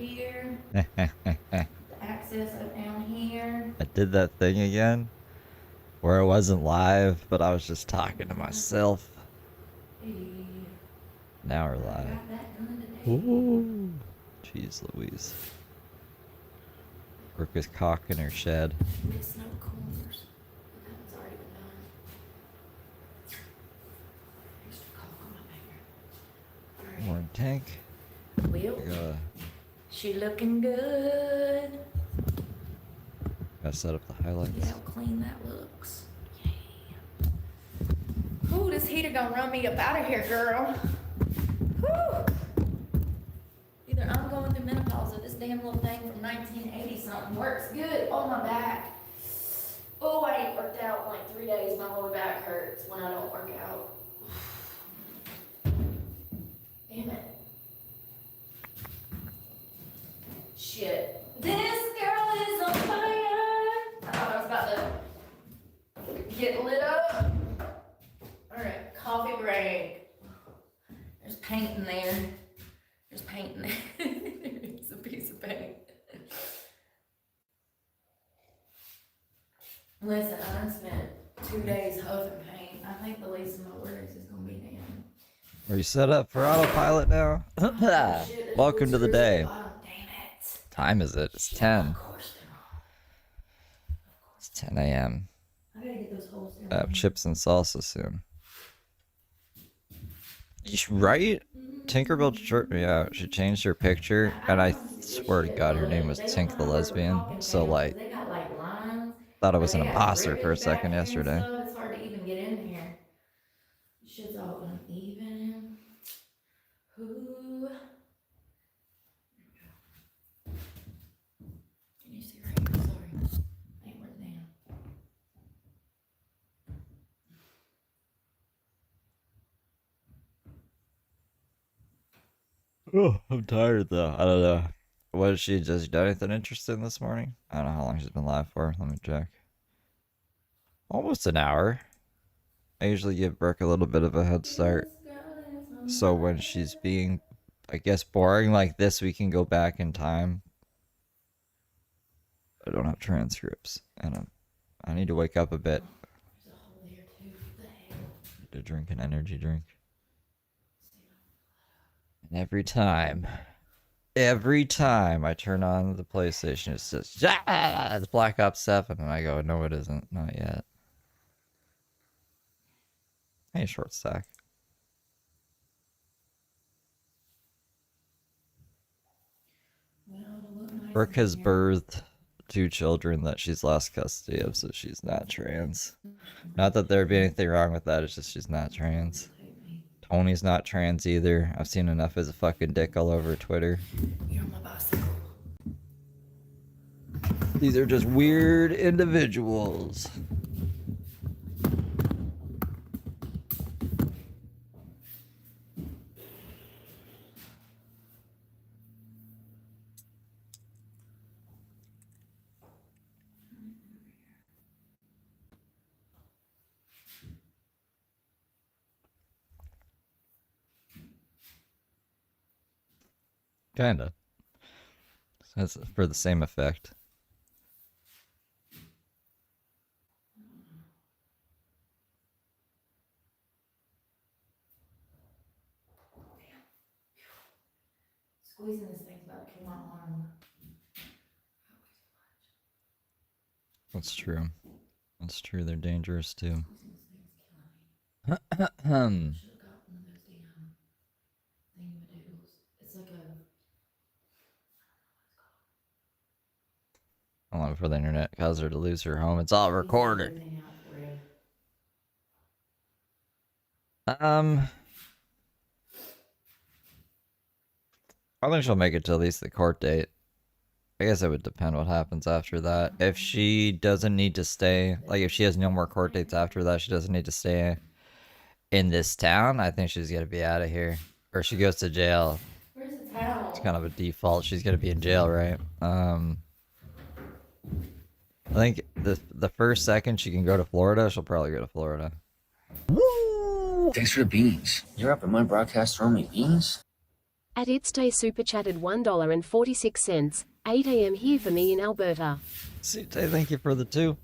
here. I The access up down here. did that thing again where it wasn't live, but I was just talking to myself. Hey, Now we're I live. got that done today. Ooh. Jeez Louise. Brooke is caulking her shed. Missed no corners. But that one's already been done. Here's the caulk on my finger. More tank. Well, she looking good. Gotta set up the highlights. See how clean that looks. Yay. Ooh, this heater gonna run me up out of here, girl. Whew. Either I'm going through menopause or this damn little thing from 1980 something works good on my back. Oh, I ain't worked out in like 3 days. My lower back hurts when I don't work out. Damn it. Shit. This girl is on fire. I thought I was about to get lit up. Alright, coffee break. There's paint in there. There's paint in there. It's a piece of paint. Listen, I spent 2 days huffing paint. I think the least of my worries is gonna be down. Are you set up for autopilot now? Oh, shit, Welcome to the day. damn it. Time is it? It's 10. Of course they're wrong. It's 10 a.m. I gotta get those holes I have chips and salsa soon. Right? Tinkerbell jerked me out. She changed her picture, and I swear to God, her name was Tink the Lesbian. So, like, They got like lines. thought I was an imposter for a second yesterday. It's hard to even get in here. Shit's all uneven. Who? Can you see right here? Sorry. I ain't written down. Oh, I'm tired though. I don't know. What did she just done anything interesting this morning? I don't know how long she's been live for. Let me check. Almost an hour. I usually give Brooke a little bit of a head start. So when she's being, I guess, boring like this, we can go back in time. I don't have transcripts. And I need to wake up a bit. There's a hole there too. What the hell? To drink an energy drink. And every time I turn on the PlayStation, it says, it's Black Ops 7. And I go, no, it isn't. Not yet. Hey, short stack. Brooke has birthed 2 children that she's lost custody of, so she's not trans. Not that there'd be anything wrong with that, it's just she's not trans. Tony's not trans either. I've seen enough as a fucking dick all over Twitter. You're on my bicycle. These are just weird individuals. Kinda. That's for the same effect. Squeezing this thing's about to kill my arm. That's true. That's true. They're dangerous too. Squeezing this thing's killing me. Should have got one of those damn thingamadoodles. It's like a. How long before the internet caused her to lose her home? It's all recorded. Everything out for you. I think she'll make it to at least the court date. I guess it would depend what happens after that. If she doesn't need to stay, like if she has no more court dates after that, she doesn't need to stay in this town, I think she's gonna be out of here. Or she goes to jail. Where's the towel? It's kind of a default. She's gonna be in jail, right? I think the first second she can go to Florida, she'll probably go to Florida. Woo! Thanks for the beans. You're up in my broadcast throwing me beans? At It's Day Super Chatted $1.46. 8 a.m. here for me in Alberta. CJ, thank you for the 2.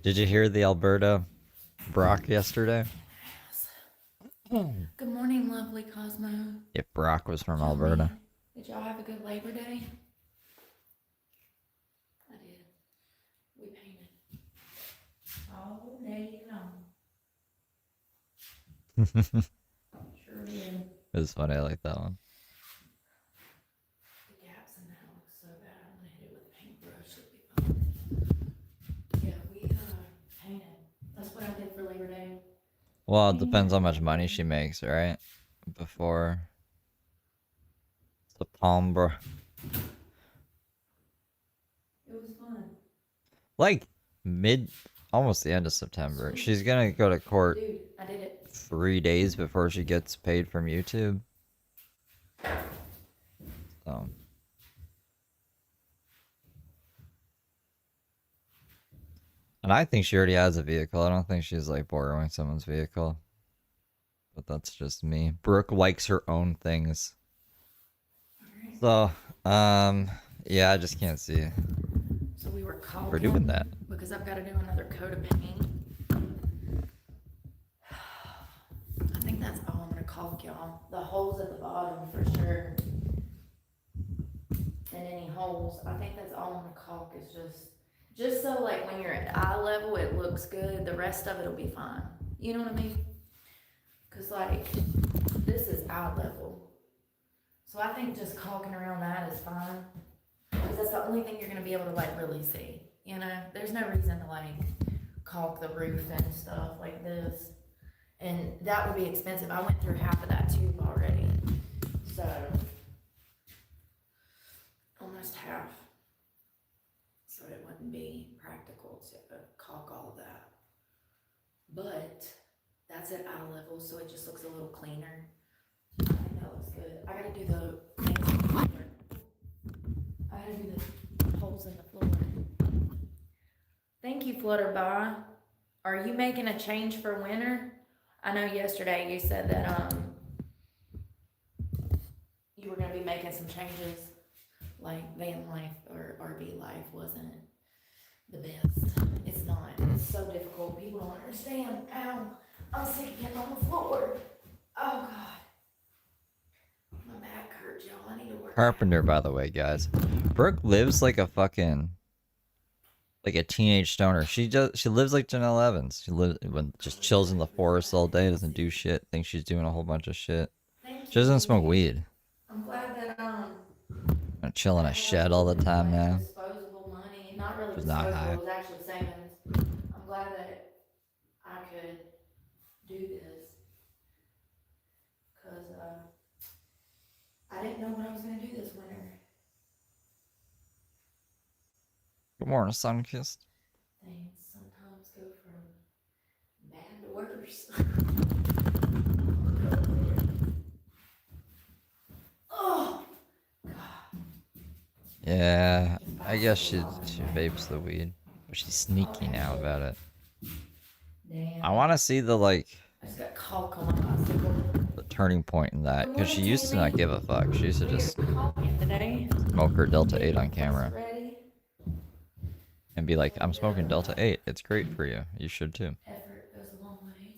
Did you hear the Alberta Brock yesterday? Good morning, lovely Cosmo. If Brock was from Tell Alberta. me, did y'all have a good Labor Day? I did. We painted all day long. Sure did. It was funny. I like that one. The gaps in that look so bad. I'm gonna hit it with a paintbrush. It'll be fine. Yeah, we painted. That's what I did for Labor Day. Well, it depends how much money she makes, right? Before the Palmbra. It was fun. Like almost the end of September. She's gonna go to court Dude, I did it. 3 days before she gets paid from YouTube. So. And I think she already has a vehicle. I don't think she's like borrowing someone's vehicle. But that's just me. Brooke likes her own things. So, yeah, I just can't see So we were caulking. her doing that. Because I've got to do another coat of paint. I think that's all I'm gonna caulk, y'all. The holes at the bottom for sure. And any holes, I think that's all I'm gonna caulk is just so like when you're at eye level, it looks good. The rest of it'll be fine. You know what I mean? Cause like, this is eye level. So I think just caulking around that is fine. Cause that's the only thing you're gonna be able to like really see. You know, there's no reason to like caulk the roof and stuff like this. And that would be expensive. I went through half of that tube already. So, almost half. So it wouldn't be practical to caulk all of that. But that's at eye level, so it just looks a little cleaner. I think that looks good. I gotta do the things on the floor. I gotta do the holes in the floor. Thank you, Flutterby. Are you making a change for winter? I know yesterday you said that you were gonna be making some changes, like van life or RV life wasn't the best. It's not. It's so difficult. People don't understand. Ow! I'm sick of getting on the floor. Oh God, my back hurts, y'all. I need to work. Carpenter, by the way, guys. Brooke lives like a fucking like a teenage stoner. She lives like Janelle Evans. Just chills in the forest all day, doesn't do shit, thinks she's doing a whole bunch of shit. She doesn't smoke weed. I'm glad that I chill in a shed all the time now. disposable money, not really She's not disposable, high. it was actually savings. I'm glad that I could do this. Cause, I didn't know what I was gonna do this winter. Good morning, Sunkissed. Things sometimes go from bad to worse. Oh, God. Yeah, I guess she vapes the weed, but she's sneaky now about it. Damn. I want to see the I just got caulk on my bicycle. the turning point in that, because she used to not give a fuck. She used to just Caulking today. smoke her Delta 8 on camera Ready? and be like, "I'm smoking Delta 8. It's great for you. You should too." Effort goes a long way.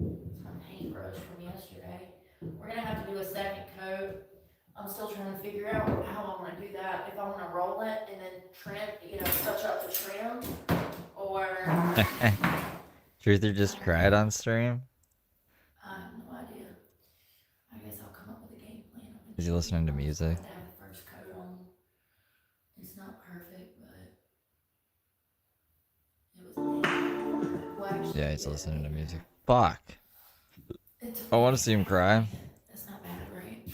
It's my paintbrush from yesterday. We're gonna have to do a second coat. I'm still trying to figure out how I wanna do that. If I wanna roll it and then trim, touch up the trim, or Truther just cried on stream. I have no idea. I guess I'll come up with a game plan. Is he listening to music? I have to have the first coat on. It's not perfect, but it was amazing. Well, actually, Yeah, he's listening to music. Fuck. It's I want to see him cry. That's not bad, right?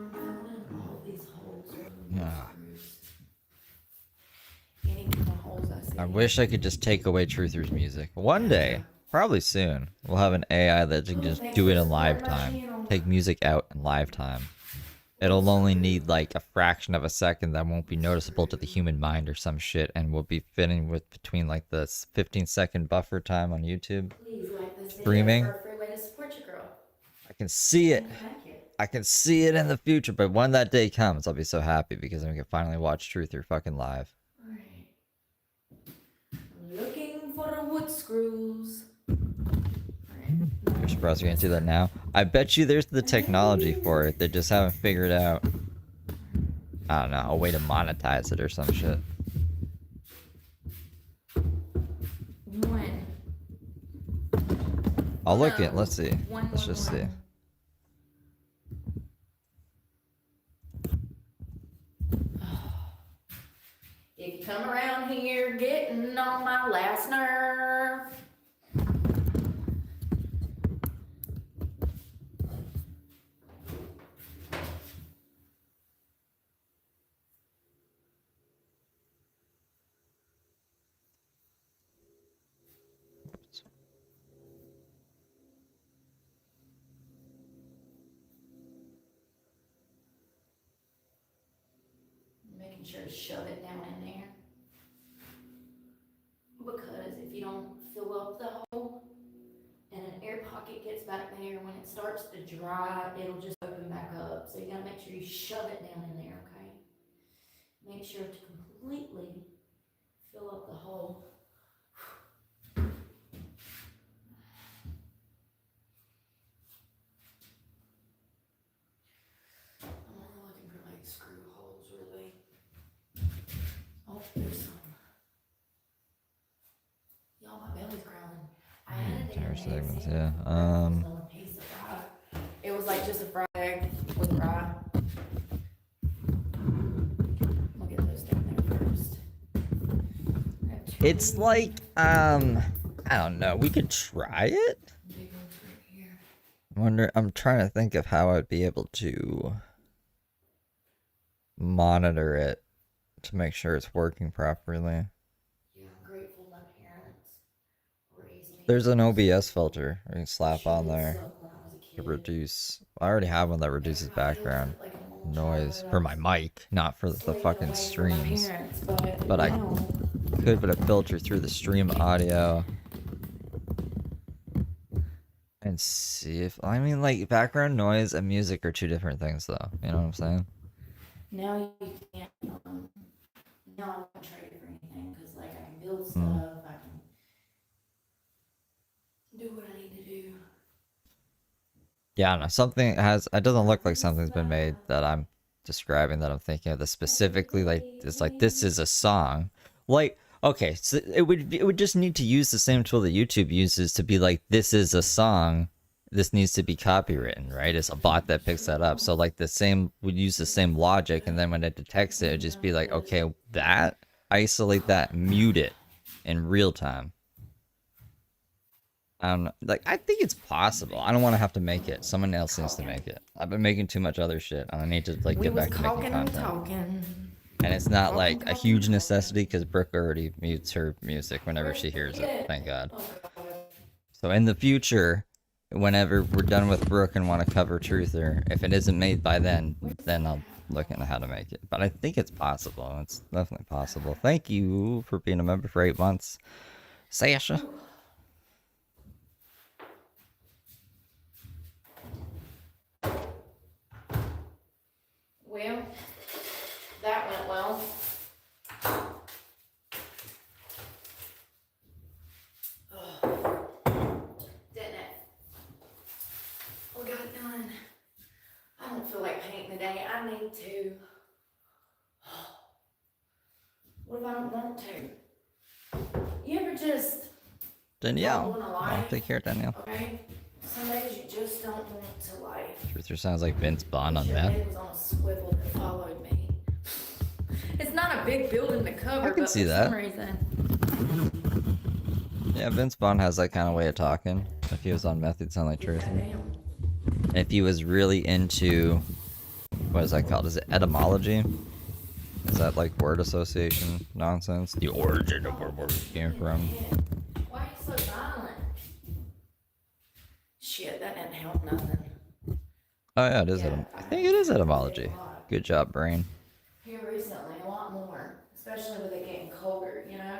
All these holes are Yeah. any kind of holes I see. I wish I could just take away Truther's music. One day, probably soon, we'll have an AI that can just do it in live time. Take music out in live time. It'll only need like a fraction of a second that won't be noticeable to the human mind or some shit, and will be fitting with between like the 15-second buffer time on YouTube. Please like this video Streaming. for Freeway can see it. Thank you. I can see it in the future, but when that day comes, I'll be so happy because I can finally watch Truth or fucking live. Alright. Looking for the wood screws. You're surprised you're gonna do that now? I bet you there's the technology for it. They just haven't figured out, I don't know, a way to monetize it or some shit. One. I'll look No. it. Let's see. One, Let's one, just see. one. If you come around here getting on my last nerve. Making sure to shove it down in there. Because if you don't fill up the hole and an air pocket gets back there, when it starts to dry, it'll just open back up. So you gotta make sure you shove it down in there, okay? Make sure to completely fill up the hole. I'm only looking for like screw holes, really. Oh, there's some. Y'all, my belly's growling. I had a damn Entire egg segments, sandwich yeah. for breakfast on a piece of rye. It was like just a fried egg with rye. We'll get those down there first. I have two It's like, I don't know. We could try it. big ones right here. I'm trying to think of how I'd be able to monitor it to make sure it's working properly. Yeah, I'm grateful my parents were raising me. There's an OBS filter you can slap on Shit, it there sucked when I was a to kid. reduce. I already have one that reduces background noise for my mic, not for the fucking streams. But I could put a filter through the stream audio and see if, I mean, like, background noise and music are two different things, though. You know what I'm saying? Now you can't, now I won't trade it for anything, cause like I can build stuff, I can do what I need to do. Yeah, I don't know. Something has, it doesn't look like something's been made that I'm describing, that I'm thinking of, that specifically, like, it's like, this is a song. Like, okay, so it would just need to use the same tool that YouTube uses to be like, this is a song, this needs to be copywritten, right? It's a bot that picks that up. So like would use the same logic, and then when it detects it, it'd just be like, okay, that, isolate that, mute it in real time. I don't know. Like, I think it's possible. I don't want to have to make it. Someone else needs to make it. I've been making too much other shit, and I need to like get back to making content. Talking. And it's not like a huge necessity because Brooke already mutes her music whenever she hears it. Thank God. So in the future, whenever we're done with Brooke and want to cover Truther, if it isn't made by then I'll look into how to make it. But I think it's possible. It's definitely possible. Thank you for being a member for 8 months, Sasha. Well, that went well. Didn't it? We got it done. I don't feel like painting today. I need to. What if I don't want to? You ever just Danielle. don't wanna Oh, lie? take care, Danielle. Okay? Some days you just don't want to lie. Truther sounds like Vince Vaughn on Your meth. head was on a swivel that followed me. It's not a big building to cover, I can but see for that. some reason. Yeah, Vince Vaughn has that kind of way of talking. If he was on meth, he'd sound like Truther. Goddamn. And if he was really into, what is that called? Is it etymology? Is that like word association nonsense? The origin of where words came from. Why are you so violent? Shit, that didn't help nothing. Oh yeah, it is. Yeah, I think it is etymology. Good job, brain. Here recently, a lot more, especially with it getting colder, you know?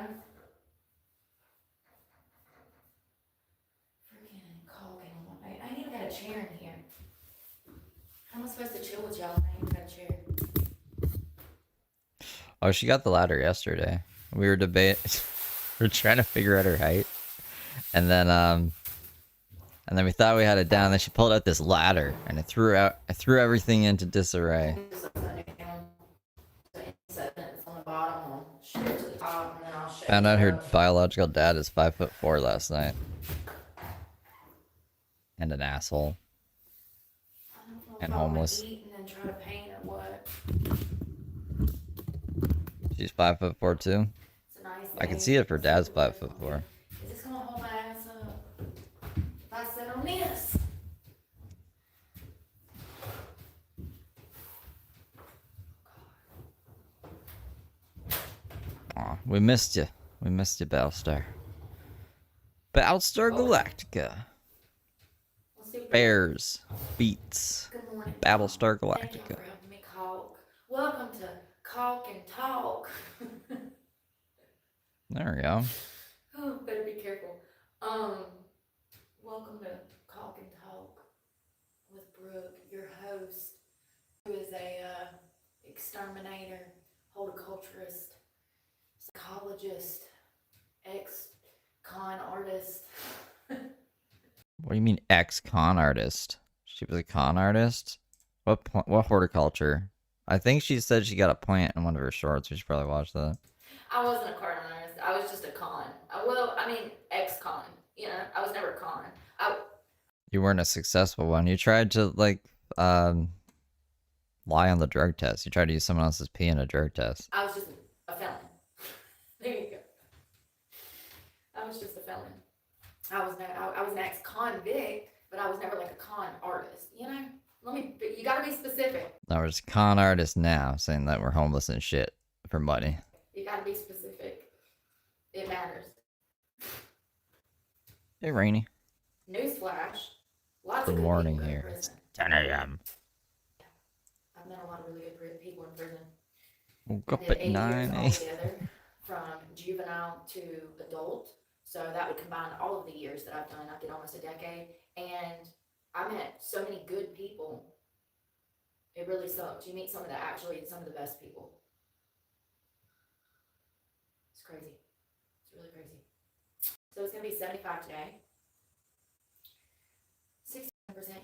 Freaking caulking. I even got a chair in here. am I supposed to chill with y'all? I ain't got a chair. Oh, she got the ladder yesterday. We were we were trying to figure out her height. And then we thought we had it down, then she pulled out this ladder and it threw everything into disarray. Just upside down. So instead of it's on the bottom, I'll shift it to the top, and then I'll shake Found out it her up. biological dad is 5'4" last night. And an asshole. I don't know And if I wanna homeless. eat and then try to paint or what. She's 5'4" too. It's a nice I can day. see it for Let's dad's see what the weather's 5'4". gonna be. Is this gonna hold my ass up? If I sit on this. Aw, we missed you. We missed you, Battlestar. Battlestar Galactica. Let's see what the- Bears. Beats. Good morning. Battlestar Thank you Galactica. for helping me caulk. Welcome to Caulk and Talk. There we go. Oh, better be careful. Welcome to Caulk and Talk with Brooke, your host, who is a exterminator, horticulturist, psychologist, ex-con artist. What do you mean ex-con artist? She was a con artist? What horticulture? I think she said she got a plant in one of her shorts. We should probably watch that. I wasn't a con artist. I was just a con. Ex-con. You know, I was never a con. You weren't a successful one. You tried to lie on the drug test. You tried to use someone else's pee in a drug test. I was just a felon. There you go. I was just a felon. I was an ex-convict, but I was never like a con artist. You know, you gotta be specific. No, we're just con artists now, saying that we're homeless and shit for money. You gotta be specific. It matters. Hey, Rainy. Newsflash. Lots Good of good morning people go to here. prison. It's 10 a.m. I've met a lot of really good people in prison. Woke I up did at 8 years 9 a.m. altogether, from juvenile to adult. So that would combine all of the years that I've done. I did almost a decade, and I met so many good people. It really sucks. You meet some of the best people. It's crazy. It's really crazy. So it's gonna be 75 today. 60%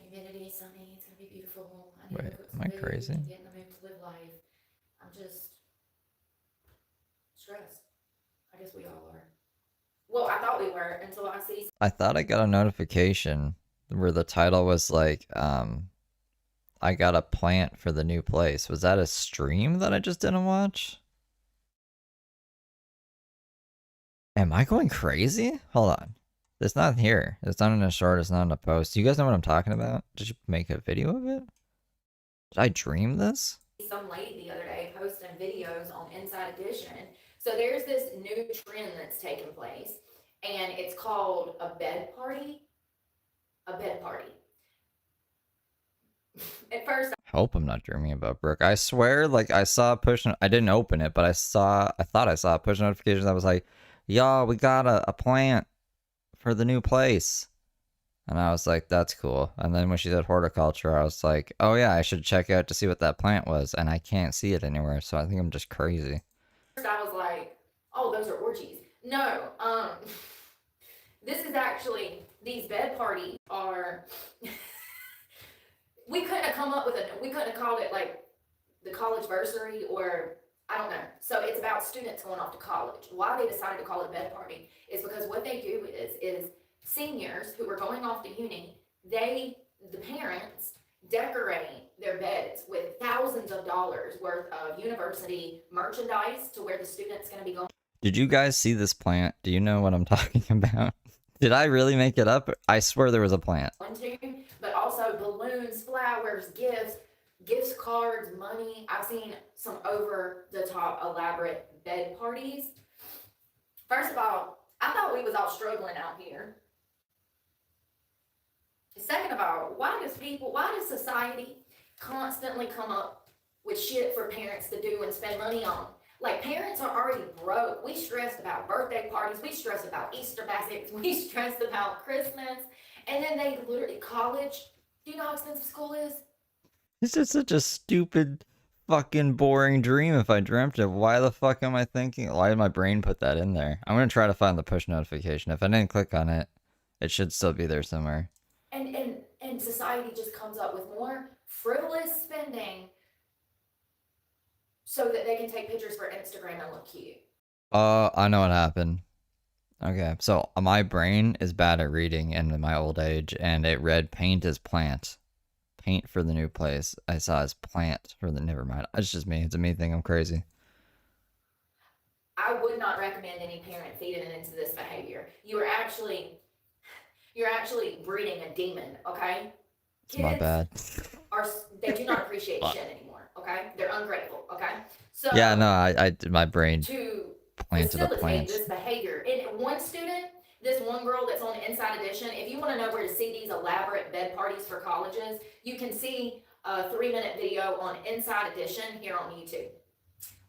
humidity, sunny. It's gonna be beautiful. I need Wait, to cook am some I food crazy? and get in the mood to live life. I'm just stressed. I guess we all are. Well, I thought we were until I see. I thought I got a notification where the title was like, I got a plant for the new place. Was that a stream that I just didn't watch? Am I going crazy? Hold on. It's not here. It's not in a short. It's not in a post. Do you guys know what I'm talking about? Did you make a video of it? Did I dream this? Some lady the other day posting videos on Inside Edition. So there's this new trend that's taking place, and it's called a bed party. A bed party. At first, Hope I'm not dreaming about Brooke. I swear, like I saw a push. I didn't open it, but I thought I saw a push notification that was like, "Y'all, we got a plant for the new place." And I was like, that's cool. And then when she said horticulture, I was like, oh yeah, I should check out to see what that plant was. And I can't see it anywhere, so I think I'm just crazy. first I was like, oh, those are orgies. No, this is actually, these bed parties are, we couldn't have called it like the college versary, or I don't know. So it's about students going off to college. Why they decided to call it a bed party is because what they do is seniors who are going off to uni, the parents decorate their beds with thousands of dollars worth of university merchandise to where the student's going to be going Did you guys see this plant? Do you know what I'm talking about? Did I really make it up? I swear there was a plant. to, but also balloons, flowers, gifts cards, money. I've seen some over the top elaborate bed parties. First of all, I thought we was all struggling out here. Second of all, why does society constantly come up with shit for parents to do and spend money on? Like, parents are already broke. We stressed about birthday parties. We stressed about Easter baskets. We stressed about Christmas. And then they literally, college, do you know how expensive school is? It's just such a stupid, fucking boring dream if I dreamt it. Why the fuck am I thinking? Why did my brain put that in there? I'm gonna try to find the push notification. If I didn't click on it, it should still be there somewhere. And society just comes up with more frivolous spending so that they can take pictures for Instagram and look cute. I know what happened. Okay, so my brain is bad at reading in my old age, and it read paint as plant. Paint for the new place. I saw as plant for the. Never mind. It's just me. It's a me thing. I'm crazy. I would not recommend any parent feeding into this behavior. You're actually breeding a demon, okay? It's my bad. They do not appreciate shit anymore, okay? They're ungrateful, okay? So Yeah, no, I my brain to planted a facilitate plant. this behavior. And one student, this one girl that's on Inside Edition, if you want to know where to see these elaborate bed parties for colleges, you can see a 3-minute video on Inside Edition here on YouTube.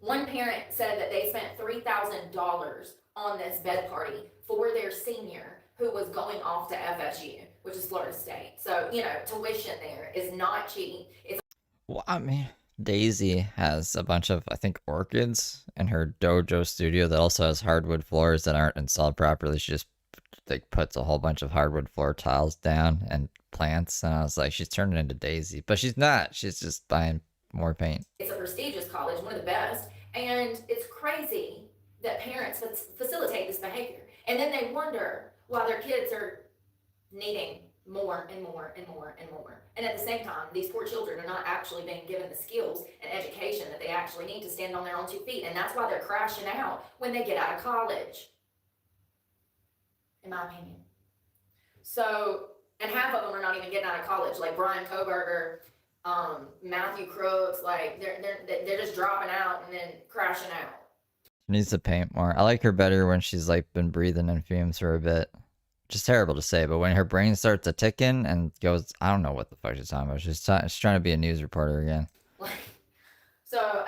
One parent said that they spent $3,000 on this bed party for their senior who was going off to FSU, which is Florida State. So, tuition there is not cheap. It's Well, I mean, Daisy has a bunch of, I think, orchids in her dojo studio that also has hardwood floors that aren't installed properly. She just puts a whole bunch of hardwood floor tiles down and plants, and I was like, she's turning into Daisy, but she's not. She's just buying more paint. It's a prestigious college, one of the best, and it's crazy that parents facilitate this behavior. And then they wonder why their kids are needing more and more and more and more. And at the same time, these poor children are not actually being given the skills and education that they actually need to stand on their own 2 feet. And that's why they're crashing out when they get out of college, in my opinion. So, and half of them are not even getting out of college, like Brian Koberger, Matthew Crooks, like they're just dropping out and then crashing out. She needs to paint more. I like her better when she's like been breathing in fumes for a bit. Which is terrible to say, but when her brain starts to ticking and goes, I don't know what the fuck she's talking about. She's trying to be a news reporter again. So,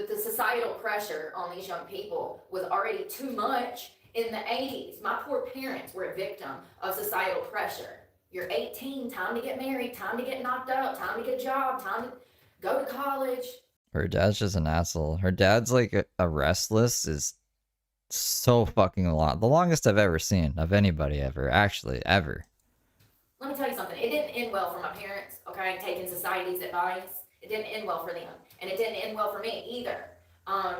the societal pressure on these young people was already too much in the 80s. My poor parents were a victim of societal pressure. You're 18, time to get married, time to get knocked up, time to get a job, time to go to college. Her dad's just an asshole. Her dad's like a restless is so fucking long. The longest I've ever seen of anybody ever. Actually, ever. Let me tell you something. It didn't end well for my parents, okay, taking society's advice. It didn't end well for them. And it didn't end well for me either.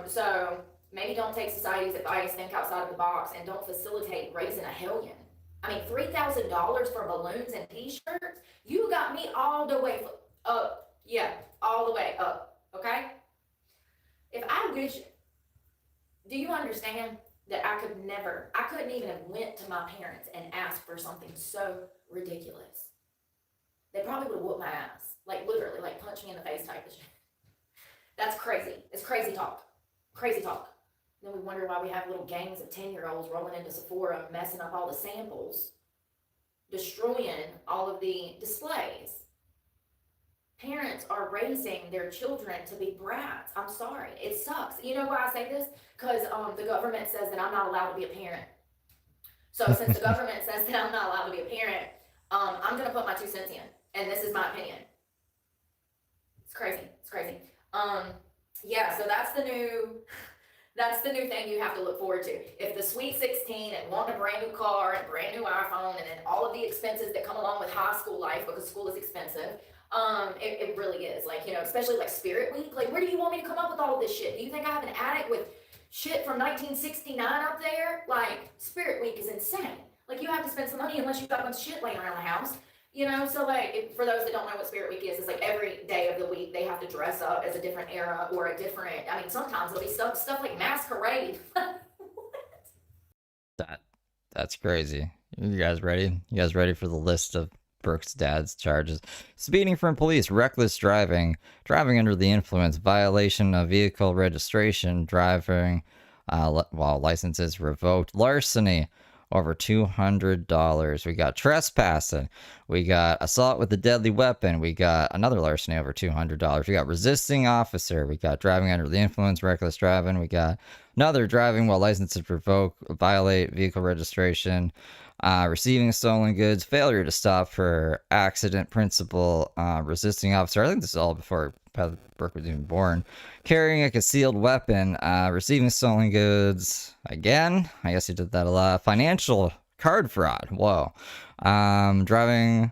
So maybe don't take society's advice, think outside of the box, and don't facilitate raising a hellion. I mean, $3,000 for balloons and t-shirts? You got me all the way up. Yeah, all the way up, okay? If I wish, do you understand that I couldn't even have went to my parents and asked for something so ridiculous. They probably would have whooped my ass. Like literally, like punch me in the face type of shit. That's crazy. It's crazy talk. Crazy talk. Then we wonder why we have little gangs of 10-year-olds rolling into Sephora, messing up all the samples, destroying all of the displays. Parents are raising their children to be brats. I'm sorry. It sucks. You know why I say this? Because the government says that I'm not allowed to be a parent. So since the government says that I'm not allowed to be a parent, I'm going to put my 2 cents in. And this is my opinion. It's crazy. It's crazy. Yeah, so that's the new thing you have to look forward to. If the Sweet 16 and wanting a brand new car and a brand new iPhone and then all of the expenses that come along with high school life, because school is expensive, it really is. Like, especially like Spirit Week. Like, where do you want me to come up with all of this shit? Do you think I have an attic with shit from 1969 up there? Like, Spirit Week is insane. Like, you have to spend some money unless you've got a bunch of shit laying around the house. So like, for those that don't know what Spirit Week is, it's like every day of the week they have to dress up as a different era or a different, sometimes it'll be stuff like masquerade. That's crazy. You guys ready? You guys ready for the list of Brooke's dad's charges? Speeding from police, reckless driving, driving under the influence, violation of vehicle registration, driving while licenses revoked, larceny, over $200. We got trespassing. We got assault with a deadly weapon. We got another larceny over $200. We got resisting officer. We got driving under the influence, reckless driving. We got another driving while licenses revoked, violate vehicle registration. receiving stolen goods, failure to stop for accident, principal, resisting officer. I think this is all before Brooke was even born. Carrying a concealed weapon, receiving stolen goods. Again, I guess he did that a lot. Financial card fraud. Whoa. Driving,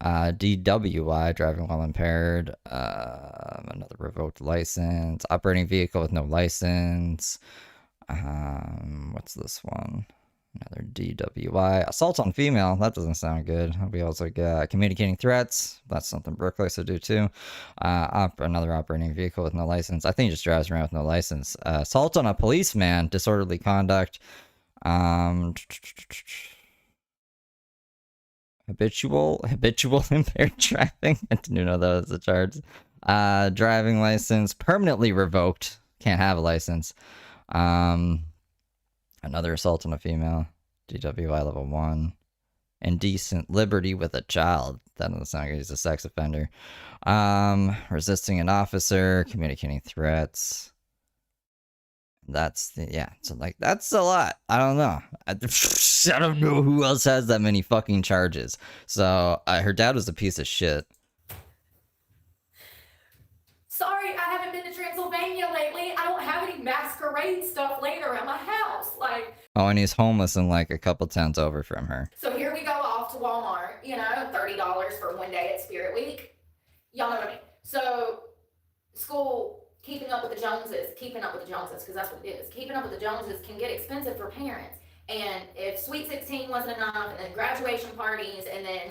DWI, driving while impaired. Another revoked license. Operating vehicle with no license. What's this one? Another DWI. Assault on female. That doesn't sound good. We also got communicating threats. That's something Brooke likes to do too. Another operating vehicle with no license. I think he just drives around with no license. Assault on a policeman. Disorderly conduct. Habitual impaired driving. I didn't know that was a charge. Driving license permanently revoked. Can't have a license. Another assault on a female. DWI level 1. Indecent liberty with a child. That doesn't sound good. He's a sex offender. Resisting an officer. Communicating threats. That's the, yeah. So like that's a lot. I don't know. I don't know who else has that many fucking charges. So her dad was a piece of shit. Sorry, I haven't been to Transylvania lately. I don't have any masquerade stuff laying around my house. Like, oh, and he's homeless and like a couple towns over from her. so here we go off to Walmart, you know, $30 for one day at Spirit Week. Y'all know what I mean. So school, keeping up with the Joneses, because that's what it is. Keeping up with the Joneses can get expensive for parents. And if Sweet 16 wasn't enough, and then graduation parties, and then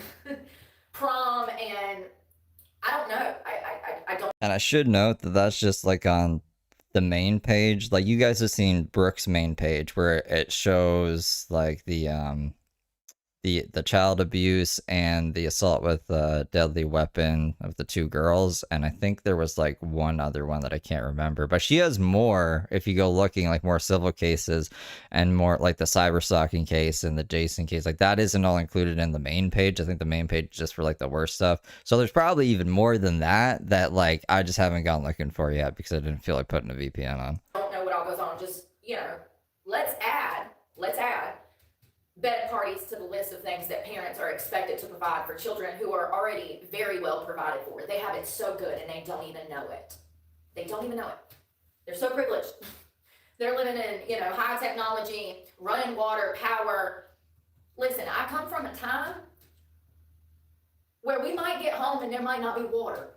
prom, and I don't know. I don't. And I should note that that's just like on the main page. Like you guys have seen Brooke's main page where it shows like the child abuse and the assault with a deadly weapon of the 2 girls, and I think there was like one other one that I can't remember, but she has more if you go looking, like more civil cases and more like the cyber stalking case and the Jason case. Like that isn't all included in the main page. I think the main page is just for like the worst stuff, so there's probably even more than that like I just haven't gone looking for yet because I didn't feel like putting a VPN on. I don't know what all goes on. Just, you know, let's add bed parties to the list of things that parents are expected to provide for children who are already very well provided for. They have it so good and they don't even know it. They're so privileged. They're living in, you know, high technology, running water, power. Listen, I come from a time where we might get home and there might not be water.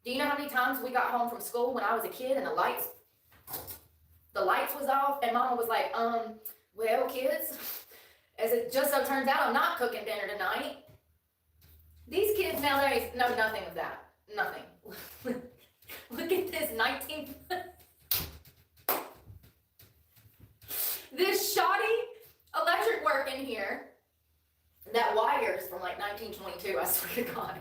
Do you know how many times we got home from school when I was a kid and the lights was off and mama was like, well, kids, as it just so turns out, I'm not cooking dinner tonight. These kids nowadays know nothing of that. Nothing. Look at this this shoddy electric work in here. That wire's from like 1922, I swear to God.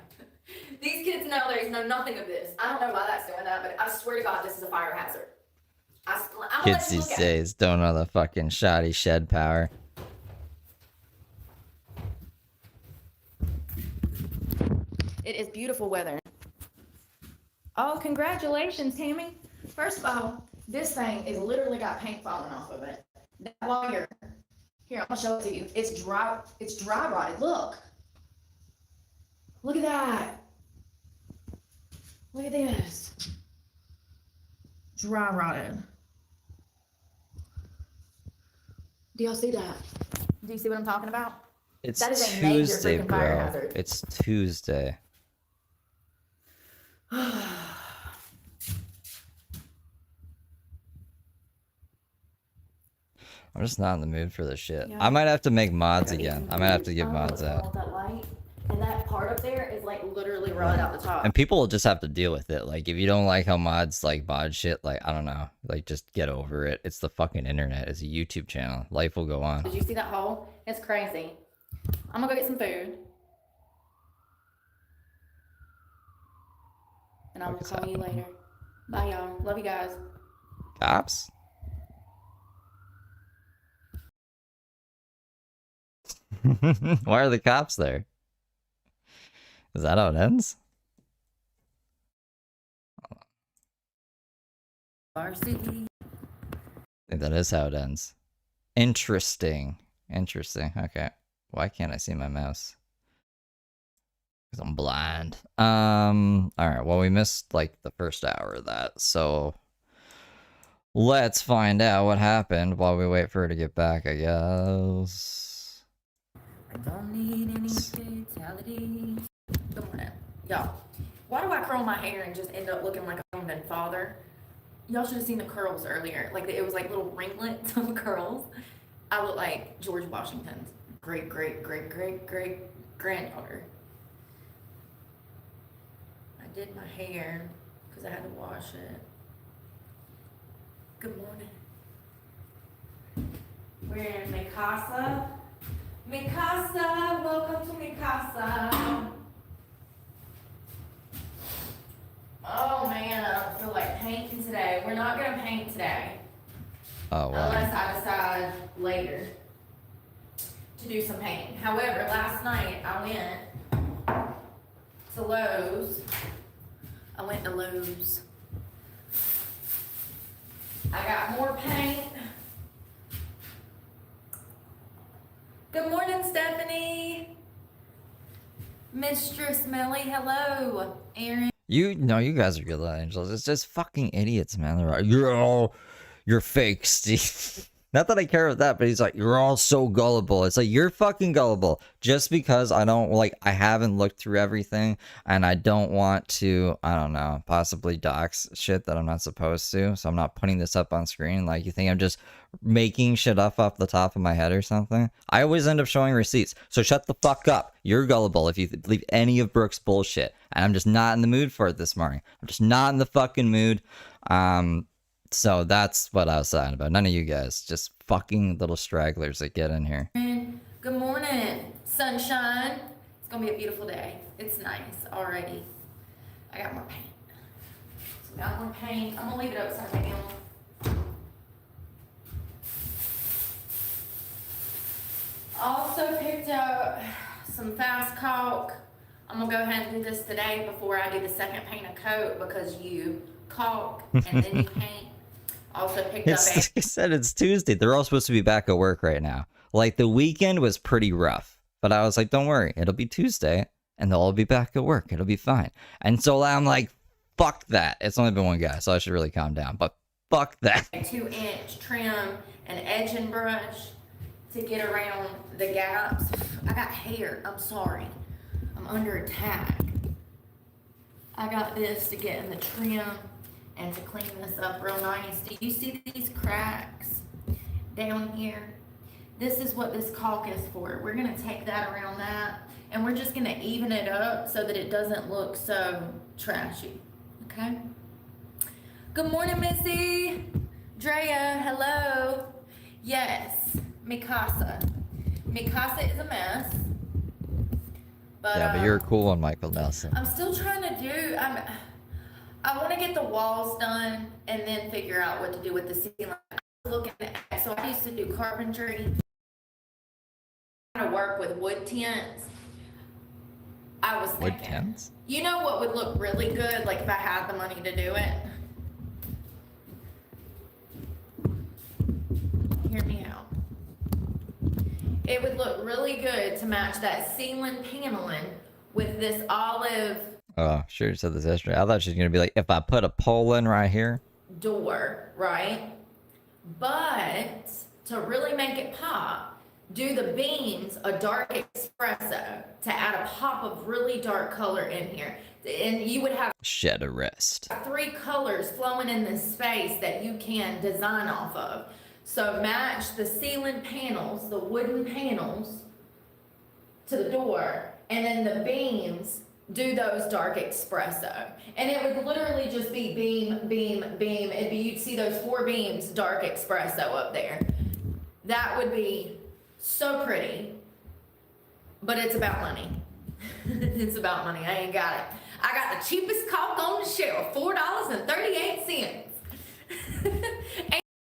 These kids nowadays know nothing of this. I don't know why that's doing that, but I swear to God, this is a fire hazard. Kids these days don't know the fucking shoddy shed power. It is beautiful weather. Oh, congratulations, Tammy. First of all, this thing is literally got paint falling off of it. That wire, here, I'm gonna show it to you. It's dry rotted. Look at that. Look at this. Dry rotted. Do y'all see that? Do you see what I'm talking about? It's that is a major Tuesday, freaking fire bro. hazard. It's Tuesday. I'm just not in the mood for this shit. Yeah. I might have to make mods again. I might have to give mods out. That light, and that part up there is like literally rotted out the top. And people will just have to deal with it. Like, if you don't like how mods like mod shit, like, I don't know. Like, just get over it. It's the fucking internet. It's a YouTube channel. Life will go on. Did you see that hole? It's crazy. I'm gonna go get some food. And I will call you later. Bye, y'all. Love you guys. Cops? Why are the cops there? Is that how it ends? RC. I think that is how it ends. Interesting. Interesting. Okay. Why can't I see my mouse? Because I'm blind. Alright, well, we missed, like, the first hour of that, so let's find out what happened while we wait for her to get back, I guess. I don't need any fatalities. Good morning. Y'all, why do I curl my hair and just end up looking like a fucking father? Y'all should have seen the curls earlier. Like, it was like little ringlets of curls. I look like George Washington's great granddaughter. I did my hair because I had to wash it. Good morning. We're in mi casa. Mi casa, welcome to mi casa. Oh man, I don't feel like painting today. We're not gonna paint today. Oh, wow. Unless I decide later to do some painting. However, last night I went to Lowe's. I got more paint. Good morning, Stephanie. Mistress Melly, hello. Aaron. You guys are good little angels. It's just fucking idiots, man. They're like, you're fake, Steve. Not that I care about that, but he's like, you're all so gullible. It's like, you're fucking gullible. Just because I haven't looked through everything, and I don't want to, I don't know, possibly dox shit that I'm not supposed to, so I'm not putting this up on screen. Like, you think I'm just making shit up off the top of my head or something? I always end up showing receipts, so shut the fuck up. You're gullible if you believe any of Brooke's bullshit, and I'm just not in the mood for it this morning. I'm just not in the fucking mood. So that's what I was saying about. None of you guys, just fucking little stragglers that get in here. Good morning, sunshine. It's gonna be a beautiful day. It's nice already. I got more paint. I'm gonna leave it upside down. Also picked up some fast caulk. I'm gonna go ahead and do this today before I do the second paint of coat because you caulk and then you paint. Also picked up I said it's Tuesday. They're all supposed to be back at work right now. Like, the weekend was pretty rough, but I was like, don't worry, it'll be Tuesday and they'll all be back at work. It'll be fine. And so I'm like, fuck that. It's only been one guy, so I should really calm down, but fuck that. a 2-inch trim and edging brush to get around the gaps. I got hair, I'm sorry. I'm under attack. I got this to get in the trim and to clean this up real nice. Do you see these cracks down here? This is what this caulk is for. We're gonna take that around that and we're just gonna even it up so that it doesn't look so trashy, okay? Good morning, Missy. Drea, hello. Yes, mi casa. Mi casa is a mess. But, Yeah, but you're cool on Michael Nelson. I'm still trying to do, I want to get the walls done and then figure out what to do with the ceiling. I was looking at, so I used to do carpentry. I work with wood tents. I was thinking, Wood tents? you know what would look really good, like if I had the money to do it? Hear me out. It would look really good to match that ceiling paneling with this olive Oh, sure, you said this yesterday. I thought she was going to be like, if I put a pole in right here. door, right? But to really make it pop, do the beams a dark espresso to add a pop of really dark color in here. And you would have Shed a rest. 3 colors flowing in this space that you can design off of. So match the ceiling panels, the wooden panels to the door, and then the beams, do those dark espresso. And it would literally just be beam, beam, beam. You'd see those 4 beams, dark espresso up there. That would be so pretty, but it's about money. It's about money, I ain't got it. I got the cheapest caulk on the shelf, $4.38.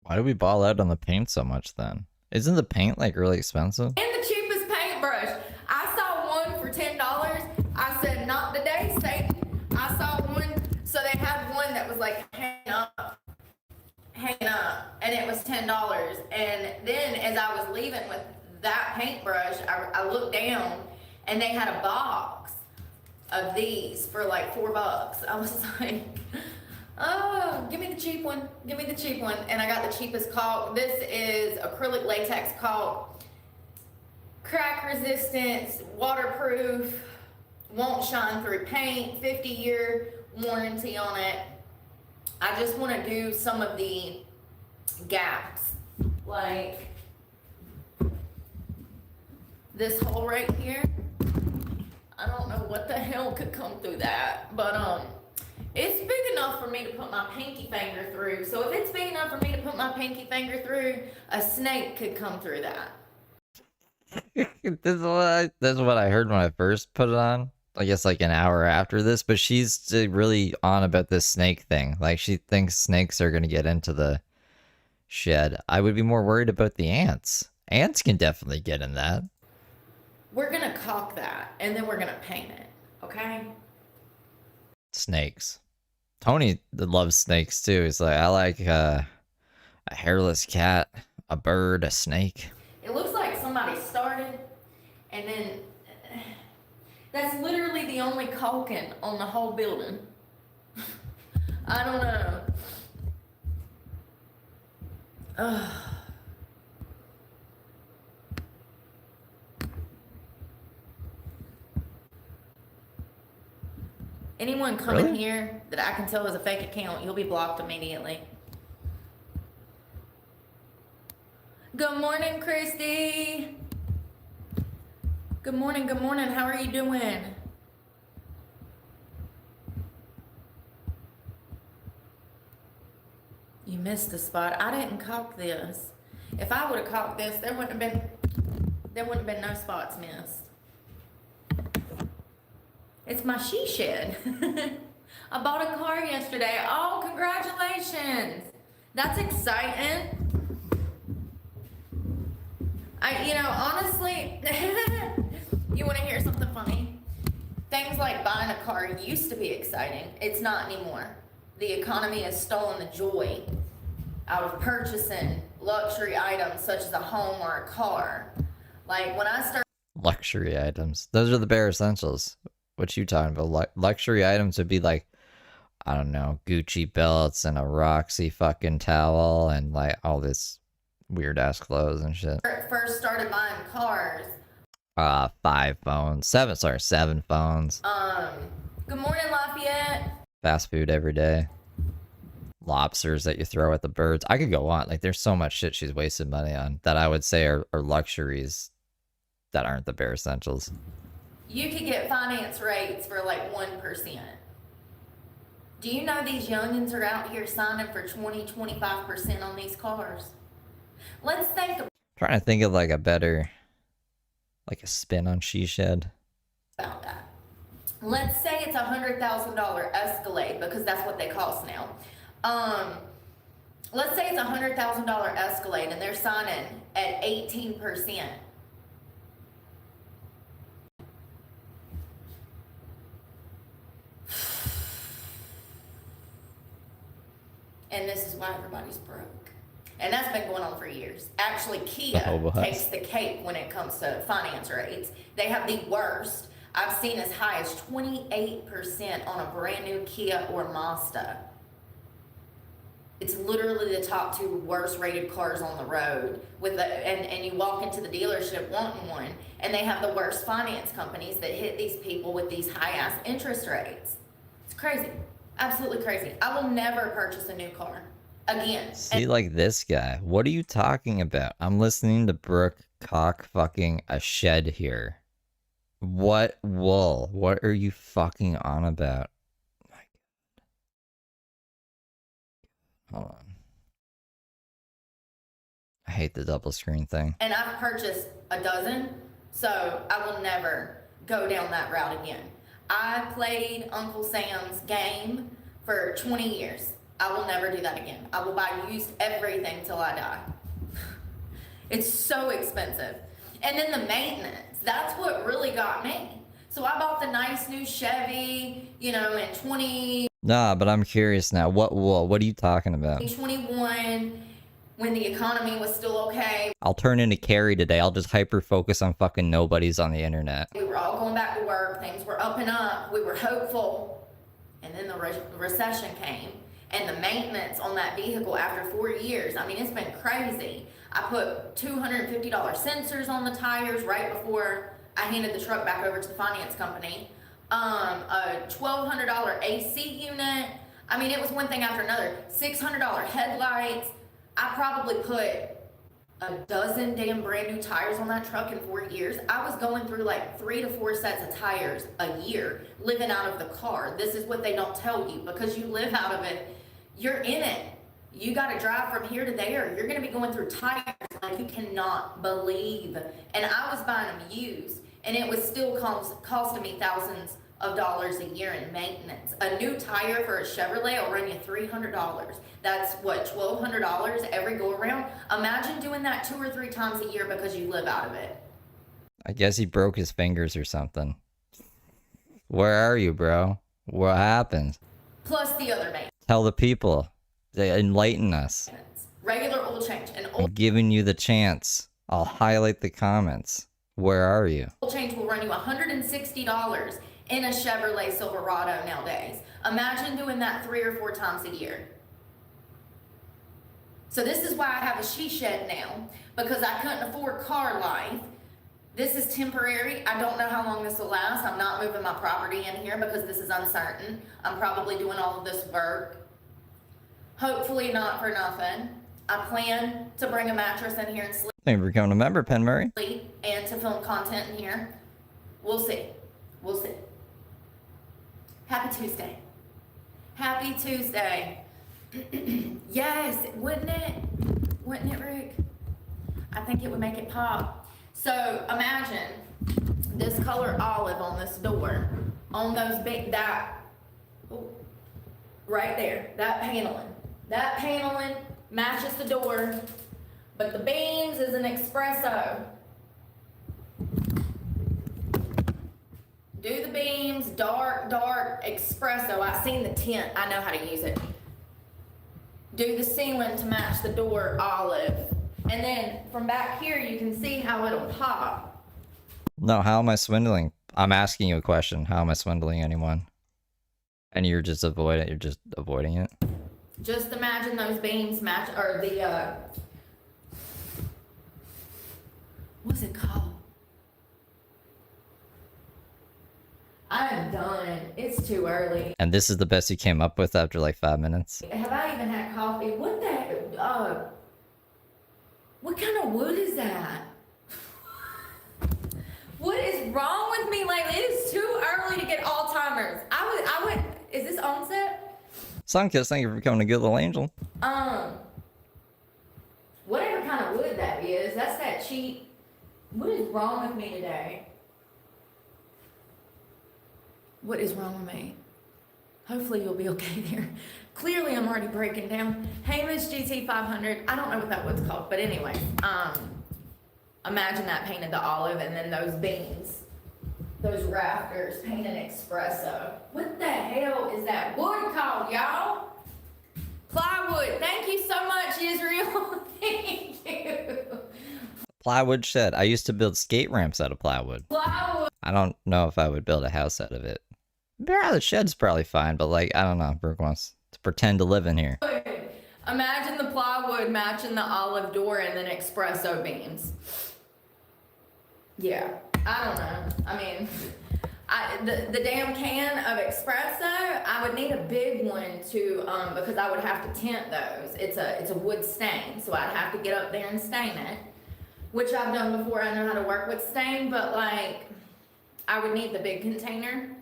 Why do we ball out on the paint so much then? Isn't the paint like really expensive? And the cheapest paintbrush. I saw one for $10. I said, not today, Satan. I saw one, so they had one that was like hanging up, and it was $10. And then as I was leaving with that paintbrush, I looked down and they had a box of these for like $4. I was like, oh, give me the cheap one. Give me the cheap one. And I got the cheapest caulk. This is acrylic latex caulk. Crack resistance, waterproof, won't shine through paint, 50-year warranty on it. I just want to do some of the gaps, like this hole right here. I don't know what the hell could come through that, but it's big enough for me to put my pinky finger through. So if it's big enough for me to put my pinky finger through, a snake could come through that. This is what I heard when I first put it on. I guess like an hour after this, but she's really on about this snake thing. Like she thinks snakes are gonna get into the shed. I would be more worried about the ants. Ants can definitely get in that. We're gonna caulk that, and then we're gonna paint it, okay? Snakes. Tony loves snakes too. He's like, I like a hairless cat, a bird, a snake. It looks like somebody started, and then that's literally the only caulking on the whole building. I don't know. Ugh. Anyone coming Really? here that I can tell is a fake account, you'll be blocked immediately. Good morning, Christy. Good morning, good morning. How are you doing? You missed the spot. I didn't caulk this. If I would have caulked this, there wouldn't have been no spots missed. It's my she shed. I bought a car yesterday. Oh, congratulations. That's exciting. Honestly, you want to hear something funny? Things like buying a car used to be exciting. It's not anymore. The economy has stolen the joy out of purchasing luxury items such as a home or a car. Like when I started Luxury items. Those are the bare essentials. What you talking about? Luxury items would be like, I don't know, Gucci belts and a Roxy fucking towel and like all this weird ass clothes and shit. first started buying cars, 7 phones. good morning, Lafayette. Fast food every day. Lobsters that you throw at the birds. I could go on. Like there's so much shit she's wasted money on that I would say are luxuries that aren't the bare essentials. You could get finance rates for like 1%. Do you know these youngins are out here signing for 20-25% on these cars? Let's think Trying to think of like a better, like a spin on She Shed. about that. Let's say it's $100,000 Escalade, because that's what they cost now. Let's say it's $100,000 Escalade and they're signing at 18%. And this is why everybody's broke. And that's been going on for years. Actually, Kia takes the cake when it comes to finance rates. They have the worst. I've seen as high as 28% on a brand new Kia or Mazda. It's literally the top 2 worst rated cars on the road. And you walk into the dealership wanting one, and they have the worst finance companies that hit these people with these high ass interest rates. It's crazy. Absolutely crazy. I will never purchase a new car again. See, like this guy. What are you talking about? I'm listening to Brooke cock fucking a shed here. What wool? What are you fucking on about? My God. Hold on. I hate the double screen thing. And I've purchased a dozen, so I will never go down that route again. I played Uncle Sam's game for 20 years. I will never do that again. I will buy used everything till I die. It's so expensive. And then the maintenance, that's what really got me. So I bought the nice new Chevy, in 2021. Nah, but I'm curious now. What wool? What are you talking about? when the economy was still okay. I'll turn into Carrie today. I'll just hyper focus on fucking nobodies on the internet. We were all going back to work. Things were up and up. We were hopeful. And then the recession came. And the maintenance on that vehicle after 4 years, I mean, it's been crazy. I put $250 sensors on the tires right before I handed the truck back over to the finance company. A $1,200 AC unit. I mean, it was one thing after another. $600 headlights. I probably put a dozen damn brand new tires on that truck in 4 years. I was going through like 3 to 4 sets of tires a year, living out of the car. This is what they don't tell you, because you live out of it. You're in it. You got to drive from here to there. You're going to be going through tires like you cannot believe. And I was buying them used, and it was still costing me thousands of dollars a year in maintenance. A new tire for a Chevrolet will run you $300. That's what, $1,200 every go around. Imagine doing that 2 or 3 times a year because you live out of it. I guess he broke his fingers or something. Where are you, bro? What happened? Plus the other maintenance. Tell the people. They enlighten us. Regular oil change. And I'm giving you the chance. I'll highlight the comments. Where are you? oil change will run you $160 in a Chevrolet Silverado nowadays. Imagine doing that 3 or 4 times a year. So this is why I have a she shed now, because I couldn't afford car life. This is temporary. I don't know how long this will last. I'm not moving my property in here because this is uncertain. I'm probably doing all of this work. Hopefully not for nothing. I plan to bring a mattress in here and sleep. Thank you for becoming a member, Pen Murray. And to film content in here. We'll see. We'll see. Happy Tuesday. Happy Tuesday. Yes, wouldn't it? Wouldn't it, Rick? I think it would make it pop. So imagine this color olive on this door, on those big, right there, that paneling matches the door, but the beams is an espresso. Do the beams, dark espresso. I seen the tint, I know how to use it. Do the ceiling to match the door, olive. And then from back here, you can see how it'll pop. No, how am I swindling? I'm asking you a question. How am I swindling anyone? And you're just avoiding it? Just imagine those beams match, or the, what's it called? I am done. It's too early. And this is the best you came up with after like 5 minutes? Have I even had coffee? What kind of wood is that? What is wrong with me lately? It is too early to get Alzheimer's. I would, is this onset? Sunkiss, thank you for becoming a good little angel. Whatever kind of wood that is, that's that cheap. What is wrong with me today? What is wrong with me? Hopefully you'll be okay there. Clearly I'm already breaking down. Hey, Miss GT500. I don't know what that wood's called, but anyway, imagine that painted the olive and then those beams, those rafters painted espresso. What the hell is that wood called, y'all? Plywood. Thank you so much, Israel. Thank you. Plywood shed. I used to build skate ramps out of plywood. Plywood. I don't know if I would build a house out of it. Yeah, the shed's probably fine, but like, I don't know. Brooke wants to pretend to live in here. Imagine the plywood matching the olive door and then espresso beams. Yeah, I don't know. I mean, the damn can of espresso, I would need a big one to, because I would have to tint those. It's a wood stain, so I'd have to get up there and stain it, which I've done before. I know how to work with stain, but like, I would need the big container,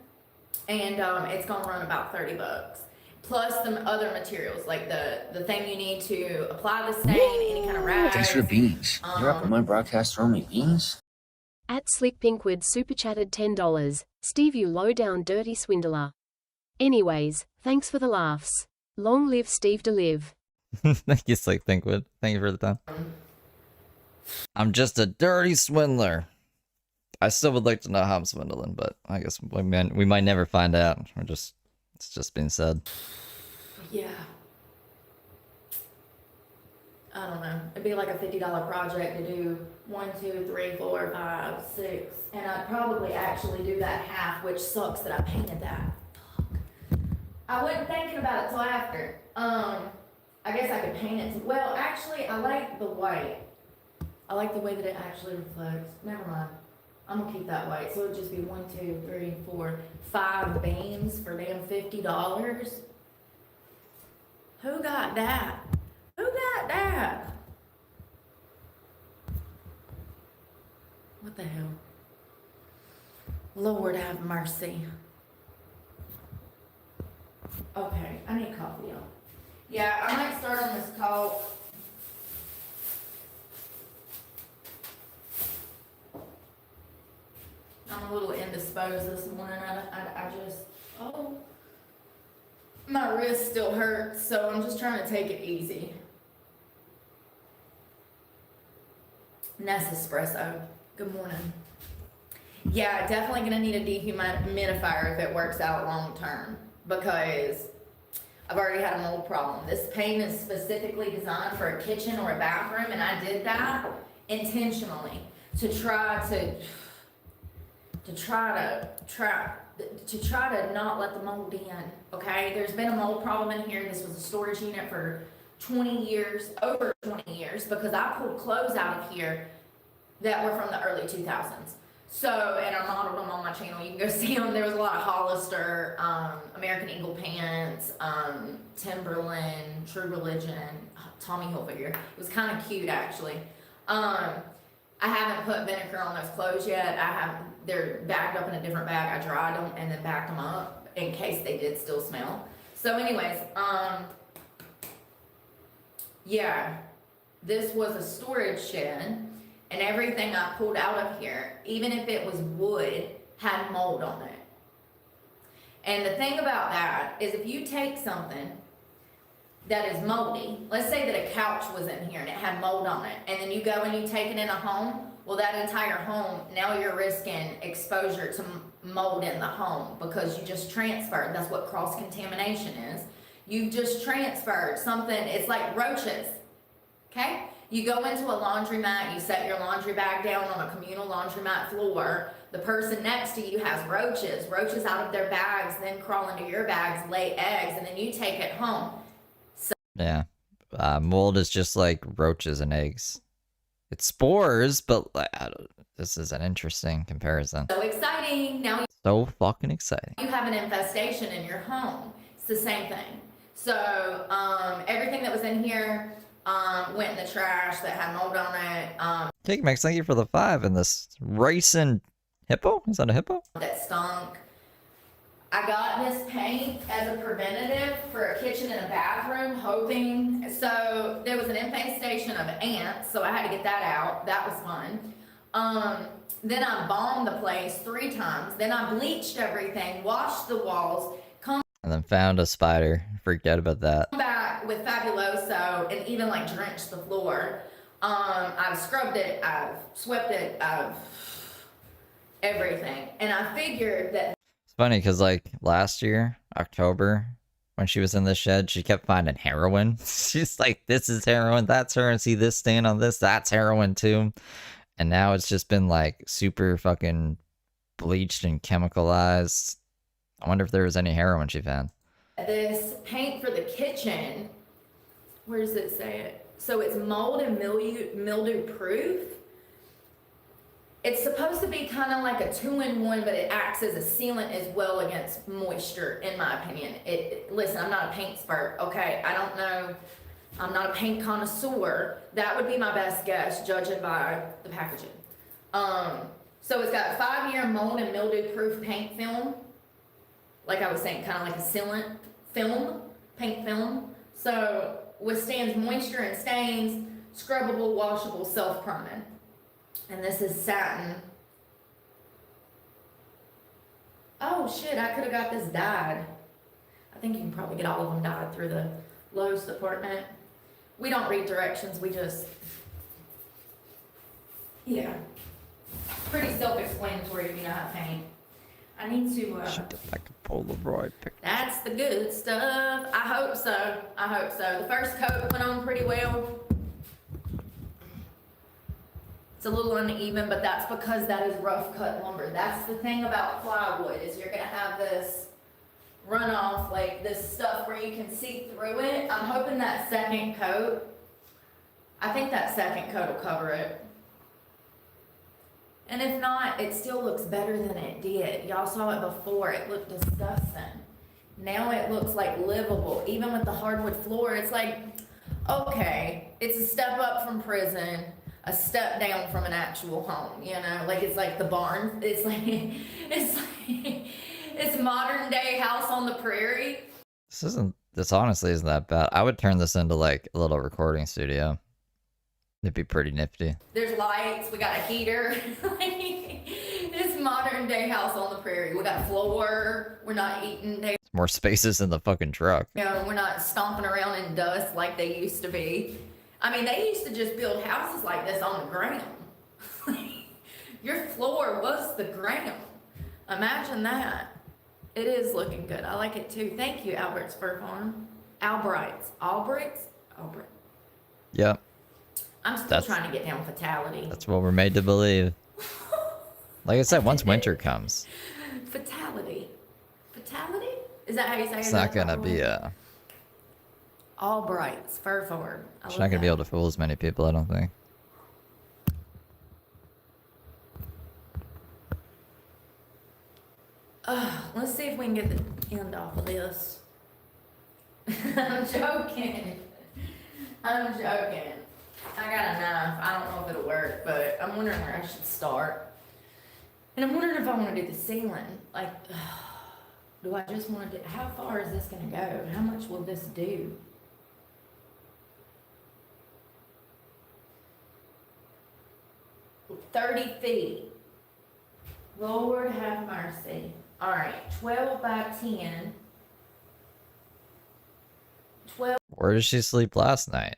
and it's gonna run about $30. Plus some other materials, like the thing you need to apply the stain, any kind of rag. Thanks for the beans. You're up on my broadcast throwing me beans? At Slick Pinkwood super chatted $10. Steve, you low down dirty swindler. Anyways, thanks for the laughs. Long live Steve to live. Thank you, Slick Pinkwood. Thank you for the time. I'm just a dirty swindler. I still would like to know how I'm swindling, but I guess we might never find out. It's just being said. Yeah. I don't know, it'd be like a $50 project to do 1, 2, 3, 4, 5, 6, and I'd probably actually do that half, which sucks that I painted that. Fuck. I wasn't thinking about it till after. I guess I could paint it, well, actually, I like the white. I like the way that it actually reflects, never mind. I'm gonna keep that white, so it'd just be 1, 2, 3, 4, 5 beams for damn $50. Who got that? Who got that? What the hell? Lord have mercy. Okay, I need coffee, y'all. Yeah, I might start on this caulk. I'm a little indisposed this morning. I just, oh. My wrist still hurts, so I'm just trying to take it easy. Ness espresso. Good morning. Yeah, definitely gonna need a dehumidifier if it works out long term, because I've already had a mold problem. This paint is specifically designed for a kitchen or a bathroom, and I did that intentionally to try to not let the mold in, okay? There's been a mold problem in here. This was a storage unit for 20 years, over 20 years, because I pulled clothes out of here that were from the early 2000s. So, and I modeled them on my channel. You can go see them. There was a lot of Hollister, American Eagle pants, Timberland, True Religion, Tommy Hilfiger. It was kind of cute, actually. I haven't put vinegar on those clothes yet. They're bagged up in a different bag. I dried them and then backed them up in case they did still smell. So anyways, yeah, this was a storage shed, and everything I pulled out of here, even if it was wood, had mold on it. And the thing about that is, if you take something that is moldy, let's say that a couch was in here and it had mold on it, and then you go and you take it in a home, well, that entire home, now you're risking exposure to mold in the home, because you just transferred. That's what cross-contamination is. You've just transferred something. It's like roaches, okay? You go into a laundromat, you set your laundry bag down on a communal laundromat floor. The person next to you has roaches out of their bags, then crawl into your bags, lay eggs, and then you take it home. Yeah. Mold is just like roaches and eggs. It's spores, but like, this is an interesting comparison. So exciting. Now So fucking exciting. you have an infestation in your home. It's the same thing. So everything that was in here went in the trash that had mold on it. Cake Mix, thank you for the 5 and this racing hippo? Is that a hippo? That stunk. I got this paint as a preventative for a kitchen and a bathroom, hoping. So there was an infestation of ants, so I had to get that out. That was fun. Then I bombed the place 3 times. Then I bleached everything, washed the walls, come And then found a spider. Freaked out about that. back with Fabuloso, and even like drenched the floor. I've scrubbed it, I've swept it, I've everything. And I figured that It's funny because like last year, October, when she was in the shed, she kept finding heroin. She's like, this is heroin, that's heroin. See this stain on this, that's heroin too. And now it's just been like super fucking bleached and chemicalized. I wonder if there was any heroin she found. this paint for the kitchen, where does it say it? So it's mold and mildew proof. It's supposed to be kind of like a 2-in-1, but it acts as a sealant as well against moisture, in my opinion. Listen, I'm not a paint expert, okay? I don't know. I'm not a paint connoisseur. That would be my best guess, judging by the packaging. So it's got 5-year mold and mildew proof paint film. Like I was saying, kind of like a sealant film, paint film. So withstands moisture and stains, scrubbable, washable, self-permanent. And this is satin. Oh shit, I could have got this dyed. I think you can probably get all of them dyed through the Lowe's department. We don't read directions, we just, yeah. Pretty self-explanatory if you know how to paint. I need to, Like a Polaroid picture. that's the good stuff. I hope so, I hope so. The first coat went on pretty well. It's a little uneven, but that's because that is rough cut lumber. That's the thing about plywood, is you're gonna have this runoff, like this stuff where you can see through it. I'm hoping that second coat, I think that second coat will cover it. And if not, it still looks better than it did. Y'all saw it before, it looked disgusting. Now it looks like livable. Even with the hardwood floor, it's like, okay, it's a step up from prison, a step down from an actual home, you know? Like, it's like the barn. It's like, it's modern day House on the Prairie. This honestly isn't that bad. I would turn this into like a little recording studio. It'd be pretty nifty. There's lights, we got a heater. It's modern day House on the Prairie. We got floor, we're not eating there. More spaces in the fucking truck. You know, we're not stomping around in dust like they used to be. I mean, they used to just build houses like this on the ground. Your floor was the ground. Imagine that. It is looking good. I like it too. Thank you, Albert's Fur Farm. Albright's. Albright's? Albright. Yep. I'm still trying to get down fatality. That's what we're made to believe. Like I said, once winter comes. Fatality. Fatality? Is that how you say it? It's not gonna be Albright's Fur Farm. It's not gonna be able to fool as many people, I don't think. Let's see if we can get the end off of this. I'm joking. I'm joking. I got a knife. I don't know if it'll work, but I'm wondering where I should start. And I'm wondering if I want to do the ceiling. Like, do I just want to do, how far is this going to go? How much will this do? $30 feet. Lord have mercy. All right, 12 by 10. 12. Where did she sleep last night?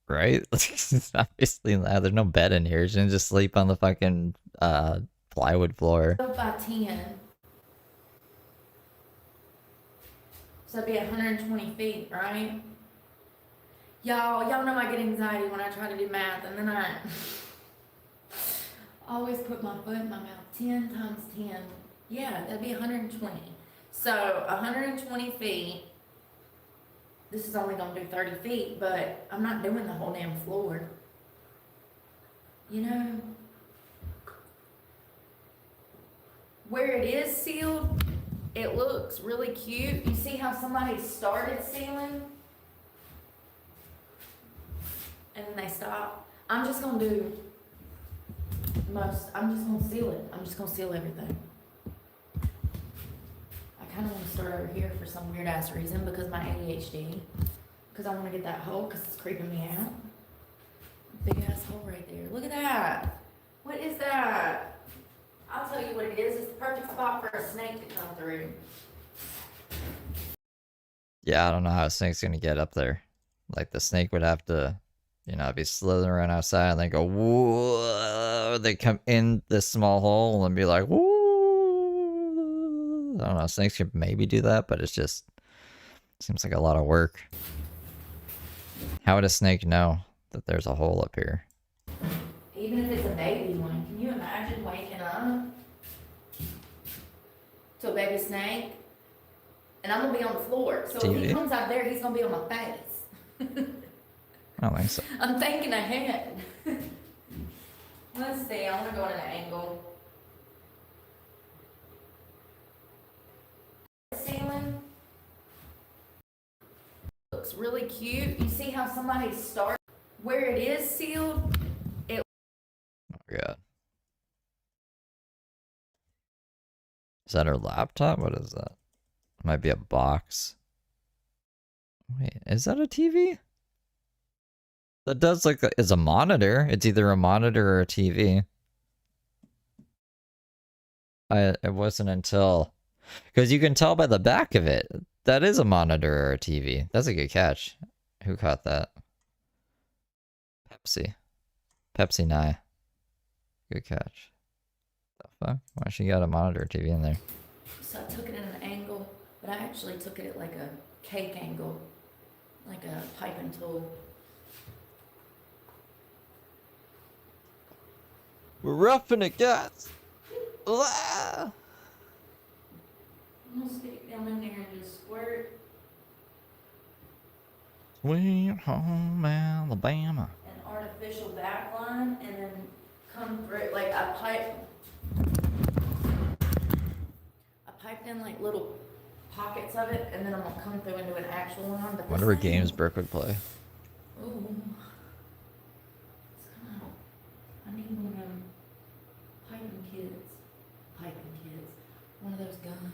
Right? It's obviously there's no bed in here. She didn't just sleep on the fucking plywood floor. 12 by 10. So that'd be 120 feet, right? Y'all know I get anxiety when I try to do math, and then I always put my foot in my mouth. 10 times 10. Yeah, that'd be 120. So 120 feet. This is only gonna do 30 feet, but I'm not doing the whole damn floor. You know, where it is sealed, it looks really cute. You see how somebody started sealing? And then they stop. I'm just gonna do I'm just gonna seal it. I'm just gonna seal everything. I kinda wanna start over here for some weird ass reason because my ADHD. Because I wanna get that hole because it's creeping me out. Big ass hole right there. Look at that. What is that? I'll tell you what it is. It's the perfect spot for a snake to come through. Yeah, I don't know how a snake's gonna get up there. Like the snake would have to, you know, be slithering around outside and they go, whoa, they come in this small hole and be like, whoa. I don't know, snakes could maybe do that, but it's just, seems like a lot of work. How would a snake know that there's a hole up here? Even if it's a baby one, can you imagine waking up to a baby snake? And I'm gonna be on the floor, so if he comes out there, he's gonna be on my face. I don't think so. I'm thinking ahead. Let's see, I wanna go at an angle. Ceiling looks really cute. You see how somebody started where it is sealed? Oh god. Is that her laptop? What is that? Might be a box. Wait, is that a TV? That does look like it's a monitor. It's either a monitor or a TV. It wasn't until, because you can tell by the back of it that is a monitor or a TV. That's a good catch. Who caught that? Pepsi Nye. Good catch. The fuck? Why she got a monitor or TV in there? So I took it at an angle, but I actually took it at like a cake angle, like a piping tool. We're roughing it, guys. Ah! I'm gonna stick it down in there and just squirt Sweet home Alabama. an artificial backline and then come through, like I piped in like little pockets of it, and then I'm gonna come through and do an actual one. But Whatever this thing- games Brooke would play. Ooh. It's kind of, I need one of them piping kids. Piping kids. One of those guns.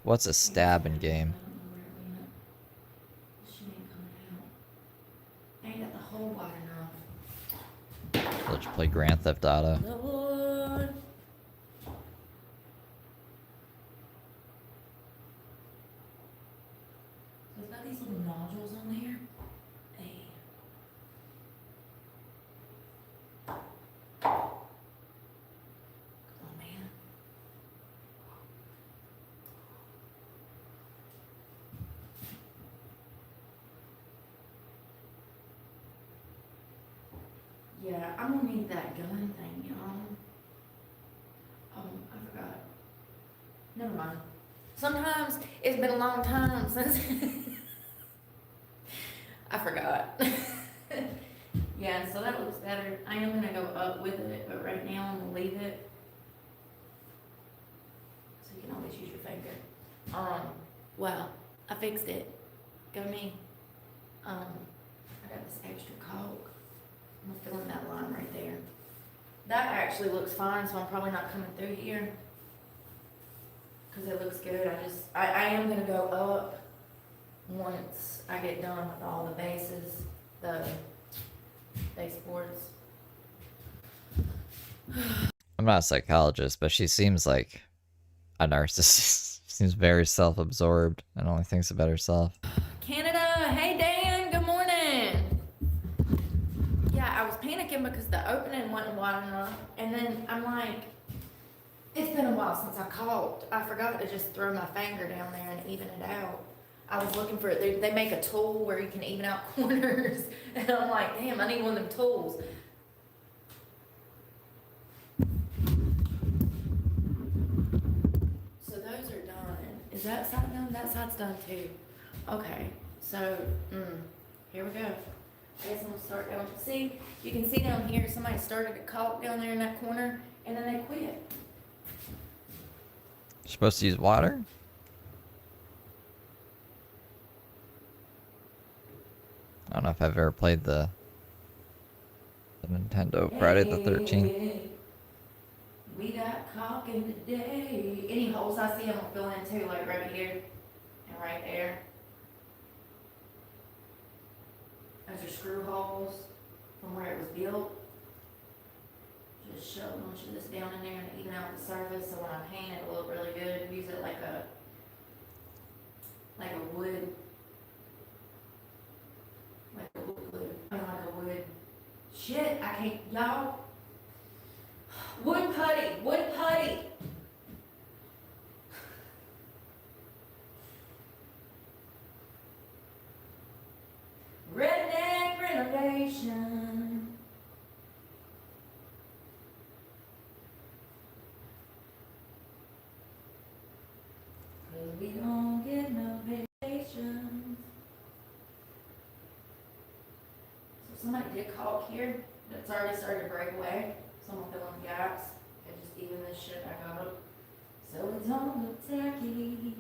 What's a stabbing game? I don't know where it went. This shit ain't coming out. I ain't got the hole wide enough. Let you play Grand Theft Auto. Lord. So it's got these little nodules on there. Hey. Come on, man. Yeah, I'm gonna need that gun thing, y'all. I forgot. Never mind. Sometimes it's been a long time since I forgot. Yeah, so that looks better. I am gonna go up with it, but right now I'm gonna leave it. So you can always use your finger. Well, I fixed it. Go me. I got this extra caulk. I'm gonna fill in that line right there. That actually looks fine, so I'm probably not coming through here. Cause it looks good. I am gonna go up once I get done with all the bases, the baseboards. I'm not a psychologist, but she seems like a narcissist. She seems very self-absorbed and only thinks about herself. Canada, hey Dan, good morning. Yeah, I was panicking because the opening wasn't wide enough, and then I'm like, it's been a while since I caulked. I forgot to just throw my finger down there and even it out. I was looking for it. They make a tool where you can even out corners, and I'm like, damn, I need one of them tools. So those are done. Is that side done? That side's done too. Okay, so, here we go. I guess I'm gonna start down. See, you can see down here, somebody started a caulk down there in that corner, and then they quit. You're supposed to use water? I don't know if I've ever played the Nintendo Friday the 13th. We got caulking today. Any holes I see, I'm gonna fill in too, like right here and right there. Those are screw holes from where it was built. Just shove a bunch of this down in there and even out the surface, so when I paint it'll look really good. Use it like a wood, like a wood glue. I mean, like a wood. Shit, I can't, y'all. Wood putty, wood putty. Redneck renovation. Cause we don't get no vacations. So somebody did caulk here, but it's already started to break away. So I'm gonna fill in the gaps and just even this shit back up. So it don't look tacky.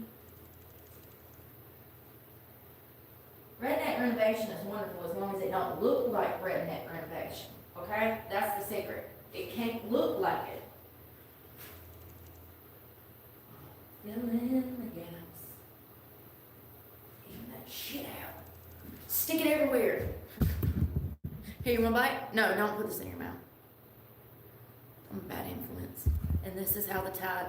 Redneck renovation is wonderful as long as it don't look like redneck renovation, okay? That's the secret. It can't look like it. Fill in the gaps. Even that shit out. Stick it everywhere. Here, you wanna bite? No, don't put this in your mouth. I'm a bad influence. And this is how the Tide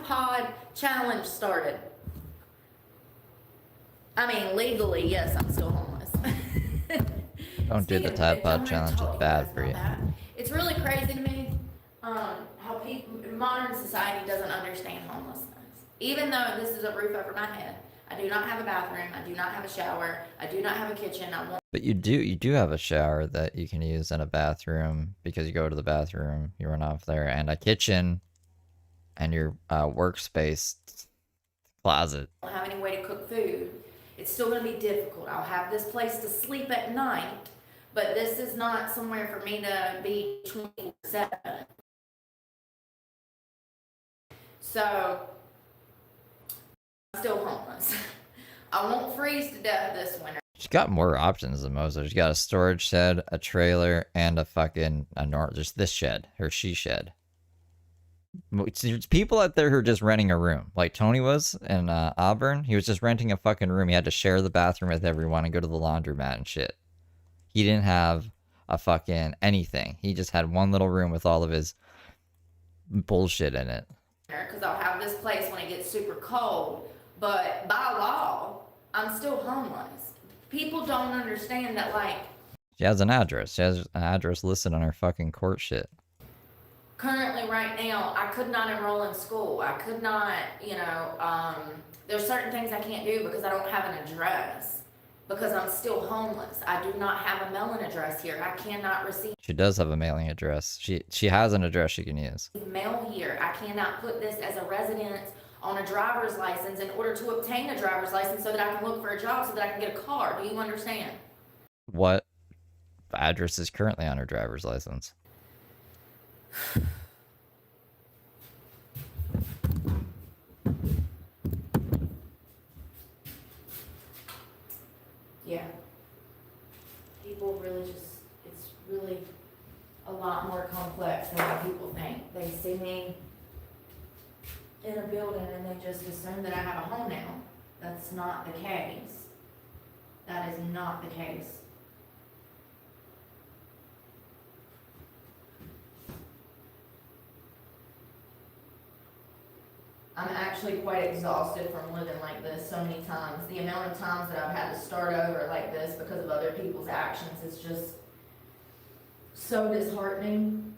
Pod Challenge started. I mean, legally, yes, I'm still homeless. Don't do the Tide Pod Challenge, it's bad for you. It's really crazy to me how modern society doesn't understand homelessness. Even though this is a roof over my head, I do not have a bathroom. I do not have a shower. I do not have a kitchen. I want. But you do have a shower that you can use in a bathroom because you go to the bathroom, you run off there, and a kitchen and your workspace closet. I don't have any way to cook food. It's still going to be difficult. I'll have this place to sleep at night, but this is not somewhere for me to be 24/7. So, I'm still homeless. I won't freeze to death this winter. She's got more options than most. She's got a storage shed, a trailer, and just this shed, her she shed. There's people out there who are just renting a room, like Tony was in Auburn. He was just renting a fucking room. He had to share the bathroom with everyone and go to the laundromat and shit. He didn't have a fucking anything. He just had one little room with all of his bullshit in it. Because I'll have this place when it gets super cold, but by law, I'm still homeless. People don't understand that, like... She has an address. She has an address listed on her fucking court shit. Currently, right now, I could not enroll in school. I could not, there's certain things I can't do because I don't have an address. Because I'm still homeless. I do not have a mailing address here. I cannot receive She does have a mailing address. She has an address she can use. mail here. I cannot put this as a residence on a driver's license in order to obtain a driver's license so that I can look for a job so that I can get a car. Do you understand? What address is currently on her driver's license? Yeah. People really it's really a lot more complex than what people think. They see me in a building and they just assume that I have a home now. That's not the case. That is not the case. I'm actually quite exhausted from living like this so many times. The amount of times that I've had to start over like this because of other people's actions is just so disheartening.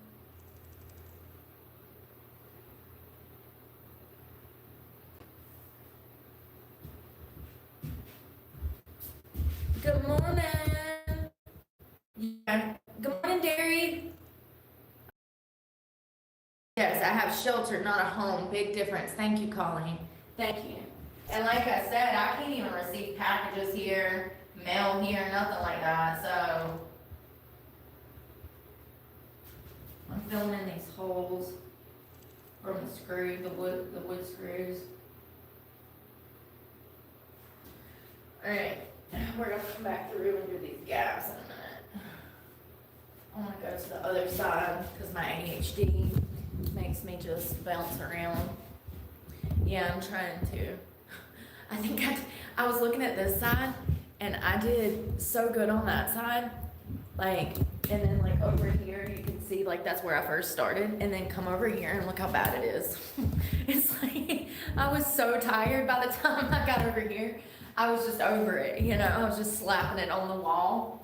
Good morning. Yeah. Good morning, Derry. Yes, I have shelter, not a home. Big difference. Thank you, Colleen. Thank you. And like I said, I can't even receive packages here, mail here, nothing like that. So I'm filling in these holes from the screw, the wood screws. All right, we're gonna come back through and do these gaps in a minute. I want to go to the other side because my ADHD makes me just bounce around. Yeah, I'm trying to. I think I was looking at this side and I did so good on that side. Like, and then like over here, you can see like that's where I first started. And then come over here and look how bad it is. It's like, I was so tired by the time I got over here. I was just over it, I was just slapping it on the wall.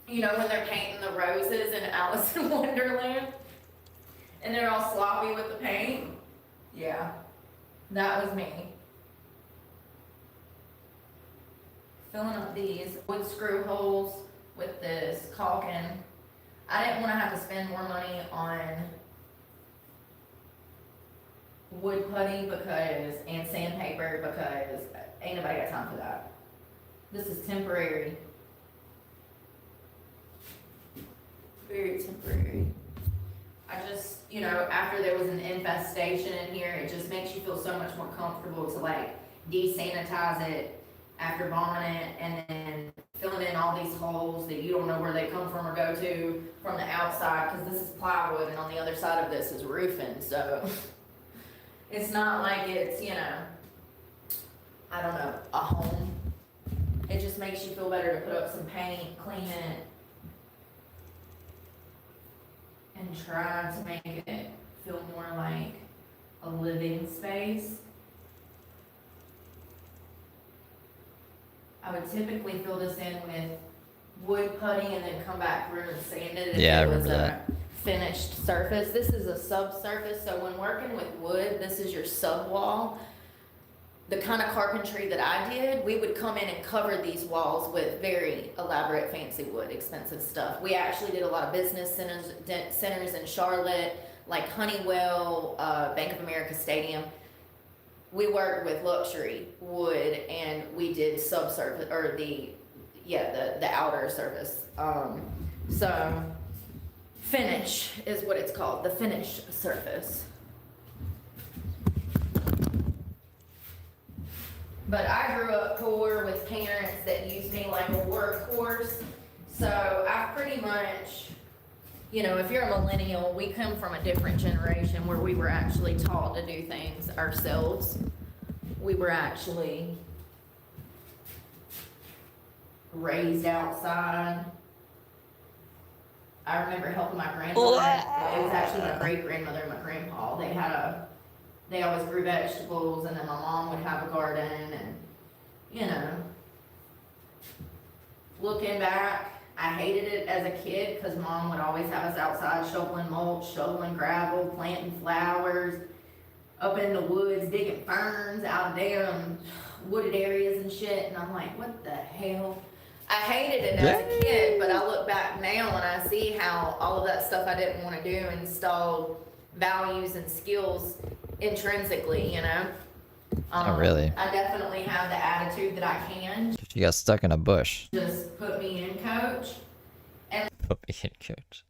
When they're painting the roses in Alice in Wonderland. And they're all sloppy with the paint. Yeah, that was me. Filling up these wood screw holes with this caulking. I didn't want to have to spend more money on wood putty and sandpaper because ain't nobody got time for that. This is temporary. Very temporary. I just, after there was an infestation in here, it just makes you feel so much more comfortable to like desanitize it after bombing it and then filling in all these holes that you don't know where they come from or go to from the outside because this is plywood and on the other side of this is roofing. So it's not like it's, I don't know, a home. It just makes you feel better to put up some paint, clean it, and try to make it feel more like a living space. I would typically fill this in with wood putty and then come back through and sand it if Yeah, I it was remember a that. finished surface. This is a subsurface, so when working with wood, this is your subwall. the kind of carpentry that I did, we would come in and cover these walls with very elaborate, fancy wood, expensive stuff. We actually did a lot of business centers in Charlotte, like Honeywell, Bank of America Stadium. We worked with luxury wood, and we did subsurface, or the outer surface. So finish is what it's called, the finish surface. But I grew up poor with parents that used me like a workhorse. So I pretty much, you know, if you're a millennial, we come from a different generation where we were actually taught to do things ourselves. We were actually raised outside. I remember helping my grandmother. It was actually my great grandmother and my grandpa. They always grew vegetables, and then my mom would have a garden, and, you know, looking back, I hated it as a kid because mom would always have us outside shoveling mulch, shoveling gravel, planting flowers, up in the woods, digging ferns out of damn wooded areas and shit, and I'm like, what the hell? I hated it as a kid, but I look back now and I see how all of that stuff I didn't want to do installed values and skills intrinsically, you know? Not really. I definitely have the attitude that I can. She got stuck in a bush. Just put me in, coach. Put me in, coach.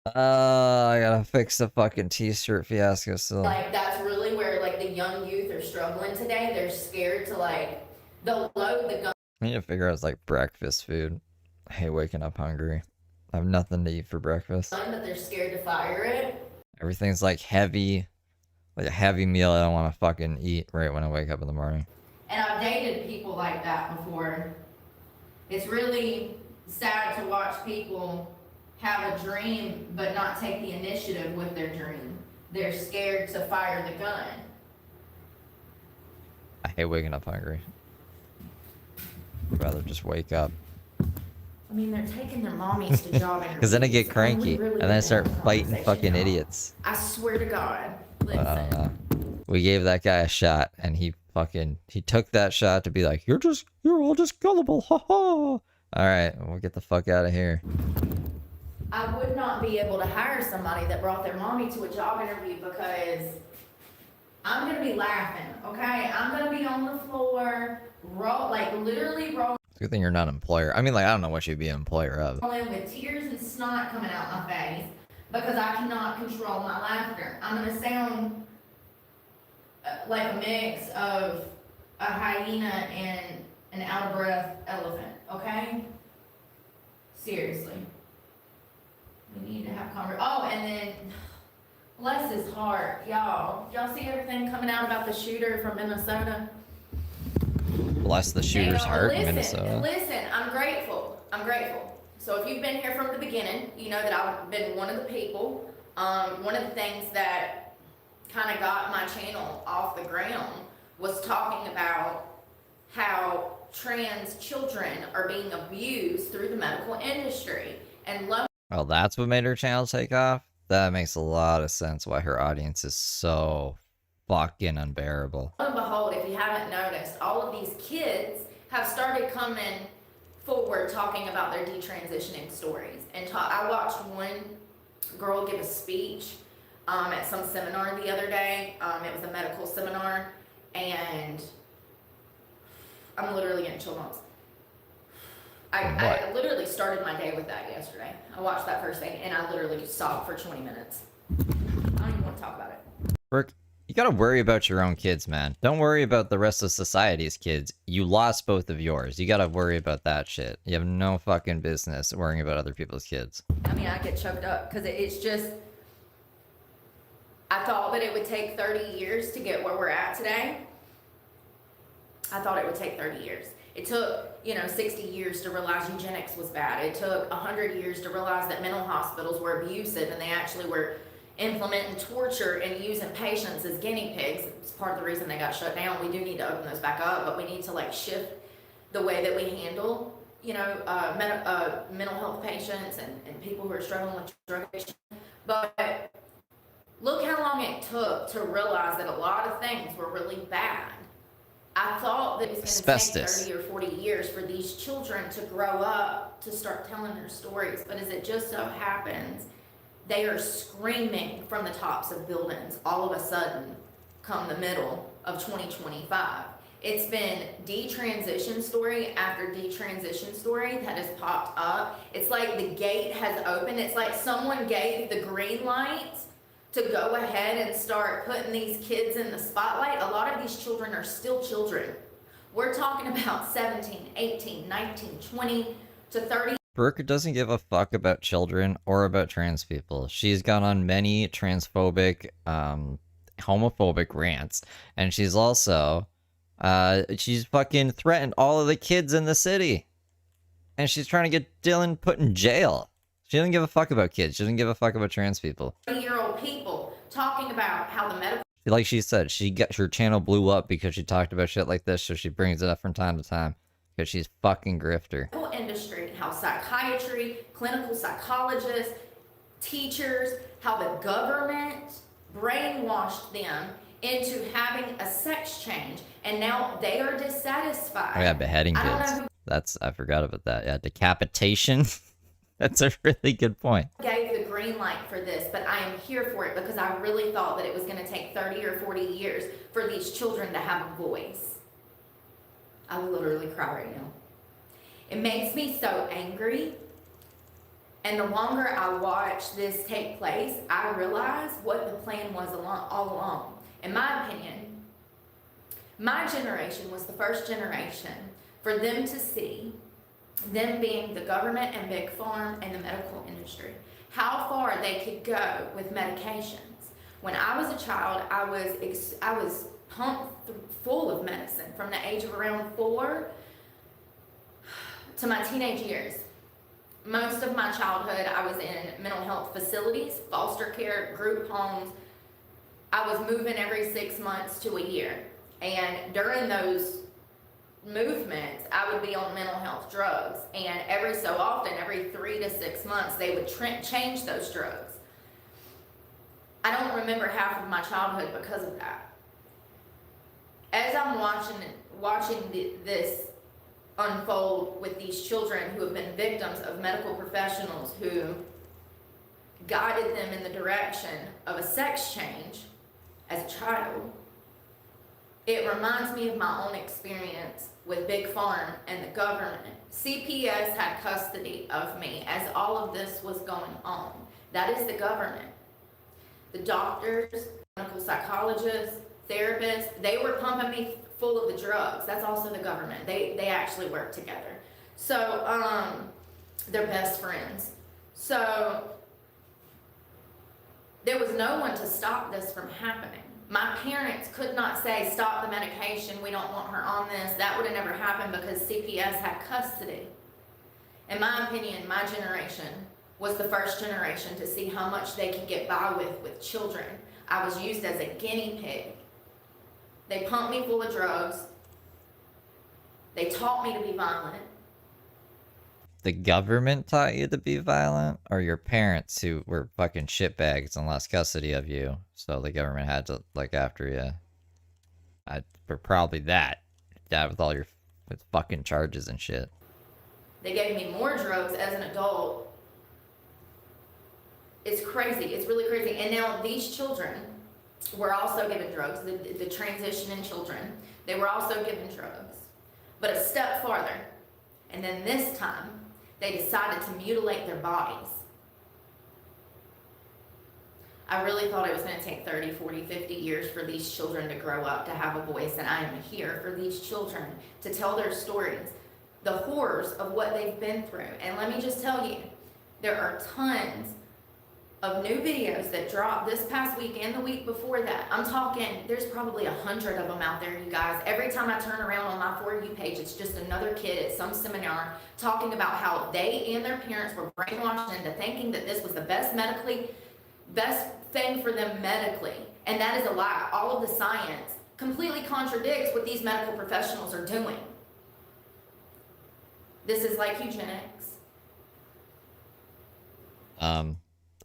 I gotta fix the fucking t-shirt fiasco still. Like, that's really where, like, the young youth are struggling today. They're scared to, like, they'll load the gun. I need to figure out, like, breakfast food. I hate waking up hungry. I have nothing to eat for breakfast. But they're scared to fire it. Everything's, like, heavy. Like a heavy meal I don't want to fucking eat right when I wake up in the morning. And I've dated people like that before. It's really sad to watch people have a dream but not take the initiative with their dream. They're scared to fire the gun. I hate waking up hungry. I'd rather just wake up. I mean, they're taking their mommies to job interviews. Because then I get cranky, really and then I start get that fighting conversation, fucking y'all. idiots. I swear to God. But I don't Listen. know. We gave that guy a shot, and he took that shot to be like, you're all just gullible, ha ha. Alright, we'll get the fuck out of here. I would not be able to hire somebody that brought their mommy to a job interview because I'm gonna be laughing, okay? I'm gonna be on the floor, literally rolling It's a good thing you're not an employer. I mean, like, I don't know what you'd be an employer of. with tears and snot coming out my face because I cannot control my laughter. I'm gonna sound like a mix of a hyena and an out-of-breath elephant, okay? Seriously. We need to have conversation. Oh, and then, bless his heart, y'all. Y'all see everything coming out about the shooter from Minnesota? Bless the shooter's heart in Minnesota. Listen, I'm grateful. So if you've been here from the beginning, you know that I've been one of the people. One of the things that kind of got my channel off the ground was talking about how trans children are being abused through the medical industry. And Well, that's what made her channel take off? That makes a lot of sense why her audience is so fucking unbearable. lo and behold, if you haven't noticed, all of these kids have started coming forward talking about their detransitioning stories. And I watched one girl give a speech at some seminar the other day. It was a medical seminar, and I'm literally getting chill bumps. I literally started my day with that yesterday. I watched that first thing, and I literally sobbed for 20 minutes. I don't even want to talk about it. Brooke, you gotta worry about your own kids, man. Don't worry about the rest of society's kids. You lost both of yours. You gotta worry about that shit. You have no fucking business worrying about other people's kids. I mean, I get choked up because it's just, I thought that it would take 30 years to get where we're at today. I thought it would take 30 years. It took, 60 years to realize eugenics was bad. It took 100 years to realize that mental hospitals were abusive and they actually were implementing torture and using patients as guinea pigs. It's part of the reason they got shut down. We do need to open those back up, but we need to shift the way that we handle, mental health patients and people who are struggling with drug addiction. But look how long it took to realize that a lot of things were really bad. I thought that it was going to take Asbestos. 30 or 40 years for these children to grow up to start telling their stories, but as it just so happens, they are screaming from the tops of buildings all of a sudden come the middle of 2025. It's been detransition story after detransition story that has popped up. It's like the gate has opened. It's like someone gave the green light to go ahead and start putting these kids in the spotlight. A lot of these children are still children. We're talking about 17, 18, 19, 20 to 30. Brooke doesn't give a fuck about children or about trans people. She's gone on many transphobic, homophobic rants, and she's also, she's fucking threatened all of the kids in the city, and she's trying to get Dylan put in jail. She doesn't give a fuck about kids. She doesn't give a fuck about trans people. 30-year-old people talking about how the medical Like she said, her channel blew up because she talked about shit like this, so she brings it up from time to time because she's fucking grifter. industry, how psychiatry, clinical psychologists, teachers, how the government brainwashed them into having a sex change, and now they are dissatisfied. Oh yeah, beheading I don't kids. know who I forgot about that. Yeah, decapitation. That's a really good point. gave the green light for this, but I am here for it because I really thought that it was going to take 30 or 40 years for these children to have a voice. I will literally cry right now. It makes me so angry. And the longer I watch this take place, I realize what the plan was all along. In my opinion, my generation was the first generation for them to see, them being the government and big farm and the medical industry, how far they could go with medications. When I was a child, I was pumped full of medicine from the age of around 4 to my teenage years. Most of my childhood, I was in mental health facilities, foster care, group homes. I was moving every 6 months to a year. And during those movements, I would be on mental health drugs. And every so often, every 3 to 6 months, they would change those drugs. I don't remember half of my childhood because of that. As I'm watching this unfold with these children who have been victims of medical professionals who guided them in the direction of a sex change as a child, it reminds me of my own experience with Big Farm and the government. CPS had custody of me as all of this was going on. That is the government. The doctors, clinical psychologists, therapists, they were pumping me full of the drugs. That's also the government. They actually work together. So, they're best friends. So, there was no one to stop this from happening. My parents could not say, stop the medication, we don't want her on this. That would have never happened because CPS had custody. In my opinion, my generation was the first generation to see how much they could get by with children. I was used as a guinea pig. They pumped me full of drugs. They taught me to be violent. The government taught you to be violent, or your parents who were fucking shitbags and lost custody of you, so the government had to look after you? Probably that. That with all your fucking charges and shit. They gave me more drugs as an adult. It's crazy. It's really crazy. And now these children were also given drugs, the transitioning children. They were also given drugs. But a step farther, and then this time, they decided to mutilate their bodies. I really thought it was going to take 30, 40, 50 years for these children to grow up, to have a voice, and I am here for these children to tell their stories, the horrors of what they've been through. And let me just tell you, there are tons of new videos that dropped this past week and the week before that. I'm talking, there's probably 100 of them out there, you guys. Every time I turn around on my For You page, it's just another kid at some seminar talking about how they and their parents were brainwashed into thinking that this was the best thing for them medically. And that is a lie. All of the science completely contradicts what these medical professionals are doing. This is like eugenics.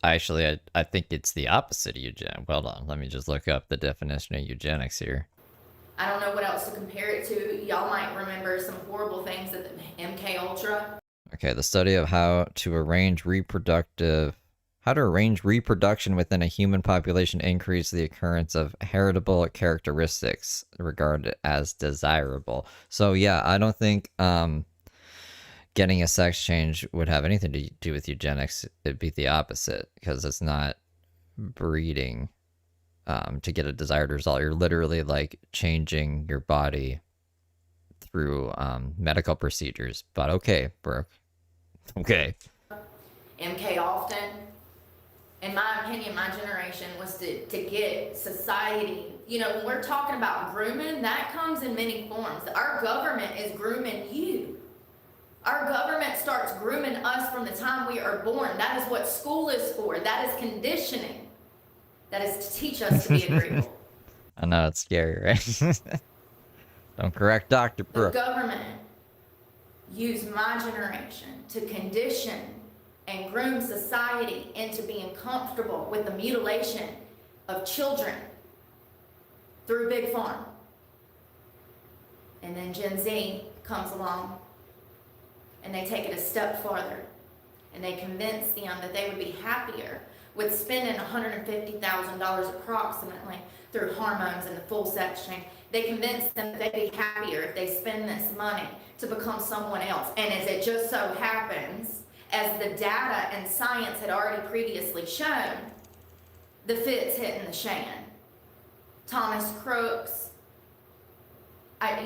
Actually, I think it's the opposite of eugenics. Hold on, let me just look up the definition of eugenics here. I don't know what else to compare it to. Y'all might remember some horrible things that the MK Ultra. Okay, the study of how to arrange reproduction within a human population increase the occurrence of heritable characteristics regarded as desirable. So yeah, I don't think getting a sex change would have anything to do with eugenics. It'd be the opposite, because it's not breeding to get a desired result. You're literally like changing your body through medical procedures. But okay, Brooke. Okay. MK often. In my opinion, my generation was to get society, you know, when we're talking about grooming, that comes in many forms. Our government is grooming you. Our government starts grooming us from the time we are born. That is what school is for. That is conditioning. That is to teach us to be agreeable. I know, it's scary, right? Don't correct Dr. The Brooke. government used my generation to condition and groom society into being comfortable with the mutilation of children through Big Farm. And then Gen Z comes along and they take it a step farther and they convince them that they would be happier with spending $150,000 approximately through hormones and the full sex change. They convince them that they'd be happier if they spend this money to become someone else. And as it just so happens, as the data and science had already previously shown, the fit's hitting the shan. Thomas Crooks, I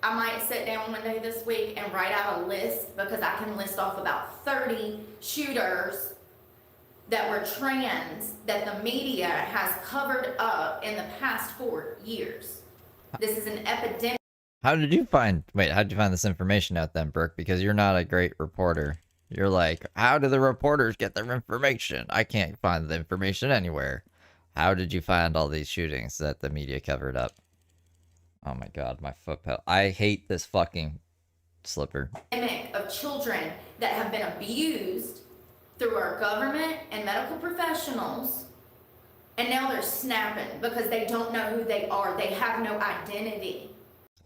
might sit down one day this week and write out a list, because I can list off about 30 shooters that were trans that the media has covered up in the past 4 years. This is an epidemic. How'd you find this information out then, Brooke? Because you're not a great reporter. You're like, how do the reporters get their information? I can't find the information anywhere. How did you find all these shootings that the media covered up? Oh my god, my foot pedal. I hate this fucking slipper. Of children that have been abused through our government and medical professionals, and now they're snapping because they don't know who they are. They have no identity.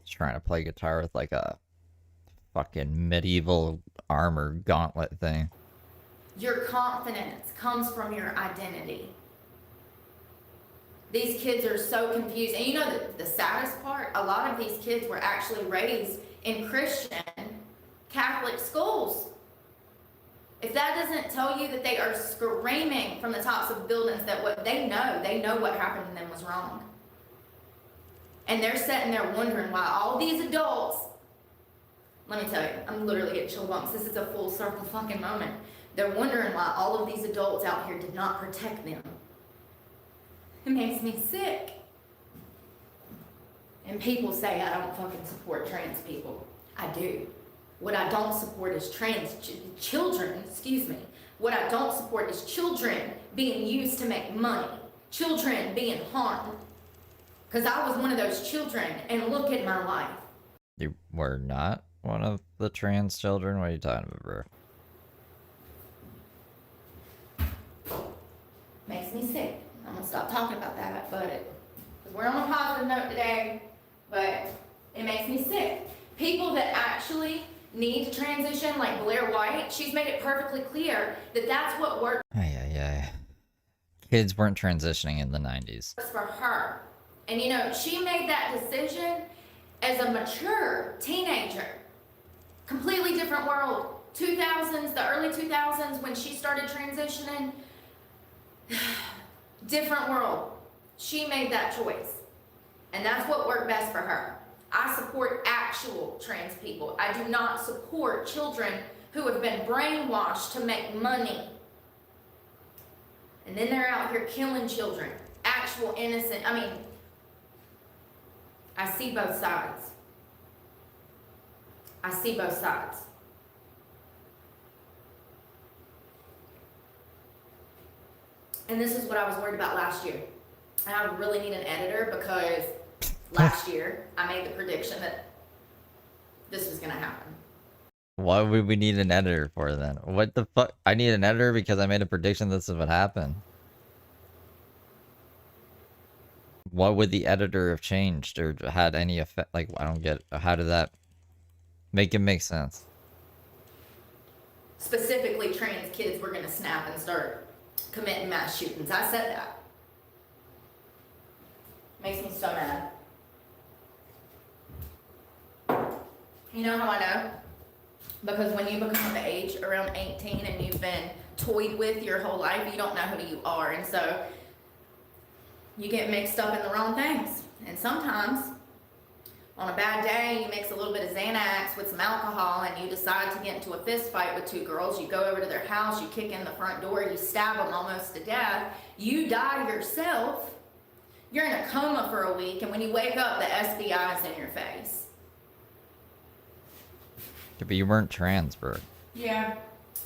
Trying to play guitar with like a fucking medieval armor gauntlet thing. Your confidence comes from your identity. These kids are so confused. And you know the saddest part? A lot of these kids were actually raised in Christian Catholic schools. If that doesn't tell you that they are screaming from the tops of buildings that what they know what happened to them was wrong. And they're sitting there wondering why all these adults, let me tell you, I'm literally getting chill bumps. This is a full circle fucking moment. They're wondering why all of these adults out here did not protect them. It makes me sick. And people say I don't fucking support trans people. I do. What I don't support is children. What I don't support is children being used to make money. Children being harmed. Because I was one of those children, and look at my life. You were not one of the trans children? What are you talking about, bro? Makes me sick. I'm gonna stop talking about that, but we're on a positive note today, but it makes me sick. People that actually need to transition, like Blair White, she's made it perfectly clear that that's what works Kids weren't transitioning in the 90s. for her. And you know, she made that decision as a mature teenager. Completely different world. 2000s, the early 2000s when she started transitioning, different world. She made that choice. And that's what worked best for her. I support actual trans people. I do not support children who have been brainwashed to make money. And then they're out here killing children. Actual innocent, I see both sides. I see both sides. And this is what I was worried about last year. And I really need an editor because last year I made the prediction that this was gonna happen. What would we need an editor for then? What the fuck? I need an editor because I made a prediction this would happen. What would the editor have changed or had any effect? Like, I don't get how did that make it make sense? Specifically, trans kids were gonna snap and start committing mass shootings. I said that. Makes me so mad. You know how I know? Because when you become of age around 18 and you've been toyed with your whole life, you don't know who you are. And so you get mixed up in the wrong things. And sometimes on a bad day, you mix a little bit of Xanax with some alcohol and you decide to get into a fist fight with two girls. You go over to their house, you kick in the front door, you stab them almost to death. You die yourself. You're in a coma for a week, and when you wake up, the FBI is in your face. Yeah, but you weren't trans, Brooke. Yeah,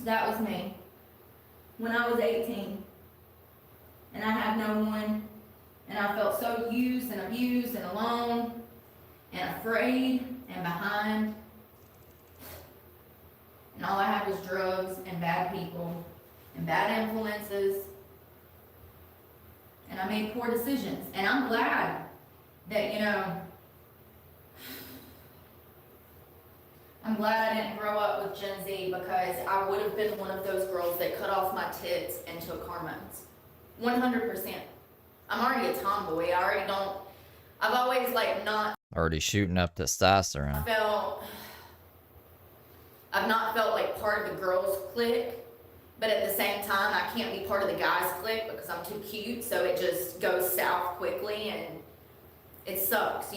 that was me. When I was 18, and I had no one, and I felt so used and abused and alone, and afraid and behind. And all I had was drugs and bad people and bad influences. And I made poor decisions. And I'm glad that, I'm glad I didn't grow up with Gen Z, because I would have been one of those girls that cut off my tits and took hormones. 100%. I'm already a tomboy. I've always not Already shooting up testosterone. I've not felt like part of the girls' clique, but at the same time, I can't be part of the guys' clique because I'm too cute, so it just goes south quickly and it sucks,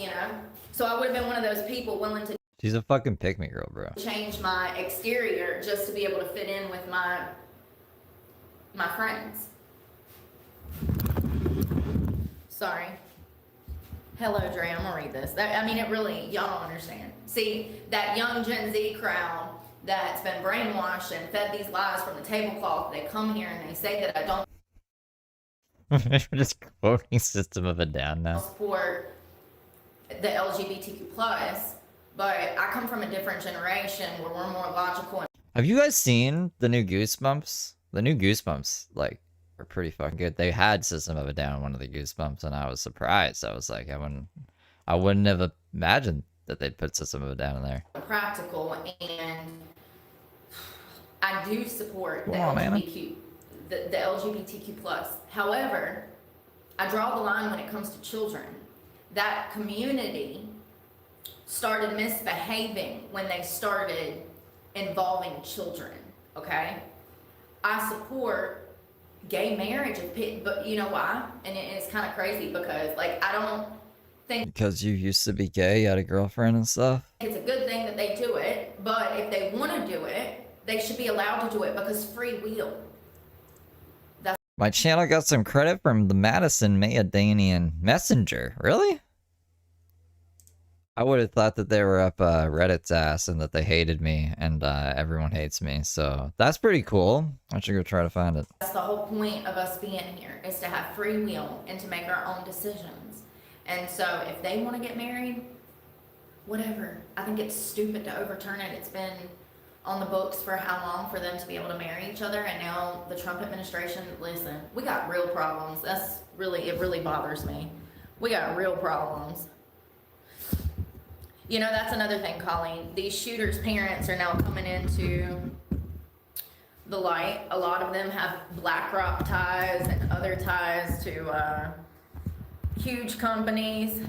So I would have been one of those people willing to She's a fucking pick-me girl, bro. change my exterior just to be able to fit in with my friends. Sorry. Hello, Dre, I'm gonna read this. It really, y'all don't understand. See, that young Gen Z crowd that's been brainwashed and fed these lies from the tablecloth, they come here and they say that I don't Just quoting System of a Down now. support the LGBTQ+, but I come from a different generation where we're more logical. Have you guys seen the new Goosebumps? The new Goosebumps, are pretty fucking good. They had System of a Down in one of the Goosebumps, and I was surprised. I was like, I wouldn't have imagined that they'd put System of a Down in there. Practical, and I do support the Come on, Anna. the LGBTQ+. However, I draw the line when it comes to children. That community started misbehaving when they started involving children, okay? I support gay marriage, but you know why? And it's kind of crazy because, I don't think Because you used to be gay, you had a girlfriend and stuff? it's a good thing that they do it, but if they want to do it, they should be allowed to do it because free will. My channel got some credit from the Madison Mayadanian Messenger. Really? I would have thought that they were up Reddit's ass and that they hated me and everyone hates me. So that's pretty cool. I should go try to find it. That's the whole point of us being here, is to have free will and to make our own decisions. And so if they want to get married, whatever. I think it's stupid to overturn it. It's been on the books for how long for them to be able to marry each other, and now the Trump administration, listen, we got real problems. It really bothers me. We got real problems. That's another thing, Colleen. These shooters' parents are now coming into the light. A lot of them have BlackRock ties and other ties to huge companies.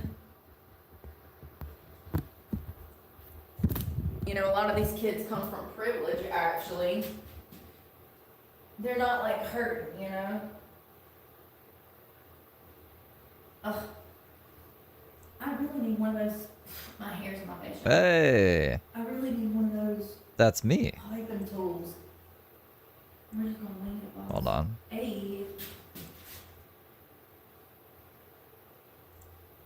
A lot of these kids come from privilege, actually. They're not hurt, Ugh. I really need one of those. My hair's in my face. Hey, I really need one of those that's me. piping tools. We're just gonna wing it, boss. Hold on. Hey.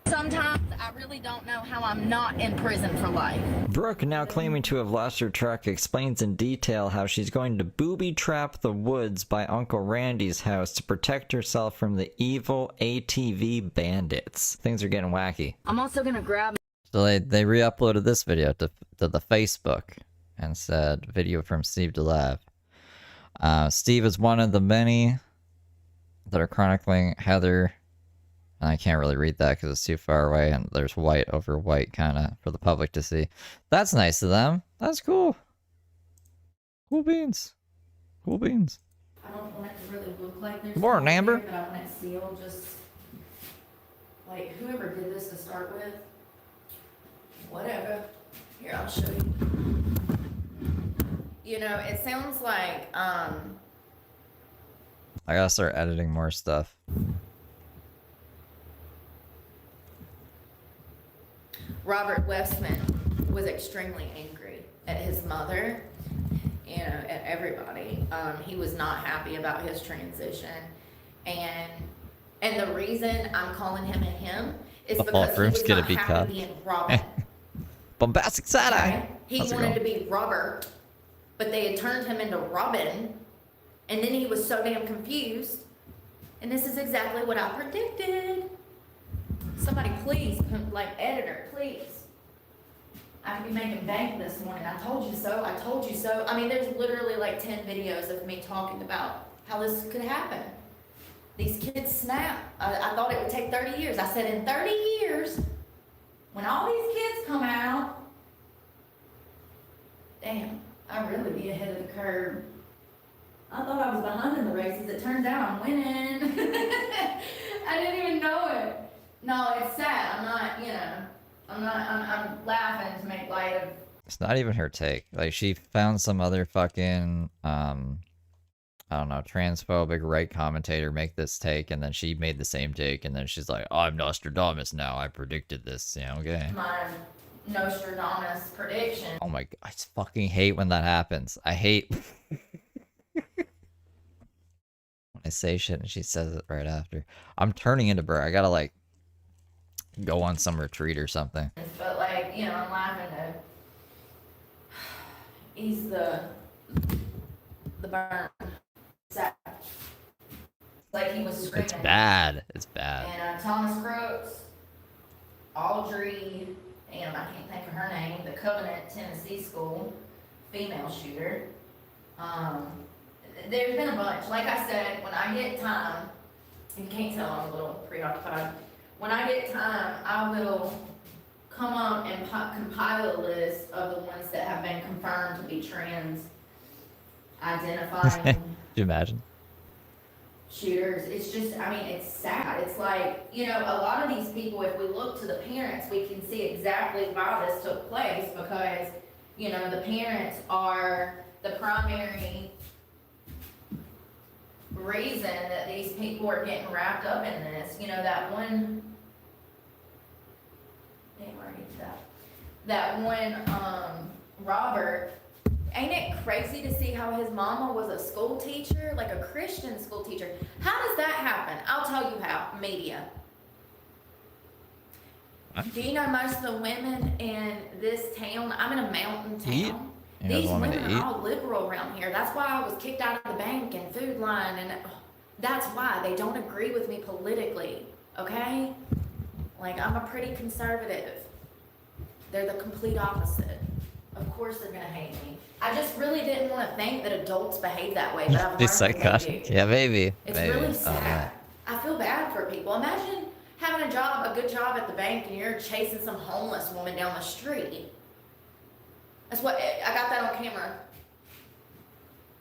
Sometimes I really don't know how I'm not in prison for life. Brooke, now claiming to have lost her truck, explains in detail how she's going to booby-trap the woods by Uncle Randy's house to protect herself from the evil ATV bandits. Things are getting wacky. I'm also gonna grab. So they re-uploaded this video to the Facebook and said, video from Steve DeLav. Steve is one of the many that are chronicling Heather And I can't really read that because it's too far away, and there's white over white kind of for the public to see. That's nice of them. That's cool. Cool beans. Cool beans. I don't want it to really look like there's Good morning, smoke Amber. there, but I want it sealed just like whoever did this to start with. Whatever. Here, I'll show you. You know, it sounds like I gotta start editing more stuff. Robert Westman was extremely angry at his mother, you know, at everybody. He was not happy about his transition, and the reason I'm calling him a him is The because fault he room's was gonna not be happy cut. being Robin. Bombastic side eye. Okay? He How's it wanted to going? be Robert, but they had turned him into Robin, and then he was so damn confused. And this is exactly what I predicted. Somebody please, like editor, please. I could be making bank this morning. I told you so. I told you so. I mean, there's literally like 10 videos of me talking about how this could happen. These kids snap. I thought it would take 30 years. I said in 30 years, when all these kids come out, damn, I'd really be ahead of the curve. I thought I was behind in the races. It turns out I'm winning. I didn't even know it. No, it's sad. I'm not, you know, I'm laughing to make light of. It's not even her take. Like, she found some other fucking, I don't know, transphobic right commentator make this take, and then she made the same take, and then she's like, oh, I'm Nostradamus now. I predicted this. Yeah, okay. My Nostradamus prediction. Oh my god, I just fucking hate when that happens. I hate when I say shit and she says it right after. I'm turning into Burr. I gotta, like, go on some retreat or something. But like, you know, I'm laughing at. He's the burn. Sad. Like he was screaming. It's bad. It's bad. And Thomas Crooks, Audrey, damn, I can't think of her name, the Covenant Tennessee School, female shooter. There's been a bunch. Like I said, when I get time, you can't tell I'm a little preoccupied. When I get time, I will come up and compile a list of the ones that have been confirmed to be trans identifying Could you imagine? shooters. It's just, I mean, it's sad. It's like, you know, a lot of these people, if we look to the parents, we can see exactly why this took place because, you know, the parents are the primary reason that these people are getting wrapped up in this. You know, that one, damn, where is that? That one, Robert, ain't it crazy to see how his mama was a school teacher, like a Christian school teacher? How does that happen? I'll tell you how, media. Do you know most of the women in this town, I'm in a mountain Eat? town. You guys These want me women to eat? are all liberal around here. That's why I was kicked out of the bank and Food Line, and that's why they don't agree with me politically, okay? Like, I'm a pretty conservative. They're the complete opposite. Of course they're gonna hate me. I just really didn't want to think that adults behave that way, but I've learned These that they psychotic. do. Yeah, maybe. It's Maybe. really Oh, sad. yeah. I feel bad for people. Imagine having a job, a good job at the bank, and you're chasing some homeless woman down the street. That's what, I got that on camera.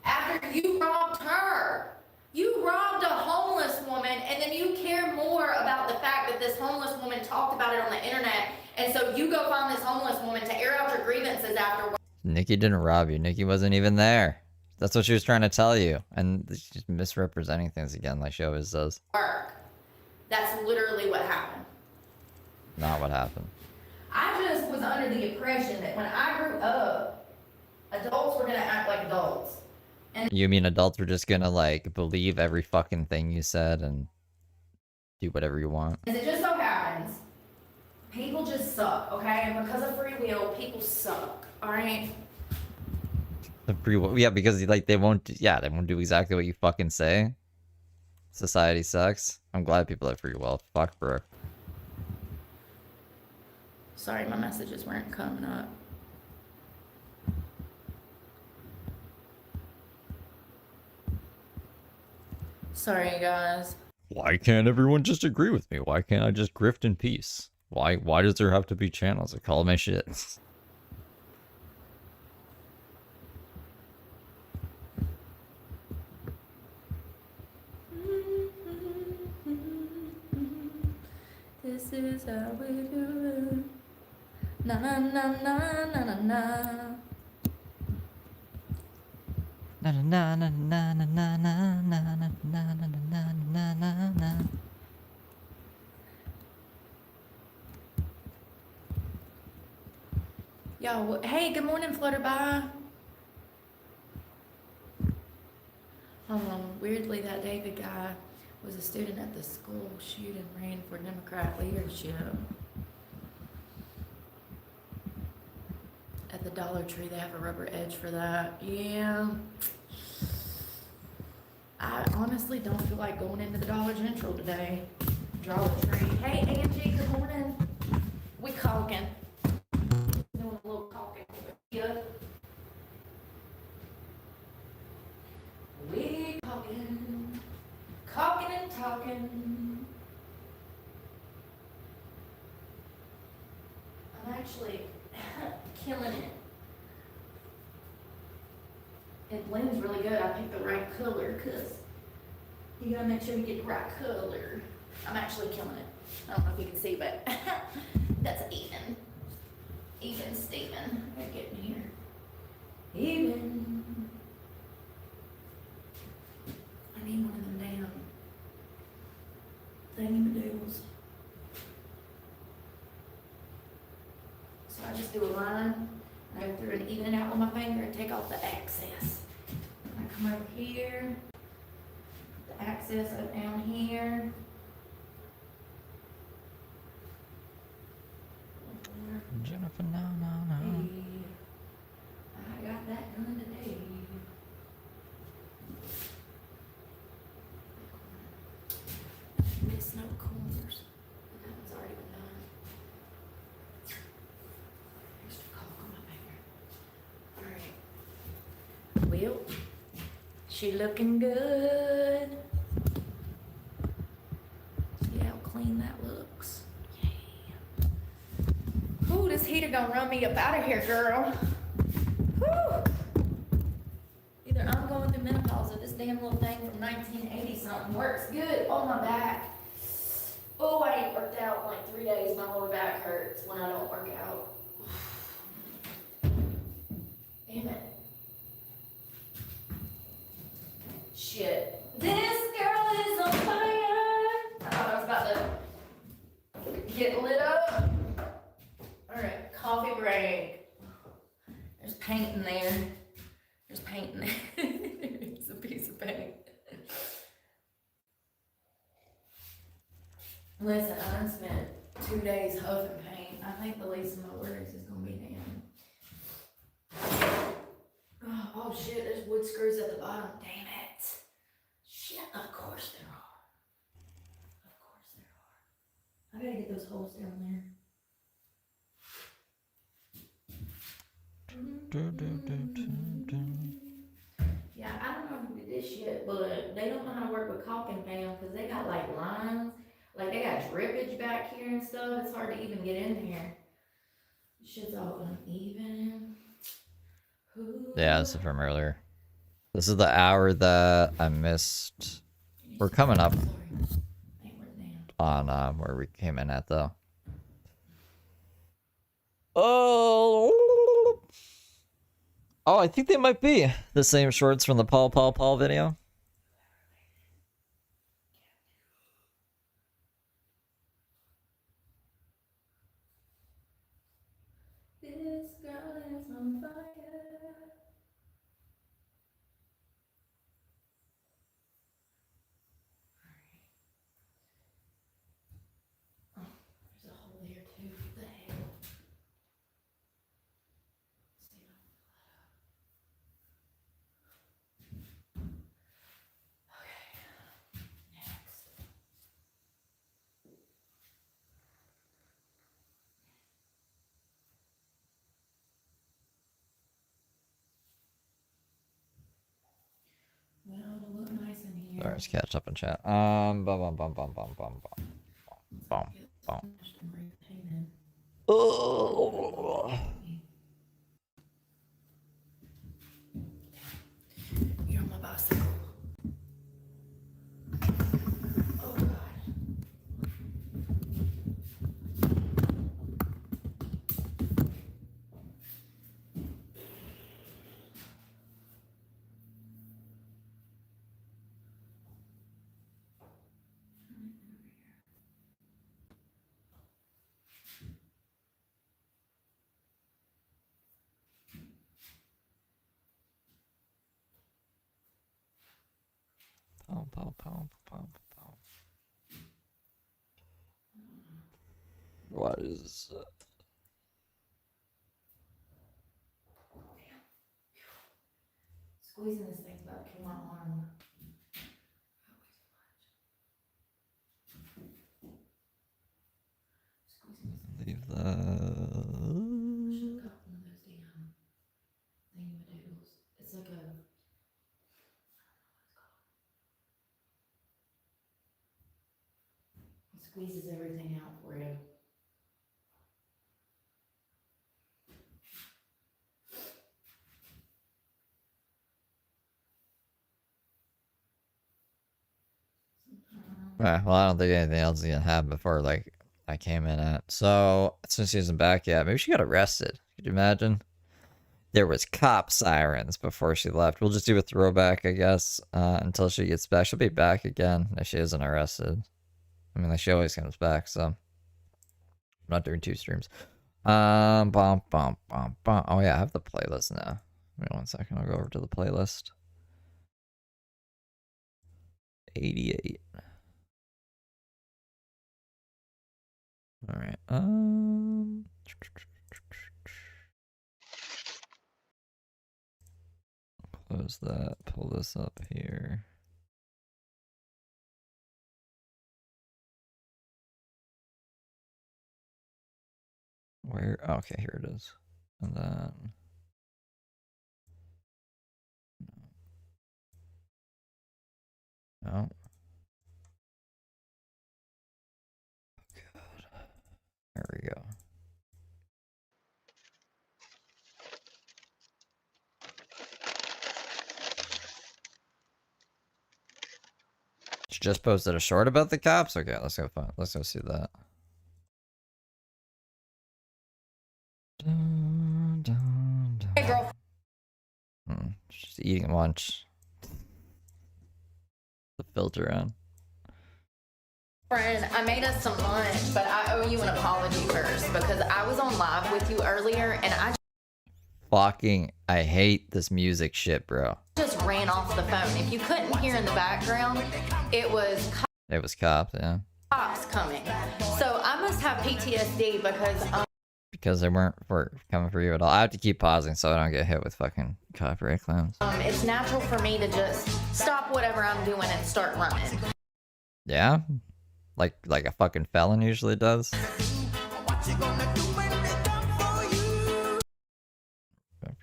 After you robbed her. You robbed a homeless woman, and then you care more about the fact that this homeless woman talked about it on the internet, and so you go find this homeless woman to air out your grievances after. Nikki didn't rob you. Nikki wasn't even there. That's what she was trying to tell you. And she's misrepresenting things again, like she always does. Work. That's literally what happened. Not what happened. I just was under the impression that when I grew up, adults were gonna act like adults. You mean adults were just gonna, like, believe every fucking thing you said and do whatever you want? As it just so happens, people just suck, okay? And because of free will, people suck, alright? The free will, yeah, because like they won't do exactly what you fucking say. Society sucks. I'm glad people have free will. Fuck, bro. Sorry, my messages weren't coming up. Sorry, guys. Why can't everyone just agree with me? Why can't I just grift in peace? Why does there have to be channels that call my shit? This is how we do it. Na na na na na na na. Na na na na na na na na na na na na na na na. Yo, hey, good morning, Flutterby. Weirdly, that David guy was a student at the school, shoot, and ran for Democrat leadership. At the Dollar Tree, they have a rubber edge for that. Yeah. I honestly don't feel like going into the Dollar General today. Dollar Tree. Hey, Angie, good morning. We caulking. Doing a little caulking. Yeah. We caulking. Caulking and talking. I'm actually killing it. It blends really good. I picked the right color because you gotta make sure you get the right color. I'm actually killing it. I don't know if you can see, but that's even. Even Steven. I gotta get in here. Even. I need one of them damn thingy-madoodles. So I just do a line, and I go through and even it out with my finger and take off the excess. I come over here, the excess up down here. Jennifer, no. Hey, I got that done today. Miss no corners. That one's already been done. There's the caulk on my finger. Alright. Well, she looking good. See how clean that looks. Yeah. Ooh, this heater gonna run me up out of here, girl. Whew. Either I'm going through menopause or this damn little thing from 1980 something works good on my back. Oh, I ain't worked out in like 3 days. My lower back hurts when I don't work out. Damn it. Shit. This girl is on fire. I thought I was about to get lit up. Alright, coffee break. There's paint in there. There's paint in there. It's a piece of paint. Listen, I spent 2 days huffing paint. I think the least of my worries is gonna be damn. Oh shit, there's wood screws at the bottom. Damn it. Shit, of course there are. Of course there are. I gotta get those holes down there. Yeah, I don't know who did this shit, but they don't know how to work with caulking fam because they got like lines, like they got drippage back here and stuff. It's hard to even get in here. Shit's all uneven. Yeah, this is from earlier. This is the hour that I missed. We're coming up on where we came in at though. Oh, I think they might be the same shorts from the Paul video. This girl is on fire. Oh, there's a hole here too. What the hell? See, okay, next. Sorry, let's catch up in chat. Bum bum bum bum bum bum bum bum. Oh. You're on my bicycle. Oh God. Pum, pum, pum, pum, pum. What is Squeezing this thing's about to kill my arm. leave Should've that? got one of those damn thingamadoodles. It's like a. It squeezes everything out for you. Right, well, I don't think anything else is gonna happen before like I came in at. So since she isn't back yet, maybe she got arrested. Could you imagine? There was cop sirens before she left. We'll just do a throwback, I guess, until she gets back. She'll be back again if she isn't arrested. I mean, like, she always comes back, so I'm not doing 2 streams. Bum, bum, bum, bum. Oh yeah, I have the playlist now. Wait 1 second, I'll go over to the playlist. 88. All right. Close that. Pull this up here. Where? Oh, okay, here it is. And then. No. God. There we go. She just posted a short about the cops? Okay, let's go find. Let's go see that. Dun, dun, dun. Hey, girl. She's eating lunch. The filter on. Friend, I made us some lunch, but I owe you an apology first because I was on live with you earlier and I Fucking, I hate this music shit, bro. just ran off the phone. If you couldn't hear in the background, it was It was cops, yeah. cops coming. So I must have PTSD Because they weren't coming for you at all. I have to keep pausing so I don't get hit with fucking copyright claims. it's natural for me to just stop whatever I'm doing and start running. Yeah? Like a fucking felon usually does?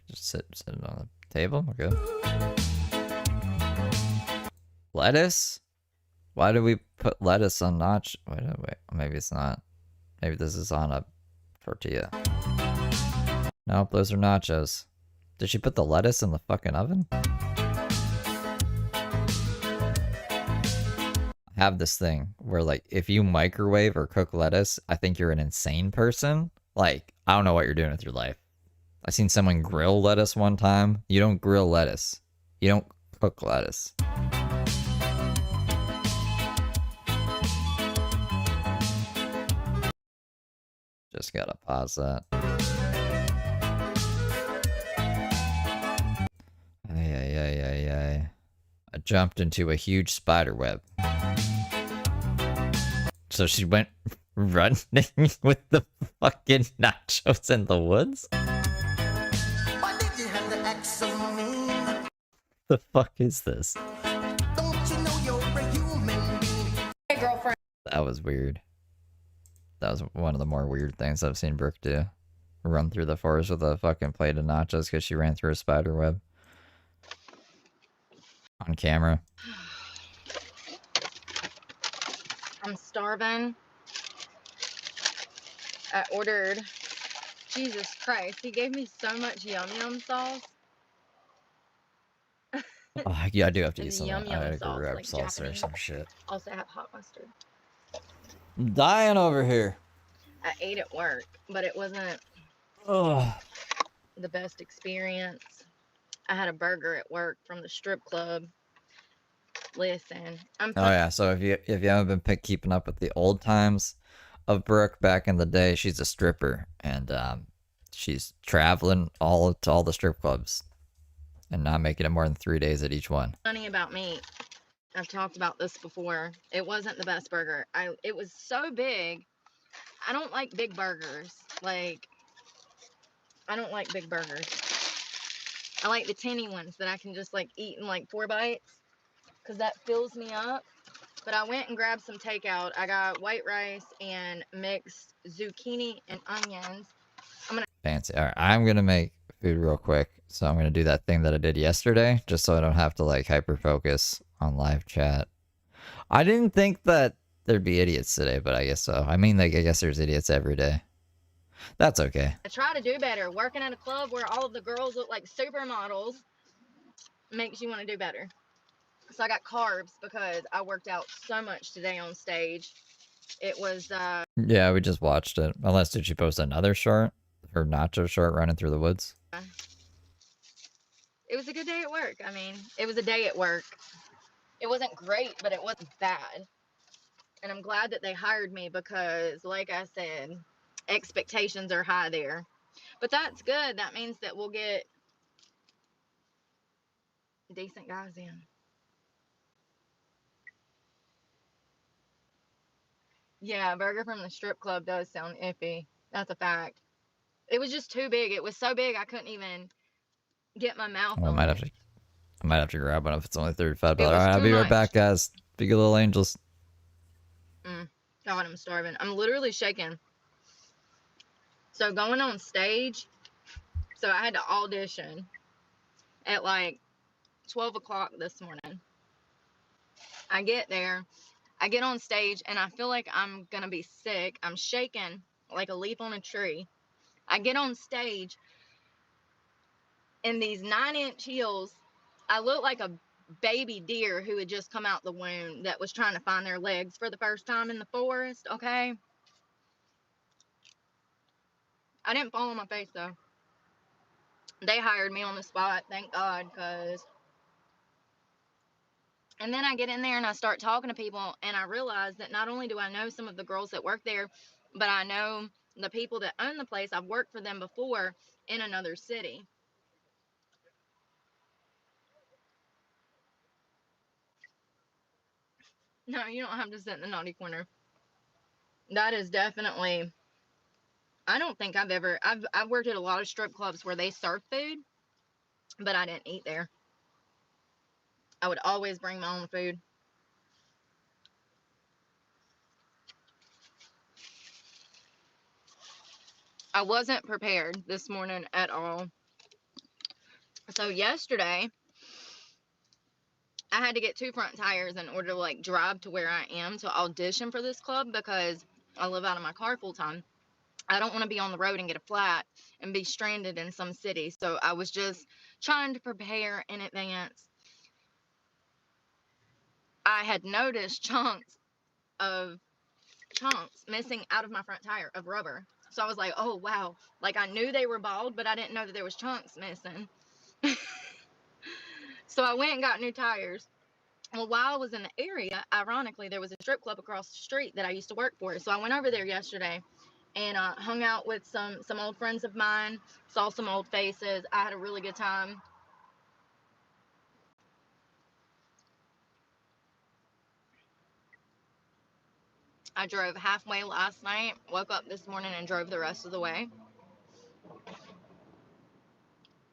Just sit it on the table? Okay. Lettuce? Why do we put lettuce on nacho? Wait, maybe it's not. Maybe this is on a tortilla. Nope, those are nachos. Did she put the lettuce in the fucking oven? I have this thing where, like, if you microwave or cook lettuce, I think you're an insane person. Like, I don't know what you're doing with your life. I seen someone grill lettuce one time. You don't grill lettuce. You don't cook lettuce. Just gotta pause that. Ay. I jumped into a huge spider web. So she went running with the fucking nachos in the woods? The fuck is this? Hey, girlfriend. That was weird. That was one of the more weird things I've seen Brooke do. Run through the forest with a fucking plate of nachos because she ran through a spider web. On camera. I'm starving. I ordered, Jesus Christ, he gave me so much yum yum sauce. Oh, yeah, I do have to eat And something. yum I yum gotta go sauce, grab like salsa or Japanese. some shit. Also have hot mustard. I'm dying over here. I ate at work, but it wasn't Ugh. the best experience. I had a burger at work from the strip club. Listen, Oh yeah, so if you haven't been keeping up with the old times of Brooke back in the day, she's a stripper and she's traveling to all the strip clubs and not making it more than 3 days at each one. funny about me. I've talked about this before. It wasn't the best burger. It was so big. I don't like big burgers. Like, I don't like big burgers. I like the teeny ones that I can just like eat in like 4 bites because that fills me up. But I went and grabbed some takeout. I got white rice and mixed zucchini and onions. Fancy. All right, I'm gonna make food real quick, so I'm gonna do that thing that I did yesterday, just so I don't have to like hyper focus on live chat. I didn't think that there'd be idiots today, but I guess so. I mean, like I guess there's idiots every day. That's okay. I try to do better. Working at a club where all of the girls look like supermodels makes you want to do better. So I got carbs because I worked out so much today on stage. It was Yeah, we just watched it. Unless did she post another short? Her nacho short running through the woods? it was a good day at work. I mean, it was a day at work. It wasn't great, but it wasn't bad. And I'm glad that they hired me because, like I said, expectations are high there. But that's good. That means that we'll get decent guys in. Yeah, a burger from the strip club does sound iffy. That's a fact. It was just too big. It was so big I couldn't even get my mouth Well, on it. I might have to grab one if it's only $35. It All was right, I'll too be right much. back, guys. Be good little angels. God, I'm starving. I'm literally shaking. So going on stage, so I had to audition at like 12 o'clock this morning. I get there, I get on stage, and I feel like I'm going to be sick. I'm shaking like a leaf on a tree. I get on stage in these 9-inch heels. I look like a baby deer who had just come out the womb that was trying to find their legs for the first time in the forest, okay? I didn't fall on my face, though. They hired me on the spot, thank God, because... And then I get in there and I start talking to people, and I realize that not only do I know some of the girls that work there, but I know the people that own the place. I've worked for them before in another city. No, you don't have to sit in the naughty corner. That is definitely... I don't think I've worked at a lot of strip clubs where they serve food, but I didn't eat there. I would always bring my own food. I wasn't prepared this morning at all. So yesterday, I had to get 2 front tires in order to like drive to where I am to audition for this club because I live out of my car full time. I don't want to be on the road and get a flat and be stranded in some city. So I was just trying to prepare in advance. I had noticed chunks missing out of my front tire of rubber. So I was like, oh wow. Like I knew they were bald, but I didn't know that there was chunks missing. So I went and got new tires. Well, while I was in the area, ironically, there was a strip club across the street that I used to work for. So I went over there yesterday and hung out with some old friends of mine, saw some old faces. I had a really good time. I drove halfway last night, woke up this morning and drove the rest of the way.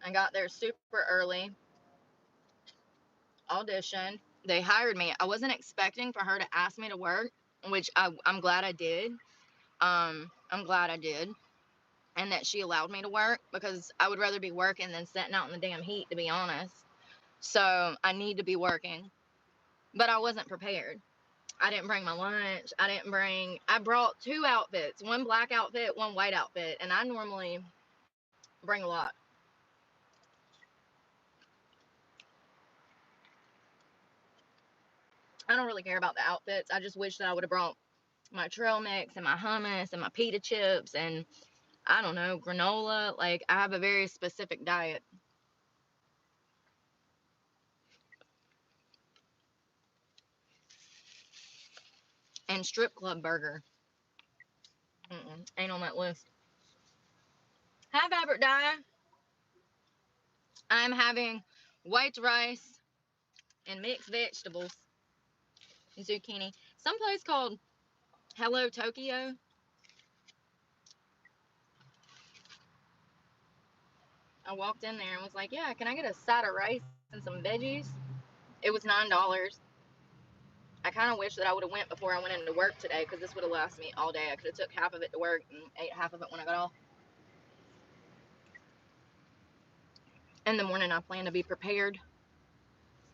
I got there super early, auditioned. They hired me. I wasn't expecting for her to ask me to work, which I'm glad I did. I'm glad I did. And that she allowed me to work because I would rather be working than sitting out in the damn heat, to be honest. So I need to be working. But I wasn't prepared. I didn't bring my lunch. I brought 2 outfits, one black outfit, one white outfit, and I normally bring a lot. I don't really care about the outfits. I just wish that I would have brought my trail mix and my hummus and my pita chips and I don't know, granola. Like, I have a very specific diet. And strip club burger. Ain't on that list. Hi, Fabric Dye. I'm having white rice and mixed vegetables. Zucchini. Some place called Hello Tokyo. I walked in there and was like, yeah, can I get a side of rice and some veggies? It was $9. I kind of wish that I would have went before I went into work today because this would have lasted me all day. I could have took half of it to work and ate half of it when I got off. In the morning, I plan to be prepared.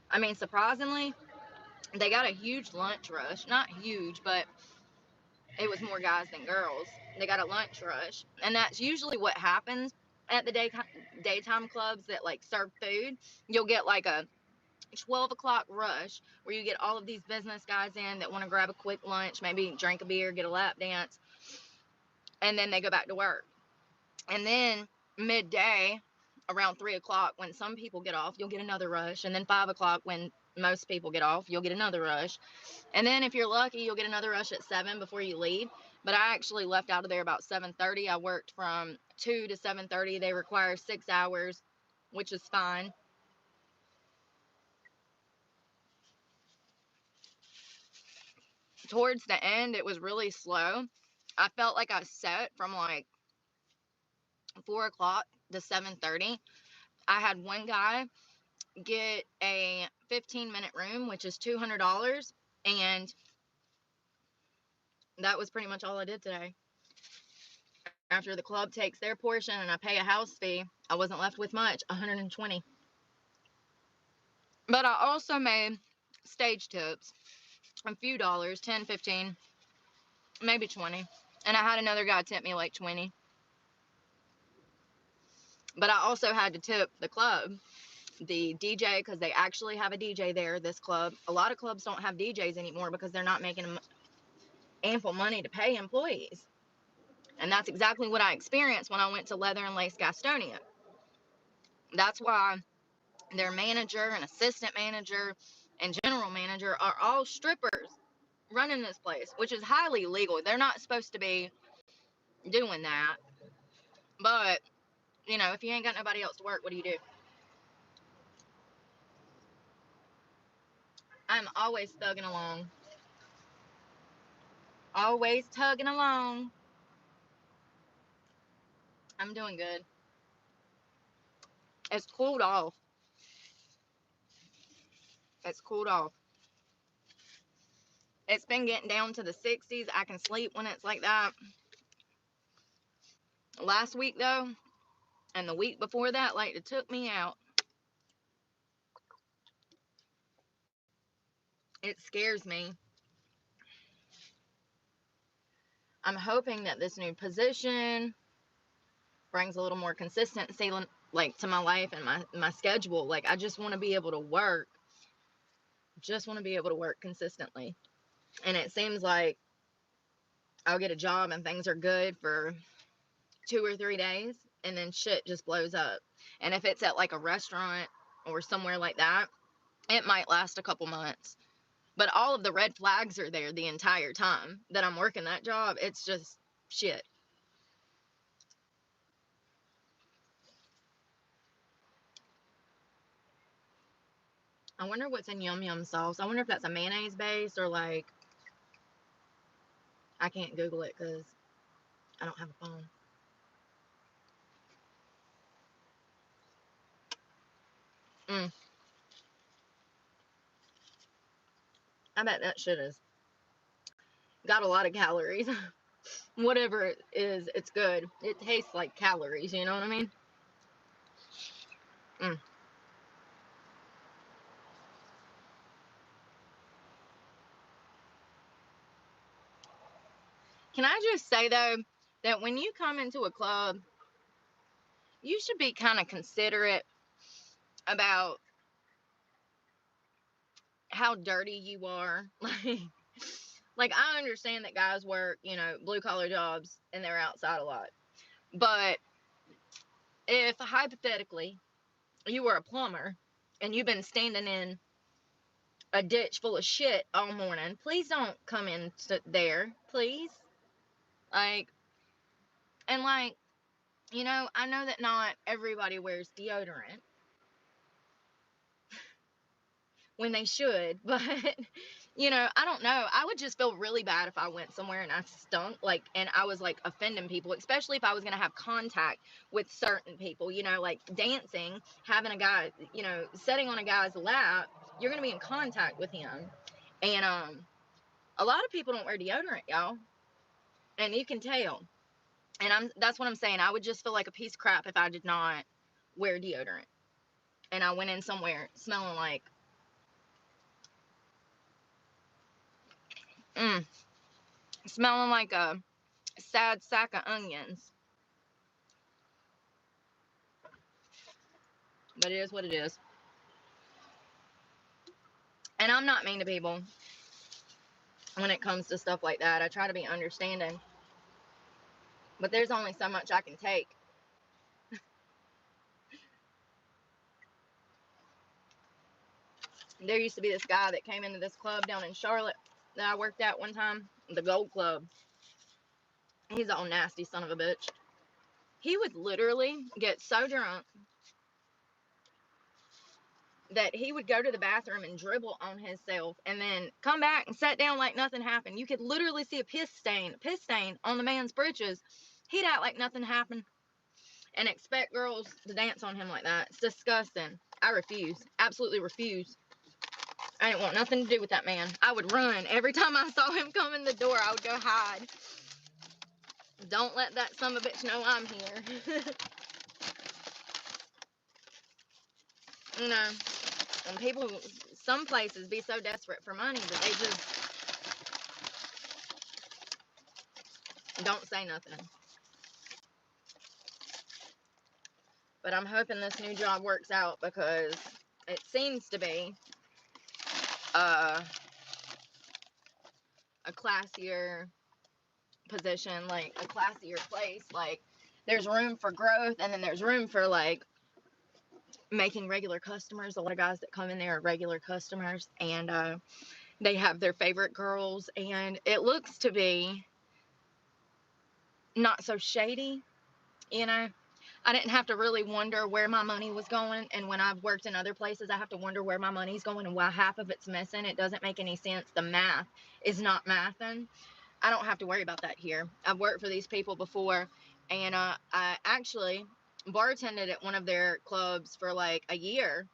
I mean, surprisingly, they got a huge lunch rush. Not huge, but it was more guys than girls. They got a lunch rush. And that's usually what happens at the daytime clubs that like serve food. You'll get like a 12 o'clock rush where you get all of these business guys in that want to grab a quick lunch, maybe drink a beer, get a lap dance, and then they go back to work. And then midday, around 3 o'clock, when some people get off, you'll get another rush. And then 5 o'clock, when most people get off, you'll get another rush. And then if you're lucky, you'll get another rush at 7 before you leave. But I actually left out of there about 7:30. I worked from 2 to 7:30. They require 6 hours, which is fine. Towards the end, it was really slow. I felt like I set from like 4 o'clock to 7:30. I had one guy get a 15-minute room, which is $200, and that was pretty much all I did today. After the club takes their portion and I pay a house fee, I wasn't left with much, $120. But I also made stage tips, a few dollars, 10, 15, maybe 20. And I had another guy tip me like 20. But I also had to tip the club, the DJ, because they actually have a DJ there, this club. A lot of clubs don't have DJs anymore because they're not making ample money to pay employees. And that's exactly what I experienced when I went to Leather and Lace Gastonia. That's why their manager and assistant manager and general manager are all strippers running this place, which is highly illegal. They're not supposed to be doing that. But, you know, if you ain't got nobody else to work, what do you do? I'm always thugging along. Always tugging along. I'm doing good. It's cooled off. It's cooled off. It's been getting down to the 60s. I can sleep when it's like that. Last week, though, and the week before that, like, it took me out. It scares me. I'm hoping that this new position brings a little more consistency, like, to my life and my schedule. Like, I just want to be able to work. Just want to be able to work consistently. And it seems like I'll get a job and things are good for 2 or 3 days, and then shit just blows up. And if it's at like a restaurant or somewhere like that, it might last a couple months. But all of the red flags are there the entire time that I'm working that job. It's just shit. I wonder what's in Yum Yum sauce. I wonder if that's a mayonnaise base or like, I can't Google it because I don't have a phone. I bet that shit has got a lot of calories. Whatever it is, it's good. It tastes like calories, you know what I mean? Mm. Can I just say, though, that when you come into a club, you should be kind of considerate about how dirty you are. Like, I understand that guys work, you know, blue-collar jobs, and they're outside a lot. But if, hypothetically, you were a plumber, and you've been standing in a ditch full of shit all morning, please don't come in there, please. Like, and like, you know, I know that not everybody wears deodorant when they should, but you know, I don't know. I would just feel really bad if I went somewhere and I stunk, like, and I was like offending people, especially if I was going to have contact with certain people, you know, like dancing, having a guy, you know, sitting on a guy's lap, you're going to be in contact with him. And a lot of people don't wear deodorant, y'all, and you can tell. And that's what I'm saying. I would just feel like a piece of crap if I did not wear deodorant and I went in somewhere smelling like smelling like a sad sack of onions. But it is what it is. And I'm not mean to people when it comes to stuff like that. I try to be understanding. But there's only so much I can take. There used to be this guy that came into this club down in Charlotte that I worked at one time, the Gold Club. He's all nasty son of a bitch. He would literally get so drunk that he would go to the bathroom and dribble on himself and then come back and sit down like nothing happened. You could literally see a piss stain on the man's britches. He'd act like nothing happened and expect girls to dance on him like that. It's disgusting. I refuse. Absolutely refuse. I didn't want nothing to do with that man. I would run. Every time I saw him come in the door, I would go hide. Don't let that son of a bitch know I'm here. You know, and people, some places be so desperate for money that they just don't say nothing. But I'm hoping this new job works out because it seems to be a classier position, like a classier place. Like, there's room for growth, and then there's room for like making regular customers. A lot of guys that come in there are regular customers, and they have their favorite girls, and it looks to be not so shady, you know. I didn't have to really wonder where my money was going, and when I've worked in other places, I have to wonder where my money's going and why half of it's missing. It doesn't make any sense. The math is not mathing. I don't have to worry about that here. I've worked for these people before, and I actually bartended at one of their clubs for like a year.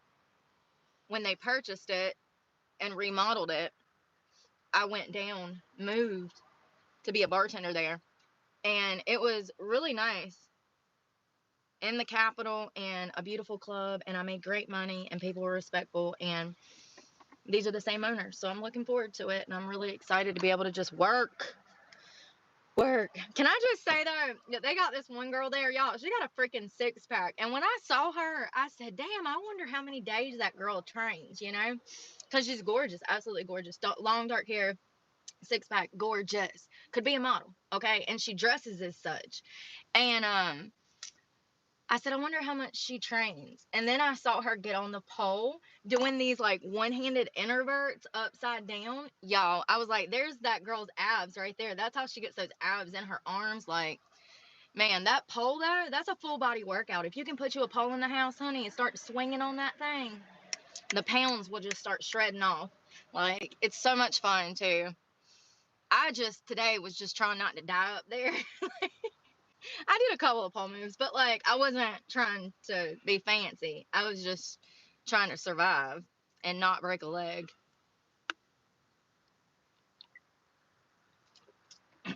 When they purchased it and remodeled it, I went down, moved to be a bartender there, and it was really nice in the capital and a beautiful club, and I made great money and people were respectful, and these are the same owners, so I'm looking forward to it, and I'm really excited to be able to just work. Can I just say though, they got this one girl there, y'all, she got a freaking six-pack, and when I saw her, I said, damn, I wonder how many days that girl trains, you know, because she's gorgeous, absolutely gorgeous, long dark hair, six-pack, gorgeous, could be a model, okay, and she dresses as such, and I said, I wonder how much she trains. And then I saw her get on the pole doing these like one-handed inverts upside down. Y'all, I was like, there's that girl's abs right there. That's how she gets those abs in her arms. Like, man, that pole though, that's a full body workout. If you can put you a pole in the house, honey, and start swinging on that thing, the pounds will just start shredding off. Like, it's so much fun too. I just today was just trying not to die up there. I did a couple of pole moves, but like I wasn't trying to be fancy. I was just trying to survive and not break a leg.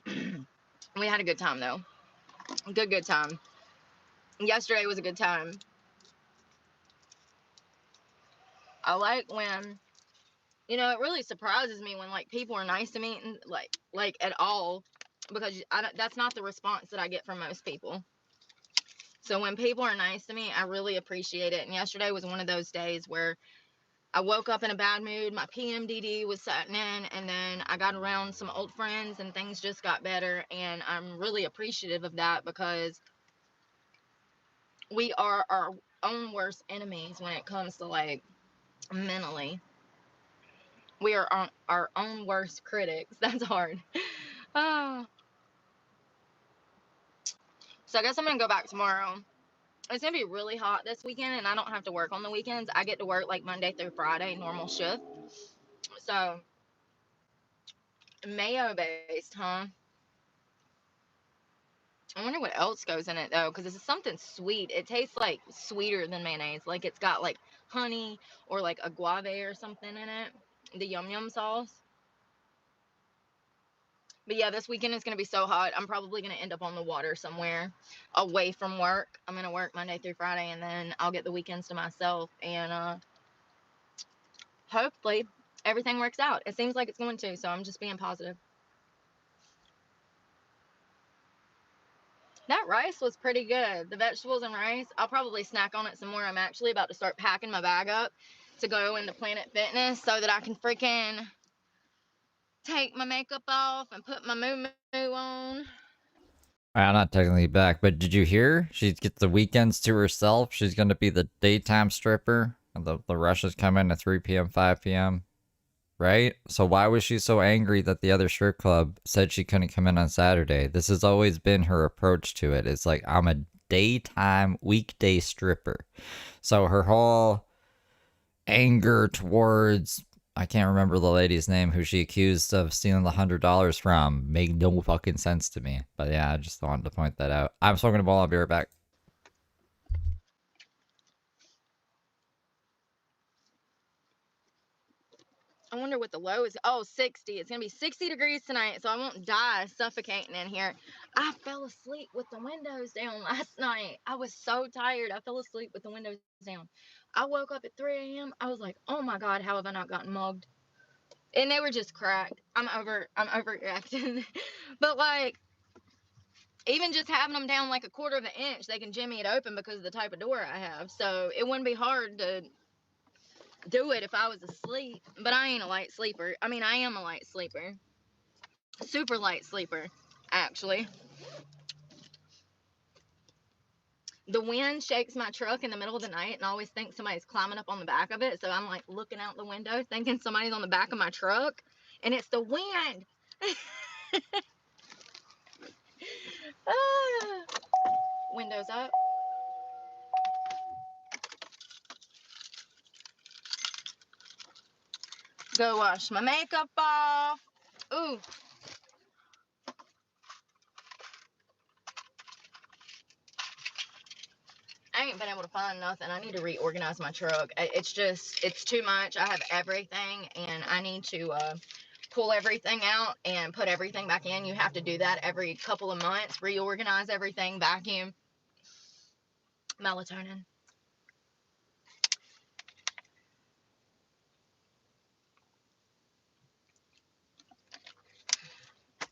We had a good time though. Good time. Yesterday was a good time. I like when, you know, it really surprises me when like people are nice to me and like at all. because that's not the response that I get from most people. So when people are nice to me, I really appreciate it. And yesterday was one of those days where I woke up in a bad mood. My PMDD was setting in, and then I got around some old friends and things just got better. And I'm really appreciative of that, because we are our own worst enemies when it comes to like mentally. We are our own worst critics. That's hard. Oh. So I guess I'm gonna go back tomorrow. It's gonna be really hot this weekend, and I don't have to work on the weekends. I get to work like Monday through Friday, normal shift. So mayo based, huh? I wonder what else goes in it though, because this is something sweet. It tastes like sweeter than mayonnaise. Like it's got like honey or like agave or something in it. The yum yum sauce. But yeah, this weekend is going to be so hot. I'm probably going to end up on the water somewhere away from work. I'm going to work Monday through Friday, and then I'll get the weekends to myself. And hopefully everything works out. It seems like it's going to, so I'm just being positive. That rice was pretty good. The vegetables and rice, I'll probably snack on it some more. I'm actually about to start packing my bag up to go into Planet Fitness so that I can freaking take my makeup off and put my moo-moo on. I'm not technically back, but did you hear? She gets the weekends to herself. She's going to be the daytime stripper. And the rushes come in at 3 p.m., 5 p.m., right? So why was she so angry that the other strip club said she couldn't come in on Saturday? This has always been her approach to it. It's like, I'm a daytime, weekday stripper. So her whole anger towards, I can't remember the lady's name who she accused of stealing the $100 from, made no fucking sense to me. But yeah, I just wanted to point that out. I'm smoking a ball. I'll be right back. I wonder what the low is. Oh, 60. It's going to be 60 degrees tonight, so I won't die suffocating in here. I fell asleep with the windows down last night. I was so tired. I fell asleep with the windows down. I woke up at 3 a.m. I was like, oh my God, how have I not gotten mugged? And they were just cracked. I'm overreacting. But like, even just having them down like a quarter of an inch, they can jimmy it open because of the type of door I have. So it wouldn't be hard to do it if I was asleep. But I ain't a light sleeper. I mean, I am a light sleeper. Super light sleeper, actually. The wind shakes my truck in the middle of the night, and I always think somebody's climbing up on the back of it. So I'm like looking out the window thinking somebody's on the back of my truck, and it's the wind. Ah. Windows up. Go wash my makeup off. Ooh. I ain't been able to find nothing. I need to reorganize my truck. It's too much. I have everything, and I need to pull everything out and put everything back in. You have to do that every couple of months. Reorganize everything, vacuum. Melatonin.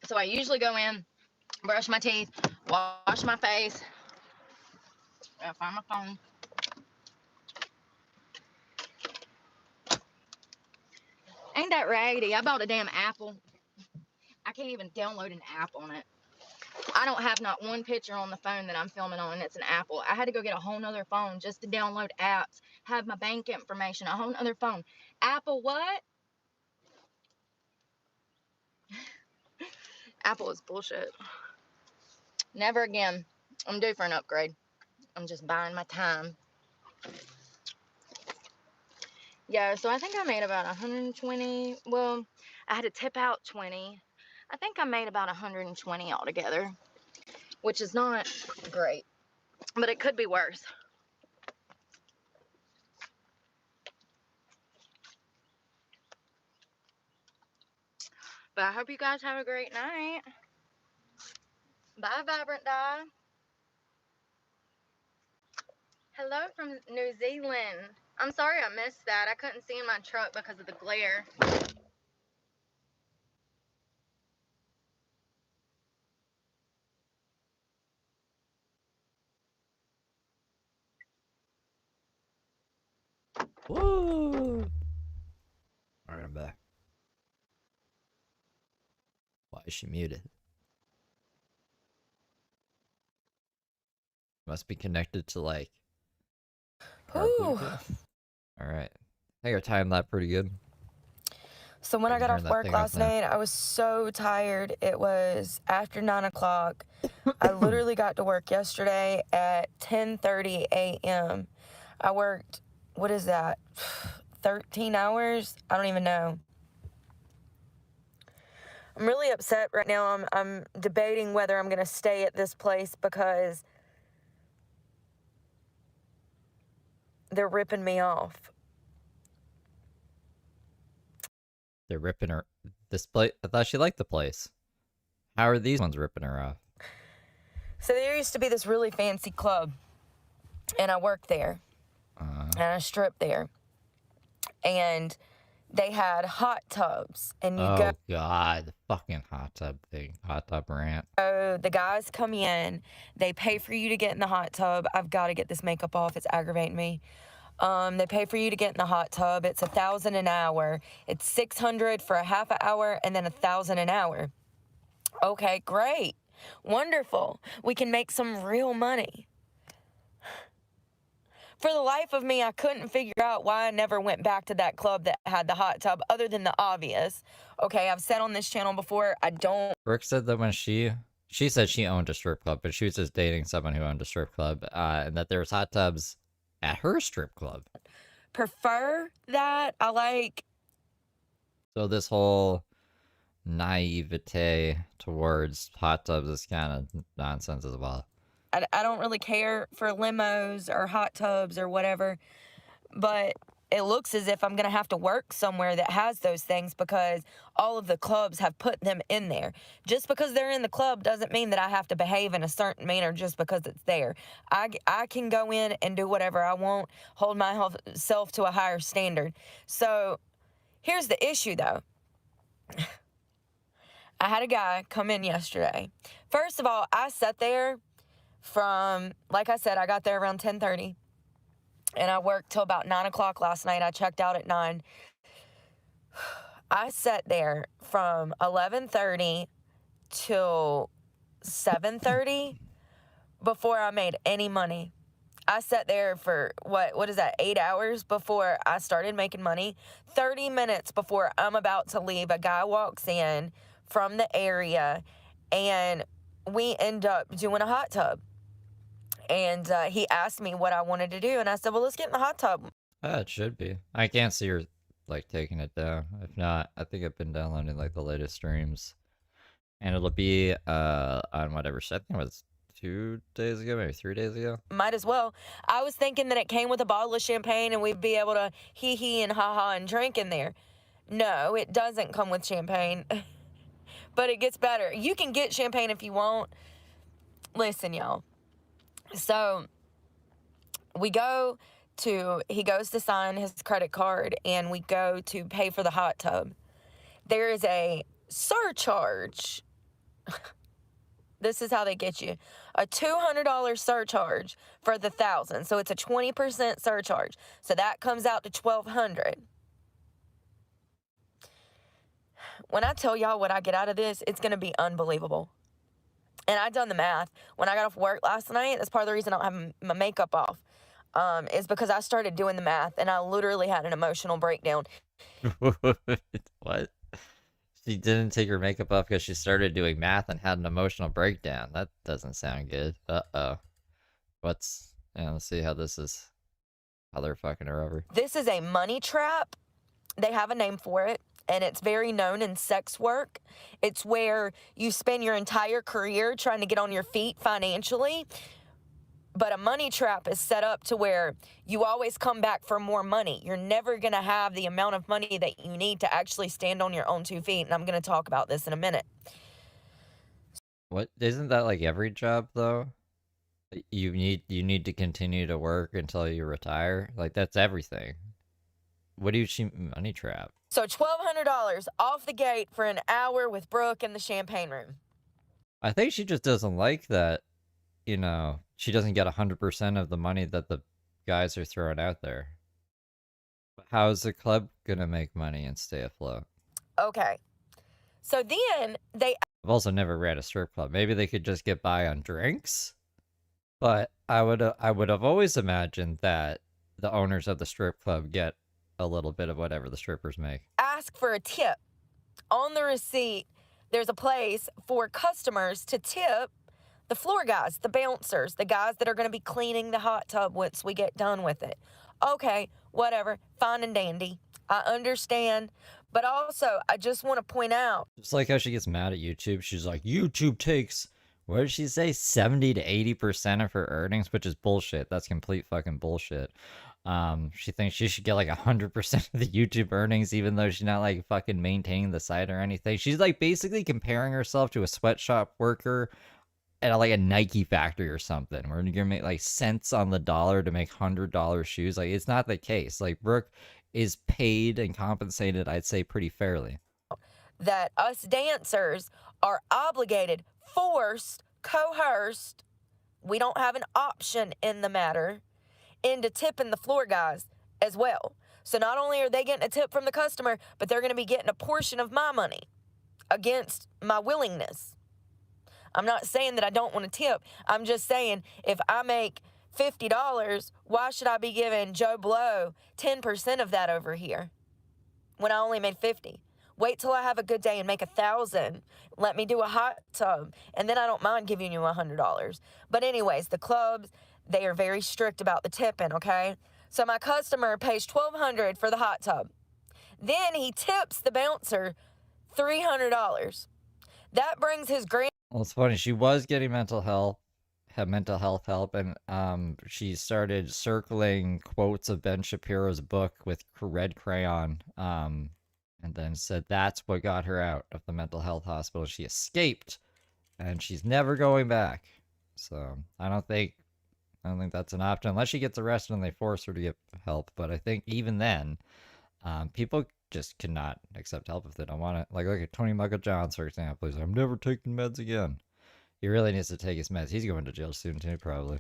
So I usually go in, brush my teeth, wash my face. I'll find my phone. Ain't that raggedy? I bought a damn Apple. I can't even download an app on it. I don't have not one picture on the phone that I'm filming on, and it's an Apple. I had to go get a whole nother phone just to download apps, have my bank information, a whole nother phone. Apple what? Apple is bullshit. Never again. I'm due for an upgrade. I'm just buying my time. Yeah, so I think I made about 120. Well, I had to tip out 20. I think I made about 120 altogether, which is not great, but it could be worse. But I hope you guys have a great night. Bye, Vibrant Dye. Hello from New Zealand. I'm sorry I missed that. I couldn't see in my truck because of the glare. Woo! Alright, I'm back. Why is she muted? Must be connected to like our Ooh. Bluetooth. Alright. I think I timed that pretty good. So when I I can got turn off that work thing off last now. night, I was so tired. It was after 9 o'clock. I literally got to work yesterday at 10:30 a.m. I worked, what is that, 13 hours? I don't even know. I'm really upset right now. I'm debating whether I'm going to stay at this place because they're ripping me off. They're ripping her. This place. I thought she liked the place. How are these ones ripping her off? So there used to be this really fancy club, and I worked there, and I stripped there, and they had hot tubs, and you Oh god, the fucking hot tub thing. Hot tub rant. go, the guys come in, they pay for you to get in the hot tub. I've got to get this makeup off, it's aggravating me. They pay for you to get in the hot tub. It's $1,000 an hour. It's $600 for a half an hour, and then $1,000 an hour. Okay, great, wonderful. We can make some real money. For the life of me, I couldn't figure out why I never went back to that club that had the hot tub, other than the obvious. Okay, I've said on this channel before, I don't Brooke said that when she said she owned a strip club, but she was just dating someone who owned a strip club, and that there's hot tubs at her strip club. prefer that. I like, So this whole naivete towards hot tubs is kind of nonsense as well. I don't really care for limos or hot tubs or whatever, but it looks as if I'm going to have to work somewhere that has those things because all of the clubs have put them in there. Just because they're in the club doesn't mean that I have to behave in a certain manner just because it's there. I can go in and do whatever I want, hold myself to a higher standard. So here's the issue, though. I had a guy come in yesterday. First of all, I sat there from, like I said, I got there around 10:30. And I worked till about 9 o'clock last night. I checked out at 9. I sat there from 11:30 till 7:30 before I made any money. I sat there for, what is that, 8 hours before I started making money. 30 minutes before I'm about to leave, a guy walks in from the area, and we end up doing a hot tub. And he asked me what I wanted to do, and I said, well, let's get in the hot tub. It should be. I can't see her like taking it down. If not, I think I've been downloading like the latest streams, and it'll be on whatever. I think it was 2 days ago, maybe 3 days ago. Might as well. I was thinking that it came with a bottle of champagne and we'd be able to hee and ha and drink in there. No, it doesn't come with champagne, but it gets better. You can get champagne if you want. Listen, y'all. So he goes to sign his credit card, and we go to pay for the hot tub. There is a surcharge. This is how they get you. A $200 surcharge for the 1,000. So it's a 20% surcharge. So that comes out to $1,200. When I tell y'all what I get out of this, it's going to be unbelievable. And I done the math. When I got off work last night, that's part of the reason I don't have my makeup off, is because I started doing the math, and I literally had an emotional breakdown. What? She didn't take her makeup off because she started doing math and had an emotional breakdown. That doesn't sound good. Uh-oh. Let's see how this is. How they're fucking her over. This is a money trap. They have a name for it, and it's very known in sex work. It's where you spend your entire career trying to get on your feet financially, but a money trap is set up to where you always come back for more money. You're never going to have the amount of money that you need to actually stand on your own 2 feet, and I'm going to talk about this in a minute. What? Isn't that like every job though? You need to continue to work until you retire. Like that's everything. What do you money trap? So $1,200 off the gate for an hour with Brooke in the champagne room. I think she just doesn't like that, she doesn't get 100% of the money that the guys are throwing out there. how's the club gonna make money and stay afloat? Okay. So then they I've also never ran a strip club. Maybe they could just get by on drinks, but I would have always imagined that the owners of the strip club get a little bit of whatever the strippers make. ask for a tip. On the receipt, there's a place for customers to tip the floor guys, the bouncers, the guys that are going to be cleaning the hot tub once we get done with it. Okay, whatever, fine and dandy. I understand. But also, I just want to point out. Just like how she gets mad at YouTube. She's like, YouTube takes, what did she say, 70 to 80% of her earnings, which is bullshit. That's complete fucking bullshit. She thinks she should get like 100% of the YouTube earnings, even though she's not like fucking maintaining the site or anything. She's like basically comparing herself to a sweatshop worker at like a Nike factory or something, where you're gonna make like cents on the dollar to make $100 shoes. Like, it's not the case. Like, Brooke is paid and compensated, I'd say, pretty fairly. That us dancers are obligated, forced, coerced, we don't have an option in the matter, into tipping the floor guys as well. So not only are they getting a tip from the customer, but they're going to be getting a portion of my money against my willingness. I'm not saying that I don't want to tip. I'm just saying if I make $50, why should I be giving Joe Blow 10% of that over here when I only made 50? Wait till I have a good day and make 1,000. Let me do a hot tub, and then I don't mind giving you $100. But anyways, the clubs, they are very strict about the tipping, okay? So my customer pays $1,200 for the hot tub. Then he tips the bouncer $300. That brings his grand. Well, it's funny. She was getting mental health help, and she started circling quotes of Ben Shapiro's book with red crayon, and then said that's what got her out of the mental health hospital. She escaped, and she's never going back. So I don't think that's an option unless she gets arrested and they force her to get help. But I think even then, people just cannot accept help if they don't want it. Like, look at Tony Michael Johns, for example. He's like, I'm never taking meds again. He really needs to take his meds. He's going to jail soon too, probably.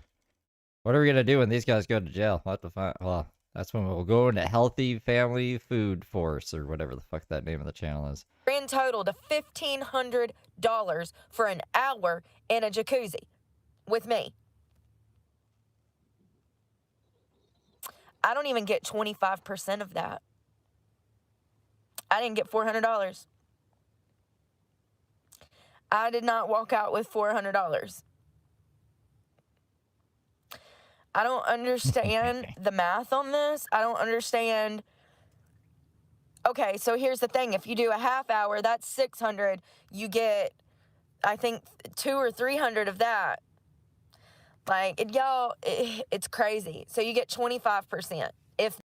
What are we gonna do when these guys go to jail? What the fuck? Well, that's when we'll go into Healthy Family Food Force, or whatever the fuck that name of the channel is. Grand total to $1,500 for an hour in a jacuzzi with me. I don't even get 25% of that. I didn't get $400. I did not walk out with $400. I don't understand the math on this. I don't understand. Okay, so here's the thing. If you do a half hour, that's $600. You get, I think, $200 or $300 of that. Like, it's crazy. So you get 25%.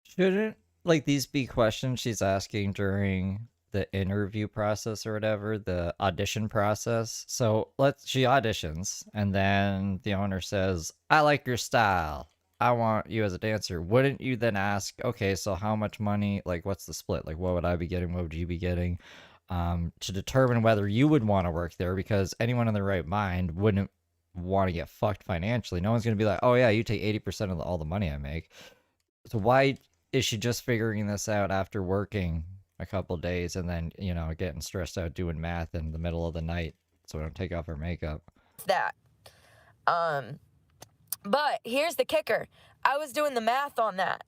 Shouldn't like these be questions she's asking during the interview process or whatever, the audition process? So she auditions, and then the owner says, I like your style, I want you as a dancer. Wouldn't you then ask, okay, so how much money, like what's the split? Like, what would I be getting? What would you be getting? To determine whether you would want to work there, because anyone in their right mind wouldn't want to get fucked financially. No one's going to be like, oh yeah, you take 80% of all the money I make. So why is she just figuring this out after working a couple days and then, getting stressed out doing math in the middle of the night so we don't take off her makeup? That. But here's the kicker. I was doing the math on that.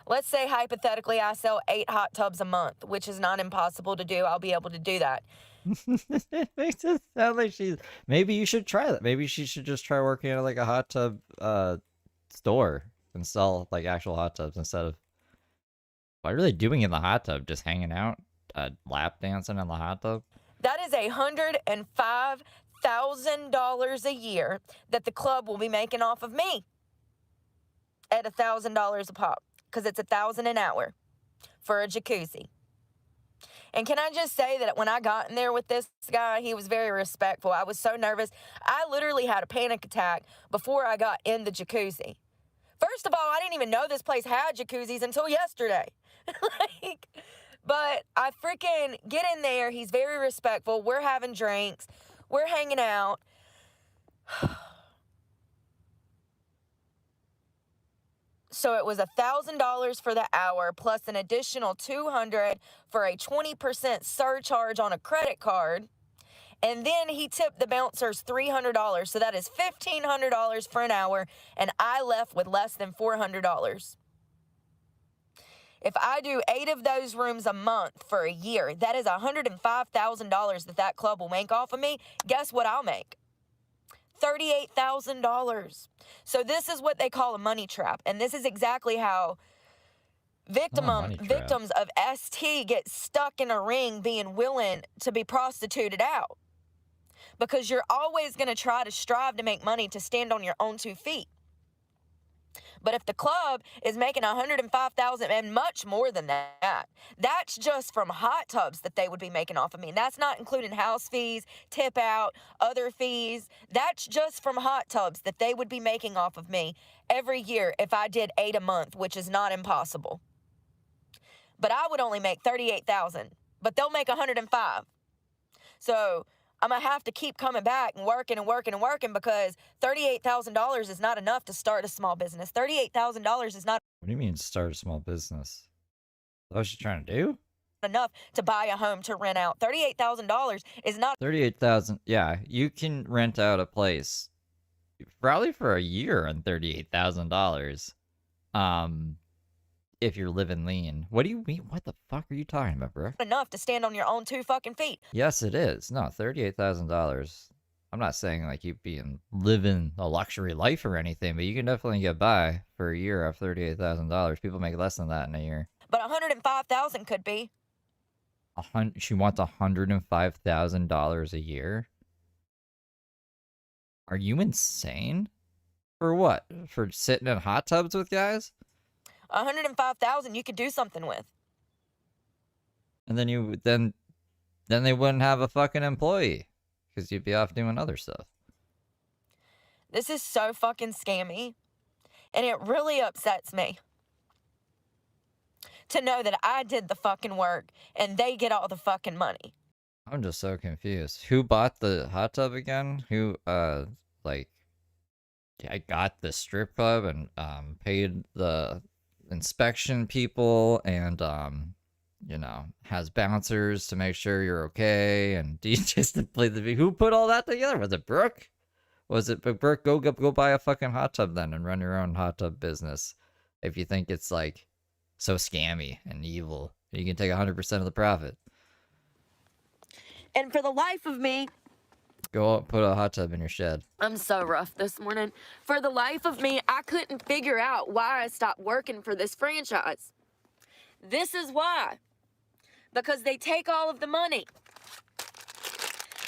Let's say hypothetically I sell 8 hot tubs a month, which is not impossible to do. I'll be able to do that. It makes it sound like maybe you should try that. Maybe she should just try working at like a hot tub store and sell like actual hot tubs instead of, what are they doing in the hot tub? Just hanging out, lap dancing in the hot tub? That is $105,000 a year that the club will be making off of me at $1,000 a pop, because it's $1,000 an hour for a jacuzzi. And can I just say that when I got in there with this guy, he was very respectful. I was so nervous. I literally had a panic attack before I got in the jacuzzi. First of all, I didn't even know this place had jacuzzis until yesterday. But I freaking get in there. He's very respectful. We're having drinks. We're hanging out. So it was $1,000 for the hour plus an additional $200 for a 20% surcharge on a credit card. And then he tipped the bouncers $300. So that is $1,500 for an hour. And I left with less than $400. If I do 8 of those rooms a month for a year, that is $105,000 that club will make off of me. Guess what I'll make? $38,000. So this is what they call a money trap. And this is exactly how victims of ST get stuck in a ring being willing to be prostituted out. Because you're always going to try to strive to make money to stand on your own 2 feet. But if the club is making $105,000 and much more than that, that's just from hot tubs that they would be making off of me. And that's not including house fees, tip out, other fees. That's just from hot tubs that they would be making off of me every year if I did 8 a month, which is not impossible. But I would only make $38,000, but they'll make $105,000. So I'm going to have to keep coming back and working because $38,000 is not enough to start a small business. $38,000 is not What do you mean start a small business? That's what you're trying to do? enough to buy a home to rent out. $38,000 is not 38,000. Yeah, you can rent out a place probably for a year on $38,000. If you're living lean. What do you mean? What the fuck are you talking about, bro? enough to stand on your own 2 fucking feet. Yes, it is. No, $38,000. I'm not saying like you living a luxury life or anything, but you can definitely get by for a year off $38,000. People make less than that in a year. But $105,000 could be. She wants $105,000 a year. Are you insane? For what? For sitting in hot tubs with guys? $105,000 you could do something with. And then they wouldn't have a fucking employee because you'd be off doing other stuff. This is so fucking scammy. And it really upsets me to know that I did the fucking work and they get all the fucking money. I'm just so confused. Who bought the hot tub again? Who, I got the strip club and, paid the inspection people and, has bouncers to make sure you're okay and DJs to play the video. Who put all that together? Was it Brooke? Was it Brooke? Go buy a fucking hot tub then and run your own hot tub business. If you think it's like so scammy and evil, you can take 100% of the profit. And for the life of me, Go put a hot tub in your shed. I'm so rough this morning. For the life of me, I couldn't figure out why I stopped working for this franchise. This is why. Because they take all of the money.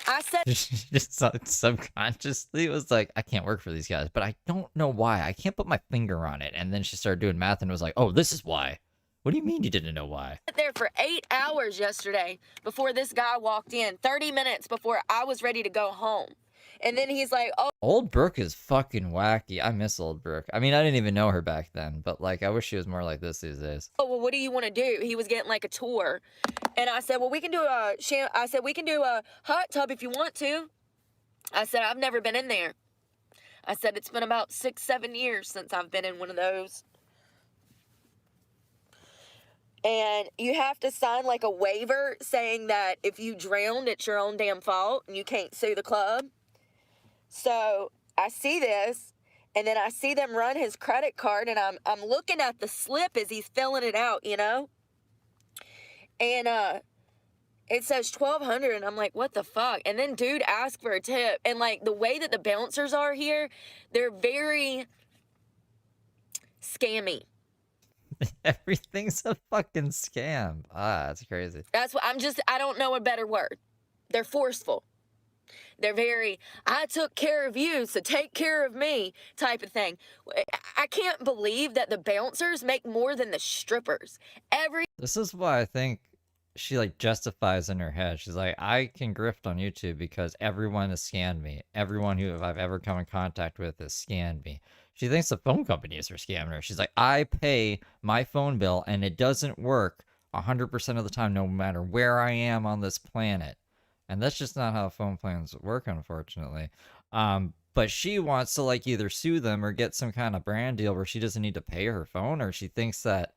I said Just subconsciously was like, I can't work for these guys, but I don't know why. I can't put my finger on it. And then she started doing math and was like, oh, this is why. What do you mean you didn't know why? there for 8 hours yesterday before this guy walked in, 30 minutes before I was ready to go home. And then he's like, oh, Old Brooke is fucking wacky. I miss Old Brooke. I mean, I didn't even know her back then, but like, I wish she was more like this these days. well, what do you want to do? He was getting like a tour. And I said, well, we can do a hot tub if you want to. I said, I've never been in there. I said, it's been about 6-7 years since I've been in one of those. And you have to sign like a waiver saying that if you drowned, it's your own damn fault and you can't sue the club. So I see this, and then I see them run his credit card, and I'm looking at the slip as he's filling it out, And it says $1,200, and I'm like, what the fuck? And then dude asked for a tip, and like the way that the bouncers are here, they're very scammy. Everything's a fucking scam. That's crazy. That's what I don't know a better word. They're forceful. They're very, I took care of you, so take care of me type of thing. I can't believe that the bouncers make more than the strippers. This is why I think she like justifies in her head. She's like, I can grift on YouTube because everyone has scanned me. Everyone who I've ever come in contact with has scanned me. She thinks the phone companies are scamming her. She's like, I pay my phone bill and it doesn't work 100% of the time, no matter where I am on this planet. And that's just not how phone plans work, unfortunately. But but she wants to like either sue them or get some kind of brand deal where she doesn't need to pay her phone, or she thinks that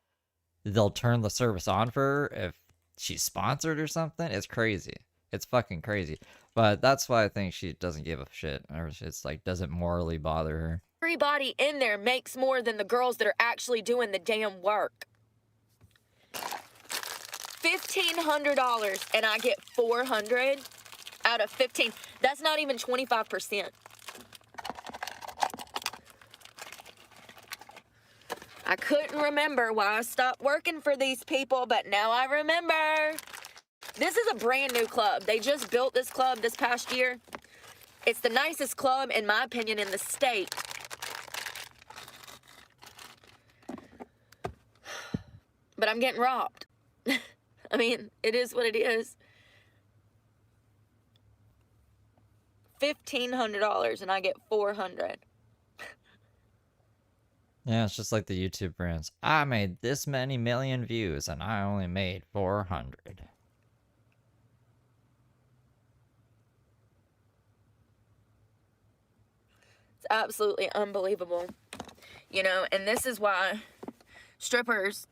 they'll turn the service on for her if she's sponsored or something. It's crazy. It's fucking crazy. But that's why I think she doesn't give a shit, or it's like doesn't morally bother her. Everybody in there makes more than the girls that are actually doing the damn work. $1,500 and I get 400 out of 15. That's not even 25%. I couldn't remember why I stopped working for these people, but now I remember. This is a brand new club. They just built this club this past year. It's the nicest club, in my opinion, in the state. But I'm getting robbed. I mean, it is what it is. $1,500 and I get 400. Yeah, it's just like the YouTube brands. I made this many million views and I only made 400. It's absolutely unbelievable. You know, and this is why strippers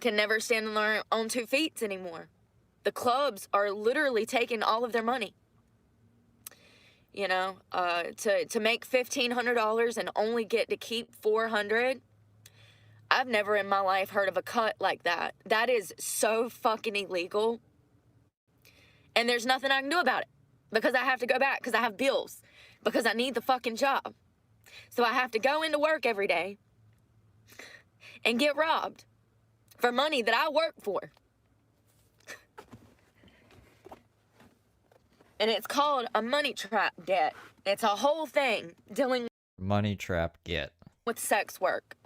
can never stand on their own 2 feet anymore. The clubs are literally taking all of their money. You know, to make $1,500 and only get to keep 400. I've never in my life heard of a cut like that. That is so fucking illegal. And there's nothing I can do about it because I have to go back because I have bills, because I need the fucking job. So I have to go into work every day and get robbed for money that I work for. And it's called a money trap debt. It's a whole thing dealing Money trap get. with sex work.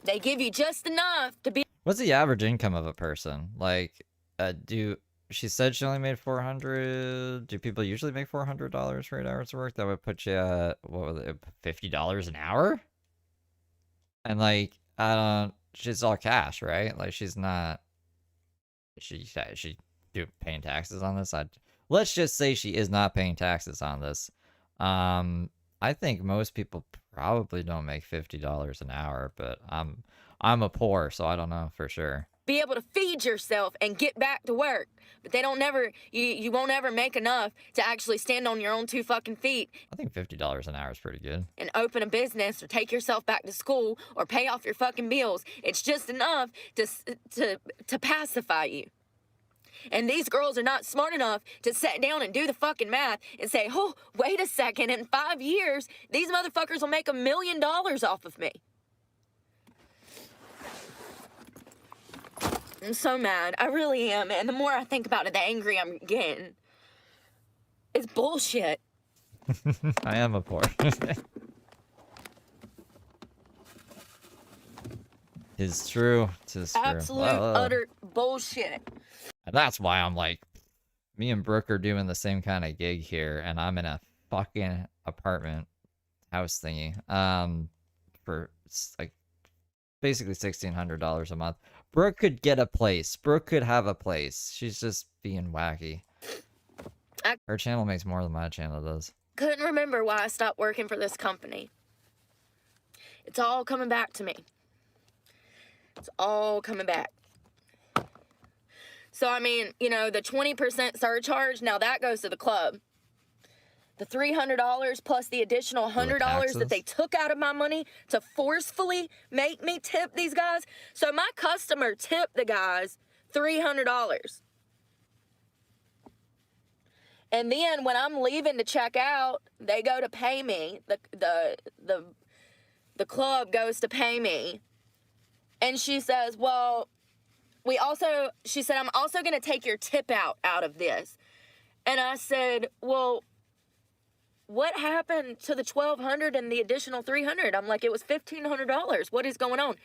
They give you just enough to be. What's the average income of a person? Like, she said she only made 400. Do people usually make $400 for 8 hours of work? That would put you at, what was it, $50 an hour? And like, she's all cash, right? Like, she's not, she paying taxes on this? Let's just say she is not paying taxes on this. I think most people probably don't make $50 an hour, but I'm a poor, so I don't know for sure. Be able to feed yourself and get back to work. But they don't never, you won't ever make enough to actually stand on your own 2 fucking feet I think $50 an hour is pretty good. and open a business or take yourself back to school or pay off your fucking bills. It's just enough to pacify you. And these girls are not smart enough to sit down and do the fucking math and say, oh, wait a second, in 5 years, these motherfuckers will make $1 million off of me. I'm so mad. I really am. And the more I think about it, the angry I'm getting. It's bullshit. I am a poor. It's true. It's true. Absolute, Whoa. utter bullshit. And that's why I'm like, me and Brooke are doing the same kind of gig here, and I'm in a fucking apartment house thingy. For like basically $1,600 a month. Brooke could get a place. Brooke could have a place. She's just being wacky. Her channel makes more than my channel does. Couldn't remember why I stopped working for this company. It's all coming back to me. It's all coming back. So, I mean, you know, the 20% surcharge, now that goes to the club. The $300 plus the additional $100 that they took out of my money to forcefully make me tip these guys. So my customer tipped the guys $300. And then when I'm leaving to check out, they go to pay me. The club goes to pay me. And she says, well, she said, I'm also going to take your tip out of this. And I said, well, what happened to the $1,200 and the additional $300? I'm like, it was $1,500. What is going on?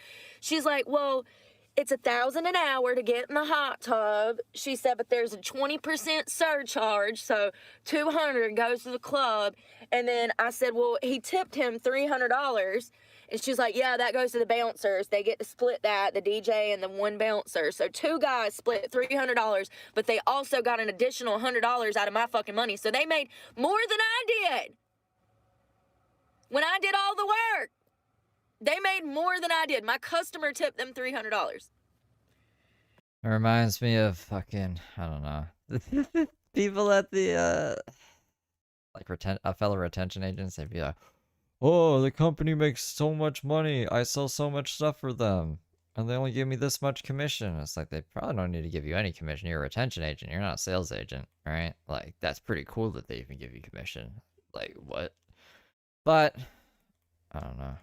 She's like, well, it's $1,000 an hour to get in the hot tub. She said, but there's a 20% surcharge, so $200 goes to the club. And then I said, well, he tipped him $300. And she's like, yeah, that goes to the bouncers. They get to split that, the DJ and the one bouncer. So 2 guys split $300, but they also got an additional $100 out of my fucking money. So they made more than I did. when I did all the work. They made more than I did. My customer tipped them $300. It reminds me of fucking, I don't know, people at the, fellow retention agents. They'd be like, oh, the company makes so much money. I sell so much stuff for them. And they only give me this much commission. It's like, they probably don't need to give you any commission. You're a retention agent. You're not a sales agent, right? Like, that's pretty cool that they even give you commission. Like, what? But, I don't know.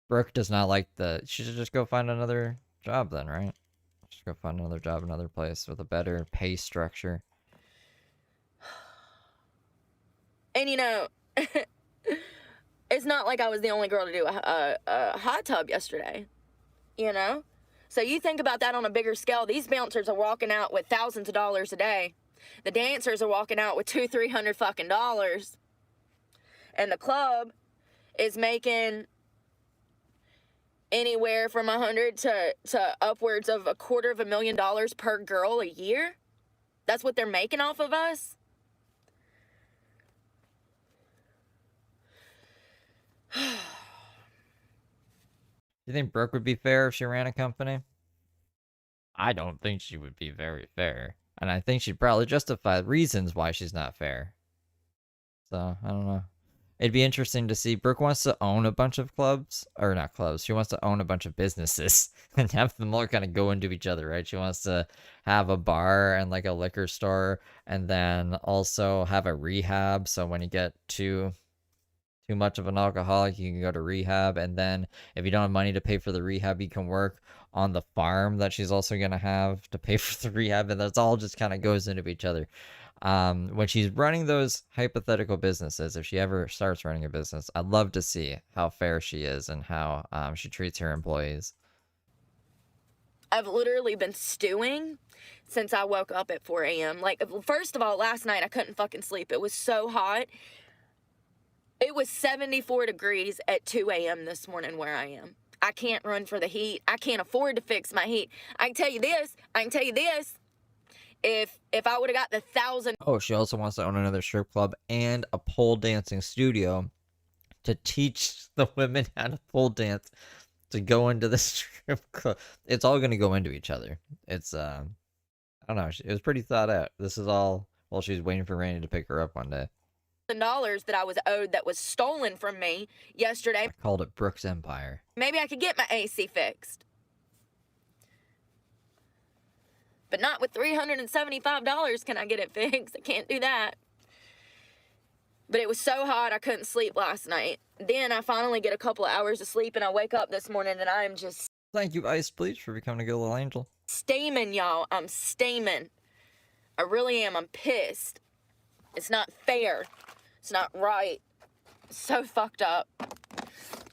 Brooke does not like she should just go find another job then, right? Just go find another job, another place with a better pay structure. And you know, it's not like I was the only girl to do a hot tub yesterday, you know? So you think about that on a bigger scale. These bouncers are walking out with thousands of dollars a day. The dancers are walking out with $200-300 fucking dollars. And the club is making anywhere from 100 to upwards of $250,000 per girl a year. That's what they're making off of us. You think Brooke would be fair if she ran a company? I don't think she would be very fair. And I think she'd probably justify reasons why she's not fair. So, I don't know. It'd be interesting to see. Brooke wants to own a bunch of clubs. Or not clubs. She wants to own a bunch of businesses. And have them all kind of go into each other, right? She wants to have a bar and like a liquor store. And then also have a rehab. So when you get too much of an alcoholic, you can go to rehab. And then if you don't have money to pay for the rehab, you can work on the farm that she's also going to have to pay for the rehab. And that's all just kind of goes into each other. When she's running those hypothetical businesses, if she ever starts running a business, I'd love to see how fair she is and how she treats her employees. I've literally been stewing since I woke up at 4 a.m. Like, first of all, last night I couldn't fucking sleep. It was so hot. It was 74 degrees at 2 a.m. this morning where I am. I can't run for the heat. I can't afford to fix my heat. I can tell you this. If I would have got the 1,000. Oh, she also wants to own another strip club and a pole dancing studio to teach the women how to pole dance to go into the strip club. It's all going to go into each other. It's, I don't know. It was pretty thought out. This is all while she's waiting for Randy to pick her up one day. $1,000 that I was owed that was stolen from me yesterday. I called it Brooke's Empire. Maybe I could get my AC fixed. But not with $375 can I get it fixed. I can't do that. But it was so hot I couldn't sleep last night. Then I finally get a couple of hours of sleep and I wake up this morning and I'm just... Thank you, Ice Bleach, for becoming a good little angel. Steaming, y'all. I'm steaming. I really am. I'm pissed. It's not fair. It's not right. It's so fucked up.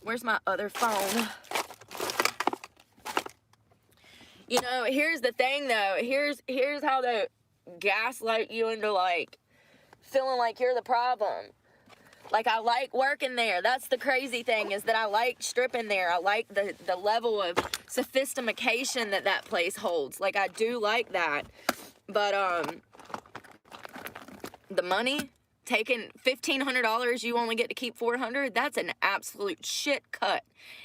Where's my other phone? You know, here's the thing, though. Here's how they gaslight you into, like, feeling like you're the problem. Like, I like working there. That's the crazy thing, is that I like stripping there. I like the level of sophistication that place holds. Like, I do like that. But, the money, taking $1,500, you only get to keep $400, that's an absolute shit cut.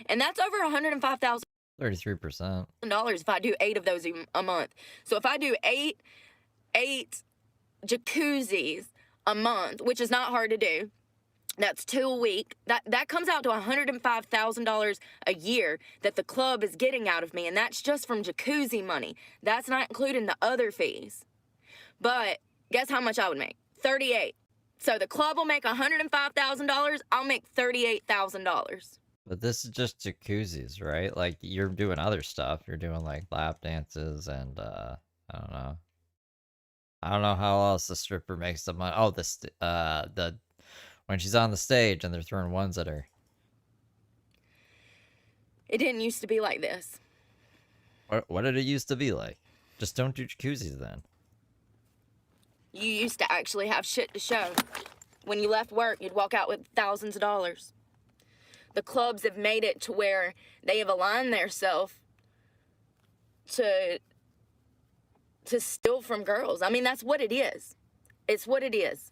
And that's over $105,000. 33%. If I do 8 of those a month. So if I do eight jacuzzis a month, which is not hard to do, that's 2 a week. That comes out to $105,000 a year that the club is getting out of me, and that's just from jacuzzi money. That's not including the other fees. But guess how much I would make? 38. So the club will make $105,000. I'll make $38,000. But this is just jacuzzis, right? Like, you're doing other stuff. You're doing, like, lap dances and, I don't know. I don't know how else the stripper makes the money. Oh, when she's on the stage and they're throwing ones at her. It didn't used to be like this. What did it used to be like? Just don't do jacuzzis then. You used to actually have shit to show. When you left work, you'd walk out with thousands of dollars. The clubs have made it to where they have aligned themselves to steal from girls. I mean, that's what it is. It's what it is.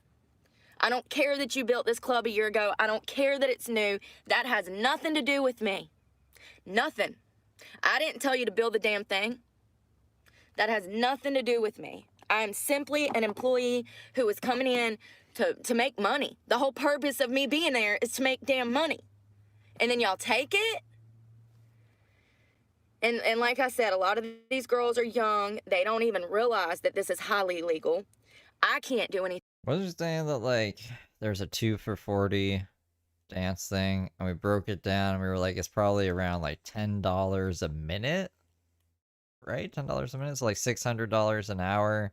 I don't care that you built this club a year ago. I don't care that it's new. That has nothing to do with me. Nothing. I didn't tell you to build the damn thing. That has nothing to do with me. I am simply an employee who is coming in to make money. The whole purpose of me being there is to make damn money. And then y'all take it? And like I said, a lot of these girls are young. They don't even realize that this is highly illegal. I can't do anything. Was you saying that, like, there's a 2 for $40 dance thing, and we broke it down, and we were like, it's probably around, like, $10 a minute? Right? $10 a minute? So, like, $600 an hour.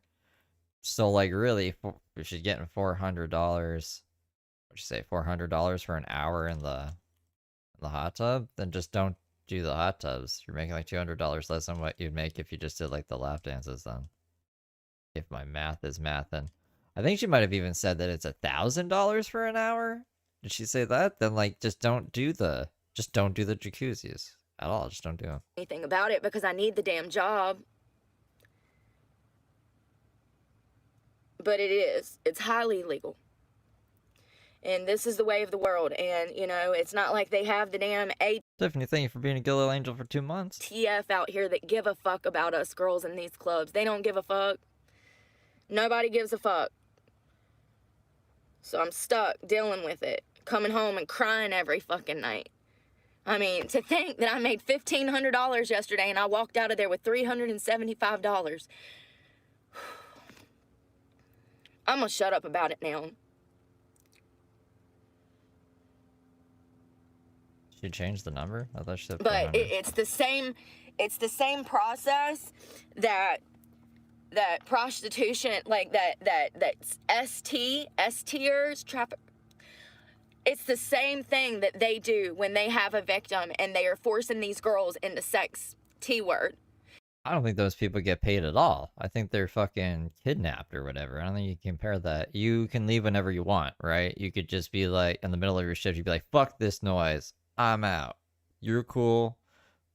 So, like, really, if she's getting $400, what'd you say, $400 for an hour in the hot tub, then just don't do the hot tubs. You're making like $200 less than what you'd make if you just did like the lap dances then. If my math is mathin'. I think she might have even said that it's $1,000 for an hour. Did she say that? Then like just don't do the jacuzzis at all. Just don't do them. Anything about it because I need the damn job. But it's highly illegal. And this is the way of the world. And, you know, it's not like they have the damn Tiffany, thank you for being a good little angel for 2 months. ATF out here that give a fuck about us girls in these clubs. They don't give a fuck. Nobody gives a fuck. So I'm stuck dealing with it. Coming home and crying every fucking night. I mean, to think that I made $1,500 yesterday and I walked out of there with $375. I'm gonna shut up about it now. She changed the number? I thought she said But 400. it's the same process that prostitution, like that's STers, traffic. It's the same thing that they do when they have a victim and they are forcing these girls into sex, T-word. I don't think those people get paid at all. I think they're fucking kidnapped or whatever. I don't think you can compare that. You can leave whenever you want, right? You could just be like, in the middle of your shift, you'd be like, fuck this noise. I'm out. You're cool,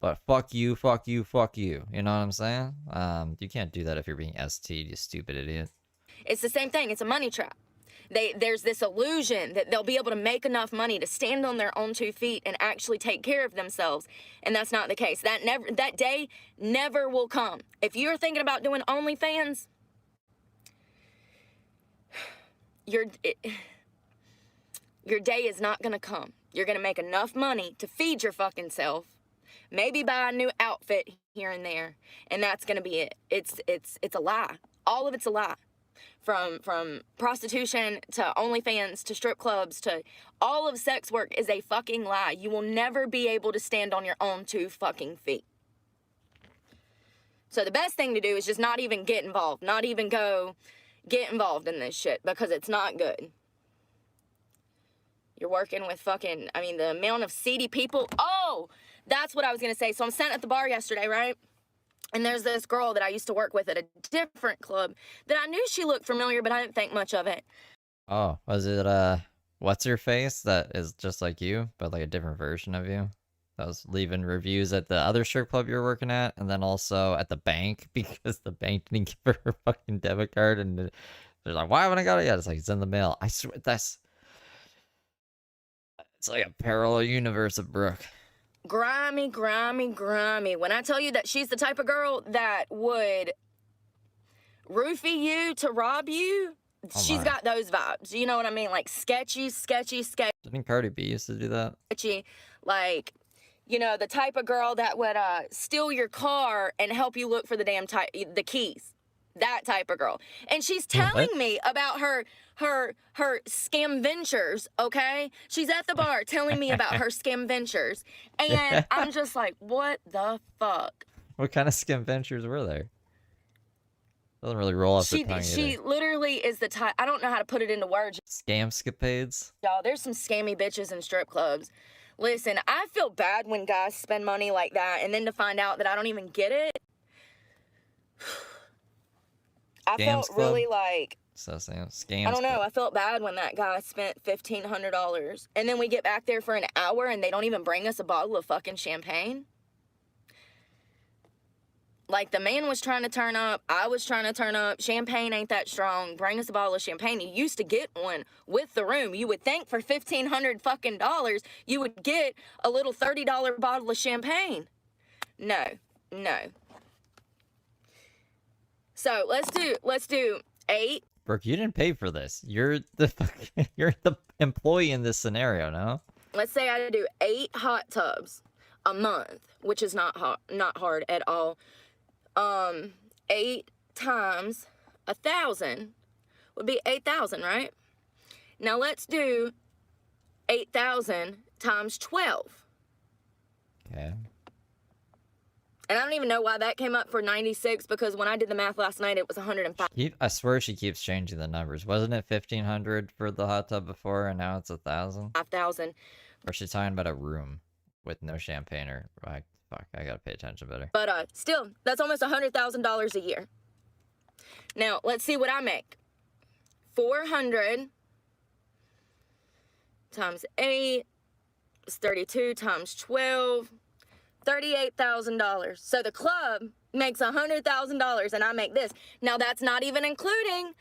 but fuck you, fuck you, fuck you. You know what I'm saying? You can't do that if you're being ST'd, you stupid idiot. It's the same thing. It's a money trap. There's this illusion that they'll be able to make enough money to stand on their own 2 feet and actually take care of themselves, and that's not the case. That day never will come. If you're thinking about doing OnlyFans, your day is not gonna come. You're gonna make enough money to feed your fucking self, maybe buy a new outfit here and there, and that's gonna be it. It's a lie. All of it's a lie. From prostitution to OnlyFans to strip clubs to all of sex work is a fucking lie. You will never be able to stand on your own 2 fucking feet. So the best thing to do is just not even get involved. Not even go get involved in this shit because it's not good. You're working with fucking, I mean, the amount of seedy people. Oh, that's what I was going to say. So I'm sitting at the bar yesterday, right? And there's this girl that I used to work with at a different club that I knew she looked familiar, but I didn't think much of it. Oh, was it, what's her face that is just like you, but like a different version of you? That was leaving reviews at the other strip club you were working at, and then also at the bank, because the bank didn't give her fucking debit card, and they're like, why haven't I got it yet? It's like, it's in the mail. I swear, it's like a parallel universe of Brooke. Grimy. When I tell you that she's the type of girl that would roofie you to rob you, she's got those vibes. You know what I mean? Like sketchy. Didn't Cardi B used to do that? Sketchy, like, you know, the type of girl that would steal your car and help you look for the keys. That type of girl. And she's telling me about her scam ventures, okay? She's at the bar telling me about her scam ventures. And I'm just like, what the fuck? What kind of scam ventures were there? Doesn't really roll off the tongue She either. literally is the type, I don't know how to put it into words. Scamscapades? Y'all, there's some scammy bitches in strip clubs. Listen, I feel bad when guys spend money like that and then to find out that I don't even get it. I felt really like, So scams. I don't know, I felt bad when that guy spent $1,500. And then we get back there for an hour and they don't even bring us a bottle of fucking champagne. Like, the man was trying to turn up. I was trying to turn up. Champagne ain't that strong. Bring us a bottle of champagne. You used to get one with the room. You would think for $1,500 fucking dollars, you would get a little $30 bottle of champagne. No. So let's do 8. Brooke, you didn't pay for this. You're the employee in this scenario, no? Let's say I do 8 hot tubs a month, which is not hard at all. 8 times 1,000 would be 8,000, right? Now let's do 8,000 times 12. Okay. And I don't even know why that came up for 96, because when I did the math last night, it was 105. I swear she keeps changing the numbers. Wasn't it 1,500 for the hot tub before, and now it's 1,000? 5,000. Or she's talking about a room with no champagne, or like, fuck, I gotta pay attention better. But still, that's almost $100,000 a year. Now let's see what I make. 400 times 8 is 32 times 12. $38,000. So the club makes $100,000 and I make this. Now that's not even including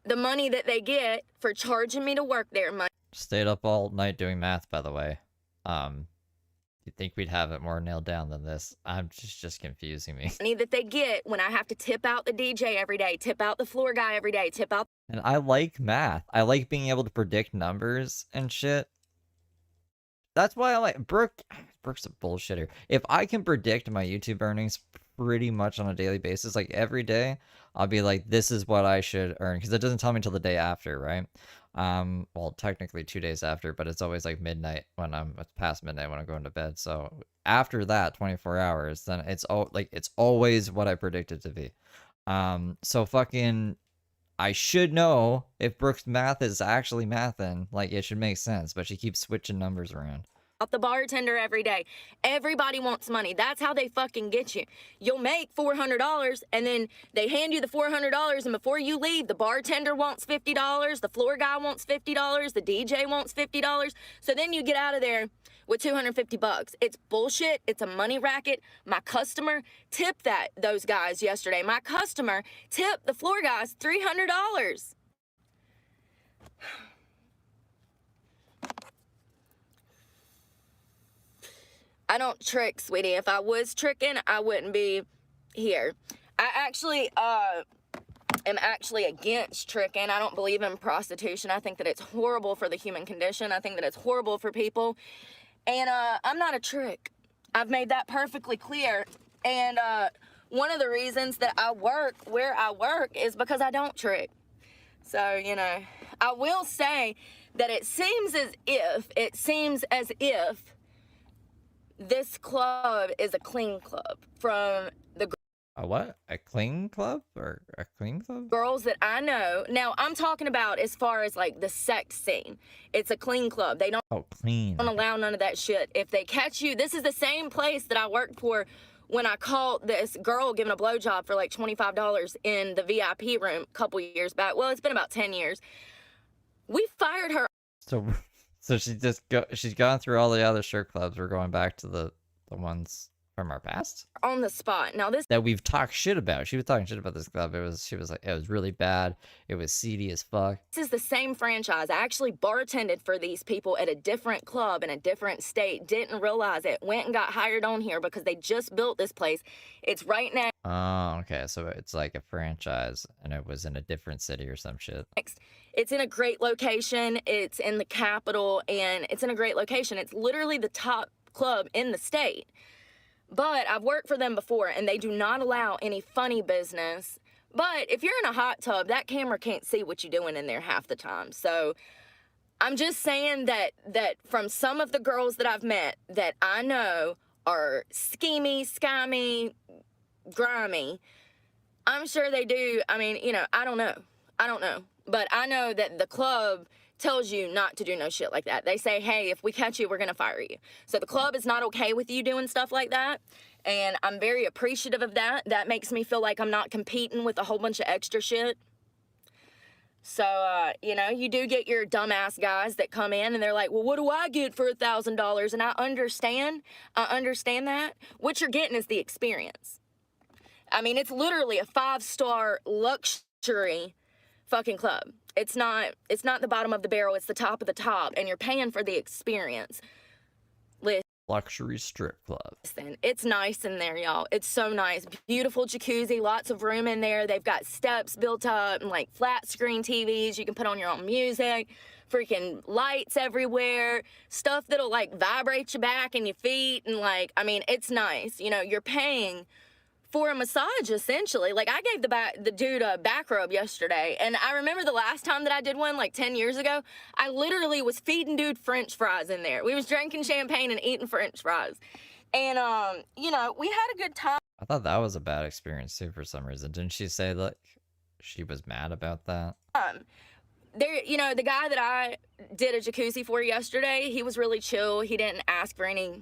the money that they get for charging me to work there. Stayed up all night doing math, by the way. You'd think we'd have it more nailed down than this. I'm just confusing me. Money that they get when I have to tip out the DJ every day, tip out the floor guy every day, tip out. And I like math. I like being able to predict numbers and shit. That's why I like Brooke's a bullshitter. If I can predict my YouTube earnings pretty much on a daily basis, like every day, I'll be like, this is what I should earn, because it doesn't tell me until the day after, right? Well, technically 2 days after, but it's always like midnight it's past midnight when I'm going to bed. So after that 24 hours, then it's always what I predicted to be. So fucking, I should know if Brooke's math is actually mathin'. Like, it should make sense, but she keeps switching numbers around. The bartender every day. Everybody wants money. That's how they fucking get you. You'll make $400 and then they hand you the $400, and before you leave, the bartender wants $50, the floor guy wants $50, the DJ wants $50. So then you get out of there with $250. It's bullshit. It's a money racket. My customer tipped those guys yesterday. My customer tipped the floor guys $300. I don't trick, sweetie. If I was tricking, I wouldn't be here. I actually am against tricking. I don't believe in prostitution. I think that it's horrible for the human condition. I think that it's horrible for people. And I'm not a trick. I've made that perfectly clear. And one of the reasons that I work where I work is because I don't trick. So, you know, I will say that it seems as if this club is a clean club from the A what? A clean club? Or a clean club? girls that I know. Now, I'm talking about as far as like the sex scene. It's a clean club. They don't Clean. allow none of that shit. If they catch you, this is the same place that I worked for when I caught this girl giving a blowjob for like $25 in the VIP room a couple years back. Well, it's been about 10 years. We fired her. So she's gone through all the other strip clubs. We're going back to the ones from our past on the spot. Now this that we've talked shit about. She was talking shit about this club. She was like, it was really bad. It was seedy as fuck. This is the same franchise. I actually bartended for these people at a different club in a different state. Didn't realize it. Went and got hired on here because they just built this place. It's right now. Oh, okay. So it's like a franchise, and it was in a different city or some shit. It's in a great location. It's in the capital, and it's in a great location. It's literally the top club in the state. But I've worked for them before, and they do not allow any funny business. But if you're in a hot tub, that camera can't see what you're doing in there half the time. So I'm just saying that from some of the girls that I've met that I know are schemy, scammy, grimy, I'm sure they do. I mean, you know, I don't know. But I know that the club tells you not to do no shit like that. They say, hey, if we catch you, we're going to fire you. So the club is not okay with you doing stuff like that. And I'm very appreciative of that. That makes me feel like I'm not competing with a whole bunch of extra shit. So, you know, you do get your dumbass guys that come in and they're like, well, what do I get for $1,000? And I understand that. What you're getting is the experience. I mean, it's literally a 5-star luxury fucking club. It's not the bottom of the barrel, it's the top of the top, and you're paying for the experience. Luxury strip club. Listen, it's nice in there, y'all. It's so nice. Beautiful jacuzzi, lots of room in there. They've got steps built up and like flat screen TVs. You can put on your own music, freaking lights everywhere, stuff that'll like vibrate your back and your feet. And like, I mean, it's nice. You know, you're paying for a massage essentially. Like I gave the dude a back rub yesterday, and I remember the last time that I did one like 10 years ago, I literally was feeding dude French fries in there. We was drinking champagne and eating French fries, and you know, we had a good time. I thought that was a bad experience too for some reason. Didn't she say like she was mad about that? There, you know, the guy that I did a jacuzzi for yesterday, he was really chill. He didn't ask for any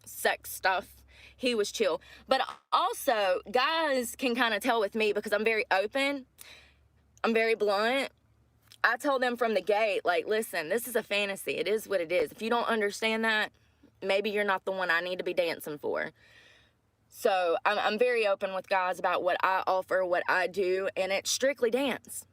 sex stuff. He was chill. But also, guys can kind of tell with me because I'm very open. I'm very blunt. I told them from the gate, like, listen, this is a fantasy. It is what it is. If you don't understand that, maybe you're not the one I need to be dancing for. So I'm very open with guys about what I offer, what I do, and it's strictly dance.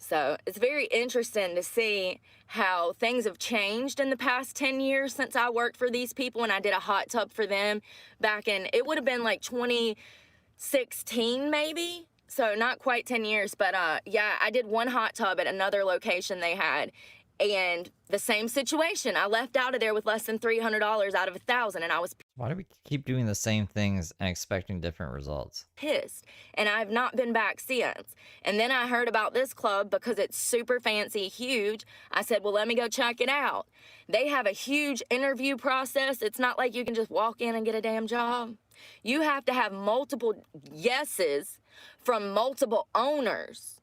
So it's very interesting to see how things have changed in the past 10 years since I worked for these people and I did a hot tub for them back in, it would have been like 2016 maybe. So not quite 10 years, but yeah, I did one hot tub at another location they had. And the same situation, I left out of there with less than $300 out of $1,000, and I was Why do we keep doing the same things and expecting different results? pissed, and I've not been back since. And then I heard about this club because it's super fancy, huge. I said, well, let me go check it out. They have a huge interview process. It's not like you can just walk in and get a damn job. You have to have multiple yeses from multiple owners.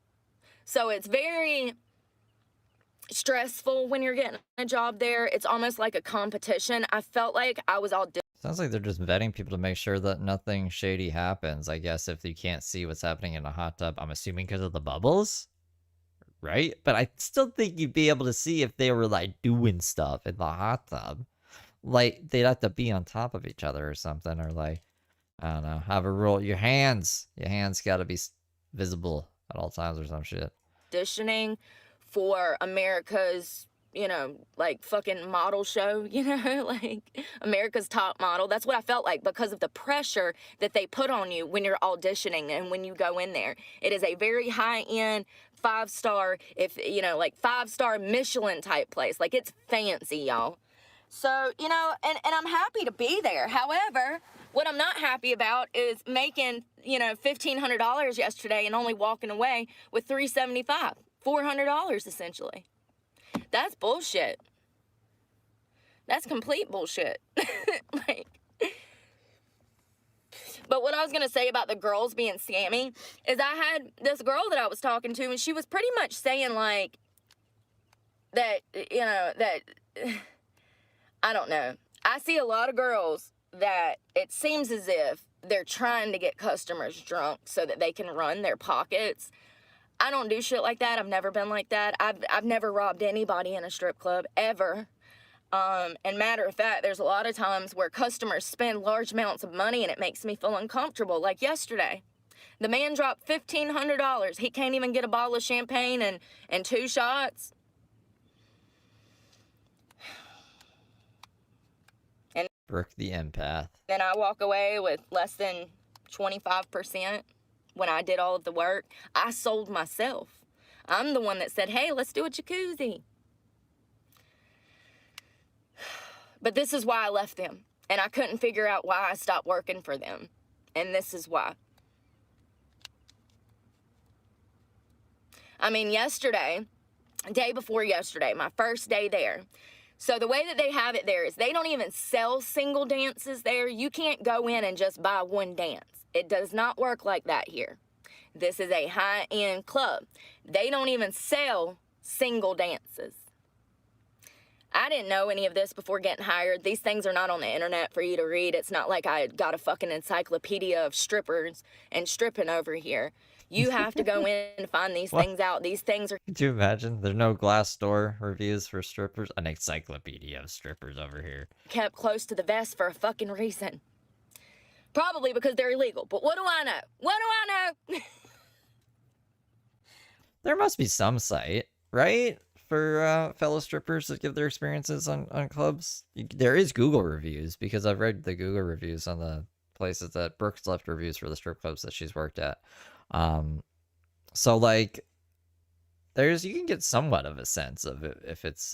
So it's very stressful when you're getting a job there. It's almost like a competition. I felt like I was all Sounds like they're just vetting people to make sure that nothing shady happens. I guess if you can't see what's happening in a hot tub, I'm assuming because of the bubbles, right? But I still think you'd be able to see if they were like doing stuff in the hot tub. Like they'd have to be on top of each other or something, or like, I don't know, have a rule. Your hands got to be visible at all times or some shit. auditioning for America's, you know, like fucking model show, you know, like America's Top Model. That's what I felt like because of the pressure that they put on you when you're auditioning and when you go in there. It is a very high-end 5-star, if you know, like 5-star Michelin type place. Like it's fancy, y'all. So, you know, and I'm happy to be there. However, what I'm not happy about is making, you know, $1,500 yesterday and only walking away with $375. $400 essentially. That's bullshit. That's complete bullshit. Like, but what I was gonna say about the girls being scammy is I had this girl that I was talking to, and she was pretty much saying like that, you know, that I don't know. I see a lot of girls that it seems as if they're trying to get customers drunk so that they can run their pockets. I don't do shit like that. I've never been like that. I've never robbed anybody in a strip club, ever. And matter of fact, there's a lot of times where customers spend large amounts of money and it makes me feel uncomfortable. Like yesterday, the man dropped $1,500. He can't even get a bottle of champagne and 2 shots. And Brooke the empath. then I walk away with less than 25%. When I did all of the work, I sold myself. I'm the one that said, hey, let's do a jacuzzi. But this is why I left them. And I couldn't figure out why I stopped working for them. And this is why. I mean, yesterday, day before yesterday, my first day there. So the way that they have it there is they don't even sell single dances there. You can't go in and just buy one dance. It does not work like that here. This is a high-end club. They don't even sell single dances. I didn't know any of this before getting hired. These things are not on the internet for you to read. It's not like I got a fucking encyclopedia of strippers and stripping over here. You have to go in and find these What? things out. These things are Could you imagine? There's no Glassdoor reviews for strippers. An encyclopedia of strippers over here. kept close to the vest for a fucking reason. Probably because they're illegal, but what do I know? What do I know? There must be some site, right? For fellow strippers that give their experiences on clubs. There is Google reviews, because I've read the Google reviews on the places that Brooke's left reviews for the strip clubs that she's worked at. So like, you can get somewhat of a sense of it if it's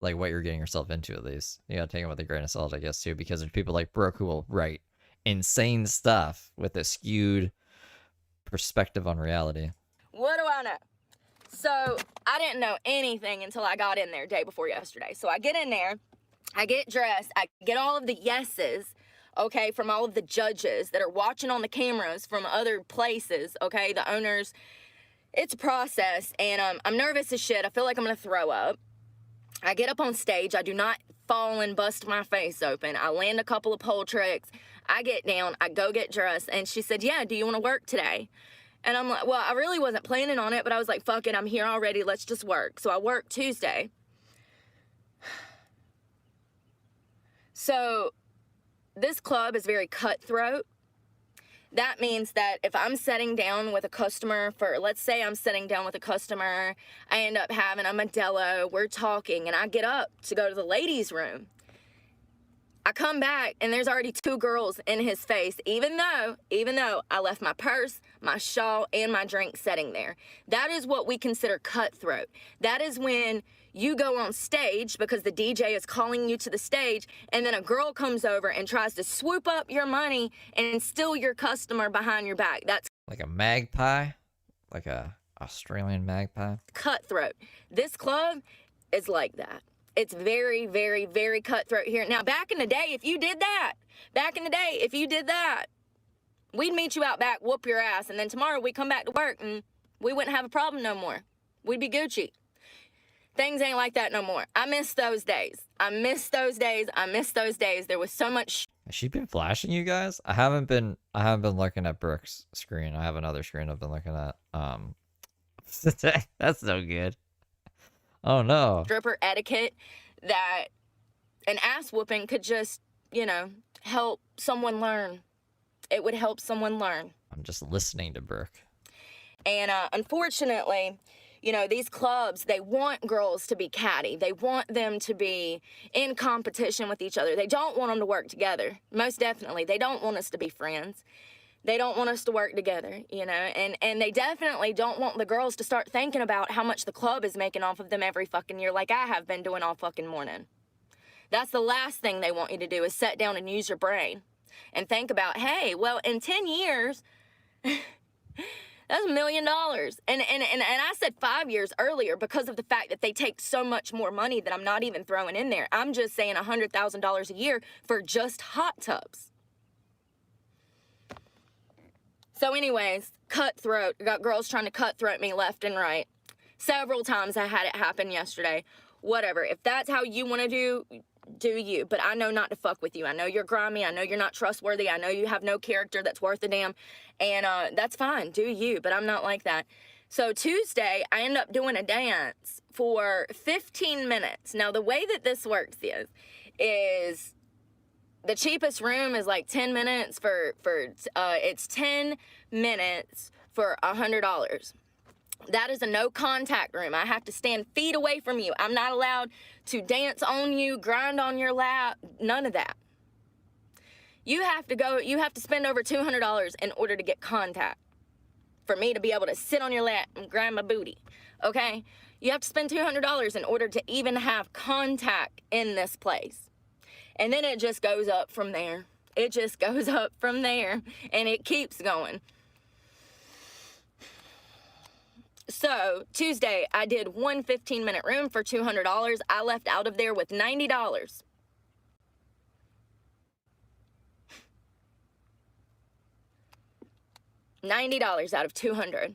like what you're getting yourself into. At least you gotta take it with a grain of salt, I guess, too, because there's people like Brooke who will write insane stuff with a skewed perspective on reality. What do I know? So I didn't know anything until I got in there day before yesterday. So I get in there, I get dressed, I get all of the yeses, okay, from all of the judges that are watching on the cameras from other places, okay, the owners. It's a process, and I'm nervous as shit. I feel like I'm gonna throw up. I get up on stage. I do not fall and bust my face open. I land a couple of pole tricks. I get down. I go get dressed, and she said, yeah, do you want to work today? And I'm like, well, I really wasn't planning on it, but I was like, fuck it, I'm here already. Let's just work. So I worked Tuesday. So this club is very cutthroat. That means that if I'm sitting down with a customer let's say I'm sitting down with a customer, I end up having a Modelo, we're talking, and I get up to go to the ladies' room. I come back, and there's already 2 girls in his face, even though I left my purse, my shawl, and my drink sitting there. That is what we consider cutthroat. That is when you go on stage because the DJ is calling you to the stage, and then a girl comes over and tries to swoop up your money and steal your customer behind your back. That's Like a magpie? Like a Australian magpie? cutthroat. This club is like that. It's very, very, very cutthroat here. Now, back in the day, if you did that, we'd meet you out back, whoop your ass, and then tomorrow we come back to work and we wouldn't have a problem no more. We'd be Gucci. Things ain't like that no more. I miss those days. There was so much Has she been flashing you guys? I haven't been looking at Brooke's screen. I have another screen I've been looking at. That's no good. Oh no. stripper etiquette that an ass whooping could just, help someone learn. It would help someone learn. I'm just listening to Brooke. And unfortunately, these clubs, they want girls to be catty. They want them to be in competition with each other. They don't want them to work together. Most definitely. They don't want us to be friends. They don't want us to work together, and they definitely don't want the girls to start thinking about how much the club is making off of them every fucking year like I have been doing all fucking morning. That's the last thing they want you to do is sit down and use your brain and think about, hey, well, in 10 years, that's $1 million. And I said 5 years earlier because of the fact that they take so much more money that I'm not even throwing in there. I'm just saying $100,000 a year for just hot tubs. So anyways, cutthroat. Got girls trying to cutthroat me left and right. Several times I had it happen yesterday. Whatever. If that's how you want to do you. But I know not to fuck with you. I know you're grimy. I know you're not trustworthy. I know you have no character that's worth a damn. And that's fine. Do you. But I'm not like that. So Tuesday, I end up doing a dance for 15 minutes. Now, the way that this works is the cheapest room is like 10 minutes it's 10 minutes for $100. That is a no contact room. I have to stand feet away from you. I'm not allowed to dance on you, grind on your lap, none of that. You have to spend over $200 in order to get contact. For me to be able to sit on your lap and grind my booty, okay? You have to spend $200 in order to even have contact in this place. And then it just goes up from there. It just goes up from there, and it keeps going. So, Tuesday, I did one 15-minute room for $200. I left out of there with $90. $90 out of $200.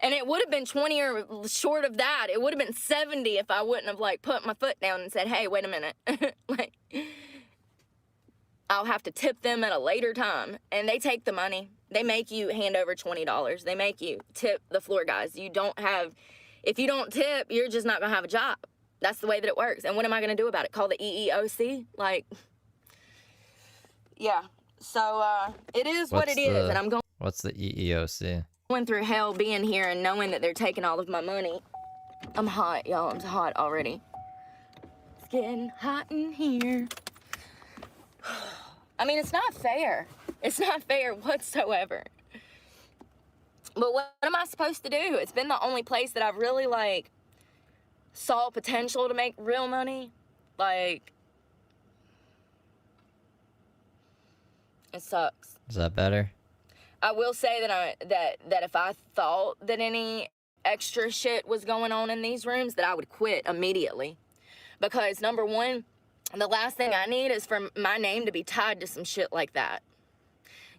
And it would have been 20 or short of that. It would have been 70 if I wouldn't have like put my foot down and said, hey, wait a minute. Like, I'll have to tip them at a later time. And they take the money. They make you hand over $20. They make you tip the floor guys. You don't have, if you don't tip, you're just not going to have a job. That's the way that it works. And what am I going to do about it? Call the EEOC? Like, yeah. So it is what it is. And I'm going. What's the EEOC? Going through hell being here and knowing that they're taking all of my money. I'm hot, y'all. I'm hot already. It's getting hot in here. I mean, it's not fair. It's not fair whatsoever. But what am I supposed to do? It's been the only place that I've really, like, saw potential to make real money. Like, it sucks. Is that better? I will say that if I thought that any extra shit was going on in these rooms, that I would quit immediately. Because number one, the last thing I need is for my name to be tied to some shit like that.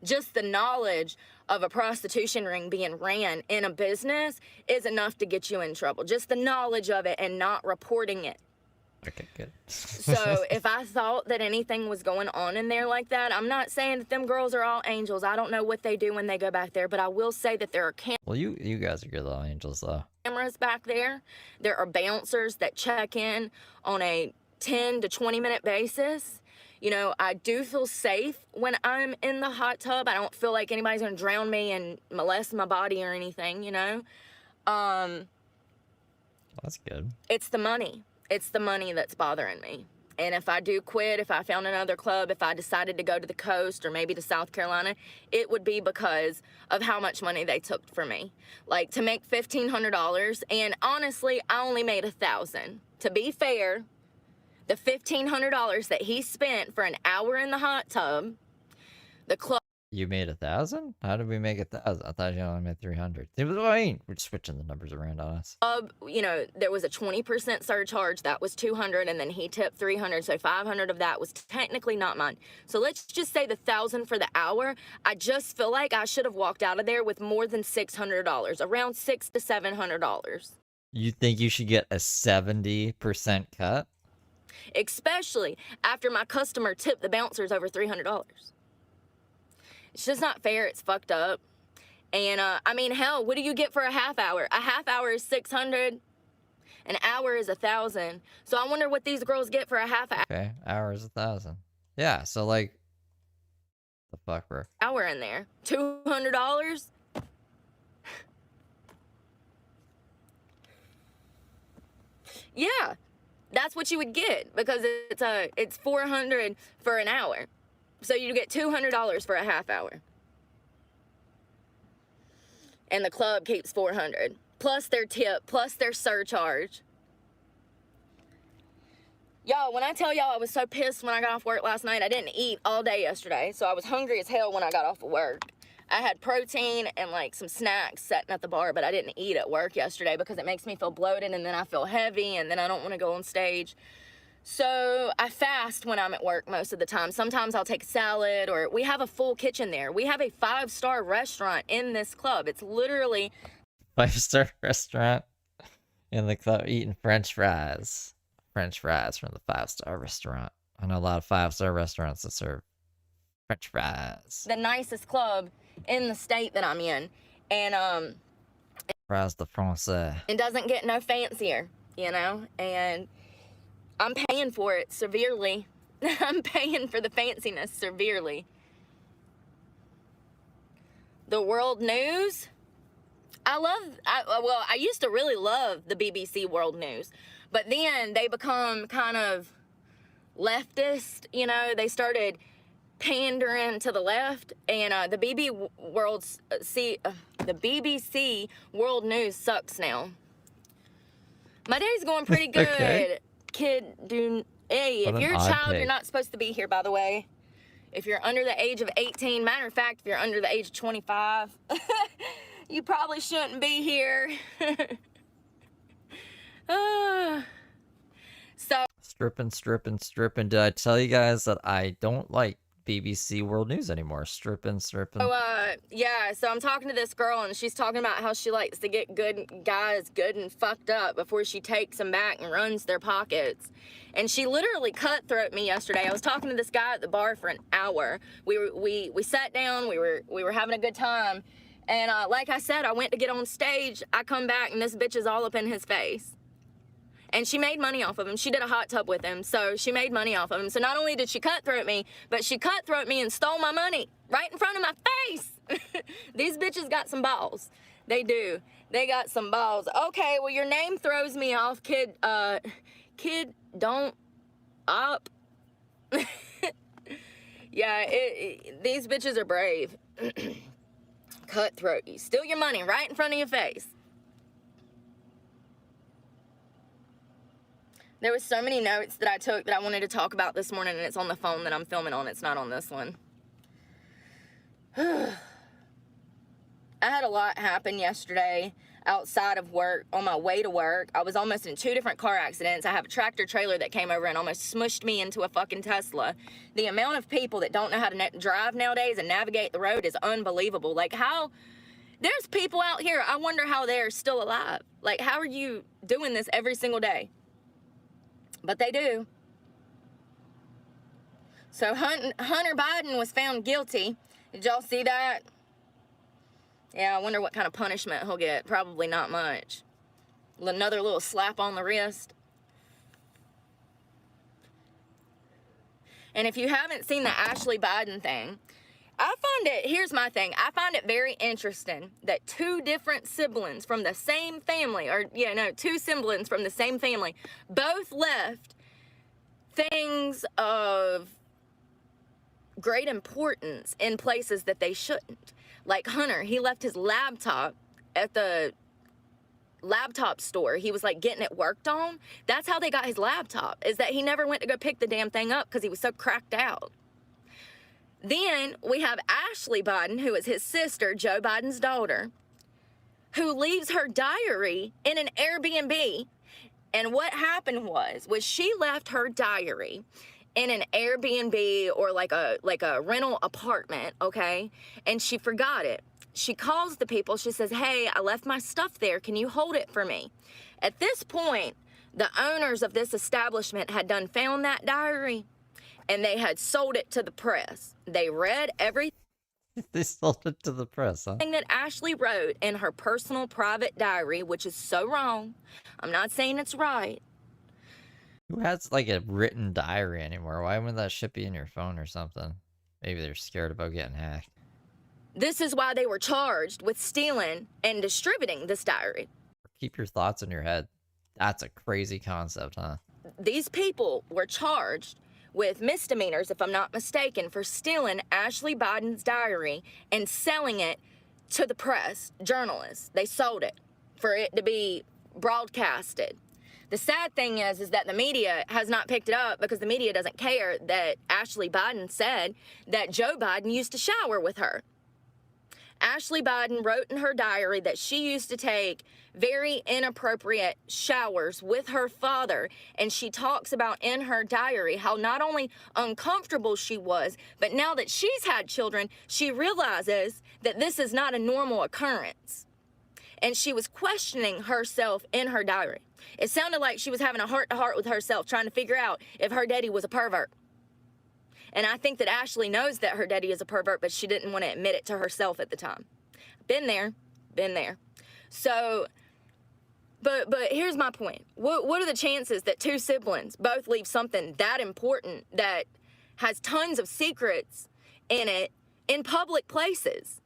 Just the knowledge of a prostitution ring being ran in a business is enough to get you in trouble. Just the knowledge of it and not reporting it. Okay, good. So if I thought that anything was going on in there like that, I'm not saying that them girls are all angels. I don't know what they do when they go back there, but I will say that there are Well, you guys are good little angels, though. cameras back there. There are bouncers that check in on a 10 to 20 minute basis. You know, I do feel safe when I'm in the hot tub. I don't feel like anybody's gonna drown me and molest my body or anything, you know? That's good. It's the money. It's the money that's bothering me. And if I do quit, if I found another club, if I decided to go to the coast or maybe to South Carolina, it would be because of how much money they took from me. Like, to make $1,500, and honestly, I only made $1,000. To be fair, the $1,500 that he spent for an hour in the hot tub, the club. You made 1,000? How did we make 1,000? I thought you only made 300. I mean, we're switching the numbers around on us. You know, there was a 20% surcharge. That was 200, and then he tipped 300. So 500 of that was technically not mine. So let's just say the 1,000 for the hour. I just feel like I should have walked out of there with more than $600, around $600 to $700. You think you should get a 70% cut? Especially after my customer tipped the bouncers over $300. It's just not fair. It's fucked up. And, I mean, hell, what do you get for a half hour? A half hour is $600. An hour is $1,000. So I wonder what these girls get for a half hour. Okay, hour is 1,000. Yeah, so like, the fuck, bro? Hour in there. $200? Yeah, that's what you would get because it's $400 for an hour. So you get $200 for a half hour. And the club keeps $400. Plus their tip, plus their surcharge. Y'all, when I tell y'all I was so pissed when I got off work last night, I didn't eat all day yesterday. So I was hungry as hell when I got off of work. I had protein and like some snacks sitting at the bar, but I didn't eat at work yesterday because it makes me feel bloated and then I feel heavy and then I don't want to go on stage. So I fast when I'm at work most of the time. Sometimes I'll take a salad, or we have a full kitchen there. We have a 5-star restaurant in this club. It's literally 5-star restaurant in the club eating French fries. French fries from the 5-star restaurant. I know a lot of 5-star restaurants that serve French fries. the nicest club in the state that I'm in. And Fries de français. it doesn't get no fancier, you know? And I'm paying for it severely. I'm paying for the fanciness severely. The world news. I used to really love the BBC World News, but then they become kind of leftist, you know, they started pandering to the left, and the BBC World News sucks now. My day's going pretty good. Okay. Hey, What if an you're a odd child, take. you're not supposed to be here, by the way. If you're under the age of 18, matter of fact, if you're under the age of 25, you probably shouldn't be here. So Stripping. Did I tell you guys that I don't like BBC World News anymore. Stripping. Yeah, so I'm talking to this girl, and she's talking about how she likes to get good guys good and fucked up before she takes them back and runs their pockets. And she literally cutthroat me yesterday. I was talking to this guy at the bar for an hour. We sat down, we were having a good time. And like I said, I went to get on stage. I come back, and this bitch is all up in his face. And she made money off of him. She did a hot tub with him, so she made money off of him. So not only did she cutthroat me, but she cutthroat me and stole my money right in front of my face. These bitches got some balls. They do. They got some balls. Okay, well, your name throws me off, kid. Kid, don't op. Yeah, these bitches are brave. Cutthroat you. Steal your money right in front of your face. There was so many notes that I took that I wanted to talk about this morning, and it's on the phone that I'm filming on. It's not on this one. I had a lot happen yesterday outside of work, on my way to work. I was almost in 2 different car accidents. I have a tractor trailer that came over and almost smushed me into a fucking Tesla. The amount of people that don't know how to drive nowadays and navigate the road is unbelievable. Like, how... There's people out here, I wonder how they're still alive. Like, how are you doing this every single day? But they do. So Hunter Biden was found guilty. Did y'all see that? Yeah, I wonder what kind of punishment he'll get. Probably not much. Another little slap on the wrist. And if you haven't seen the Ashley Biden thing, here's my thing. I find it very interesting that 2 different siblings from the same family, 2 siblings from the same family, both left things of great importance in places that they shouldn't. Like Hunter, he left his laptop at the laptop store. He was like getting it worked on. That's how they got his laptop, is that he never went to go pick the damn thing up because he was so cracked out. Then we have Ashley Biden, who is his sister, Joe Biden's daughter, who leaves her diary in an Airbnb. And what happened was she left her diary in an Airbnb or like a rental apartment, okay? And she forgot it. She calls the people. She says, hey, I left my stuff there. Can you hold it for me? At this point, the owners of this establishment had found that diary, and they had sold it to the press. They read everything. They sold it to the press, huh? That Ashley wrote in her personal private diary, which is so wrong. I'm not saying it's right. Who has like a written diary anymore? Why wouldn't that shit be in your phone or something? Maybe they're scared about getting hacked. This is why they were charged with stealing and distributing this diary. Keep your thoughts in your head. That's a crazy concept, huh? These people were charged with misdemeanors, if I'm not mistaken, for stealing Ashley Biden's diary and selling it to the press, journalists. They sold it for it to be broadcasted. The sad thing is that the media has not picked it up because the media doesn't care that Ashley Biden said that Joe Biden used to shower with her. Ashley Biden wrote in her diary that she used to take very inappropriate showers with her father, and she talks about in her diary how not only uncomfortable she was, but now that she's had children, she realizes that this is not a normal occurrence. And she was questioning herself in her diary. It sounded like she was having a heart-to-heart with herself, trying to figure out if her daddy was a pervert. And I think that Ashley knows that her daddy is a pervert, but she didn't want to admit it to herself at the time. Been there. So, but here's my point. What are the chances that 2 siblings both leave something that important that has tons of secrets in it in public places?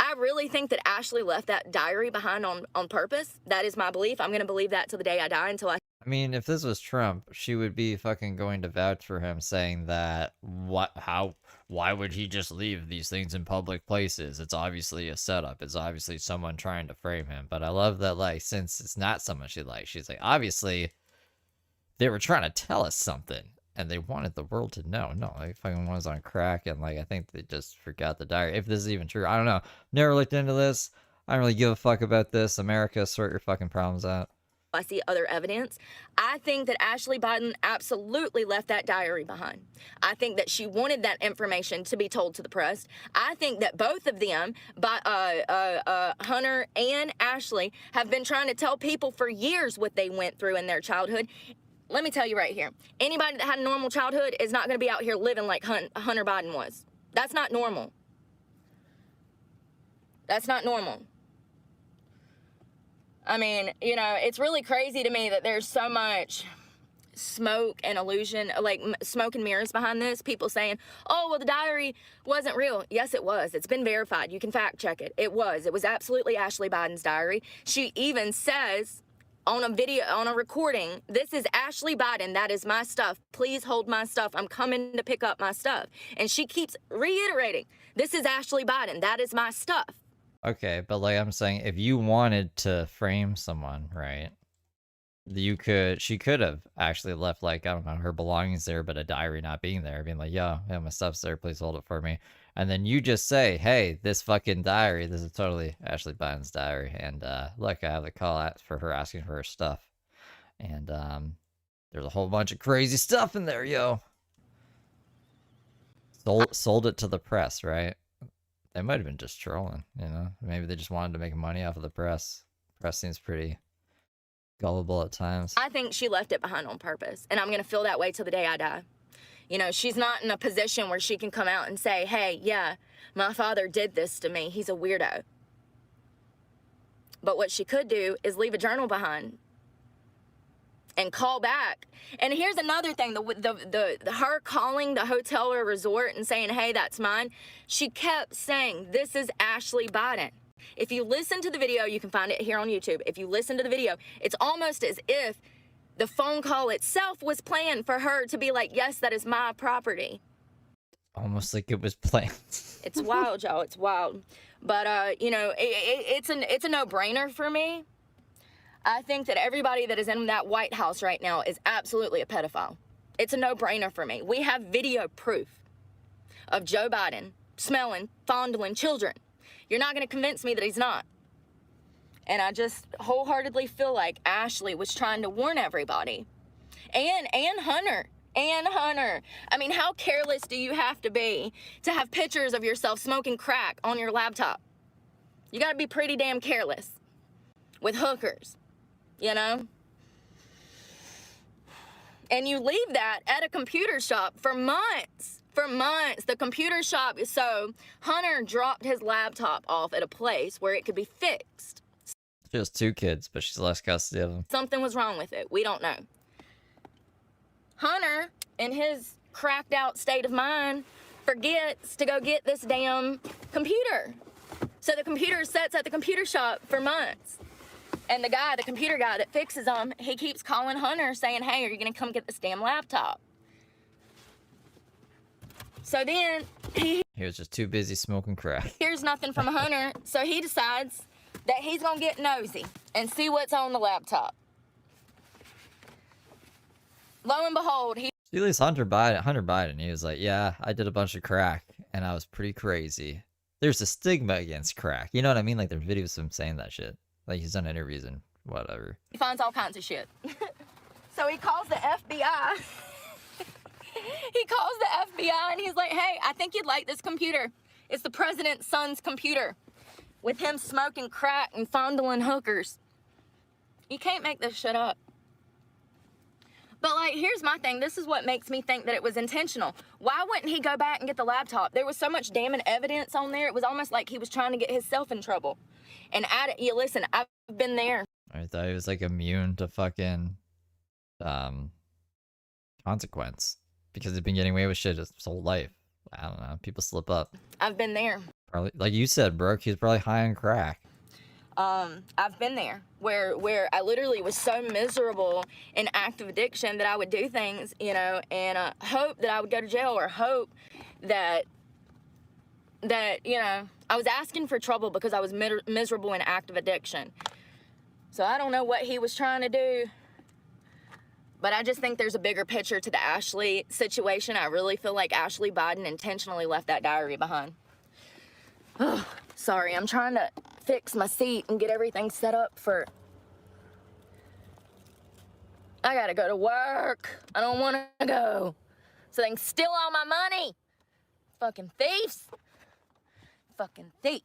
I really think that Ashley left that diary behind on purpose. That is my belief. I'm going to believe that till the day I die, until I mean, if this was Trump, she would be fucking going to vouch for him, saying that, why would he just leave these things in public places? It's obviously a setup. It's obviously someone trying to frame him. But I love that, like, since it's not someone she likes, she's like, obviously, they were trying to tell us something, and they wanted the world to know. No, like, fucking was on crack, and, like, I think they just forgot the diary. If this is even true, I don't know. Never looked into this. I don't really give a fuck about this. America, sort your fucking problems out. I see other evidence. I think that Ashley Biden absolutely left that diary behind. I think that she wanted that information to be told to the press. I think that both of them, Hunter and Ashley, have been trying to tell people for years what they went through in their childhood. Let me tell you right here, anybody that had a normal childhood is not going to be out here living like Hunter Biden was. That's not normal. That's not normal. I mean, you know, it's really crazy to me that there's so much smoke and illusion, like smoke and mirrors behind this. People saying, oh, well, the diary wasn't real. Yes, it was. It's been verified. You can fact check it. It was. It was absolutely Ashley Biden's diary. She even says on a video, on a recording, this is Ashley Biden. That is my stuff. Please hold my stuff. I'm coming to pick up my stuff. And she keeps reiterating, this is Ashley Biden. That is my stuff. Okay, but like I'm saying, if you wanted to frame someone, right, she could have actually left, like, I don't know, her belongings there, but a diary not being there, being like, yeah, my stuff's there, please hold it for me. And then you just say, hey, this fucking diary, this is totally Ashley Biden's diary. And look, I have a call out for her asking for her stuff. And there's a whole bunch of crazy stuff in there, yo. Sold it to the press, right? They might have been just trolling, you know? Maybe they just wanted to make money off of the press. Press seems pretty gullible at times. I think she left it behind on purpose, and I'm going to feel that way till the day I die. You know, she's not in a position where she can come out and say, hey, yeah, my father did this to me. He's a weirdo. But what she could do is leave a journal behind and call back. And here's another thing, her calling the hotel or resort and saying, hey, that's mine, she kept saying, this is Ashley Biden. If you listen to the video, you can find it here on YouTube. If you listen to the video, it's almost as if the phone call itself was planned for her to be like, yes, that is my property. Almost like it was planned. It's wild, y'all. It's wild. But, you know, it's a no-brainer for me. I think that everybody that is in that White House right now is absolutely a pedophile. It's a no-brainer for me. We have video proof of Joe Biden smelling, fondling children. You're not going to convince me that he's not. And I just wholeheartedly feel like Ashley was trying to warn everybody. And Hunter. And Hunter. I mean, how careless do you have to be to have pictures of yourself smoking crack on your laptop? You got to be pretty damn careless with hookers, you know? And you leave that at a computer shop for months. For months, the computer shop, so Hunter dropped his laptop off at a place where it could be fixed. She has 2 kids, but she's lost custody of them. Something was wrong with it. We don't know. Hunter, in his cracked out state of mind, forgets to go get this damn computer. So the computer sits at the computer shop for months. And the computer guy that fixes them, he keeps calling Hunter saying, hey, are you going to come get this damn laptop? So then he was just too busy smoking crack. hears nothing from Hunter, so he decides that he's going to get nosy and see what's on the laptop. Lo and behold, At least Hunter Biden, he was like, yeah, I did a bunch of crack, and I was pretty crazy. There's a stigma against crack. You know what I mean? Like, there's videos of him saying that shit. Like, he's done interviews and whatever. He finds all kinds of shit. So he calls the FBI. He calls the FBI and he's like, hey, I think you'd like this computer. It's the president's son's computer with him smoking crack and fondling hookers. You can't make this shit up. But, like, here's my thing. This is what makes me think that it was intentional. Why wouldn't he go back and get the laptop? There was so much damning evidence on there. It was almost like he was trying to get himself in trouble. And listen, I've been there. I thought he was, like, immune to fucking consequence. Because he's been getting away with shit his whole life. I don't know. People slip up. I've been there. Probably, like you said, Brooke, he's probably high on crack. I've been there where I literally was so miserable in active addiction that I would do things, you know, and hope that I would go to jail, or hope that you know, I was asking for trouble because I was miserable in active addiction. So I don't know what he was trying to do, but I just think there's a bigger picture to the Ashley situation. I really feel like Ashley Biden intentionally left that diary behind. Oh, sorry, I'm trying to fix my seat and get everything set up for I gotta go to work. I don't wanna go. So they can steal all my money. Fucking thieves. Fucking thieves.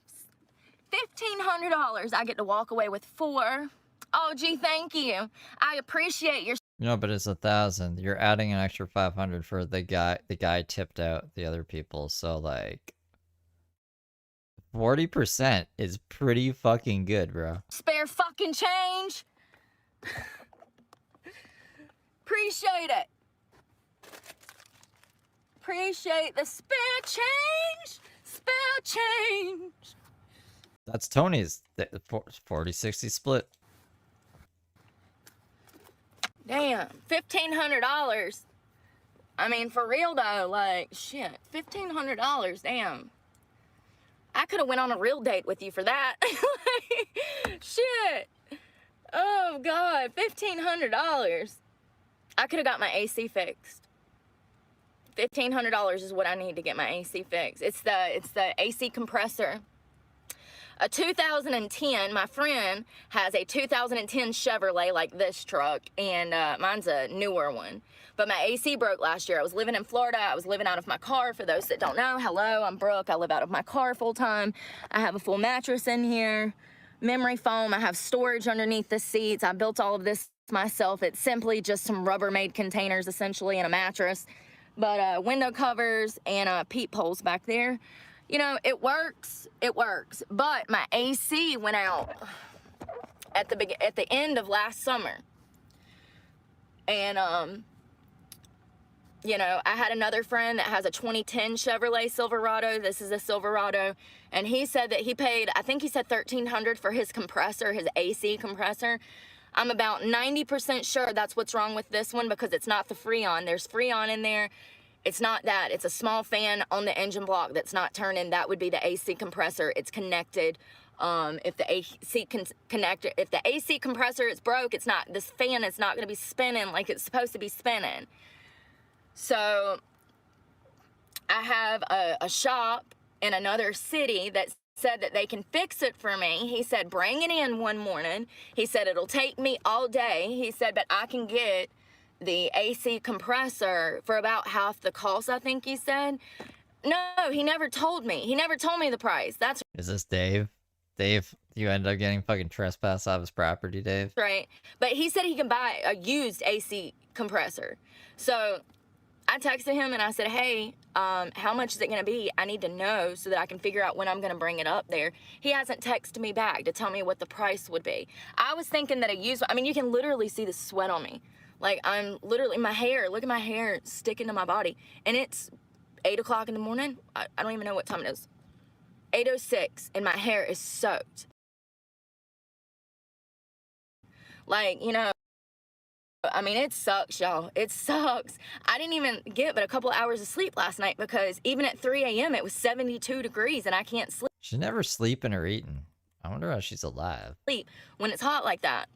$1,500 I get to walk away with $4. Oh, gee, thank you. I appreciate your... No, but it's 1,000. You're adding an extra 500 for the guy. The guy tipped out the other people, so like 40% is pretty fucking good, bro. spare fucking change. Appreciate it. Appreciate the spare change. Spare change. That's Tony's 40-60 split. Damn, $1,500. I mean, for real though, like, shit, $1,500, damn. I could have went on a real date with you for that. Shit. Oh, God, $1,500. I could have got my AC fixed. $1,500 is what I need to get my AC fixed. It's the AC compressor. A 2010, my friend has a 2010 Chevrolet like this truck, and mine's a newer one. But my AC broke last year. I was living in Florida. I was living out of my car. For those that don't know, hello, I'm Brooke. I live out of my car full time. I have a full mattress in here, memory foam. I have storage underneath the seats. I built all of this myself. It's simply just some Rubbermaid containers, essentially, and a mattress. But window covers and peepholes back there. You know, it works, but my AC went out at the end of last summer. And, you know, I had another friend that has a 2010 Chevrolet Silverado. This is a Silverado. And he said that he paid, I think he said $1,300 for his compressor, his AC compressor. I'm about 90% sure that's what's wrong with this one because it's not the Freon. There's Freon in there. It's not that. It's a small fan on the engine block that's not turning. That would be the AC compressor. It's connected. If the AC connector, if the AC compressor is broke, it's not. This fan is not going to be spinning like it's supposed to be spinning. So I have a shop in another city that said that they can fix it for me. He said, bring it in one morning. He said, it'll take me all day. He said, but I can get the AC compressor for about half the cost, I think he said. No, he never told me. He never told me the price. That's Is this Dave? Dave, you ended up getting fucking trespassed out of his property, Dave. right. But he said he can buy a used AC compressor. So I texted him and I said, hey, how much is it going to be? I need to know so that I can figure out when I'm going to bring it up there. He hasn't texted me back to tell me what the price would be. I was thinking that a used, I mean, you can literally see the sweat on me. Like, I'm literally, my hair, look at my hair sticking to my body. And it's 8 o'clock in the morning. I don't even know what time it is. 8:06, and my hair is soaked. Like, you know, I mean, it sucks, y'all. It sucks. I didn't even get but a couple hours of sleep last night because even at 3 a.m. it was 72 degrees and I can't She's never sleeping or eating. I wonder how she's alive. sleep when it's hot like that.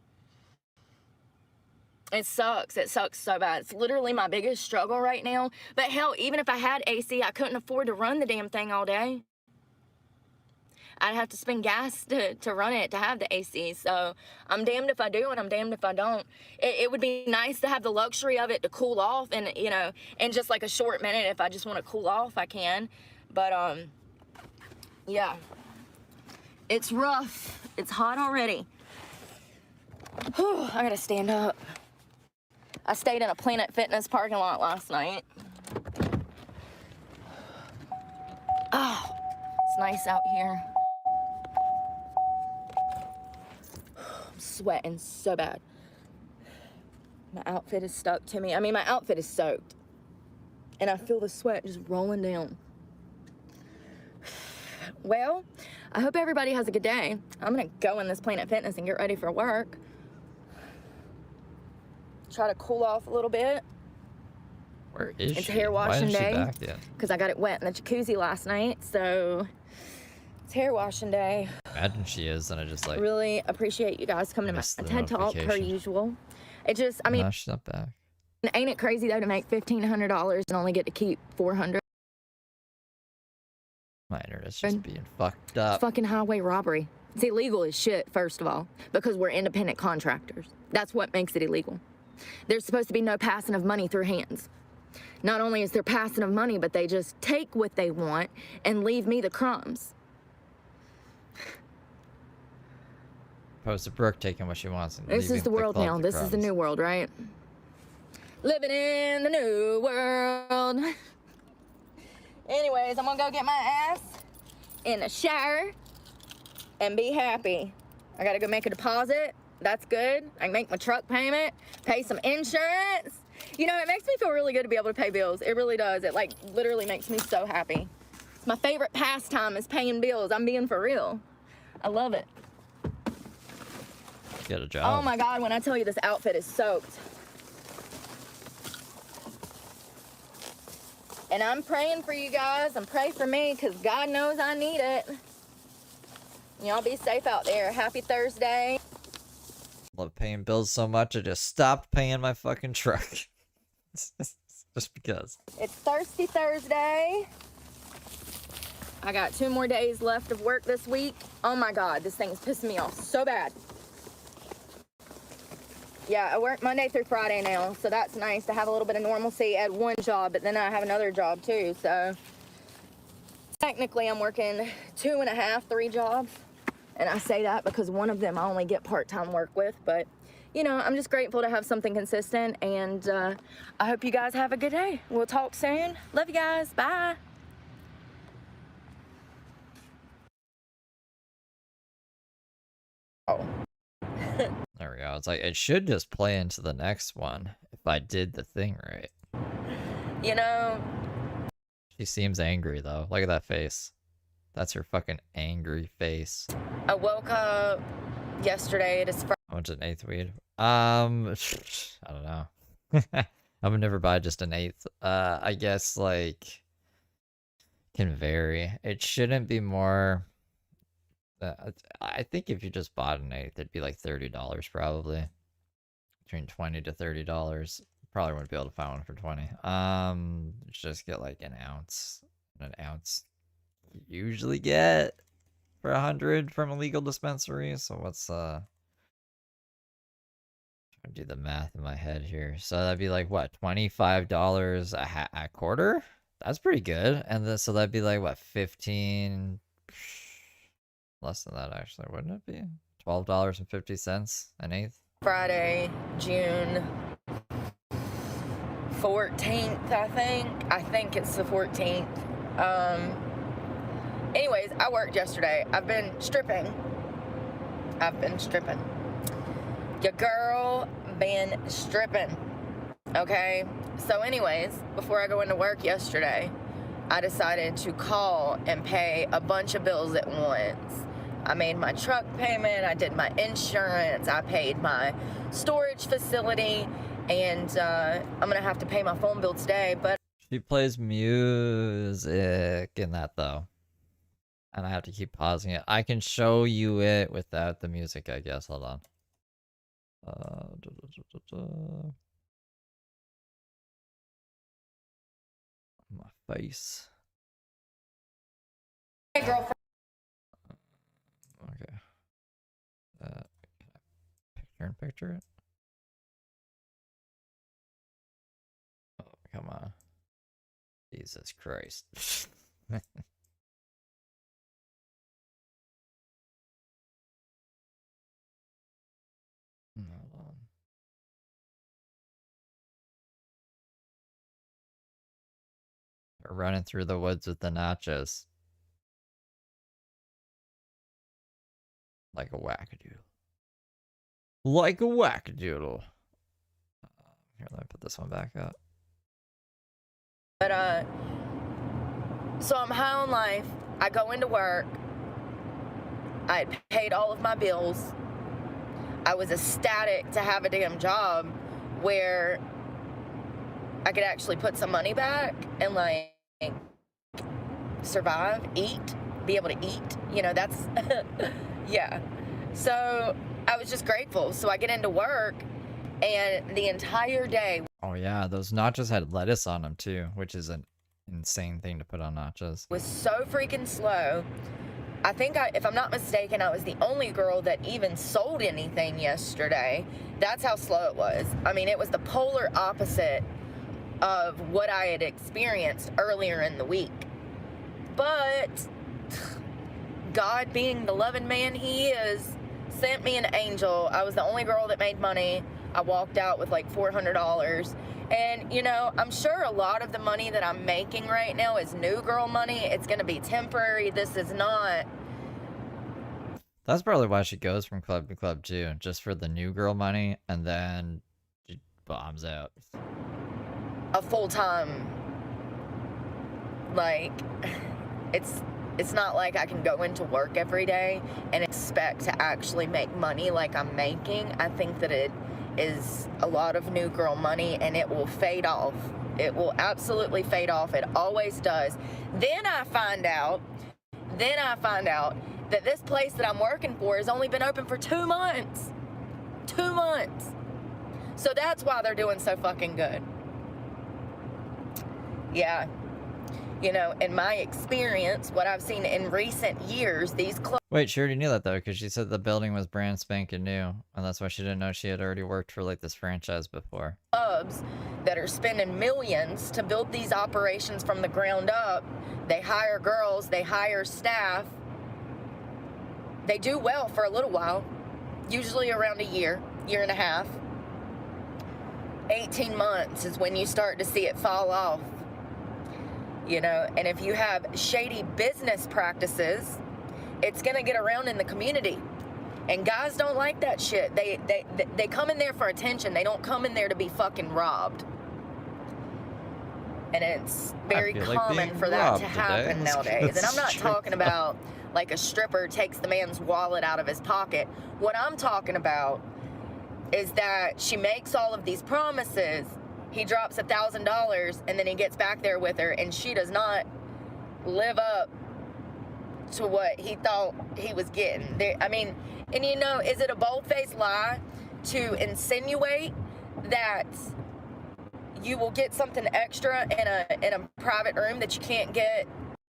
It sucks. It sucks so bad. It's literally my biggest struggle right now. But hell, even if I had AC, I couldn't afford to run the damn thing all day. I'd have to spend gas to run it, to have the AC. So I'm damned if I do and I'm damned if I don't. It would be nice to have the luxury of it to cool off and, you know, in just like a short minute, if I just want to cool off, I can. But, yeah. It's rough. It's hot already. Whew, I gotta stand up. I stayed in a Planet Fitness parking lot last night. Oh, it's nice out here. I'm sweating so bad. My outfit is stuck to me. I mean, my outfit is soaked. And I feel the sweat just rolling down. Well, I hope everybody has a good day. I'm gonna go in this Planet Fitness and get ready for work. Try to cool off a little bit. Where is she? It's hair Why washing isn't she day. back yet? Because I got it wet in the jacuzzi last night, so it's hair washing day. Imagine she is, and I just like. Really appreciate you guys coming to my Missed the TED Talk per notification. usual. It just, I mean, No, she's not back. ain't it crazy though to make $1,500 and only get to keep $400? My internet's just And- being fucked up. Fucking highway robbery. It's illegal as shit, first of all, because we're independent contractors. That's what makes it illegal. There's supposed to be no passing of money through hands. Not only is there passing of money, but they just take what they want and leave me the crumbs. Opposed to Brooke taking what she wants and This is leaving the world club now. the This is the crumbs. new world, right? Living in the new world. Anyways, I'm gonna go get my ass in the shower and be happy. I gotta go make a deposit. That's good. I can make my truck payment, pay some insurance. You know, it makes me feel really good to be able to pay bills. It really does. It like literally makes me so happy. It's my favorite pastime is paying bills. I'm being for real. I love it. Get a job. Oh my God, when I tell you this outfit is soaked. And I'm praying for you guys and pray for me because God knows I need it. Y'all be safe out there. Happy Thursday. Love paying bills so much I just stopped paying my fucking truck. Just because. It's Thirsty Thursday. I got 2 more days left of work this week. Oh my God, this thing is pissing me off so bad. Yeah, I work Monday through Friday now, so that's nice to have a little bit of normalcy at one job, but then I have another job too, so technically I'm working 2.5, 3 jobs. And I say that because one of them I only get part-time work with, but you know, I'm just grateful to have something consistent, and I hope you guys have a good day. We'll talk soon. Love you guys. Bye. Oh. There we go. It's like, it should just play into the next one if I did the thing right. You know, She seems angry though. Look at that face. That's her fucking angry face. I woke up yesterday. It is Friday. How much an eighth weed? I don't know. I would never buy just an eighth. I guess like can vary. It shouldn't be more. I think if you just bought an eighth, it'd be like $30 probably. Between $20 to $30. Probably wouldn't be able to find one for 20. Just get like an ounce. An ounce you usually get for 100 from a legal dispensary. So what's trying to do the math in my head here. So that'd be like what, $25 a quarter? That's pretty good. And then so that'd be like what, 15, less than that actually, wouldn't it be? $12.50 an eighth. Friday, June 14th, I think. I think it's the 14th. Anyways, I worked yesterday. I've been stripping. Your girl been stripping. Okay? So anyways, before I go into work yesterday, I decided to call and pay a bunch of bills at once. I made my truck payment, I did my insurance, I paid my storage facility, and I'm gonna have to pay my phone bill today, but She plays music in that though. And I have to keep pausing it. I can show you it without the music, I guess. Hold on. My face. hey girlfriend. Okay. Picture it. Oh, come on. Jesus Christ. Hold on. We're running through the woods with the nachos. Like a wackadoodle. Like a wackadoodle. Here, let me put this one back up. But so I'm high on life. I go into work. I had paid all of my bills. I was ecstatic to have a damn job where I could actually put some money back and like survive, eat, be able to eat. You know, that's yeah. So I was just grateful. So I get into work and the entire day. Oh yeah, those nachos had lettuce on them too, which is an insane thing to put on nachos. Was so freaking slow. I think, if I'm not mistaken, I was the only girl that even sold anything yesterday. That's how slow it was. I mean, it was the polar opposite of what I had experienced earlier in the week. But God, being the loving man he is, sent me an angel. I was the only girl that made money. I walked out with like $400. And, you know, I'm sure a lot of the money that I'm making right now is new girl money. It's going to be temporary. This is not. That's probably why she goes from club to club too, just for the new girl money, and then she bombs out. A full-time, like, it's not like I can go into work every day and expect to actually make money like I'm making. I think that it is a lot of new girl money, and it will fade off. It will absolutely fade off. It always does. Then I find out that this place that I'm working for has only been open for 2 months. 2 months. So that's why they're doing so fucking good. Yeah. You know, in my experience, what I've seen in recent years, these clubs. Wait, she already knew that though, because she said the building was brand spanking new, and that's why she didn't know she had already worked for like this franchise before. Clubs that are spending millions to build these operations from the ground up. They hire girls, they hire staff. They do well for a little while, usually around a year, year and a half. 18 months is when you start to see it fall off. You know, and if you have shady business practices, it's gonna get around in the community. And guys don't like that shit. They come in there for attention. They don't come in there to be fucking robbed. And it's very common for that to happen nowadays. And I'm not talking about like a stripper takes the man's wallet out of his pocket. What I'm talking about is that she makes all of these promises. He drops $1,000 and then he gets back there with her, and she does not live up to what he thought he was getting. I mean, and you know, is it a bold-faced lie to insinuate that you will get something extra in a private room that you can't get?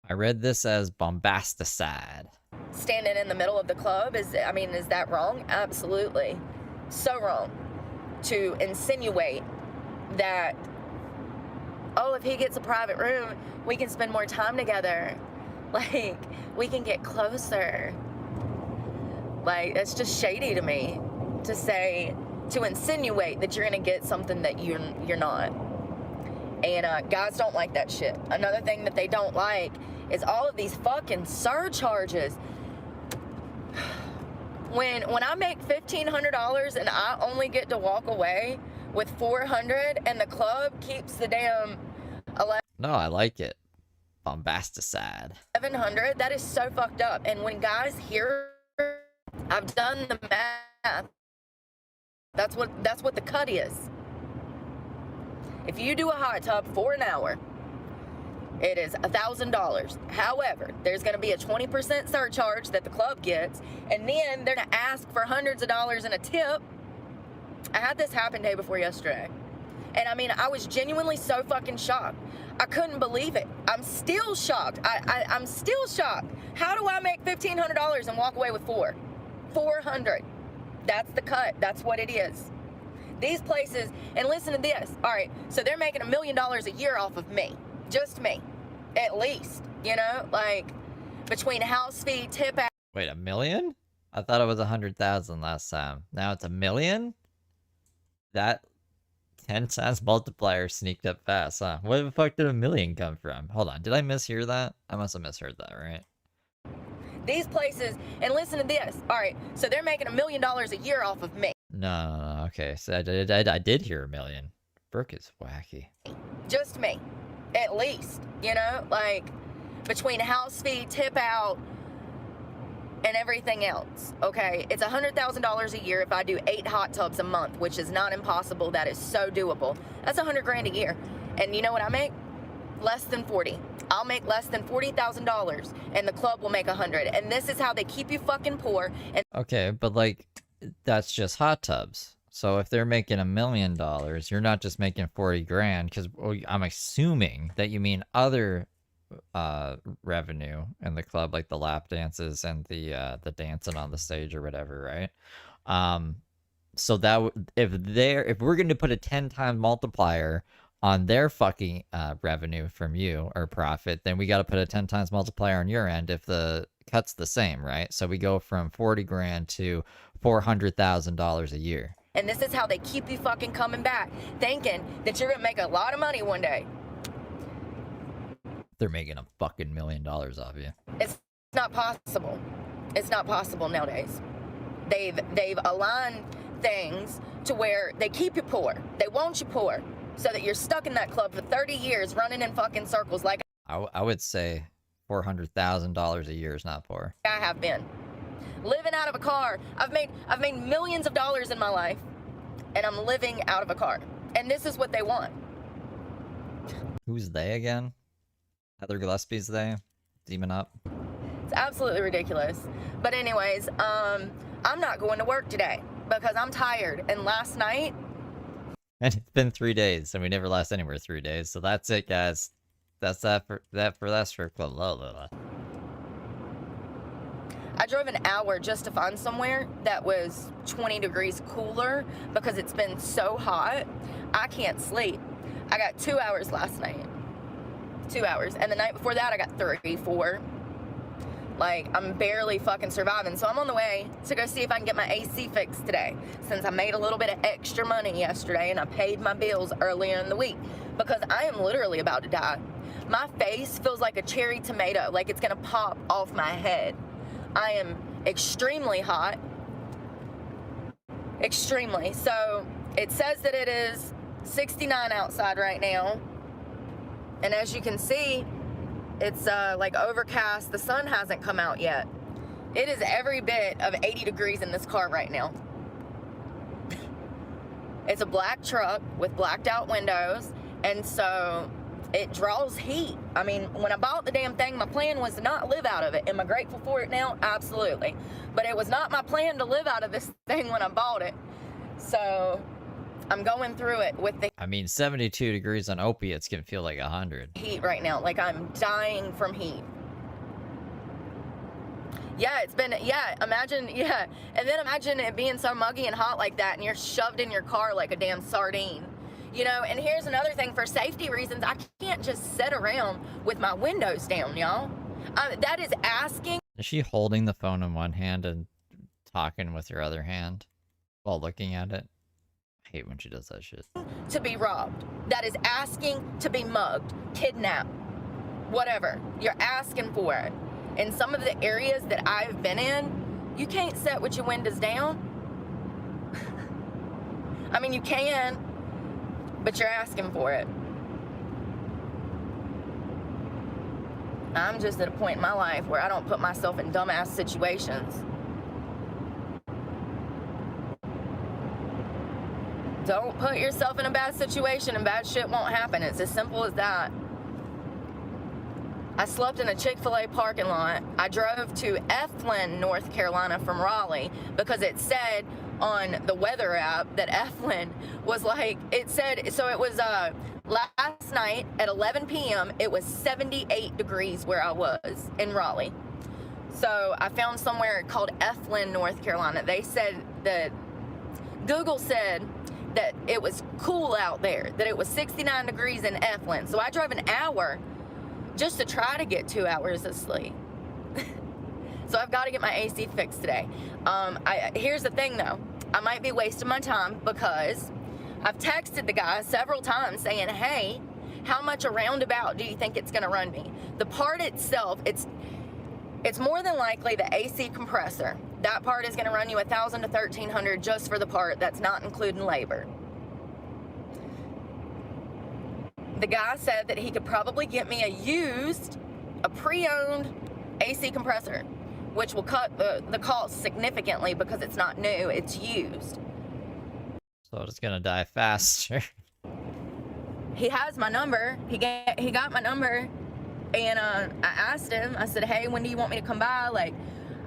I read this as bombasticide. Standing in the middle of the club is that wrong? Absolutely. So wrong to insinuate that, oh, if he gets a private room, we can spend more time together. Like, we can get closer. Like, that's just shady to me to insinuate that you're gonna get something that you're not. And guys don't like that shit. Another thing that they don't like is all of these fucking surcharges. When I make $1,500 and I only get to walk away with $400, and the club keeps the damn No, I like it. Bombasticide. $1,100, that is so fucked up. And when guys hear, I've done the math. That's what the cut is. If you do a hot tub for an hour, it is $1,000. However, there's going to be a 20% surcharge that the club gets, and then they're going to ask for hundreds of dollars in a tip. I had this happen day before yesterday. And I mean, I was genuinely so fucking shocked. I couldn't believe it. I'm still shocked. I'm still shocked. How do I make $1,500 and walk away with $400? That's the cut. That's what it is. These places, and listen to this. All right, so they're making $1 million a year off of me. Just me. At least, you know, like between house fee, tip out. Wait, $1 million? I thought it was 100,000 last time. Now it's $1 million? That 10 times multiplier sneaked up fast, huh? Where the fuck did $1 million come from? Hold on, did I mishear that? I must have misheard that, right? These places, and listen to this. All right, so they're making $1 million a year off of me. No, okay, so I did hear $1 million. Brooke is wacky. Just me, at least, you know, like between house fee, tip out, and everything else. Okay, it's $100,000 a year if I do 8 hot tubs a month, which is not impossible. That is so doable. That's $100,000 a year, and you know what I make? Less than 40. I'll make less than $40,000, and the club will make 100. And this is how they keep you fucking poor. And okay, but like, that's just hot tubs. So if they're making $1 million, you're not just making 40 grand, because I'm assuming that you mean other revenue in the club, like the lap dances and the dancing on the stage or whatever, right? So that if we're going to put a 10 times multiplier on their fucking revenue from you or profit, then we got to put a 10 times multiplier on your end if the cut's the same, right? So we go from 40 grand to $400,000 a year. And this is how they keep you fucking coming back, thinking that you're gonna make a lot of money one day. They're making a fucking $1 million off you. It's not possible. It's not possible nowadays. They've aligned things to where they keep you poor. They want you poor so that you're stuck in that club for 30 years running in fucking circles like I would say $400,000 a year is not poor. I have been. Living out of a car. I've made millions of dollars in my life, and I'm living out of a car. And this is what they want. Who's they again? Heather Gillespie's they? Demon up? It's absolutely ridiculous. But anyways, I'm not going to work today because I'm tired. And last night... And it's been 3 days, and we never last anywhere 3 days. So that's it, guys. That's that for Club. I drove an hour just to find somewhere that was 20 degrees cooler because it's been so hot. I can't sleep. I got 2 hours last night. 2 hours. And the night before that, I got 3, 4. Like, I'm barely fucking surviving. So I'm on the way to go see if I can get my AC fixed today, since I made a little bit of extra money yesterday and I paid my bills earlier in the week, because I am literally about to die. My face feels like a cherry tomato, like it's gonna pop off my head. I am extremely hot. Extremely. So it says that it is 69 outside right now. And as you can see, it's like overcast. The sun hasn't come out yet. It is every bit of 80 degrees in this car right now. It's a black truck with blacked out windows. And so it draws heat. I mean, when I bought the damn thing, my plan was to not live out of it. Am I grateful for it now? Absolutely. But it was not my plan to live out of this thing when I bought it. So I'm going through it with the I mean, 72 degrees on opiates can feel like 100. heat right now. Like, I'm dying from heat. Yeah, it's been, imagine it being so muggy and hot like that, and you're shoved in your car like a damn sardine. You know, and here's another thing, for safety reasons, I can't just sit around with my windows down, y'all. That is asking. Is she holding the phone in one hand and talking with her other hand while looking at it? I hate when she does that shit. To be robbed. That is asking to be mugged, kidnapped, whatever. You're asking for it. In some of the areas that I've been in, you can't sit with your windows down. I mean, you can, but you're asking for it. I'm just at a point in my life where I don't put myself in dumbass situations. Don't put yourself in a bad situation and bad shit won't happen. It's as simple as that. I slept in a Chick-fil-A parking lot. I drove to Eflin, North Carolina from Raleigh because it said on the weather app that Eflin was like, it said, so it was last night at 11 p.m. it was 78 degrees where I was in Raleigh. So I found somewhere called Eflin, North Carolina. They said that, Google said that it was cool out there, that it was 69 degrees in Eflin. So I drove an hour just to try to get 2 hours of sleep. So I've got to get my AC fixed today. Here's the thing though, I might be wasting my time because I've texted the guy several times saying, hey, how much a roundabout do you think it's gonna run me? The part itself, it's more than likely the AC compressor. That part is gonna run you $1,000 to $1,300 just for the part. That's not including labor. The guy said that he could probably get me a pre-owned AC compressor, which will cut the cost significantly because it's not new, it's used. So it's gonna die faster. He has my number. He got my number, and I asked him, I said, hey, when do you want me to come by? Like,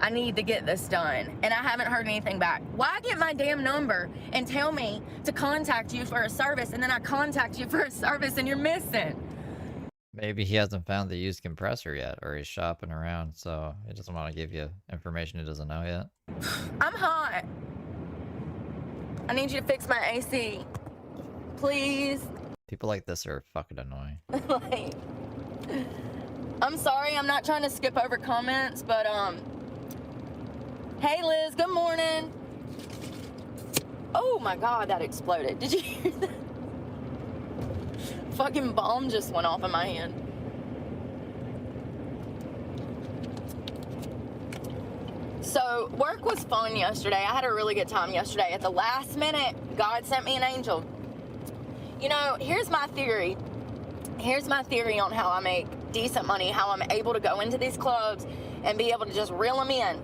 I need to get this done. And I haven't heard anything back. Why get my damn number and tell me to contact you for a service, and then I contact you for a service and you're missing? Maybe he hasn't found the used compressor yet, or he's shopping around, so he doesn't want to give you information he doesn't know yet. I'm hot. I need you to fix my AC. Please. People like this are fucking annoying. Like, I'm sorry, I'm not trying to skip over comments, but hey Liz, good morning. Oh my god, that exploded. Did you hear that? Fucking bomb just went off in my hand. So work was fun yesterday. I had a really good time yesterday. At the last minute, God sent me an angel. You know, here's my theory. Here's my theory on how I make decent money, how I'm able to go into these clubs and be able to just reel them in.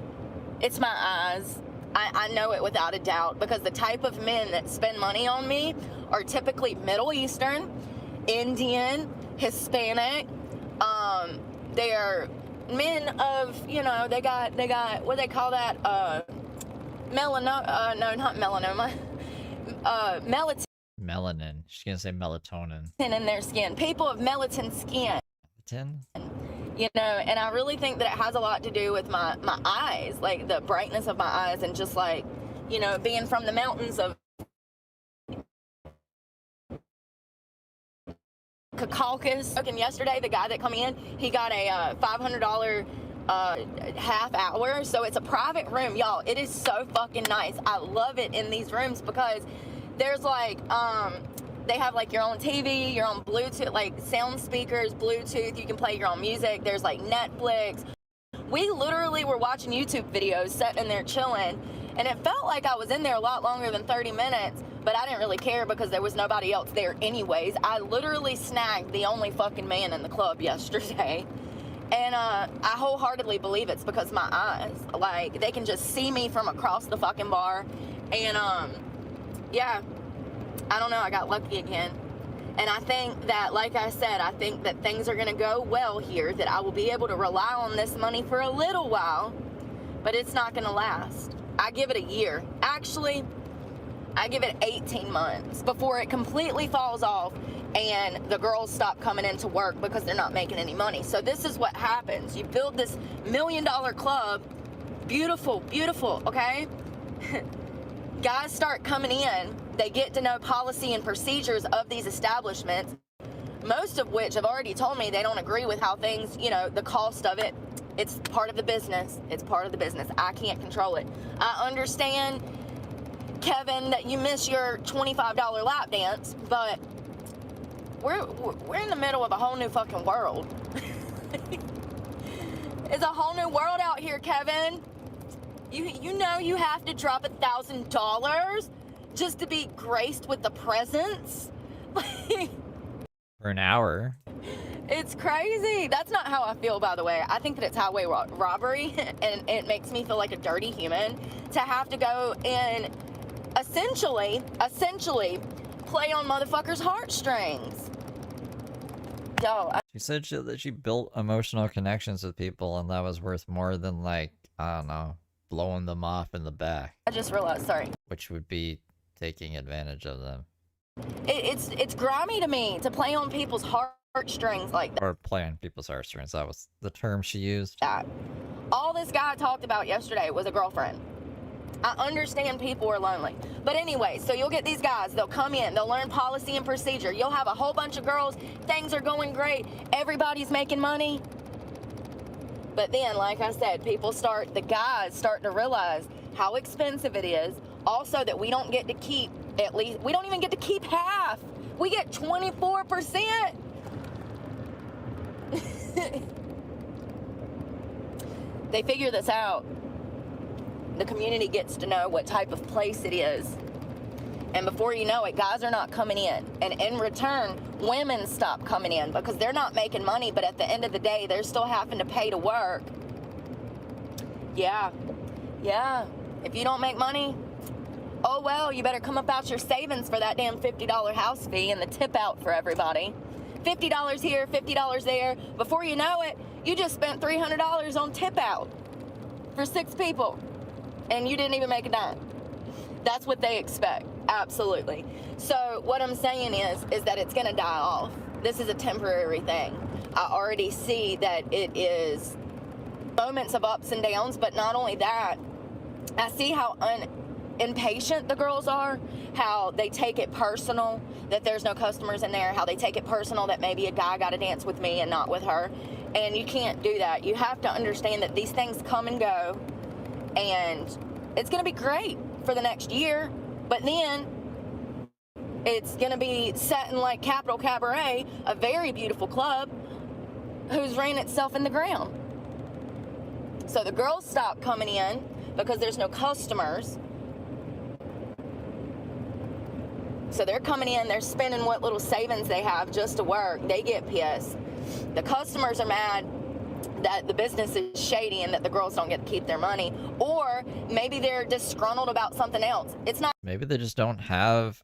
It's my eyes. I know it without a doubt, because the type of men that spend money on me are typically Middle Eastern, Indian, Hispanic. They are men of, you know, they got what do they call that? No, not melanoma. Melatonin Melanin. She's gonna say melatonin. in their skin. People of melatonin skin. You know, and I really think that it has a lot to do with my eyes, like the brightness of my eyes, and just like, you know, being from the mountains of Caulking. Yesterday, the guy that come in, he got a $500 half hour, so it's a private room, y'all. It is so fucking nice. I love it in these rooms because there's like they have like your own TV, your own Bluetooth, like sound speakers, Bluetooth. You can play your own music. There's like Netflix. We literally were watching YouTube videos, sitting in there chilling, and it felt like I was in there a lot longer than 30 minutes, but I didn't really care because there was nobody else there anyways. I literally snagged the only fucking man in the club yesterday, and I wholeheartedly believe it's because my eyes, like, they can just see me from across the fucking bar, and yeah, I don't know, I got lucky again. And I think that, like I said, I think that things are gonna go well here, that I will be able to rely on this money for a little while, but it's not gonna last. I give it a year. Actually, I give it 18 months before it completely falls off and the girls stop coming into work because they're not making any money. So this is what happens. You build this $1 million club, beautiful, beautiful, okay? Guys start coming in, they get to know policy and procedures of these establishments, most of which have already told me they don't agree with how things, you know, the cost of it. It's part of the business. It's part of the business. I can't control it. I understand, Kevin, that you miss your $25 lap dance, but we're in the middle of a whole new fucking world. It's a whole new world out here, Kevin. You know you have to drop $1,000 just to be graced with the presents. For an hour. It's crazy. That's not how I feel, by the way. I think that it's highway robbery, and it makes me feel like a dirty human to have to go and essentially play on motherfuckers' heartstrings. Yo, She said that she built emotional connections with people, and that was worth more than, like, I don't know, blowing them off in the back. I just realized, sorry. Which would be taking advantage of them. It's grimy to me to play on people's heartstrings like that. Or play on people's heartstrings. That was the term she used. All this guy talked about yesterday was a girlfriend. I understand people are lonely. But anyway, so you'll get these guys, they'll come in, they'll learn policy and procedure. You'll have a whole bunch of girls, things are going great, everybody's making money. But then, like I said, the guys start to realize how expensive it is. Also that we don't get to keep, at least, we don't even get to keep half. We get 24%. They figure this out. The community gets to know what type of place it is. And before you know it, guys are not coming in. And in return, women stop coming in because they're not making money, but at the end of the day, they're still having to pay to work. Yeah. If you don't make money, oh well, you better come up out your savings for that damn $50 house fee and the tip out for everybody. $50 here, $50 there. Before you know it, you just spent $300 on tip out for 6 people. And you didn't even make a dime. That's what they expect. Absolutely. So what I'm saying is that it's gonna die off. this is a temporary thing. I already see that it is moments of ups and downs, but not only that, I see how impatient the girls are, how they take it personal that there's no customers in there, how they take it personal that maybe a guy got to dance with me and not with her. And you can't do that. You have to understand that these things come and go, and it's going to be great for the next year, but then it's going to be set in like Capitol Cabaret, a very beautiful club who's ran itself in the ground. So the girls stop coming in because there's no customers. So they're coming in, they're spending what little savings they have just to work. They get pissed. The customers are mad that the business is shady and that the girls don't get to keep their money. Or maybe they're disgruntled about something else. It's not. Maybe they just don't have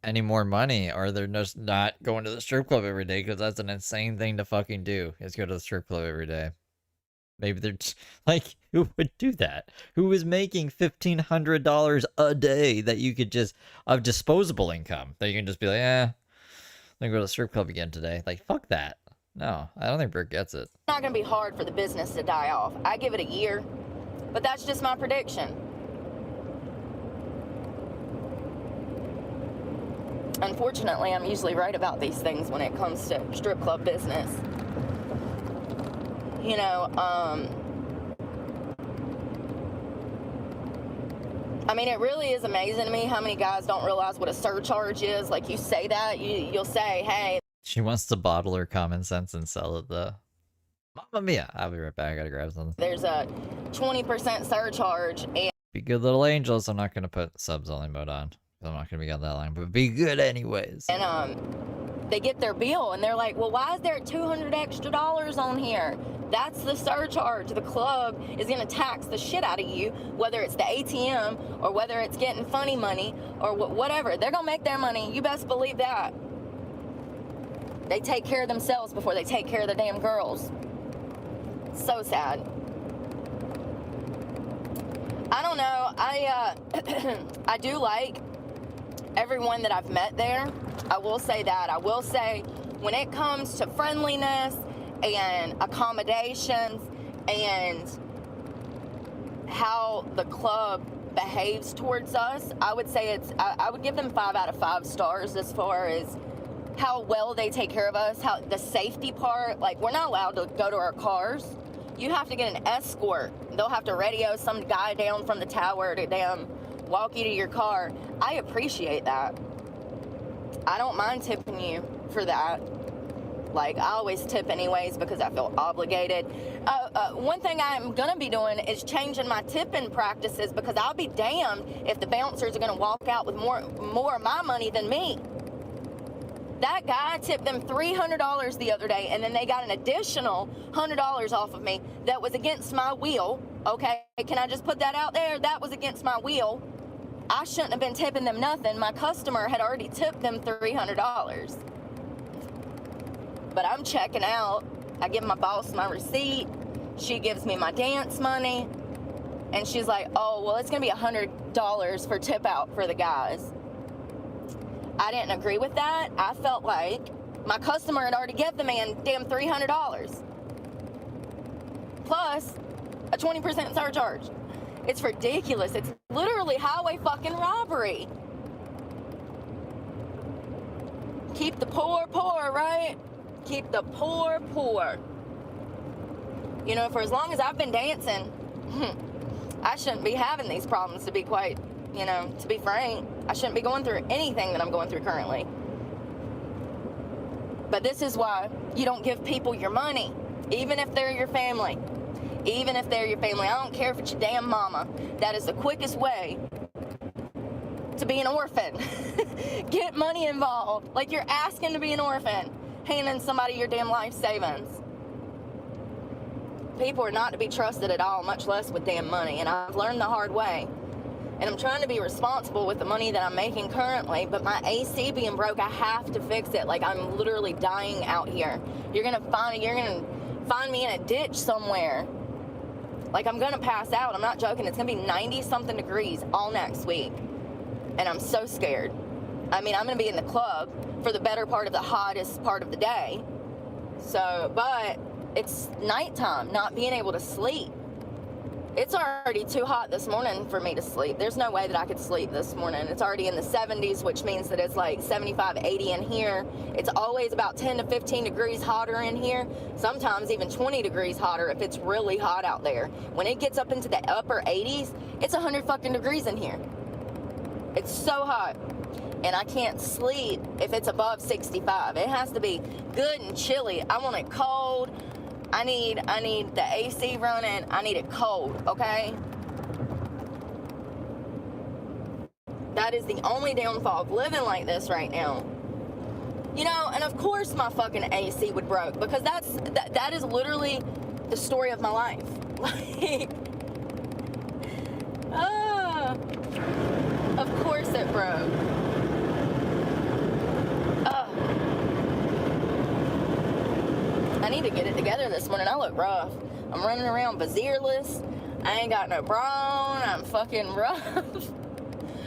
any more money, or they're just not going to the strip club every day, because that's an insane thing to fucking do, is go to the strip club every day. Maybe they're just, like, who would do that? Who is making $1,500 a day that you could just, of disposable income, that you can just be like, let me go to the strip club again today. Like, fuck that. No, I don't think Brooke gets it. It's not going to be hard for the business to die off. I give it a year, but that's just my prediction. Unfortunately, I'm usually right about these things when it comes to strip club business. You know, I mean, it really is amazing to me how many guys don't realize what a surcharge is. Like, you say that, you'll say, hey. She wants to bottle her common sense and sell it, though. Mamma mia. I'll be right back. I gotta grab something. There's a 20% surcharge. And be good little angels. I'm not gonna put subs only mode on. I'm not gonna be on that line, but be good anyways. And they get their bill and they're like, well, why is there $200 extra on here? That's the surcharge. The club is gonna tax the shit out of you, whether it's the ATM or whether it's getting funny money or whatever. They're gonna make their money. You best believe that. They take care of themselves before they take care of the damn girls. So sad. I don't know. I do like everyone that I've met there. I will say that. I will say when it comes to friendliness and accommodations and how the club behaves towards us, I would say I would give them 5 out of 5 stars as far as how well they take care of us, how the safety part, like we're not allowed to go to our cars. You have to get an escort. They'll have to radio some guy down from the tower to damn walk you to your car. I appreciate that. I don't mind tipping you for that. Like, I always tip anyways because I feel obligated. One thing I'm gonna be doing is changing my tipping practices, because I'll be damned if the bouncers are gonna walk out with more of my money than me. That guy tipped them $300 the other day, and then they got an additional $100 off of me that was against my will. Okay, can I just put that out there? That was against my will. I shouldn't have been tipping them nothing. My customer had already tipped them $300. But I'm checking out. I give my boss my receipt. She gives me my dance money. And she's like, oh, well, it's going to be $100 for tip out for the guys. I didn't agree with that. I felt like my customer had already given the man damn $300. Plus a 20% surcharge. It's ridiculous. It's literally highway fucking robbery. Keep the poor poor, right? Keep the poor poor. You know, for as long as I've been dancing, I shouldn't be having these problems, to be quite, you know, to be frank. I shouldn't be going through anything that I'm going through currently. But this is why you don't give people your money, even if they're your family. Even if they're your family. I don't care if it's your damn mama. That is the quickest way to be an orphan. Get money involved. Like you're asking to be an orphan. Handing somebody your damn life savings. People are not to be trusted at all, much less with damn money. And I've learned the hard way. And I'm trying to be responsible with the money that I'm making currently, but my AC being broke, I have to fix it. Like, I'm literally dying out here. You're gonna find me in a ditch somewhere. Like, I'm gonna pass out. I'm not joking. It's gonna be 90-something degrees all next week. And I'm so scared. I mean, I'm going to be in the club for the better part of the hottest part of the day. So, but it's nighttime, not being able to sleep. It's already too hot this morning for me to sleep. There's no way that I could sleep this morning. It's already in the 70s, which means that it's like 75, 80 in here. It's always about 10 to 15 degrees hotter in here. Sometimes even 20 degrees hotter if it's really hot out there. When it gets up into the upper 80s, it's 100 fucking degrees in here. It's so hot. And I can't sleep if it's above 65. It has to be good and chilly. I want it cold. I need the AC running. I need it cold, okay? That is the only downfall of living like this right now. You know, and of course my fucking AC would broke, because that is literally the story of my life. Like, of course it broke. I need to get it together this morning. I look rough. I'm running around vizierless. I ain't got no bra on. I'm fucking rough.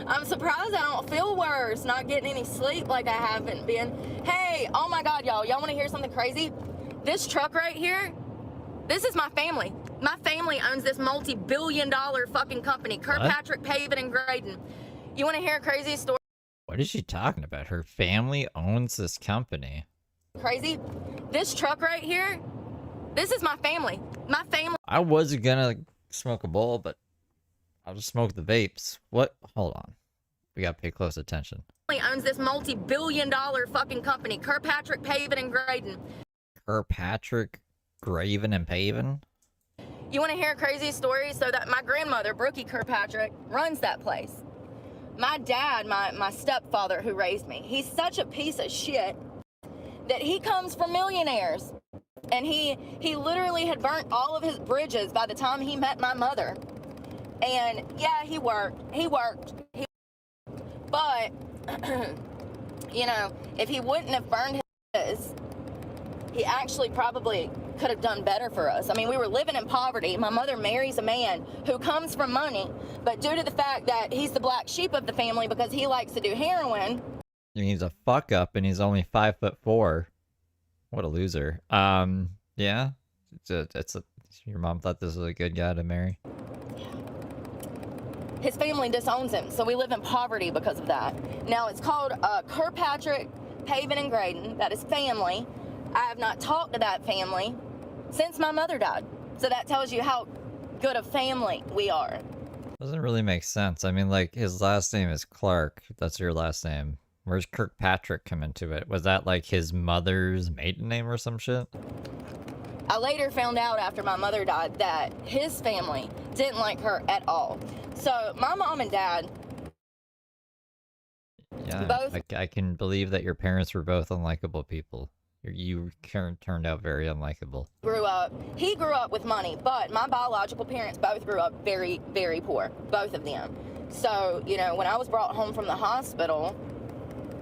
I'm surprised I don't feel worse not getting any sleep like I haven't been. Hey, oh my God, y'all want to hear something crazy? This truck right here, this is my family. My family owns this multi-billion-dollar fucking company, Kirkpatrick Paving and Grading. You want to hear a crazy story? What is she talking about? Her family owns this company. Crazy? This truck right here, this is my family. My family. I was gonna smoke a bowl, but I'll just smoke the vapes. What? Hold on. We gotta pay close attention. Owns this multi-billion-dollar fucking company, Kirkpatrick Paving and Grading. Kirkpatrick Graving and Paving? You want to hear a crazy story? So that my grandmother, Brookie Kirkpatrick, runs that place. My dad, my stepfather who raised me, he's such a piece of shit that he comes from millionaires. And he literally had burnt all of his bridges by the time he met my mother. And yeah, he worked. But, you know, if he wouldn't have burned his, he actually probably could have done better for us. I mean, we were living in poverty. My mother marries a man who comes from money, but due to the fact that he's the black sheep of the family because he likes to do heroin. He's a fuck up and he's only 5'4". What a loser. Yeah. Your mom thought this was a good guy to marry. His family disowns him, so we live in poverty because of that. Now, it's called Kirkpatrick Paving and Grading. That is family. I have not talked to that family since my mother died. So that tells you how good a family we are. Doesn't really make sense. I mean, like, his last name is Clark. That's your last name. Where's Kirkpatrick come into it? Was that, like, his mother's maiden name or some shit? I later found out after my mother died that his family didn't like her at all. So my mom and dad, yeah, both. I can believe that your parents were both unlikable people. You turned out very unlikable. He grew up with money, but my biological parents both grew up very, very poor, both of them. So, you know, when I was brought home from the hospital,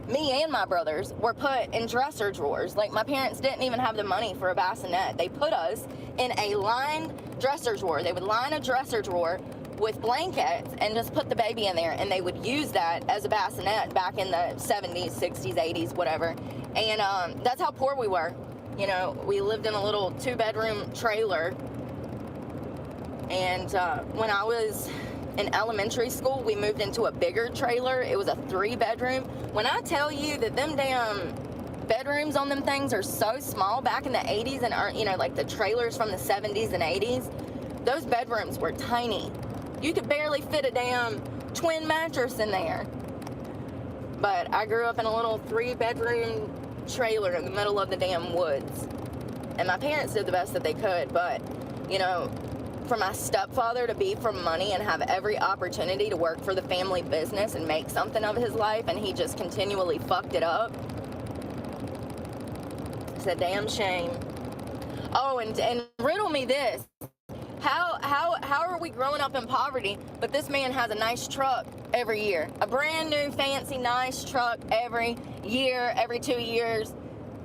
me and my brothers were put in dresser drawers. Like, my parents didn't even have the money for a bassinet. They put us in a lined dresser drawer. They would line a dresser drawer with blankets and just put the baby in there, and they would use that as a bassinet back in the 70s, 60s, 80s, whatever. And that's how poor we were. You know, we lived in a little 2-bedroom trailer. And when I was in elementary school, we moved into a bigger trailer. It was a 3-bedroom. When I tell you that them damn bedrooms on them things are so small back in the 80s and aren't, you know, like the trailers from the 70s and 80s, those bedrooms were tiny. You could barely fit a damn twin mattress in there. But I grew up in a little 3-bedroom trailer in the middle of the damn woods. And my parents did the best that they could, but, you know, for my stepfather to be from money and have every opportunity to work for the family business and make something of his life, and he just continually fucked it up, it's a damn shame. Oh, and riddle me this. How are we growing up in poverty, but this man has a nice truck every year? A brand new, fancy, nice truck every year, every 2 years.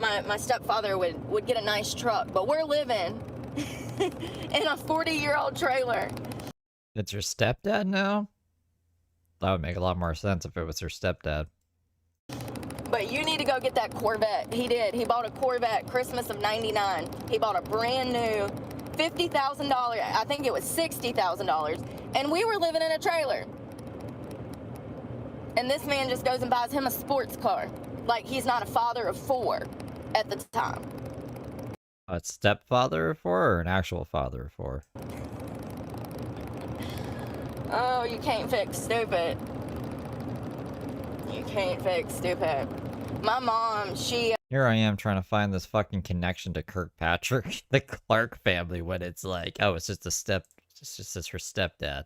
My stepfather would get a nice truck, but we're living in a 40-year-old trailer. It's your stepdad now? That would make a lot more sense if it was her stepdad. But you need to go get that Corvette. He did. He bought a Corvette Christmas of '99. He bought a brand new $50,000. I think it was $60,000. And we were living in a trailer. And this man just goes and buys him a sports car. Like he's not a father of 4 at the time. A stepfather of 4 or an actual father of 4? Oh, you can't fix stupid. You can't fix stupid. My mom, she... Here I am trying to find this fucking connection to Kirkpatrick, the Clark family, when it's like, oh, it's just her stepdad.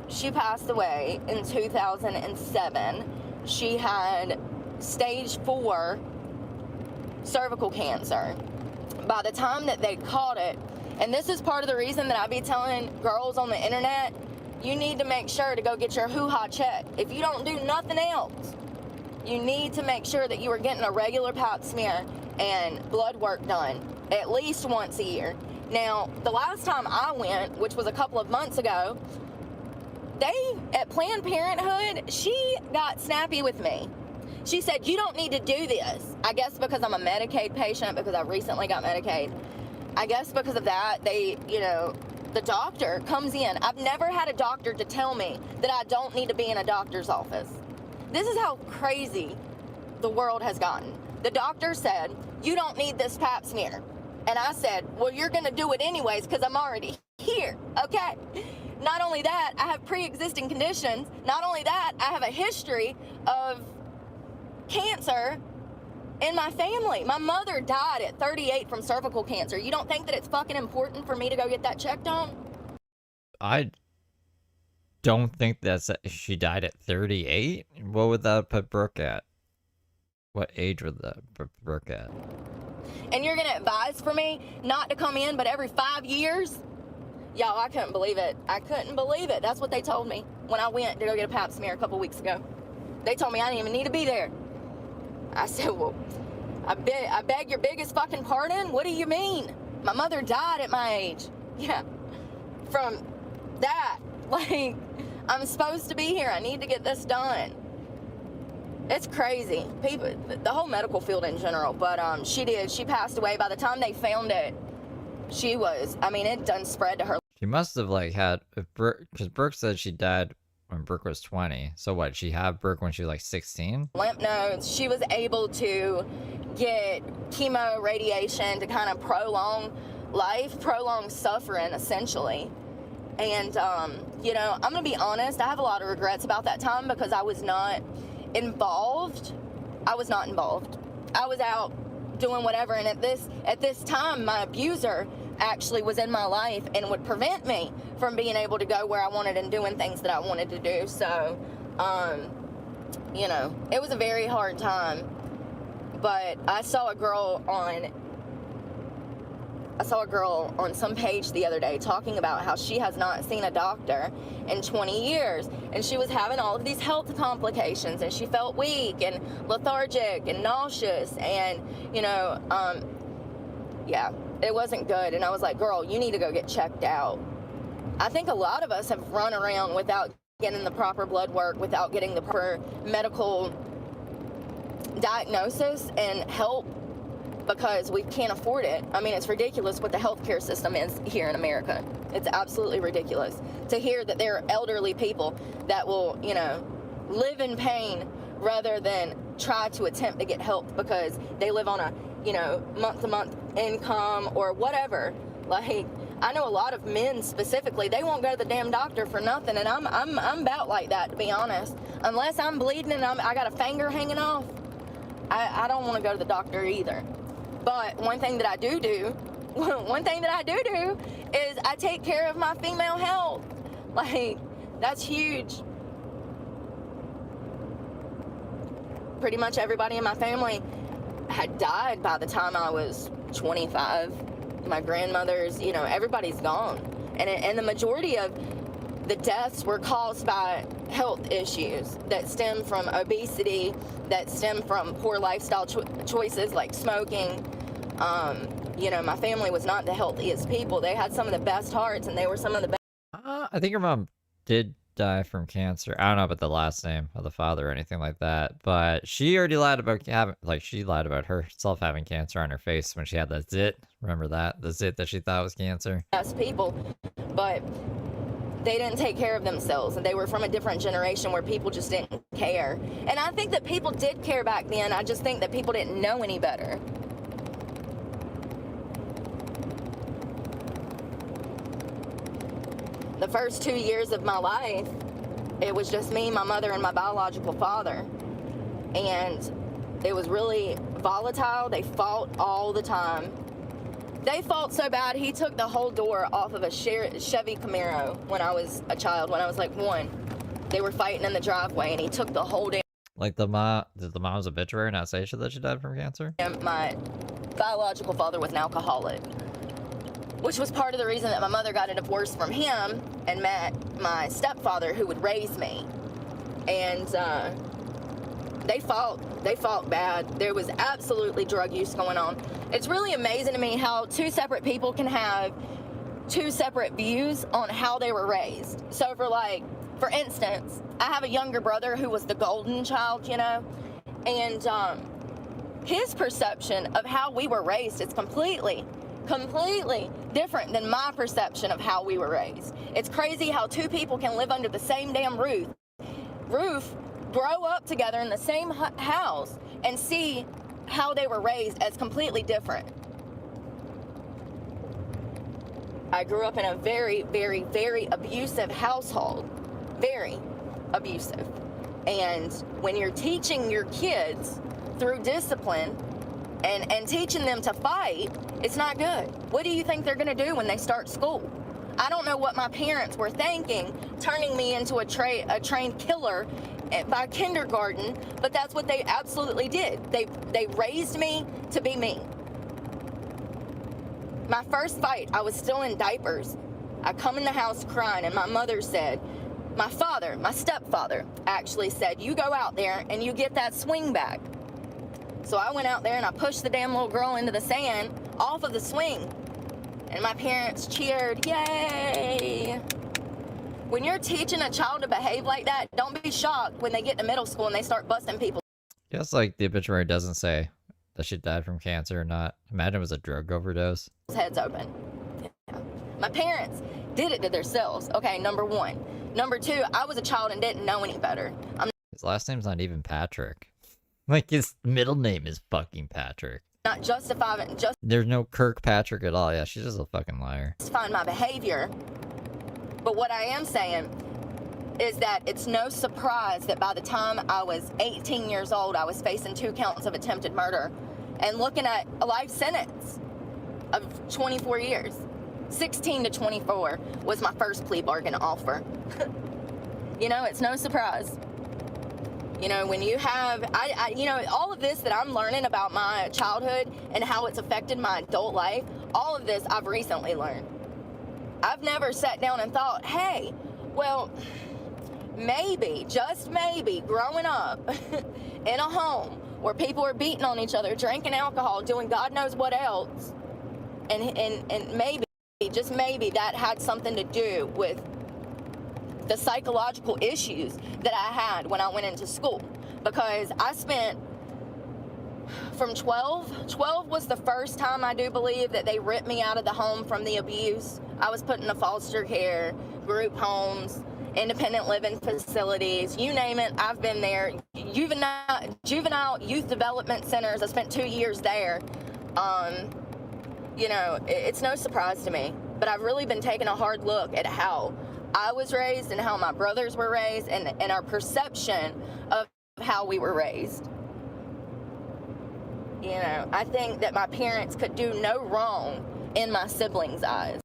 She passed away in 2007. She had stage 4 cervical cancer. By the time that they caught it, and this is part of the reason that I be telling girls on the internet, you need to make sure to go get your hoo-ha checked. If you don't do nothing else, you need to make sure that you are getting a regular pap smear and blood work done at least once a year. Now, the last time I went, which was a couple of months ago, they, at Planned Parenthood, she got snappy with me. She said, you don't need to do this. I guess because I'm a Medicaid patient, because I recently got Medicaid. I guess because of that, they, the doctor comes in. I've never had a doctor to tell me that I don't need to be in a doctor's office. This is how crazy the world has gotten. The doctor said, you don't need this pap smear. And I said, well, you're going to do it anyways because I'm already here, okay? Not only that, I have pre-existing conditions. Not only that, I have a history of cancer in my family. My mother died at 38 from cervical cancer. You don't think that it's fucking important for me to go get that checked on? I don't think she died at 38. What would that put Brooke at? What age would that put Brooke at? And you're gonna advise for me not to come in but every 5 years? Y'all, I couldn't believe it. I couldn't believe it. That's what they told me when I went to go get a pap smear a couple weeks ago. They told me I didn't even need to be there. I said, well, I beg your biggest fucking pardon? What do you mean? My mother died at my age. Yeah, from that. Like, I'm supposed to be here. I need to get this done. It's crazy. People, the whole medical field in general, but she passed away. By the time they found it, she was, it done spread to her. She must have, had, because Brooke said she died when Brooke was 20. So what, she had Brooke when she was 16? Lymph nodes. She was able to get chemo, radiation to kind of prolong life, prolong suffering, essentially. And, I'm going to be honest, I have a lot of regrets about that time because I was not involved. I was out doing whatever, and at this time, my abuser actually was in my life and would prevent me from being able to go where I wanted and doing things that I wanted to do. So, it was a very hard time. But I saw a girl on some page the other day talking about how she has not seen a doctor in 20 years. And she was having all of these health complications, and she felt weak and lethargic and nauseous. And, yeah, it wasn't good. And I was like, girl, you need to go get checked out. I think a lot of us have run around without getting the proper blood work, without getting the proper medical diagnosis and help, because we can't afford it. It's ridiculous what the healthcare system is here in America. It's absolutely ridiculous to hear that there are elderly people that will, live in pain rather than try to attempt to get help because they live on a, month-to-month income or whatever. Like, I know a lot of men specifically, they won't go to the damn doctor for nothing, and I'm about like that, to be honest. Unless I'm bleeding and I got a finger hanging off, I don't want to go to the doctor either. But one thing that I do is I take care of my female health. Like, that's huge. Pretty much everybody in my family had died by the time I was 25. My grandmothers, everybody's gone. And the majority of the deaths were caused by health issues that stem from obesity, that stem from poor lifestyle choices like smoking. My family was not the healthiest people. They had some of the best hearts, and they were some of the best. I think your mom did die from cancer. I don't know about the last name of the father or anything like that, but she already lied about having, like, she lied about herself having cancer on her face when she had that zit. Remember that? The zit that she thought was cancer. Us people, but they didn't take care of themselves, and they were from a different generation where people just didn't care. And I think that people did care back then. I just think that people didn't know any better. The first 2 years of my life, it was just me, my mother, and my biological father. And it was really volatile. They fought all the time. They fought so bad, he took the whole door off of a Chevy Camaro when I was a child, when I was like 1. They were fighting in the driveway, and he took the whole damn... Like, did the mom's obituary not say that she died from cancer? My biological father was an alcoholic, which was part of the reason that my mother got a divorce from him and met my stepfather, who would raise me. And they fought bad. There was absolutely drug use going on. It's really amazing to me how 2 separate people can have 2 separate views on how they were raised. So for instance, I have a younger brother who was the golden child, you know, and his perception of how we were raised is completely different than my perception of how we were raised. It's crazy how 2 people can live under the same damn roof, grow up together in the same house, and see how they were raised as completely different. I grew up in a very, very, very abusive household. Very abusive. And when you're teaching your kids through discipline and teaching them to fight, it's not good. What do you think they're gonna do when they start school? I don't know what my parents were thinking, turning me into a trained killer by kindergarten, but that's what they absolutely did. They raised me to be me. My first fight, I was still in diapers. I come in the house crying, and my mother said, my stepfather actually said, you go out there and you get that swing back. So I went out there and I pushed the damn little girl into the sand off of the swing. And my parents cheered, yay. When you're teaching a child to behave like that, don't be shocked when they get to middle school and they start busting people. Just like the obituary doesn't say that she died from cancer or not. Imagine it was a drug overdose. Heads open. Yeah. My parents did it to themselves. Okay, number 1. Number 2, I was a child and didn't know any better. His last name's not even Patrick. Like, his middle name is fucking Patrick. Not justifying There's no Kirkpatrick at all. Yeah, she's just a fucking liar. my behavior. But what I am saying is that it's no surprise that by the time I was 18 years old, I was facing 2 counts of attempted murder and looking at a life sentence of 24 years. 16 to 24 was my first plea bargain offer. You know, it's no surprise. You know, when you have, you know, all of this that I'm learning about my childhood and how it's affected my adult life, all of this I've recently learned. I've never sat down and thought, hey, well, maybe, just maybe, growing up in a home where people are beating on each other, drinking alcohol, doing God knows what else, and maybe, just maybe, that had something to do with the psychological issues that I had when I went into school. Because I spent from 12 was the first time, I do believe, that they ripped me out of the home from the abuse. I was put into foster care, group homes, independent living facilities, you name it, I've been there. Juvenile youth development centers, I spent 2 years there. You know, it's no surprise to me, but I've really been taking a hard look at how I was raised and how my brothers were raised and our perception of how we were raised. You know, I think that my parents could do no wrong in my siblings' eyes.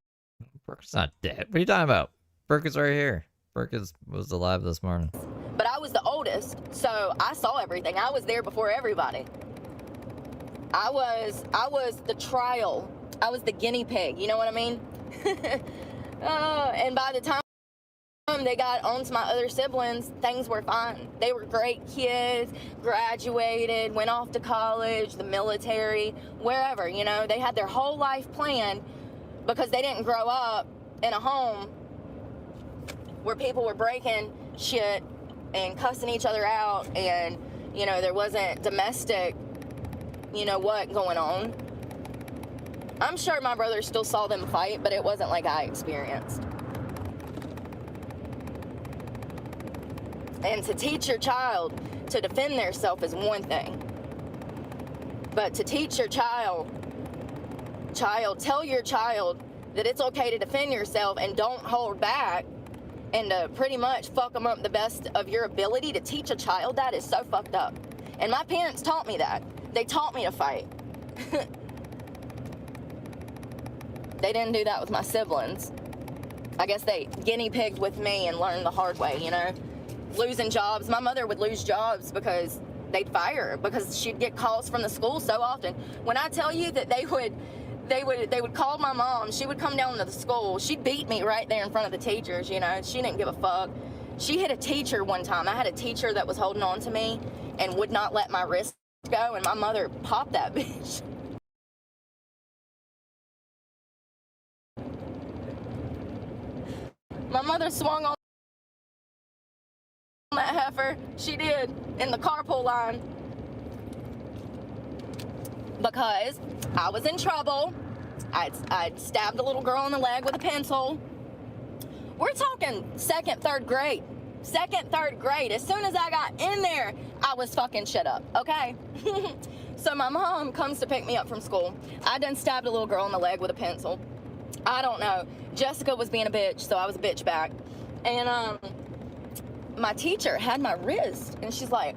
Brooke's not dead. What are you talking about? Brooke is right here. Brooke was alive this morning. But I was the oldest, so I saw everything. I was there before everybody. I was the trial. I was the guinea pig, you know what I mean? And by the time they got on to my other siblings, things were fine. They were great kids, graduated, went off to college, the military, wherever, you know. They had their whole life planned because they didn't grow up in a home where people were breaking shit and cussing each other out, and, you know, there wasn't domestic, you know what, going on. I'm sure my brother still saw them fight, but it wasn't like I experienced. And to teach your child to defend themselves is one thing. But to teach your child, tell your child that it's okay to defend yourself and don't hold back, and to pretty much fuck them up the best of your ability, to teach a child that is so fucked up. And my parents taught me that. They taught me to fight. They didn't do that with my siblings. I guess they guinea pigged with me and learned the hard way, you know? Losing jobs. My mother would lose jobs because they'd fire her, because she'd get calls from the school so often. When I tell you that they would call my mom, she would come down to the school. She'd beat me right there in front of the teachers, you know? She didn't give a fuck. She hit a teacher one time. I had a teacher that was holding on to me and would not let my wrist go, and my mother popped that bitch. My mother swung on that heifer. She did, in the carpool line, because I was in trouble. I'd stabbed a little girl in the leg with a pencil. We're talking second, third grade. Second, third grade. As soon as I got in there, I was fucking shit up, okay? So my mom comes to pick me up from school. I done stabbed a little girl in the leg with a pencil. I don't know. Jessica was being a bitch, so I was a bitch back. And my teacher had my wrist, and she's like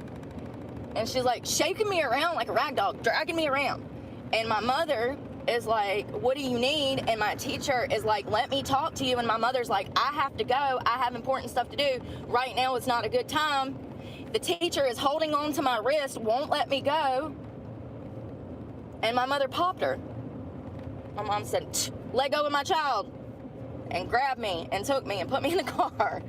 shaking me around like a rag dog, dragging me around. And my mother is like, what do you need? And my teacher is like, let me talk to you. And my mother's like, I have to go. I have important stuff to do. Right now it's not a good time. The teacher is holding on to my wrist, won't let me go. And my mother popped her. My mom said, let go of my child, and grabbed me and took me and put me in the car.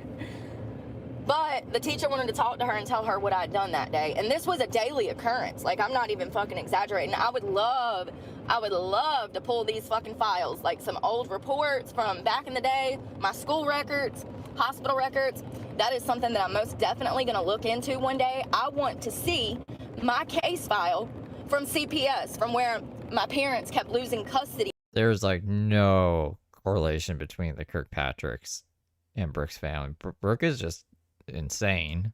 But the teacher wanted to talk to her and tell her what I'd done that day. And this was a daily occurrence. Like, I'm not even fucking exaggerating. I would love to pull these fucking files, like some old reports from back in the day, my school records, hospital records. That is something that I'm most definitely gonna look into one day. I want to see my case file from CPS, from where my parents kept losing custody. There's like no correlation between the Kirkpatricks and Brooke's family. Brooke is just insane.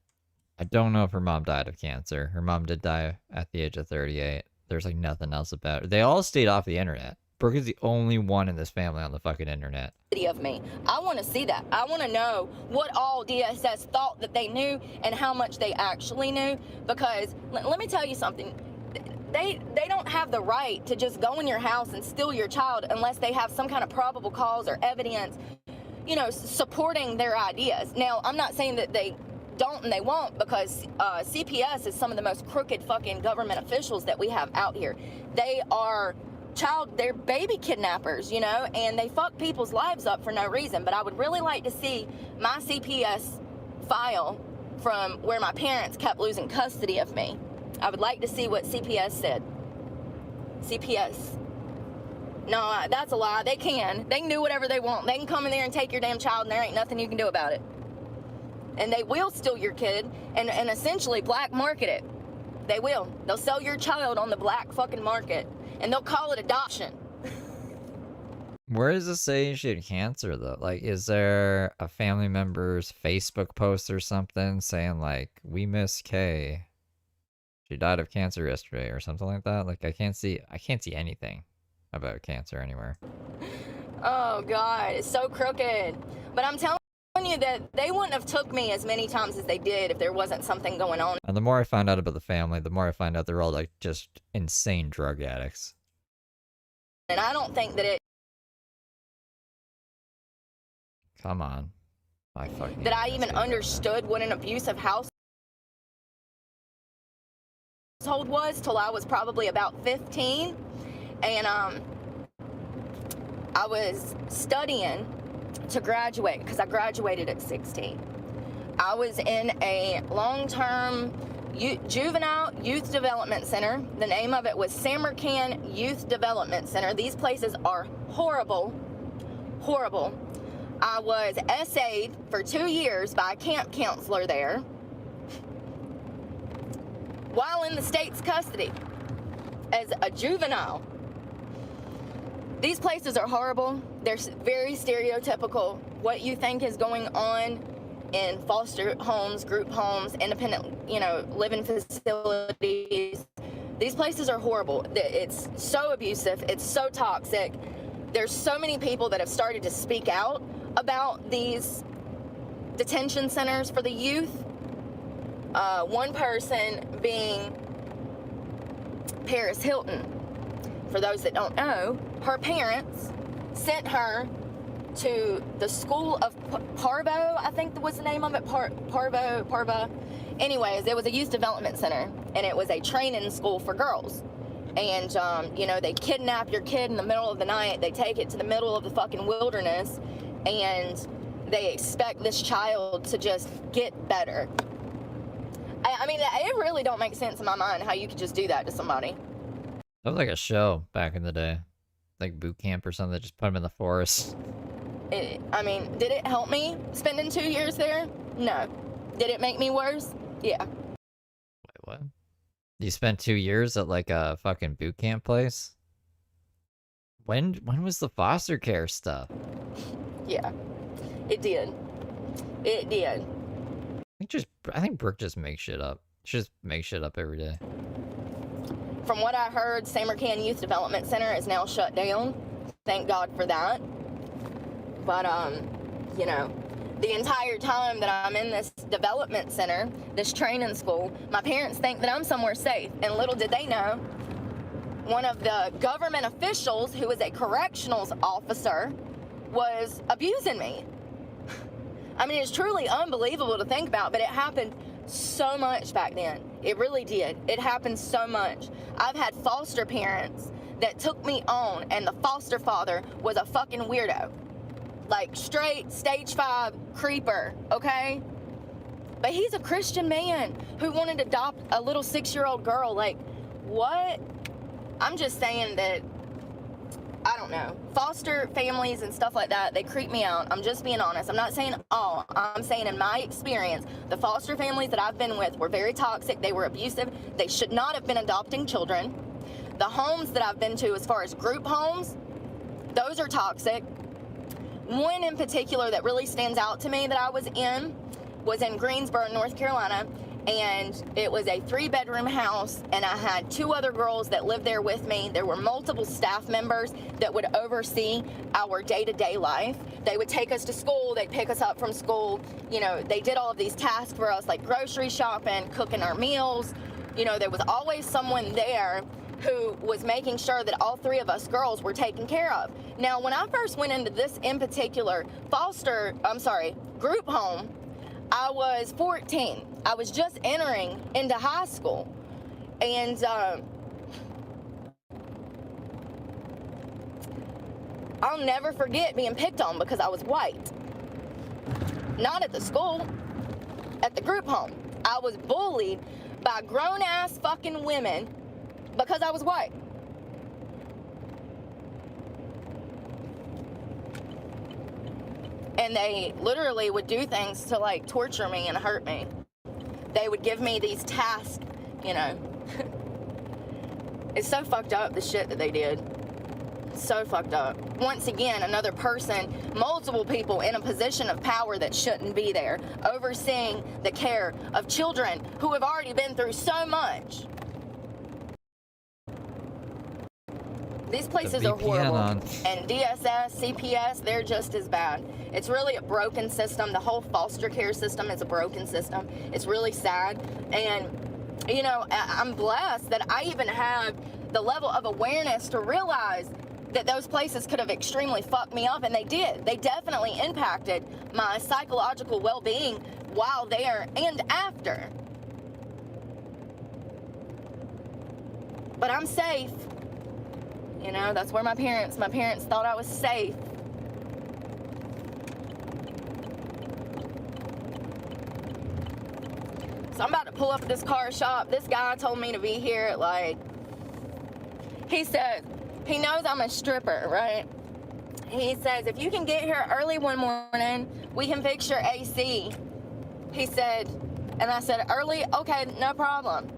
I don't know if her mom died of cancer. Her mom did die at the age of 38. There's like nothing else about her. They all stayed off the internet. Brooke is the only one in this family on the fucking internet. Of me. I want to see that. I want to know what all DSS thought that they knew and how much they actually knew, because let me tell you something. They don't have the right to just go in your house and steal your child unless they have some kind of probable cause or evidence, you know, supporting their ideas. Now, I'm not saying that they don't and they won't, because CPS is some of the most crooked fucking government officials that we have out here. They're baby kidnappers, you know, and they fuck people's lives up for no reason. But I would really like to see my CPS file from where my parents kept losing custody of me. I would like to see what CPS said. CPS. No, that's a lie. They can do whatever they want. They can come in there and take your damn child, and there ain't nothing you can do about it. And they will steal your kid and essentially black market it. They will. They'll sell your child on the black fucking market, and they'll call it adoption. Where does it say she had cancer, though? Like, is there a family member's Facebook post or something saying, like, we miss Kay? She died of cancer yesterday or something like that? Like, I can't see anything about cancer anywhere. Oh, God, it's so crooked. But I'm telling you that they wouldn't have took me as many times as they did if there wasn't something going on. And the more I find out about the family, the more I find out they're all, like, just insane drug addicts. And I don't think that it... Come on. I fucking... that I even understood what an abusive household was till I was probably about 15. And I was studying to graduate because I graduated at 16. I was in a long-term juvenile youth development center. The name of it was Samarkand Youth Development Center. These places are horrible, horrible. I was essayed for 2 years by a camp counselor there while in the state's custody as a juvenile. These places are horrible. They're very stereotypical. What you think is going on in foster homes, group homes, independent, living facilities. These places are horrible. It's so abusive. It's so toxic. There's so many people that have started to speak out about these detention centers for the youth. One person being Paris Hilton. For those that don't know, her parents sent her to the school of Parvo, I think was the name of it, Parva. Anyways, it was a youth development center, and it was a training school for girls. And, they kidnap your kid in the middle of the night, they take it to the middle of the fucking wilderness, and they expect this child to just get better. I mean, it really don't make sense in my mind how you could just do that to somebody. That was like a show back in the day. Like boot camp or something that just put them in the forest. Did it help me spending 2 years there? No. Did it make me worse? Yeah. Wait, what? You spent 2 years at like a fucking boot camp place? When was the foster care stuff? Yeah. It did. It did. I think Brooke just makes shit up. She just makes shit up every day. From what I heard, Samarkand Youth Development Center is now shut down. Thank God for that. But, the entire time that I'm in this development center, this training school, my parents think that I'm somewhere safe. And little did they know, one of the government officials, who is a correctionals officer, was abusing me. I mean, it's truly unbelievable to think about, but it happened so much back then. It really did. It happened so much. I've had foster parents that took me on, and the foster father was a fucking weirdo. Like, straight stage 5 creeper, okay? But he's a Christian man who wanted to adopt a little 6-year-old girl. Like, what? I'm just saying that, I don't know. Foster families and stuff like that, they creep me out. I'm just being honest. I'm not saying all. I'm saying in my experience, the foster families that I've been with were very toxic. They were abusive. They should not have been adopting children. The homes that I've been to, as far as group homes, those are toxic. One in particular that really stands out to me that I was in Greensboro, North Carolina, and it was a 3-bedroom house, and I had 2 other girls that lived there with me. There were multiple staff members that would oversee our day-to-day life. They would take us to school, they'd pick us up from school, they did all of these tasks for us, like grocery shopping, cooking our meals. There was always someone there who was making sure that all 3 of us girls were taken care of. Now, when I first went into this in particular group home, I was 14. I was just entering into high school. And I'll never forget being picked on because I was white. Not at the school, at the group home. I was bullied by grown-ass fucking women because I was white. And they literally would do things to, like, torture me and hurt me. They would give me these tasks, It's so fucked up, the shit that they did. So fucked up. Once again, another person, multiple people in a position of power that shouldn't be there, overseeing the care of children who have already been through so much. These places are horrible. And DSS, CPS, they're just as bad. It's really a broken system. The whole foster care system is a broken system. It's really sad. And, I'm blessed that I even have the level of awareness to realize that those places could have extremely fucked me up, and they did. They definitely impacted my psychological well-being while there and after. But I'm safe. That's where my parents thought I was safe. So I'm about to pull up at this car shop. This guy told me to be here at he said, he knows I'm a stripper, right? he says, if you can get here early one morning, we can fix your AC. He said, and I said, early? Okay, no problem.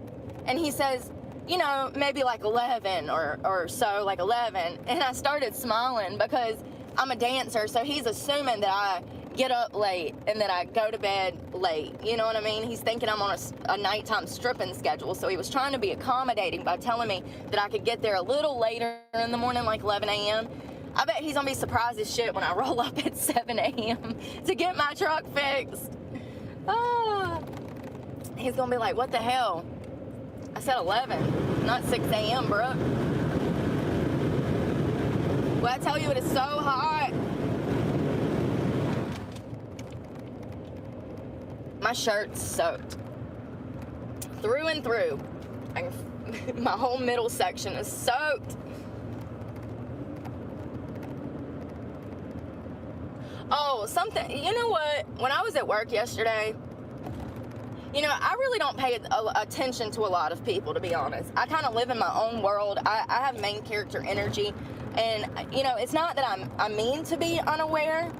And he says, you know, maybe like 11 or so, like 11. And I started smiling because I'm a dancer, so he's assuming that I get up late and that I go to bed late. You know what I mean? He's thinking I'm on a nighttime stripping schedule, so he was trying to be accommodating by telling me that I could get there a little later in the morning, like 11 a.m. I bet he's gonna be surprised as shit when I roll up at 7 a.m. to get my truck fixed. Ah. He's gonna be like, what the hell? I said 11, not 6 a.m., bro. Well, I tell you, it is so hot. My shirt's soaked through and through. My whole middle section is soaked. Oh, something, you know what? When I was at work yesterday, you know, I really don't pay attention to a lot of people, to be honest. I kind of live in my own world. I have main character energy. And, you know, it's not that I mean to be unaware.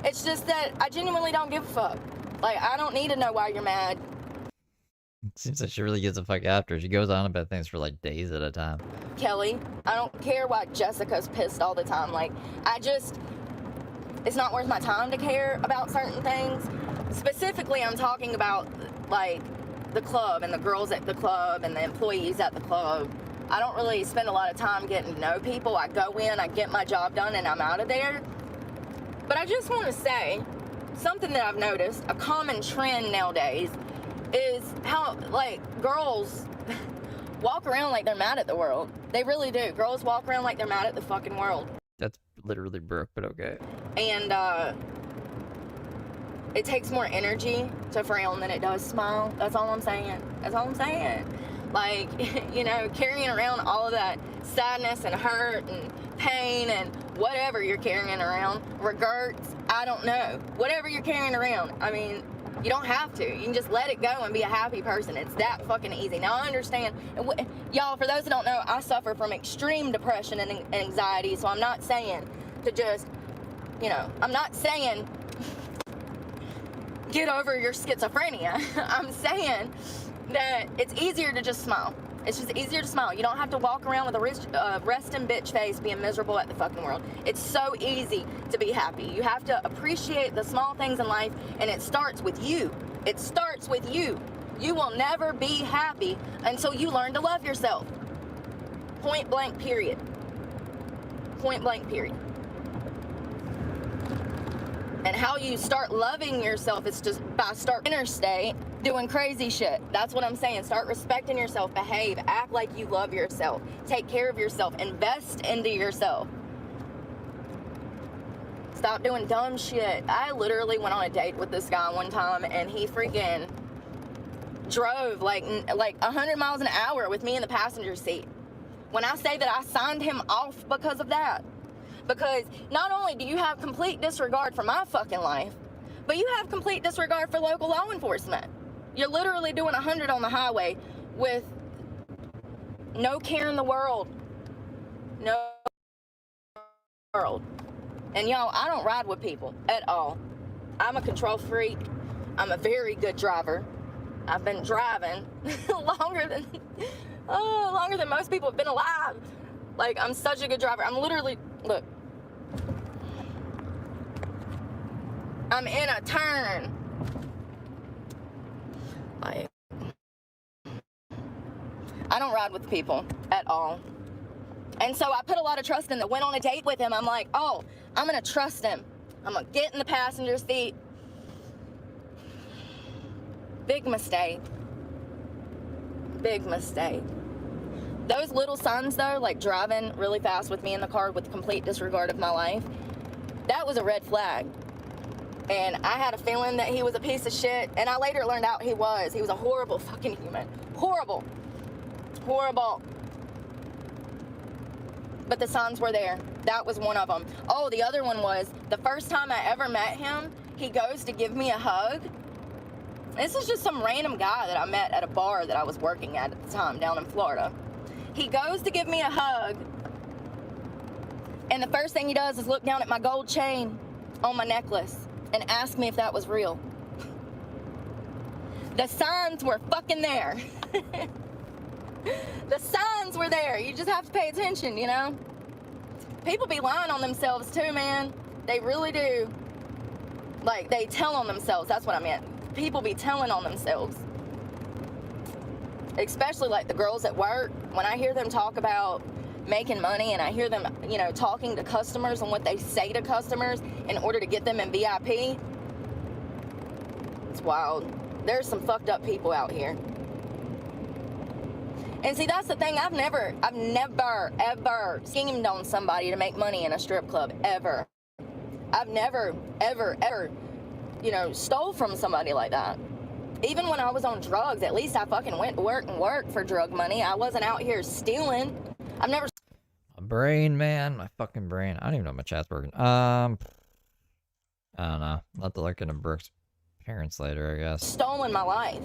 It's just that I genuinely don't give a fuck. Like, I don't need to know why you're mad. It seems like she really gives a fuck after. She goes on about things for like days at a time. Kelly, I don't care why Jessica's pissed all the time. Like, it's not worth my time to care about certain things. Specifically, I'm talking about, like, the club and the girls at the club and the employees at the club. I don't really spend a lot of time getting to know people. I go in, I get my job done, and I'm out of there. But I just want to say, something that I've noticed, a common trend nowadays, is how, like, girls walk around like they're mad at the world. They really do. Girls walk around like they're mad at the fucking world. That's literally Brooke, but okay. And, it takes more energy to frown than it does smile. That's all I'm saying. That's all I'm saying. Like, you know, carrying around all of that sadness and hurt and pain and whatever you're carrying around, regrets, I don't know. Whatever you're carrying around, I mean, you don't have to. You can just let it go and be a happy person. It's that fucking easy. Now, I understand. Y'all, for those that don't know, I suffer from extreme depression and anxiety, so I'm not saying to just, you know, I'm not saying get over your schizophrenia. I'm saying that it's easier to just smile. It's just easier to smile. You don't have to walk around with a resting bitch face being miserable at the fucking world. It's so easy to be happy. You have to appreciate the small things in life, and it starts with you. It starts with you. You will never be happy until you learn to love yourself. Point blank, period. Point blank, period. And how you start loving yourself is just by start interstate doing crazy shit. That's what I'm saying. Start respecting yourself, behave, act like you love yourself, take care of yourself, invest into yourself. Stop doing dumb shit. I literally went on a date with this guy one time, and he freaking drove like 100 miles an hour with me in the passenger seat. When I say that I signed him off because of that. Because not only do you have complete disregard for my fucking life, but you have complete disregard for local law enforcement. You're literally doing 100 on the highway with no care in the world. No world. And y'all, I don't ride with people at all. I'm a control freak. I'm a very good driver. I've been driving longer than most people have been alive. Like, I'm such a good driver. I'm literally, look. I'm in a turn. Like, I don't ride with people at all. And so I put a lot of trust in that. Went on a date with him. I'm like, oh, I'm going to trust him. I'm going to get in the passenger seat. Big mistake. Big mistake. Those little signs, though, like driving really fast with me in the car with complete disregard of my life, that was a red flag. And I had a feeling that he was a piece of shit, and I later learned out he was. He was a horrible fucking human. Horrible. Horrible. But the signs were there. That was one of them. Oh, the other one was, the first time I ever met him, he goes to give me a hug. This is just some random guy that I met at a bar that I was working at the time down in Florida. He goes to give me a hug, And the first thing he does is look down at my gold chain on my necklace and ask me if that was real. The signs were fucking there. The signs were there. You just have to pay attention, you know? People be lying on themselves too, man. They really do. Like, they tell on themselves. That's what I meant. People be telling on themselves. Especially like the girls at work. When I hear them talk about making money and I hear them, you know, talking to customers and what they say to customers in order to get them in VIP, it's wild. There's some fucked up people out here. And see, that's the thing. I've never, ever schemed on somebody to make money in a strip club, ever. I've never, ever, you know, stole from somebody like that. Even when I was on drugs, at least I fucking went to work and worked for drug money. I wasn't out here stealing. I've never... My brain, man. My fucking brain. I don't even know if my chat's working. I don't know. I'll have to look into Brooke's parents later, I guess. Stolen my life.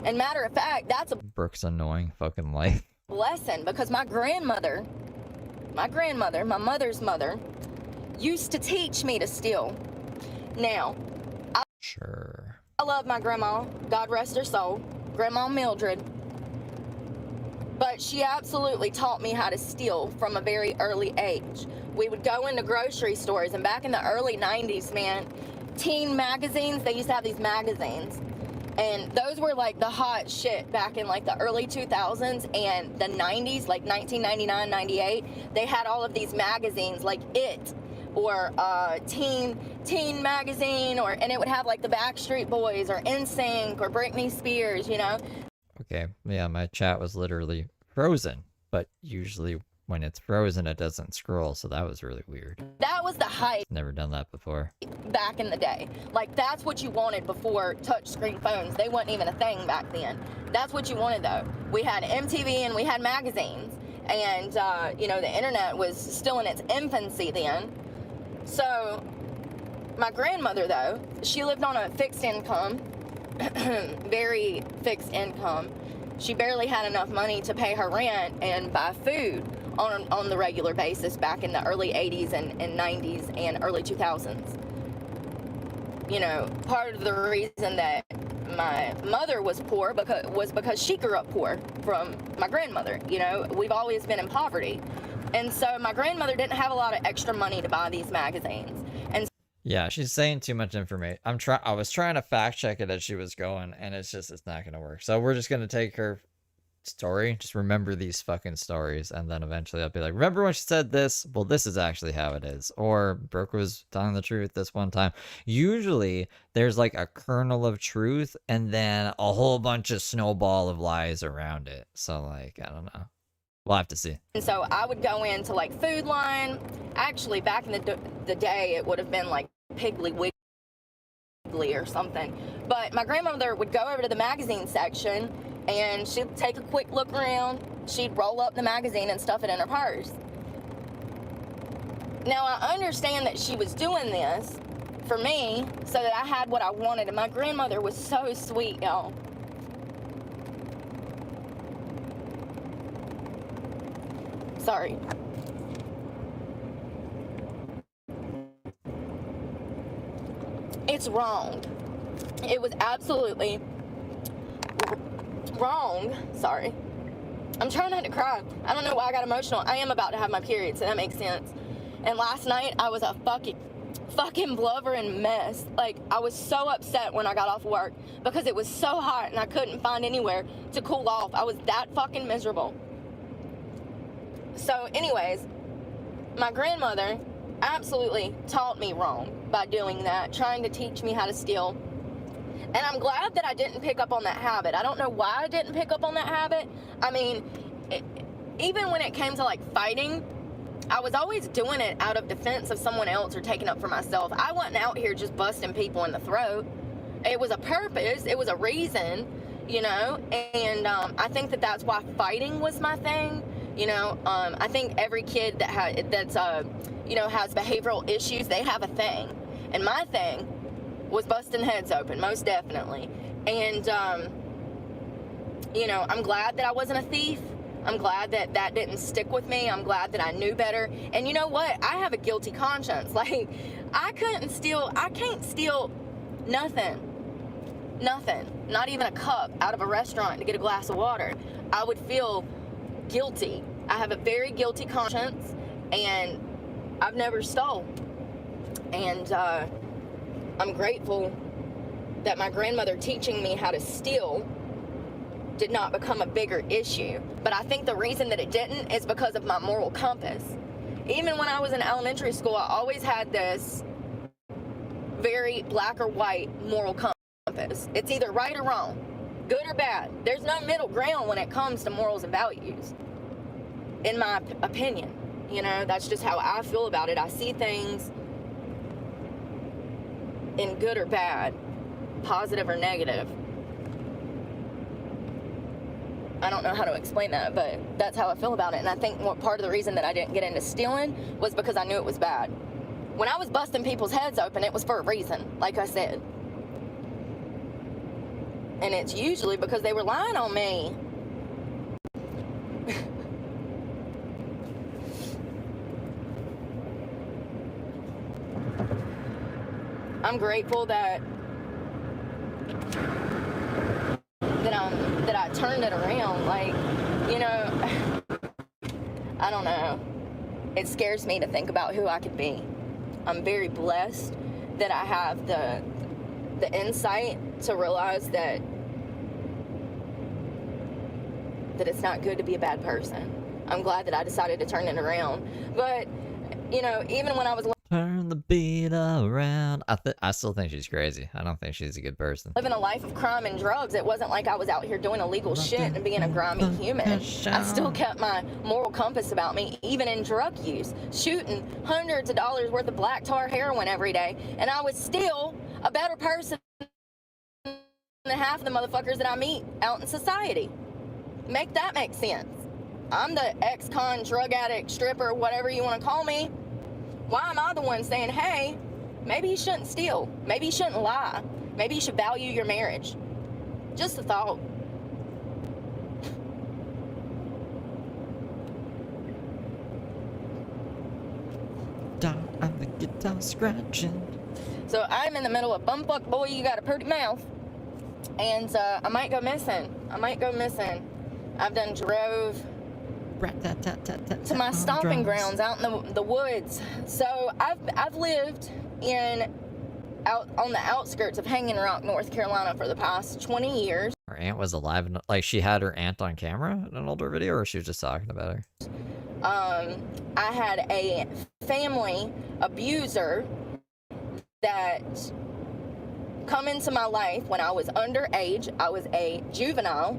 And matter of fact, that's a Brooke's annoying fucking life. lesson, because my grandmother, my mother's mother, used to teach me to steal. Now, Sure. I love my grandma, God rest her soul, Grandma Mildred. But she absolutely taught me how to steal from a very early age. We would go into grocery stores, and back in the early 90s, man, teen magazines, they used to have these magazines. And those were like the hot shit back in like the early 2000s and the 90s, like 1999, 98. They had all of these magazines like It or Teen Magazine, and it would have like the Backstreet Boys or NSYNC or Britney Spears, you know? Okay, yeah, my chat was literally frozen, but usually when it's frozen, it doesn't scroll, so that was really weird. That was the hype Never done that before. back in the day. Like, that's what you wanted before touchscreen phones. They wasn't even a thing back then. That's what you wanted, though. We had MTV and we had magazines. And, you know, the internet was still in its infancy then. So, my grandmother, though, she lived on a fixed income, very fixed income. She barely had enough money to pay her rent and buy food on the regular basis back in the early 80s and 90s and early 2000s. You know, part of the reason that my mother was poor was because she grew up poor from my grandmother. You know, we've always been in poverty. And so my grandmother didn't have a lot of extra money to buy these magazines. And Yeah, she's saying too much information. I was trying to fact check it as she was going, and it's not gonna work. So we're just gonna take her story, just remember these fucking stories, and then eventually I'll be like, remember when she said this? Well, this is actually how it is. Or Brooke was telling the truth this one time. Usually there's like a kernel of truth and then a whole bunch of snowball of lies around it. So like, I don't know. We'll have to see. And so I would go into like Food Line. Actually, back in the day, it would have been like Piggly Wiggly or something. But my grandmother would go over to the magazine section and she'd take a quick look around. She'd roll up the magazine and stuff it in her purse. Now, I understand that she was doing this for me so that I had what I wanted. And my grandmother was so sweet, y'all. Sorry. It's wrong. It was absolutely wrong. Sorry. I'm trying not to cry. I don't know why I got emotional. I am about to have my period, so that makes sense. And last night, I was a fucking blubbering mess. Like, I was so upset when I got off work because it was so hot and I couldn't find anywhere to cool off. I was that fucking miserable. So anyways, my grandmother absolutely taught me wrong by doing that, trying to teach me how to steal. And I'm glad that I didn't pick up on that habit. I don't know why I didn't pick up on that habit. I mean, even when it came to like fighting, I was always doing it out of defense of someone else or taking up for myself. I wasn't out here just busting people in the throat. It was a purpose. It was a reason, you know. And I think that that's why fighting was my thing. You know, I think every kid that has behavioral issues, they have a thing. And my thing was busting heads open, most definitely. And, you know, I'm glad that I wasn't a thief. I'm glad that that didn't stick with me. I'm glad that I knew better. And you know what? I have a guilty conscience. Like, I can't steal nothing. Nothing. Not even a cup out of a restaurant to get a glass of water. I would feel guilty. I have a very guilty conscience, and I've never stole. And I'm grateful that my grandmother teaching me how to steal did not become a bigger issue. But I think the reason that it didn't is because of my moral compass. Even when I was in elementary school, I always had this very black or white moral compass. It's either right or wrong, good or bad. There's no middle ground when it comes to morals and values, in my opinion. You know, that's just how I feel about it. I see things in good or bad, positive or negative. I don't know how to explain that, but that's how I feel about it. And I think part of the reason that I didn't get into stealing was because I knew it was bad. When I was busting people's heads open, it was for a reason, like I said. And it's usually because they were lying on me. I'm grateful that I turned it around. Like, you know, I don't know. It scares me to think about who I could be. I'm very blessed that I have the insight to realize that it's not good to be a bad person. I'm glad that I decided to turn it around. But, you know, even when I was Turn the beat around. I still think she's crazy. I don't think she's a good person. living a life of crime and drugs, it wasn't like I was out here doing illegal shit and being a grimy human. I still kept my moral compass about me, even in drug use, shooting hundreds of dollars worth of black tar heroin every day, and I was still a better person than half of the motherfuckers that I meet out in society. Make that make sense. I'm the ex-con, drug addict, stripper, whatever you want to call me. Why am I the one saying, hey, maybe you shouldn't steal, maybe you shouldn't lie, maybe you should value your marriage? Just a thought. Down on the guitar scratching. So I'm in the middle of bumfuck boy, you got a pretty mouth, and I might go missing. I've done drove to my stomping grounds out in the woods. So I've lived out on the outskirts of Hanging Rock, North Carolina for the past 20 years. Her aunt was alive, and like she had her aunt on camera in an older video, or she was just talking about her. I had a family abuser that come into my life when I was underage. I was a juvenile.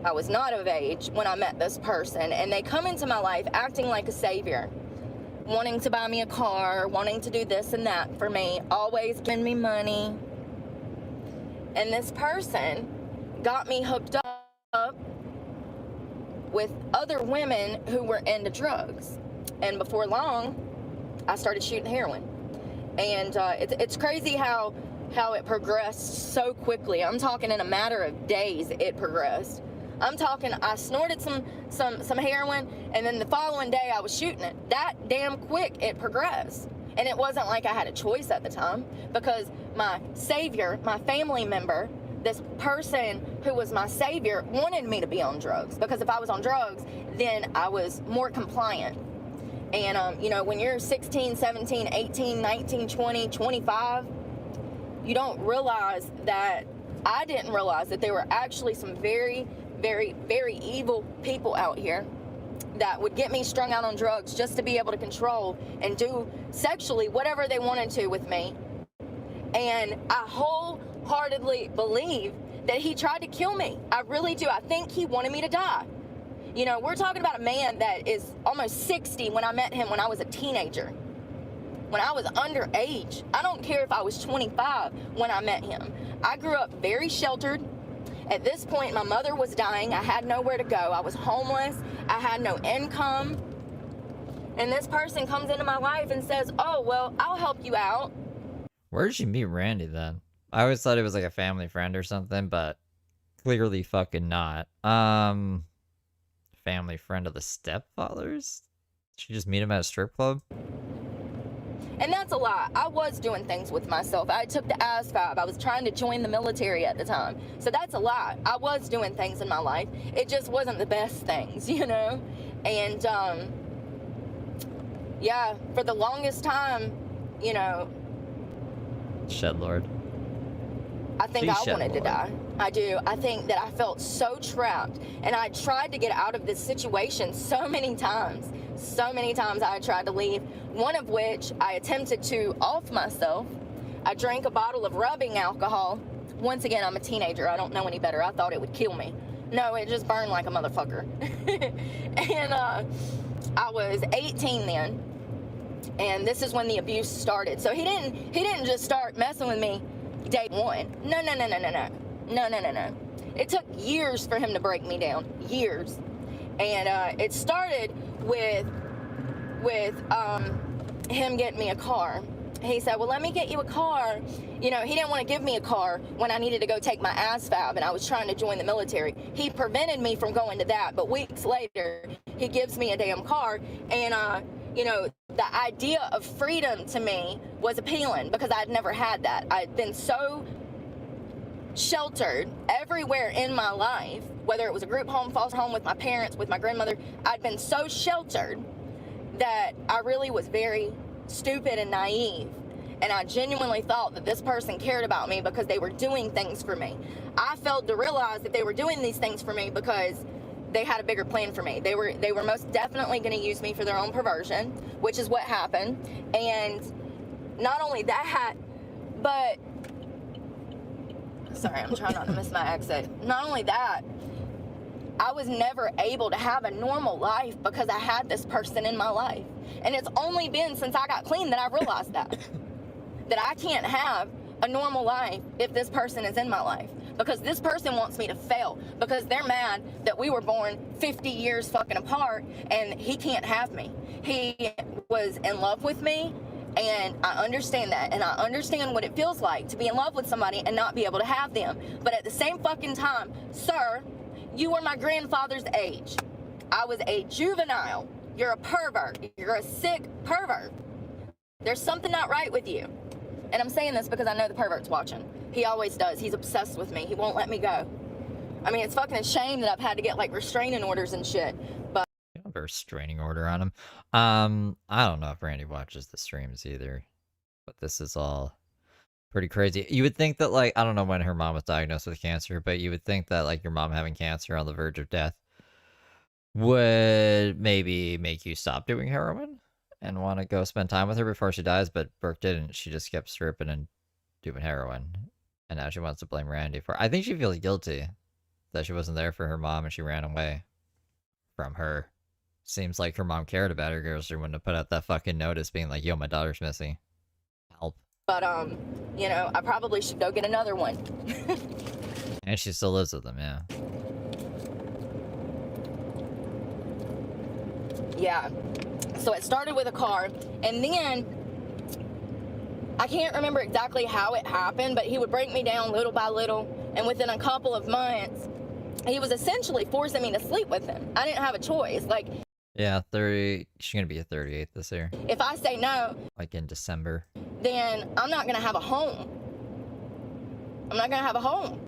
I was not of age when I met this person, and they come into my life acting like a savior, wanting to buy me a car, wanting to do this and that for me, always giving me money. And this person got me hooked up with other women who were into drugs. And before long, I started shooting heroin. And it's crazy how it progressed so quickly. I'm talking in a matter of days it progressed. I'm talking, I snorted some heroin, and then the following day I was shooting it. That damn quick it progressed. And it wasn't like I had a choice at the time, because my savior, my family member, this person who was my savior, wanted me to be on drugs. Because if I was on drugs, then I was more compliant. And, you know, when you're 16, 17, 18, 19, 20, 25, you don't realize that, I didn't realize that there were actually some very, very, very evil people out here that would get me strung out on drugs just to be able to control and do sexually whatever they wanted to with me. And I wholeheartedly believe that he tried to kill me. I really do. I think he wanted me to die. You know, we're talking about a man that is almost 60 when I met him when I was a teenager. When I was underage. I don't care if I was 25 when I met him. I grew up very sheltered. At this point, my mother was dying. I had nowhere to go. I was homeless. I had no income. And this person comes into my life and says, oh, well, I'll help you out. Where did you meet Randy then? I always thought it was like a family friend or something, but clearly fucking not. family friend of the stepfather's? Did she just meet him at a strip club? And that's a lie. I was doing things with myself. I took the ASVAB. I was trying to join the military at the time. So that's a lie. I was doing things in my life. It just wasn't the best things, you know? And, yeah, for the longest time, you know, Shedlord. I think She's I wanted to Shedlord. die. I do. I think that I felt so trapped. And I tried to get out of this situation so many times. So many times I tried to leave. One of which I attempted to off myself. I drank a bottle of rubbing alcohol. Once again, I'm a teenager. I don't know any better. I thought it would kill me. No, it just burned like a motherfucker. And I was 18 then. And this is when the abuse started. So he didn't just start messing with me day one. No. It took years for him to break me down. Years. And it started with him getting me a car. He said, well, let me get you a car. You know, he didn't want to give me a car when I needed to go take my ASVAB and I was trying to join the military. He prevented me from going to that, but weeks later, he gives me a damn car. And, you know, the idea of freedom to me was appealing because I'd never had that. I'd been so sheltered everywhere in my life, whether it was a group home, foster home, with my parents, with my grandmother. I'd been so sheltered that I really was very stupid and naive. And I genuinely thought that this person cared about me because they were doing things for me. I failed to realize that they were doing these things for me because they had a bigger plan for me. They were most definitely going to use me for their own perversion, which is what happened. And not only that, but sorry, I'm trying not to miss my exit. Not only that, I was never able to have a normal life because I had this person in my life. And it's only been since I got clean that I realized that I can't have a normal life if this person is in my life. Because this person wants me to fail. Because they're mad that we were born 50 years fucking apart and he can't have me. He was in love with me, and I understand that. And I understand what it feels like to be in love with somebody and not be able to have them. But at the same fucking time, sir, you were my grandfather's age. I was a juvenile. You're a pervert. You're a sick pervert. There's something not right with you. And I'm saying this because I know the pervert's watching. He always does. He's obsessed with me. He won't let me go. I mean, it's fucking a shame that I've had to get like restraining orders and shit. But You have a restraining order on him. I don't know if Randy watches the streams either, but this is all pretty crazy. You would think that, like, I don't know when her mom was diagnosed with cancer, but you would think that, like, your mom having cancer on the verge of death would maybe make you stop doing heroin and want to go spend time with her before she dies, but Brooke didn't. She just kept stripping and doing heroin, and now she wants to blame Randy for. I think she feels guilty that she wasn't there for her mom and she ran away from her. Seems like her mom cared about her, girls. She wouldn't have put out that fucking notice being like, yo, my daughter's missing. Help. you know, I probably should go get another one. And she still lives with them, yeah. Yeah. So it started with a car, and then I can't remember exactly how it happened, but he would break me down little by little, and within a couple of months, he was essentially forcing me to sleep with him. I didn't have a choice. Like, Yeah, 30. She's gonna be a 38 this year. if I say no, Like in December. then I'm not going to have a home. I'm not going to have a home.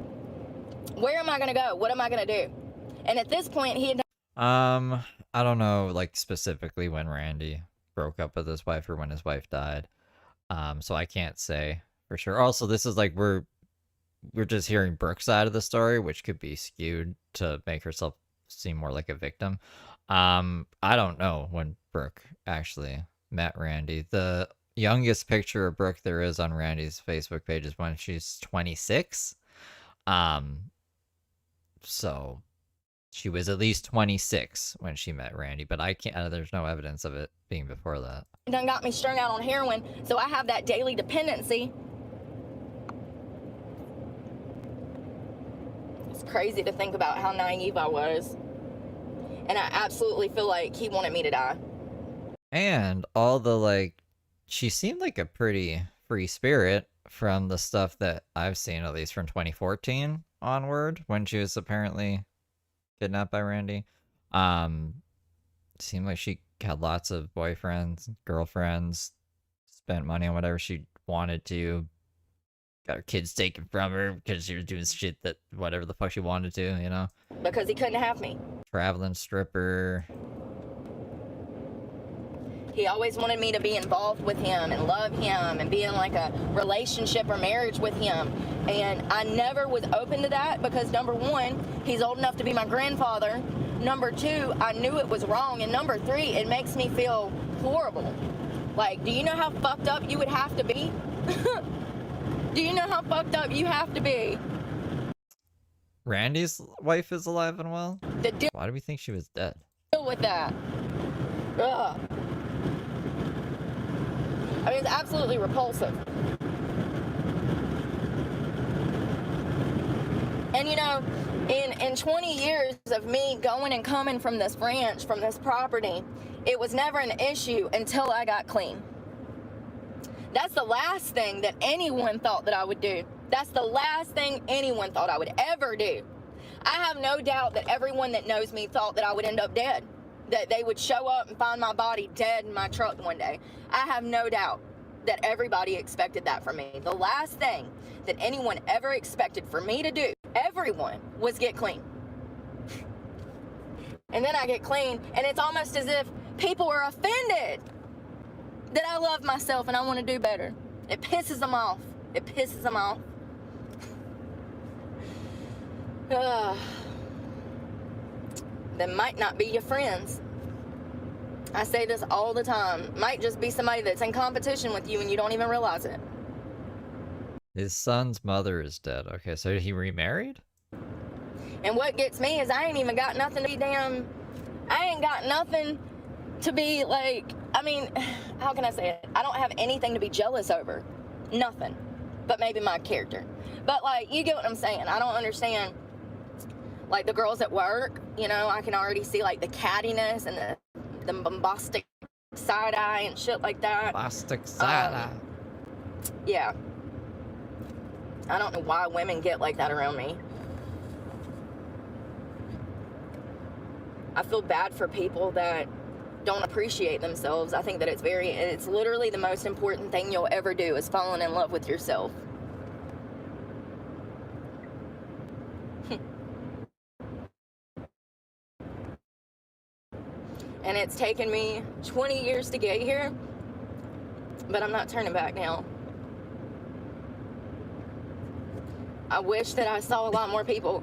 Where am I going to go? What am I going to do? And at this point, he had I don't know, like, specifically when Randy broke up with his wife or when his wife died. So I can't say for sure. Also, this is like we're just hearing Brooke's side of the story, which could be skewed to make herself seem more like a victim. I don't know when Brooke actually met Randy. The youngest picture of Brooke there is on Randy's Facebook page is when she's 26. So she was at least 26 when she met Randy, but I can't. There's no evidence of it being before that. done got me strung out on heroin, so I have that daily dependency. It's crazy to think about how naive I was. And I absolutely feel like he wanted me to die. And all the, like, she seemed like a pretty free spirit from the stuff that I've seen, at least from 2014 onward, when she was apparently kidnapped by Randy. Seemed like she had lots of boyfriends, girlfriends, spent money on whatever she wanted to, got her kids taken from her because she was doing shit that whatever the fuck she wanted to, you know? because he couldn't have me. Traveling stripper. He always wanted me to be involved with him and love him and be in like a relationship or marriage with him. And I never was open to that because number one, he's old enough to be my grandfather. Number two, I knew it was wrong. And number three, it makes me feel horrible. Like, do you know how fucked up you would have to be? Do you know how fucked up you have to be? Randy's wife is alive and well? To deal Why do we think she was dead? with that. Ugh. I mean, it's absolutely repulsive. And you know, in 20 years of me going and coming from this ranch, from this property, it was never an issue until I got clean. That's the last thing that anyone thought that I would do. That's the last thing anyone thought I would ever do. I have no doubt that everyone that knows me thought that I would end up dead. That they would show up and find my body dead in my truck one day. I have no doubt that everybody expected that from me. The last thing that anyone ever expected for me to do, everyone, was get clean. And then I get clean, and it's almost as if people are offended that I love myself and I want to do better. It pisses them off. It pisses them off. They might not be your friends. I say this all the time. Might just be somebody that's in competition with you and you don't even realize it. His son's mother is dead. Okay, so he remarried? And what gets me is I ain't even got nothing to be damn... I ain't got nothing to be like... I mean, how can I say it? I don't have anything to be jealous over. Nothing. But maybe my character. But like, you get what I'm saying. I don't understand. Like the girls at work, you know, I can already see like the cattiness and the bombastic side eye and shit like that. Plastic side eye. Yeah. I don't know why women get like that around me. I feel bad for people that don't appreciate themselves. I think that it's literally the most important thing you'll ever do is falling in love with yourself. And it's taken me 20 years to get here, but I'm not turning back now. I wish that I saw a lot more people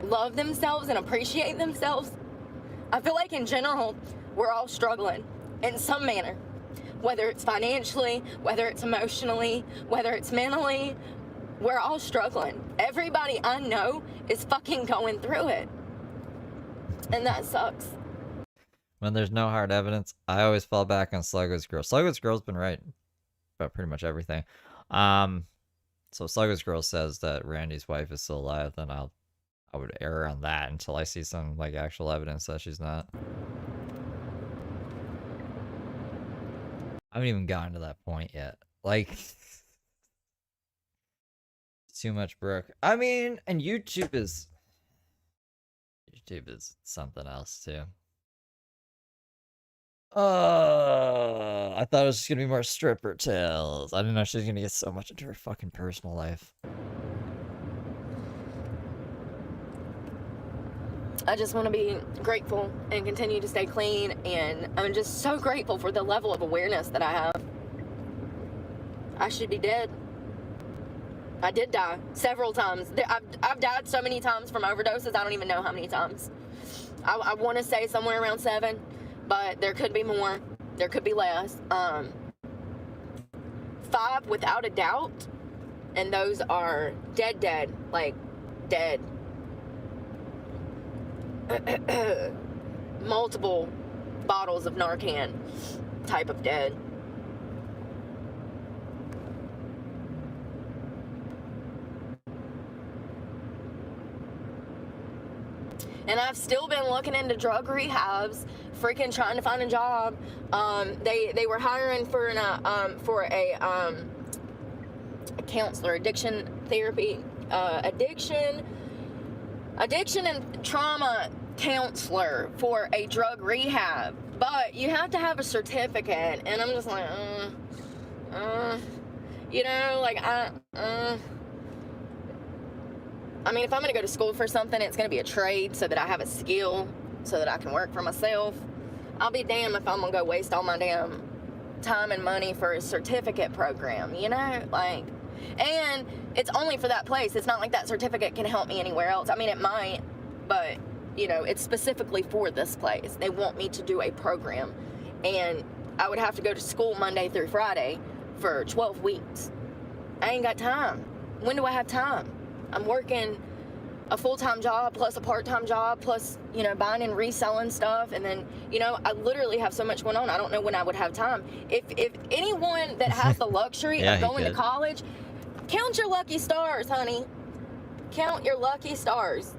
love themselves and appreciate themselves. I feel like in general, we're all struggling in some manner, whether it's financially, whether it's emotionally, whether it's mentally, we're all struggling. Everybody I know is fucking going through it. And that sucks. When there's no hard evidence, I always fall back on Sluggo's Girl. Sluggo's Girl's been right about pretty much everything. So Sluggo's Girl says that Randy's wife is still alive, then I would err on that until I see some like actual evidence that she's not. I haven't even gotten to that point yet. Like, too much Brooke. I mean, and YouTube is something else too. I thought it was just gonna be more stripper tales. I didn't know she was gonna get so much into her fucking personal life. I just want to be grateful and continue to stay clean, and I'm just so grateful for the level of awareness that I have. I should be dead. I did die several times. I've died so many times from overdoses, I don't even know how many times. I want to say somewhere around 7, but there could be more. There could be less. 5 without a doubt, and those are dead, like dead. Multiple bottles of Narcan type of dead. And I've still been looking into drug rehabs, freaking trying to find a job. They were hiring for a counselor, addiction therapy, addiction and trauma counselor for a drug rehab, but you have to have a certificate, and I'm just like, you know, like, I mean, if I'm gonna go to school for something, it's gonna be a trade so that I have a skill, so that I can work for myself. I'll be damned if I'm gonna go waste all my damn time and money for a certificate program, you know? Like, and it's only for that place. It's not like that certificate can help me anywhere else. I mean, it might, but, you know, it's specifically for this place. They want me to do a program, and I would have to go to school Monday through Friday for 12 weeks. I ain't got time. When do I have time? I'm working a full-time job plus a part-time job plus, you know, buying and reselling stuff, and then, you know, I literally have so much going on. I don't know when I would have time. If anyone that has the luxury Yeah, of going to could. college, count your lucky stars, honey. Count your lucky stars.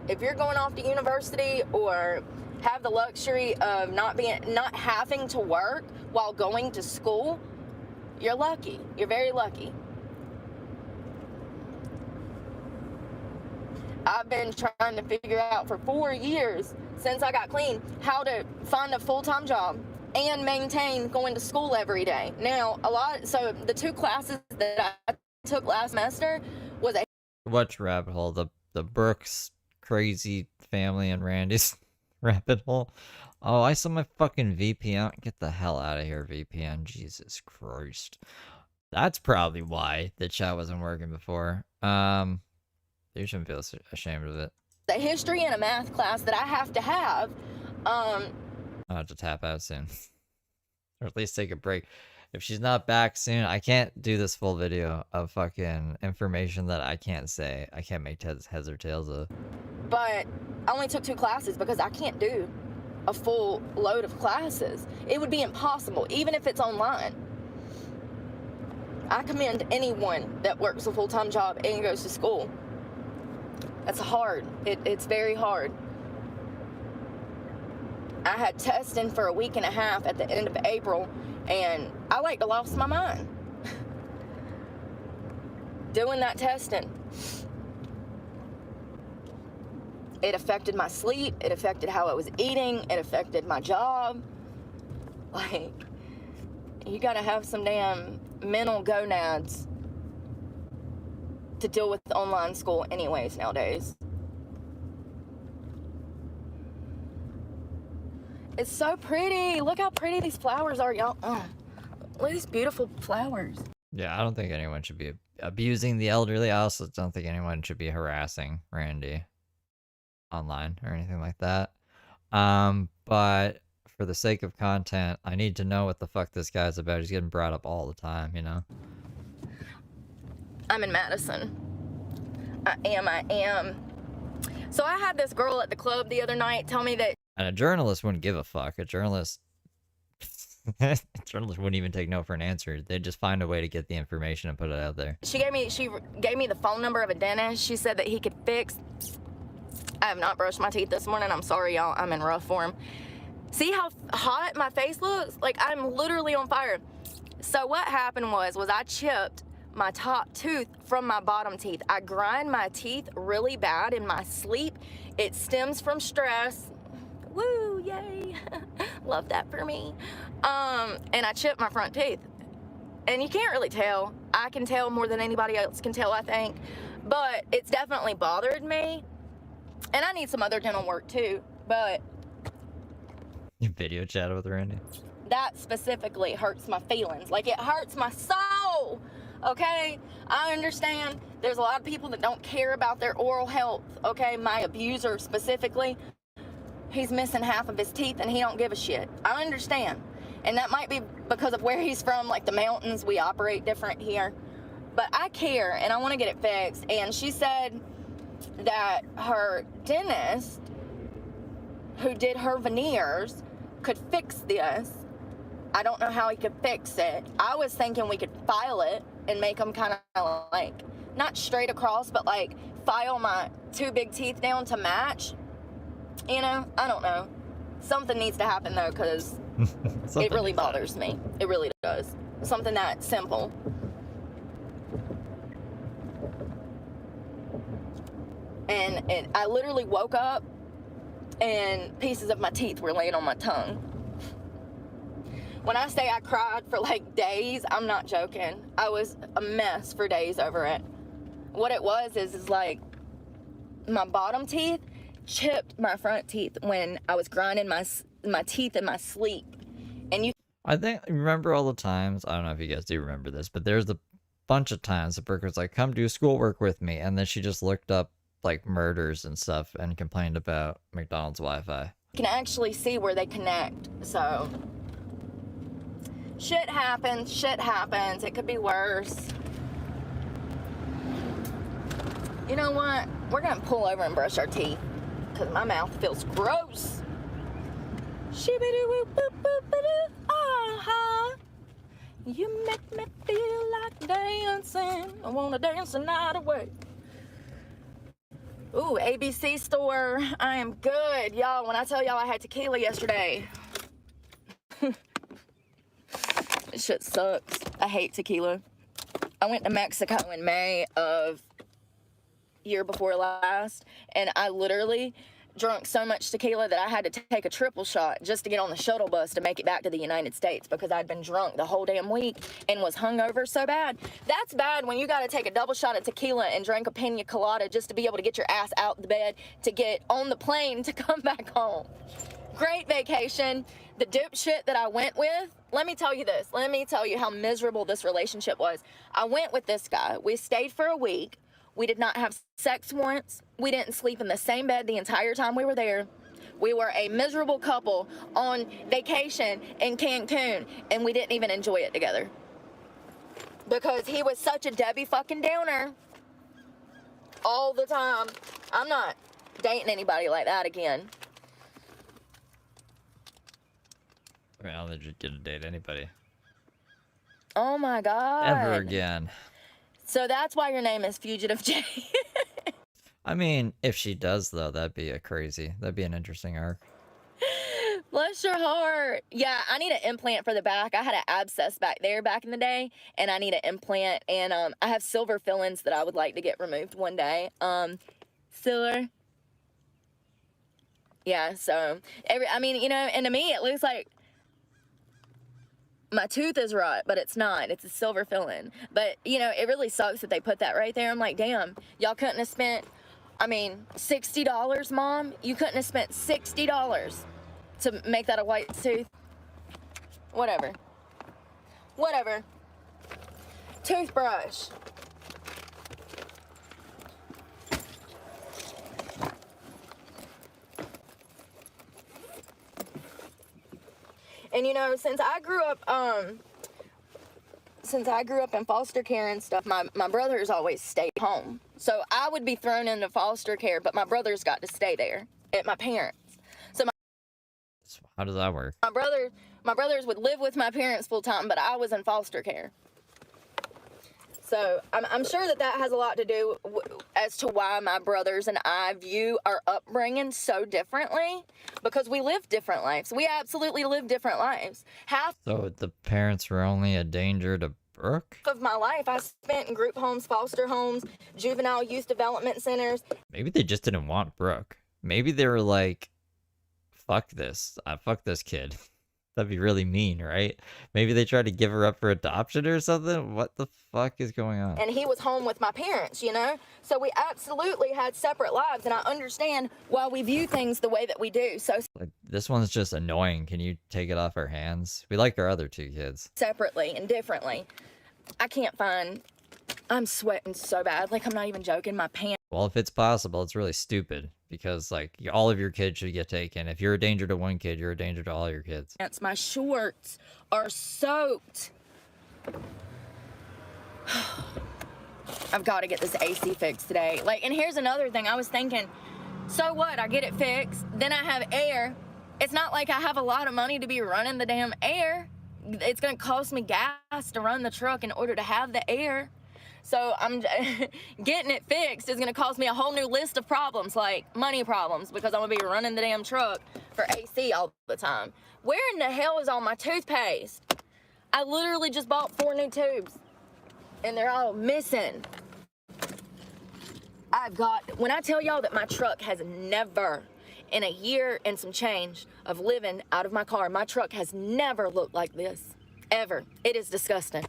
If you're going off to university or have the luxury of not having to work while going to school, you're lucky. You're very lucky. I've been trying to figure out for 4 years since I got clean how to find a full-time job and maintain going to school every day. Now, so the 2 classes that I took last semester was a Which rabbit hole? The Brooks crazy family and Randy's rabbit hole. Oh, I saw my fucking VPN. Get the hell out of here, VPN. Jesus Christ. That's probably why the chat wasn't working before. You shouldn't feel ashamed of it. a history and a math class that I have to have. I'll have to tap out soon. Or at least take a break. If she's not back soon, I can't do this full video of fucking information that I can't say. I can't make heads or tails of. But I only took 2 classes because I can't do a full load of classes. It would be impossible, even if it's online. I commend anyone that works a full-time job and goes to school. That's hard. It's very hard. I had testing for a week and a half at the end of April, and I like to lost my mind doing that testing. It affected my sleep. It affected how I was eating. It affected my job. Like, you gotta have some damn mental gonads to deal with online school anyways nowadays. It's so pretty. Look how pretty these flowers are, y'all. Look at these beautiful flowers. Yeah, I don't think anyone should be abusing the elderly. I also don't think anyone should be harassing Randy online or anything like that. But for the sake of content, I need to know what the fuck this guy's about. He's getting brought up all the time, you know? I'm in Madison. I am. So I had this girl at the club the other night tell me that And a journalist wouldn't give a fuck. A journalist wouldn't even take no for an answer. They'd just find a way to get the information and put it out there. she gave me the phone number of a dentist. She said that he could fix. I have not brushed my teeth this morning. I'm sorry, y'all. I'm in rough form. See how hot my face looks? Like, I'm literally on fire. So what happened was I chipped my top tooth from my bottom teeth. I grind my teeth really bad in my sleep. It stems from stress. Woo, yay. Love that for me. And I chipped my front teeth. And you can't really tell. I can tell more than anybody else can tell, I think. But it's definitely bothered me. And I need some other dental work too. But You video chat with Randy? that specifically hurts my feelings. Like, it hurts my soul. Okay? I understand there's a lot of people that don't care about their oral health. Okay? My abuser specifically, he's missing half of his teeth and he don't give a shit. I understand. And that might be because of where he's from, like the mountains. We operate different here. But I care and I want to get it fixed. And she said that her dentist, who did her veneers, could fix this. I don't know how he could fix it. I was thinking we could file it and make them kind of like, not straight across, but like file my 2 big teeth down to match. You know, I don't know. Something needs to happen though, because it really bothers me. It really does. Something that simple. And I literally woke up and pieces of my teeth were laying on my tongue. When I say I cried for like days, I'm not joking. I was a mess for days over it. What it was is like my bottom teeth chipped my front teeth when I was grinding my teeth in my sleep. And you I think, remember all the times, I don't know if you guys do remember this, but there's a bunch of times that Brooke was like, come do schoolwork with me. And then she just looked up like murders and stuff and complained about McDonald's Wi-Fi. can actually see where they connect. So shit happens. It could be worse. You know what? We're gonna pull over and brush our teeth because my mouth feels gross. Shibbity-woo-boop-boop-a-doo. Ah-ha. You make me feel like dancing. I wanna dance the night away. Ooh, ABC store. I am good. Y'all, when I tell y'all I had tequila yesterday. This shit sucks. I hate tequila. I went to Mexico in May of year before last, and I literally drunk so much tequila that I had to take a triple shot just to get on the shuttle bus to make it back to the United States because I'd been drunk the whole damn week and was hungover so bad. That's bad when you got to take a double shot of tequila and drink a pina colada just to be able to get your ass out the bed to get on the plane to come back home. Great vacation. The dipshit that I went with, let me tell you this. Let me tell you how miserable this relationship was. I went with this guy. We stayed for a week. We did not have sex once. We didn't sleep in the same bed the entire time we were there. We were a miserable couple on vacation in Cancun, and we didn't even enjoy it together. Because he was such a Debbie fucking Downer all the time. I'm not dating anybody like that again. I mean, I don't think you'd get to date anybody. Oh my God. Ever again. So that's why your name is Fugitive J. I mean, if she does, though, that'd be an interesting arc. Bless your heart. Yeah, I need an implant for the back. I had an abscess back there back in the day, and I need an implant. And I have silver fillings that I would like to get removed one day. Silver. Yeah, so, and to me, it looks like my tooth is rot, but it's not. It's a silver filling. But, it really sucks that they put that right there. I'm like, damn, y'all couldn't have spent, $60, Mom? You couldn't have spent $60 to make that a white tooth? Whatever. Toothbrush. And since I grew up in foster care and stuff, my brothers always stayed home. So I would be thrown into foster care, but my brothers got to stay there at my parents. So How does that work? my brothers would live with my parents full time, but I was in foster care. So I'm sure that has a lot to do as to why my brothers and I view our upbringing so differently, because we live different lives. We absolutely live different lives. Half So the parents were only a danger to Brooke? of my life I spent in group homes, foster homes, juvenile youth development centers. Maybe they just didn't want Brooke. Maybe they were like, fuck this. Fuck this kid. That'd be really mean, right? Maybe they tried to give her up for adoption or something? What the fuck is going on? And he was home with my parents, So we absolutely had separate lives, and I understand why we view things the way that we do. So Like, this one's just annoying. Can you take it off our hands? We like our other two kids. separately and differently. I'm sweating so bad. Like, I'm not even joking. My pants. Well, if it's possible, it's really stupid because, like, all of your kids should get taken. If you're a danger to one kid, you're a danger to all your kids. My shorts are soaked. I've got to get this AC fixed today. And here's another thing. I was thinking, so what? I get it fixed. Then I have air. It's not like I have a lot of money to be running the damn air. It's going to cost me gas to run the truck in order to have the air. So I'm getting it fixed is going to cost me a whole new list of problems, like money problems, because I'm going to be running the damn truck for AC all the time. Where in the hell is all my toothpaste? I literally just bought 4 new tubes, and they're all missing. When I tell y'all that my truck has never In a year and some change of living out of my car, my truck has never looked like this. Ever. It is disgusting.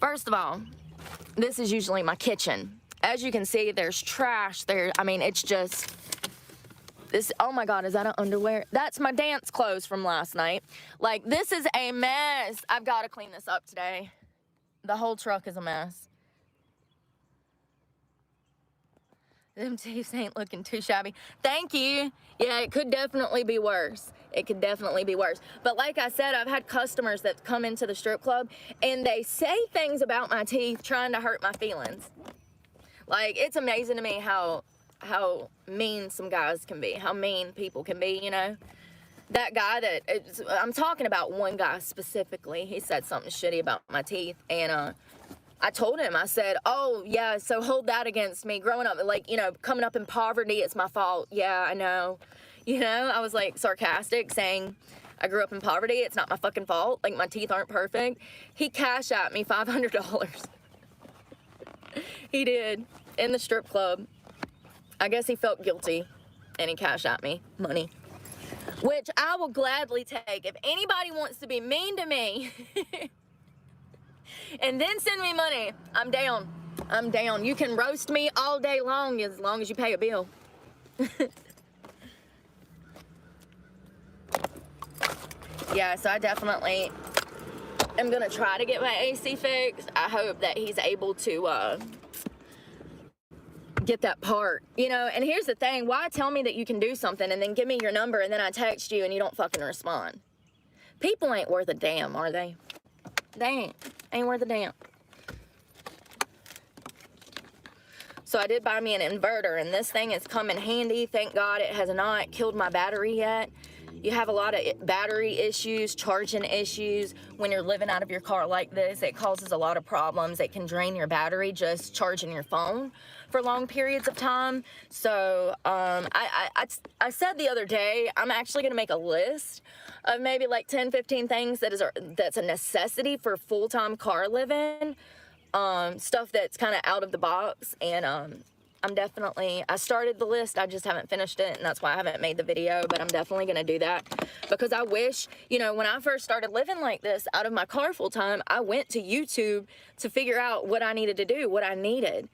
First of all, this is usually my kitchen. As you can see, there's trash there. I mean, it's just this. Oh my God, is that an underwear? That's my dance clothes from last night. Like, this is a mess. I've got to clean this up today. The whole truck is a mess. Them teeth ain't looking too shabby. Thank you. Yeah, it could definitely be worse. It could definitely be worse. But like I said, I've had customers that come into the strip club and they say things about my teeth trying to hurt my feelings. Like, it's amazing to me how mean some guys can be, how mean people can be, you know? That guy I'm talking about one guy specifically. He said something shitty about my teeth, and I told him, I said, oh, yeah, so hold that against me. Growing up, like, you know, coming up in poverty, it's my fault. Yeah, I know. You know, I was, like, sarcastic, saying I grew up in poverty. It's not my fucking fault. Like, my teeth aren't perfect. He cashed at me $500. He did, in the strip club. I guess he felt guilty, and he cashed at me money, which I will gladly take. If anybody wants to be mean to me and then send me money, I'm down. I'm down. You can roast me all day long as you pay a bill. Yeah, so I definitely am going to try to get my AC fixed. I hope that he's able to get that part, you know. And here's the thing, why tell me that you can do something and then give me your number and then I text you and you don't fucking respond? People ain't worth a damn, are they? They ain't worth a damn. So I did buy me an inverter, and this thing has come in handy. Thank God it has not killed my battery yet. You have a lot of battery issues, charging issues when you're living out of your car like this. It causes a lot of problems. It can drain your battery just charging your phone for long periods of time. So I said the other day, I'm actually going to make a list of maybe like 10, 15 things that's a necessity for full-time car living. Stuff that's kind of out of the box, and I started the list, I just haven't finished it, and that's why I haven't made the video, but I'm definitely going to do that, because I wish, you know, when I first started living like this out of my car full time, I went to YouTube to figure out what I needed to do, what I needed,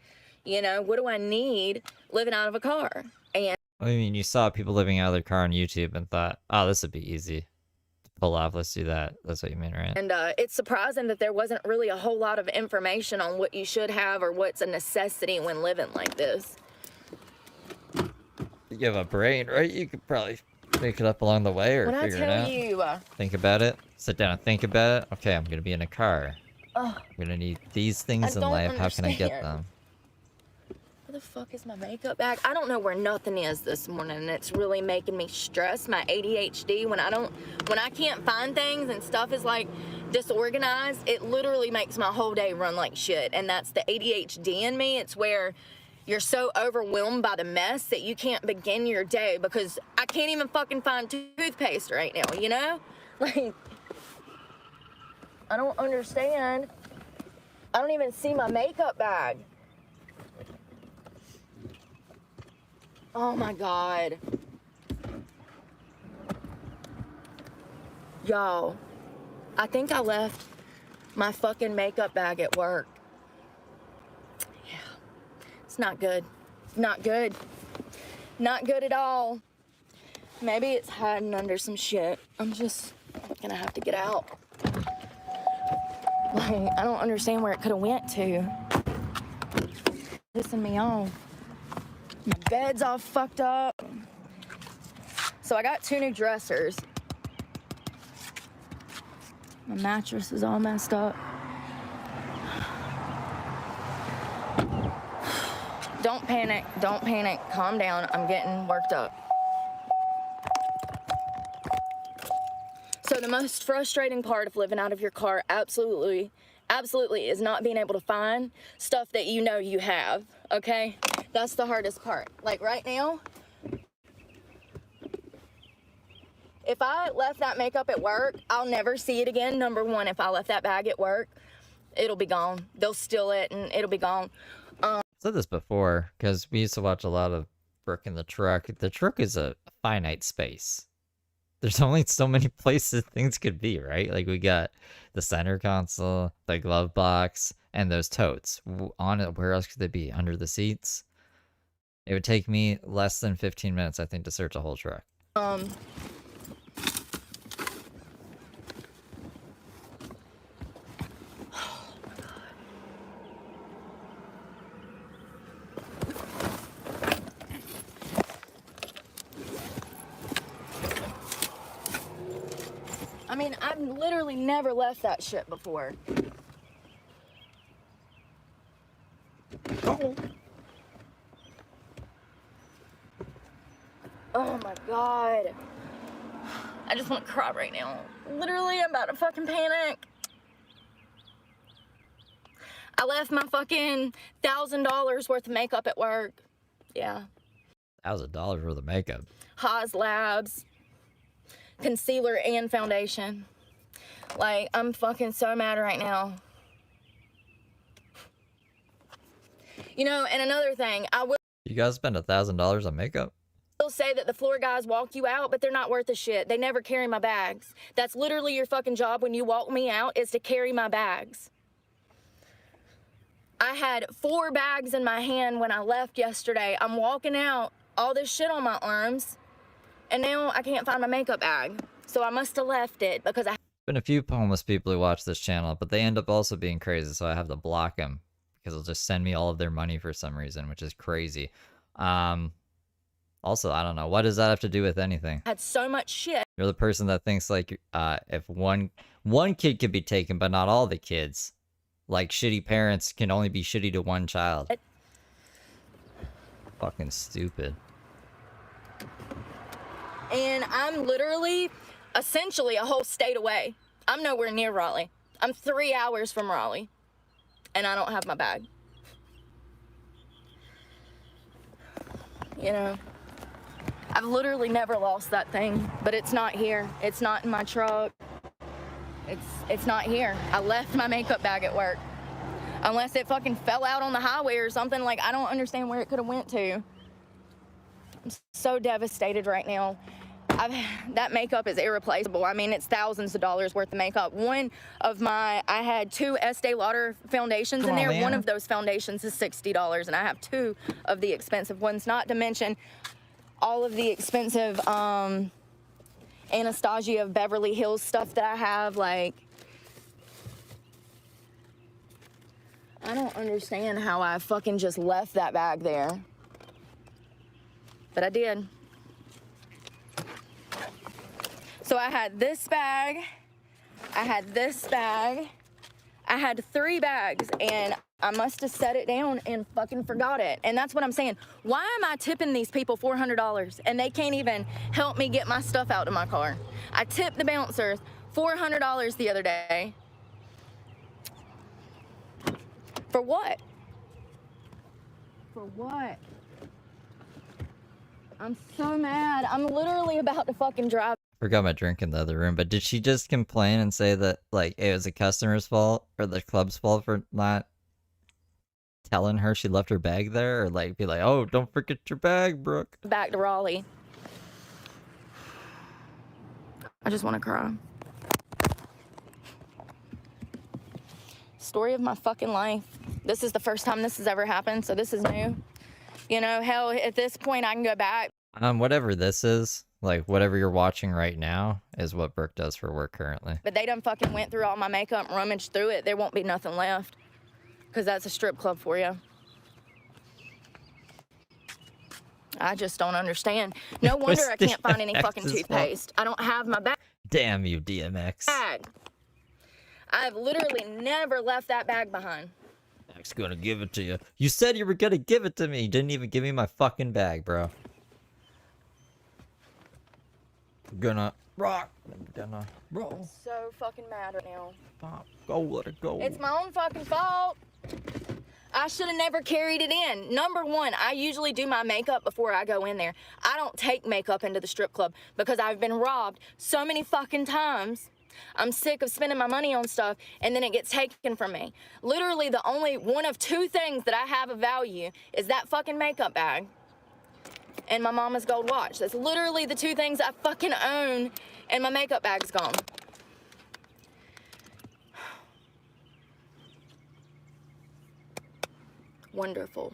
you know, what do I need living out of a car? And I mean, you saw people living out of their car on YouTube and thought, oh, this would be easy to pull off. Let's do that. That's what you mean, right? And it's surprising that there wasn't really a whole lot of information on what you should have or what's a necessity when living like this. You have a brain, right? You could probably pick it up along the way or When I figure it tell out. you, Think about it. Sit down and think about it. Okay, I'm going to be in a car. oh, I'm going to need these things in don't life. How can I get understand. them? where the fuck is my makeup bag? I don't know where nothing is this morning, and it's really making me stress. My ADHD, when I can't find things and stuff is like disorganized, it literally makes my whole day run like shit. And that's the ADHD in me. It's where you're so overwhelmed by the mess that you can't begin your day, because I can't even fucking find toothpaste right now, you know? Like, I don't understand. I don't even see my makeup bag. Oh my God. Y'all, I think I left my fucking makeup bag at work. Yeah, it's not good. Not good. Not good at all. Maybe it's hiding under some shit. I'm just gonna have to get out. Like, I don't understand where it could have went to. Pissing me off. My bed's all fucked up. So I got 2 new dressers. My mattress is all messed up. Don't panic, don't panic. Calm down, I'm getting worked up. So the most frustrating part of living out of your car, absolutely, is not being able to find stuff that you know you have, okay? That's the hardest part. Like right now, if I left that makeup at work, I'll never see it again. Number one, if I left that bag at work, it'll be gone. They'll steal it and it'll be gone. I've said this before, because we used to watch a lot of Brooke in the truck. The truck is a finite space. There's only so many places things could be, right? Like, we got the center console, the glove box, and those totes. On it, where else could they be? Under the seats? It would take me less than 15 minutes, I think, to search a whole truck. I mean, I've literally never left that shit before. Oh my God. I just want to cry right now. Literally, I'm about to fucking panic. I left my fucking $1,000 worth of makeup at work. Yeah. $1,000 worth of makeup. Haas Labs, concealer and foundation. Like, I'm fucking so mad right now. You know, and another thing, I will You guys spend $1,000 on makeup? say that the floor guys walk you out, but they're not worth a shit. They never carry my bags. That's literally your fucking job when you walk me out, is to carry my bags. I had 4 bags in my hand when I left yesterday. I'm walking out, all this shit on my arms, and now I can't find my makeup bag. So I must have left it because I Been a few homeless people who watch this channel, but they end up also being crazy, so I have to block them because they'll just send me all of their money for some reason, which is crazy. Also, I don't know, what does that have to do with anything? had so much shit. You're the person that thinks like if one kid could be taken, but not all the kids. Like, shitty parents can only be shitty to one child. Fucking stupid. And I'm literally, essentially, a whole state away. I'm nowhere near Raleigh. I'm 3 hours from Raleigh. And I don't have my bag. You know, I've literally never lost that thing, but it's not here. It's not in my truck. It's not here. I left my makeup bag at work. Unless it fucking fell out on the highway or something, like, I don't understand where it could have went to. I'm so devastated right now. That makeup is irreplaceable. I mean, it's thousands of dollars worth of makeup. I had 2 Estee Lauder foundations in there. One of those foundations is $60, and I have 2 of the expensive ones, not to mention all of the expensive Anastasia of Beverly Hills stuff that I have. Like, I don't understand how I fucking just left that bag there. But I did. So I had this bag, I had this bag, I had 3 bags, and I must have set it down and fucking forgot it. And that's what I'm saying. Why am I tipping these people $400 and they can't even help me get my stuff out of my car? I tipped the bouncers $400 the other day. For what? For what? I'm so mad. I'm literally about to fucking drive. Forgot my drink in the other room, but did she just complain and say that, like, it was the customer's fault or the club's fault for not telling her she left her bag there? Or, like, be like, oh, don't forget your bag, Brooke. Back to Raleigh. I just want to cry. Story of my fucking life. This is the first time this has ever happened, so this is new. You know, hell, at this point I can go back. Whatever this is, like, whatever you're watching right now is what Brooke does for work currently. But they done fucking went through all my makeup and rummaged through it. There won't be nothing left. Because that's a strip club for you. I just don't understand. No wonder I can't find any fucking toothpaste. I don't have my bag. Damn you, DMX. I've literally never left that bag behind. Jack's gonna give it to you. You said you were gonna give it to me. You didn't even give me my fucking bag, bro. I'm gonna rock. I'm gonna roll. So fucking mad right now. Stop. Go, let it go. It's my own fucking fault. I should have never carried it in. Number one, I usually do my makeup before I go in there. I don't take makeup into the strip club because I've been robbed so many fucking times. I'm sick of spending my money on stuff and then it gets taken from me. Literally the only one of 2 things that I have of value is that fucking makeup bag. and my mama's gold watch. That's literally the two things I fucking own, and my makeup bag's gone. Wonderful.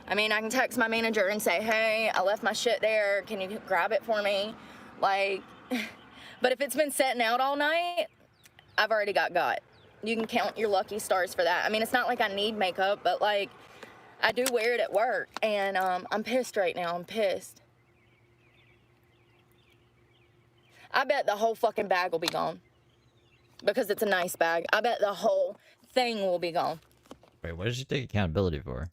I mean, I can text my manager and say, hey, I left my shit there. Can you grab it for me? Like, but if it's been sitting out all night, I've already got. You can count your lucky stars for that. I mean, it's not like I need makeup, but like, I do wear it at work, and I'm pissed right now. I'm pissed. I bet the whole fucking bag will be gone. Because it's a nice bag. I bet the whole thing will be gone. Wait, what did she take accountability for?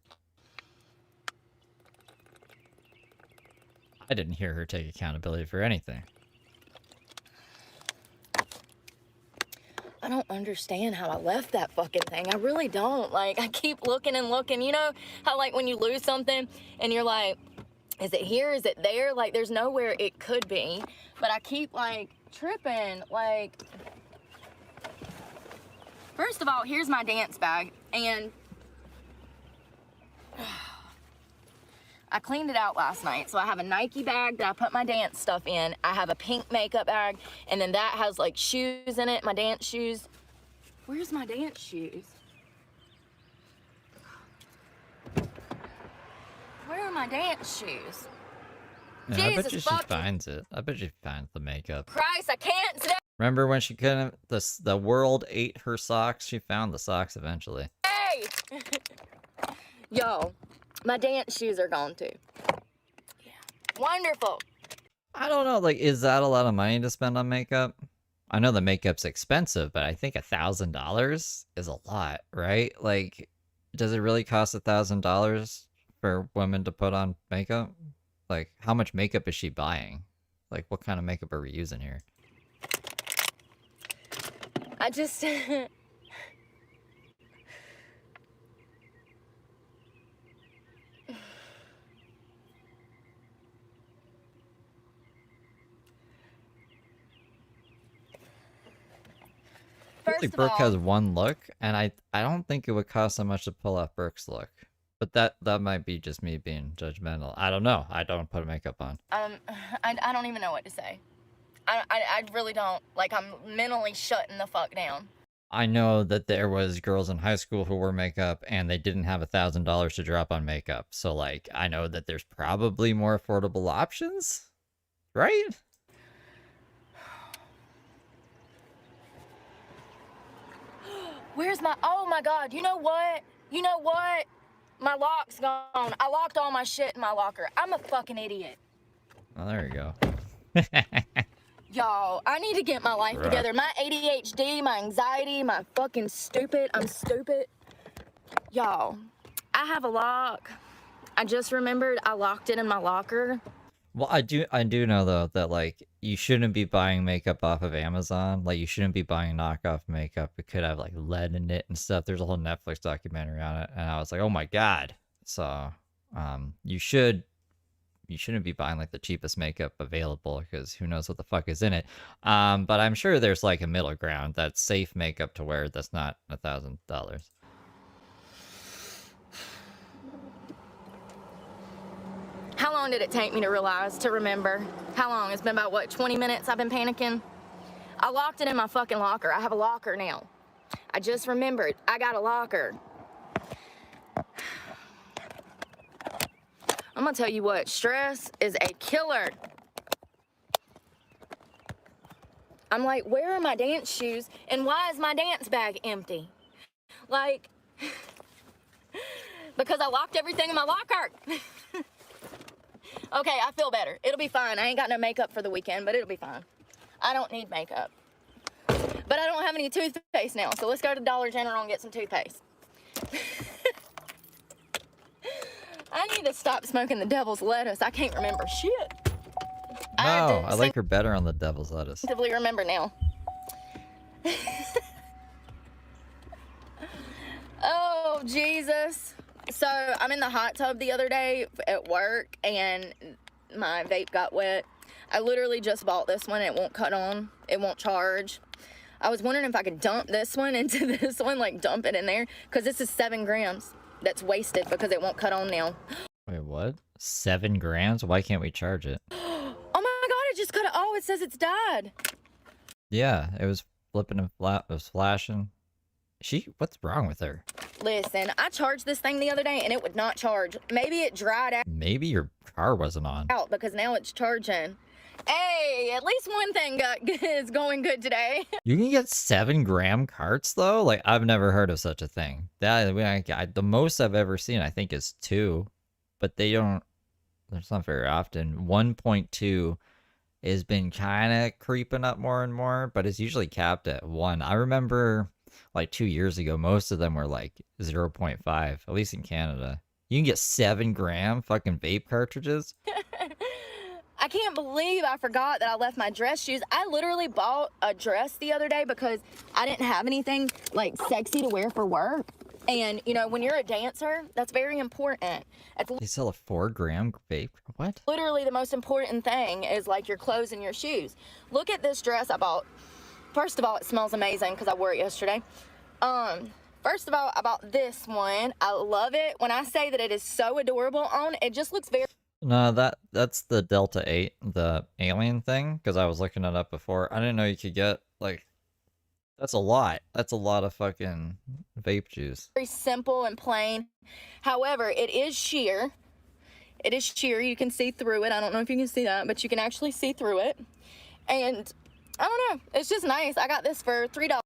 I didn't hear her take accountability for anything. I don't understand how I left that fucking thing. I really don't. Like, I keep looking and looking. You know how, like, when you lose something and you're like, is it here? Is it there? Like, there's nowhere it could be. But I keep, like, tripping. Like, first of all, here's my dance bag. And I cleaned it out last night. So I have a Nike bag that I put my dance stuff in. I have a pink makeup bag. And then that has like shoes in it, my dance shoes. Where's my dance shoes? Where are my dance shoes? Yeah, I bet Jesus you she fucking finds it. I bet she finds the makeup. Christ, I can't stay. Remember when she couldn't, the world ate her socks? She found the socks eventually. Yo, my dance shoes are gone too. Yeah. Wonderful. I don't know, like, is that a lot of money to spend on makeup? I know the makeup's expensive, but I think $1,000 is a lot, right? Like, does it really cost $1,000 for women to put on makeup? Like, how much makeup is she buying? Like, what kind of makeup are we using here? I just I feel like Brooke has one look, and I don't think it would cost so much to pull off Brooke's look. But that might be just me being judgmental. I don't know. I don't put makeup on. I don't even know what to say. I really don't. Like, I'm mentally shutting the fuck down. I know that there was girls in high school who wore makeup, and they didn't have $1,000 to drop on makeup. So, like, I know that there's probably more affordable options, right? Where's my, oh my God, you know what? You know what? My lock's gone. I locked all my shit in my locker. I'm a fucking idiot. Oh, there you go. Y'all, I need to get my life together. My ADHD, my anxiety, my fucking stupid. I'm stupid. Y'all, I have a lock. I just remembered I locked it in my locker. Well, I do know though that like you shouldn't be buying makeup off of Amazon. Like you shouldn't be buying knockoff makeup. It could have like lead in it and stuff. There's a whole Netflix documentary on it, and I was like, oh my God. So, you shouldn't be buying like the cheapest makeup available because who knows what the fuck is in it. But I'm sure there's like a middle ground that's safe makeup to wear that's not $1,000. How long did it take me to realize, to remember? How long? It's been about, what, 20 minutes I've been panicking? I locked it in my fucking locker. I have a locker now. I just remembered. I got a locker. I'm gonna tell you what, stress is a killer. I'm like, where are my dance shoes? And why is my dance bag empty? Like, because I locked everything in my locker. Okay, I feel better. It'll be fine. I ain't got no makeup for the weekend, but it'll be fine. I don't need makeup. But I don't have any toothpaste now, so let's go to Dollar General and get some toothpaste. I need to stop smoking the devil's lettuce. I can't remember shit. No, I like her better on the devil's lettuce. I remember now. Oh, Jesus. So I'm in the hot tub the other day at work, and my vape got wet. I literally just bought this one. It won't cut on. It won't charge. I was wondering if I could dump this one into this one, like dump it in there, because this is 7 grams. that's wasted because it won't cut on now. Wait, what? 7 grams? Why can't we charge it? Oh my god, it just cut it. Oh, it says it's died. Yeah, it was flipping and it was flashing. What's wrong with her? Listen, I charged this thing the other day and it would not charge. Maybe it dried Maybe your car wasn't on. out because now it's charging. Hey, at least one thing is going good today. You can get 7-gram carts though? Like, I've never heard of such a thing. The most I've ever seen, I think, is 2, but there's not very often. 1.2 has been kind of creeping up more and more, but it's usually capped at 1. I remember like 2 years ago, most of them were like 0.5, at least in Canada. You can get 7-gram fucking vape cartridges. I can't believe I forgot that I left my dress shoes. I literally bought a dress the other day because I didn't have anything like sexy to wear for work. And you know, when you're a dancer, that's very important. It's They sell a 4-gram vape. What? literally the most important thing is like your clothes and your shoes. Look at this dress I bought. First of all, it smells amazing because I wore it yesterday. First of all, I bought this one. I love it. When I say that it is so adorable on, it just looks very No, that's the Delta 8, the alien thing, because I was looking it up before. I didn't know you could get, like, that's a lot. That's a lot of fucking vape juice. simple and plain. However, it is sheer. It is sheer. You can see through it. I don't know if you can see that, but you can actually see through it. And I don't know. It's just nice. I got this for $3.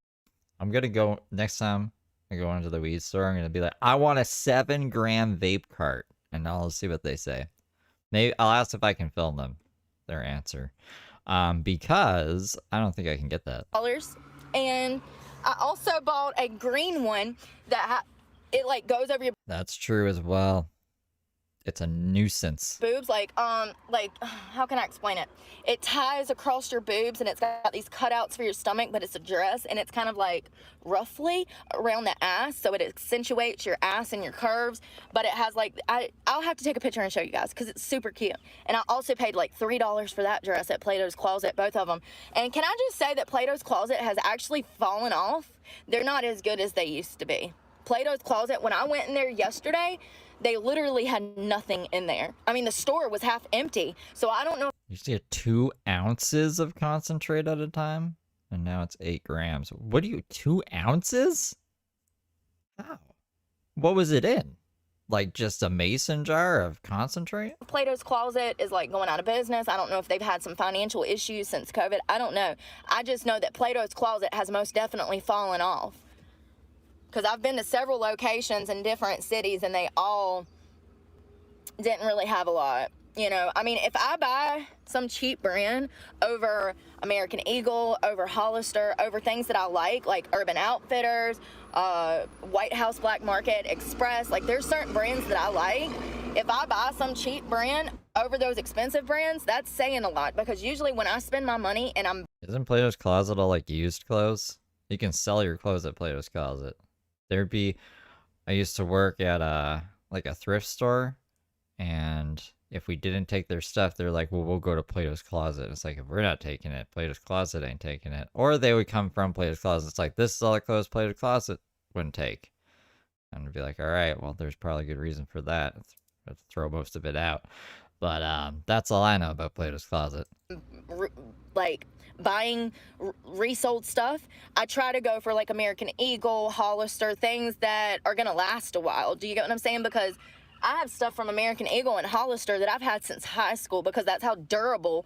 I'm gonna go, next time I go into the weed store, I'm gonna be like, I want a 7-gram vape cart, and I'll see what they say. Maybe I'll ask if I can film them, their answer. Because I don't think I can get that. And I also bought a green one that it like goes over your That's true as well. It's a nuisance. boobs, like how can I explain it? It ties across your boobs and it's got these cutouts for your stomach, but it's a dress and it's kind of like roughly around the ass, so it accentuates your ass and your curves. But it has like I'll have to take a picture and show you guys because it's super cute. And I also paid like $3 for that dress at Plato's Closet, both of them. And can I just say that Plato's Closet has actually fallen off? They're not as good as they used to be. Plato's Closet, when I went in there yesterday, they literally had nothing in there. I mean, the store was half empty, so I don't know. You used to get 2 ounces of concentrate at a time, and now it's 8 grams. What do you, 2 ounces? How? What was it in? Like just a mason jar of concentrate? Plato's Closet is like going out of business. I don't know if they've had some financial issues since COVID. I don't know. I just know that Plato's Closet has most definitely fallen off. Because I've been to several locations in different cities and they all didn't really have a lot. You know, I mean, if I buy some cheap brand over American Eagle, over Hollister, over things that I like Urban Outfitters, White House Black Market, Express, like there's certain brands that I like. If I buy some cheap brand over those expensive brands, that's saying a lot because usually when I spend my money and I'm... Isn't Plato's Closet all like used clothes? You can sell your clothes at Plato's Closet. I used to work at like a thrift store, and if we didn't take their stuff, they're like, well, we'll go to Plato's Closet. It's like, if we're not taking it, Plato's Closet ain't taking it. Or they would come from Plato's Closet. It's like, this is all the clothes Plato's Closet wouldn't take. And I'd be like, all right, well, there's probably a good reason for that. Let's throw most of it out. But that's all I know about Plato's Closet. Like buying resold stuff, I try to go for like American Eagle, Hollister, things that are gonna last a while. Do you get what I'm saying? Because I have stuff from American Eagle and Hollister that I've had since high school because that's how durable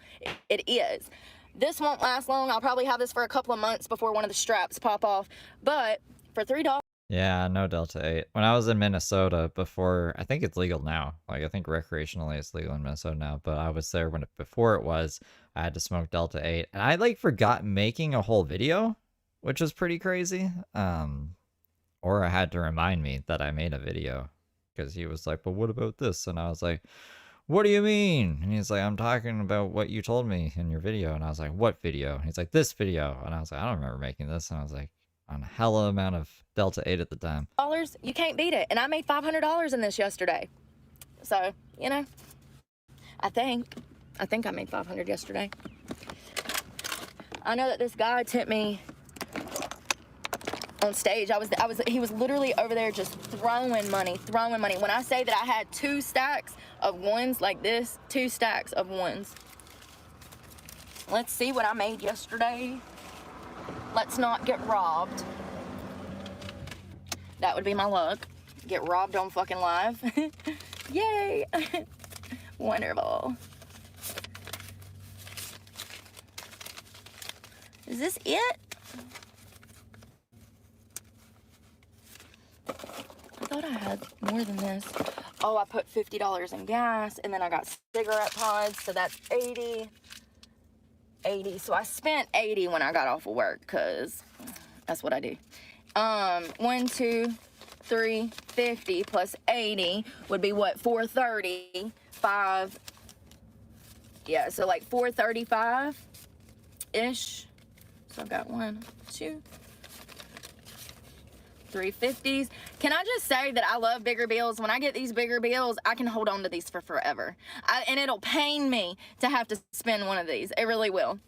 it is. This won't last long. I'll probably have this for a couple of months before one of the straps pop off. But for $3. Yeah, no Delta 8. When I was in Minnesota before, I think it's legal now. Like, I think recreationally it's legal in Minnesota now. But I was there before it was. I had to smoke Delta 8. And I, like, forgot making a whole video, which was pretty crazy. Or I had to remind me that I made a video. Because he was like, but what about this? And I was like, what do you mean? And he's like, I'm talking about what you told me in your video. And I was like, what video? And he's like, this video. And I was like, I don't remember making this. And I was like, on a hella amount of Delta 8 at the time. You can't beat it. And I made $500 in this yesterday. So, you know, I think I made $500 yesterday. I know that this guy tipped me on stage. He was literally over there just throwing money. When I say that I had 2 stacks of ones like this, 2 stacks of ones. Let's see what I made yesterday. Let's not get robbed. That would be my luck. Get robbed on fucking live. Yay! Wonderful. Is this it? I thought I had more than this. Oh, I put $50 in gas, and then I got cigarette pods, so that's 80. 80. So I spent 80 when I got off of work, because that's what I do. 1, 2, 3, 50 plus 80 would be what? 430. 5. Yeah, so like 435-ish. So I've got 1, 2, 3 50s. Can I just say that I love bigger bills? When I get these bigger bills, I can hold on to these for forever. And it'll pain me to have to spend one of these. It really will.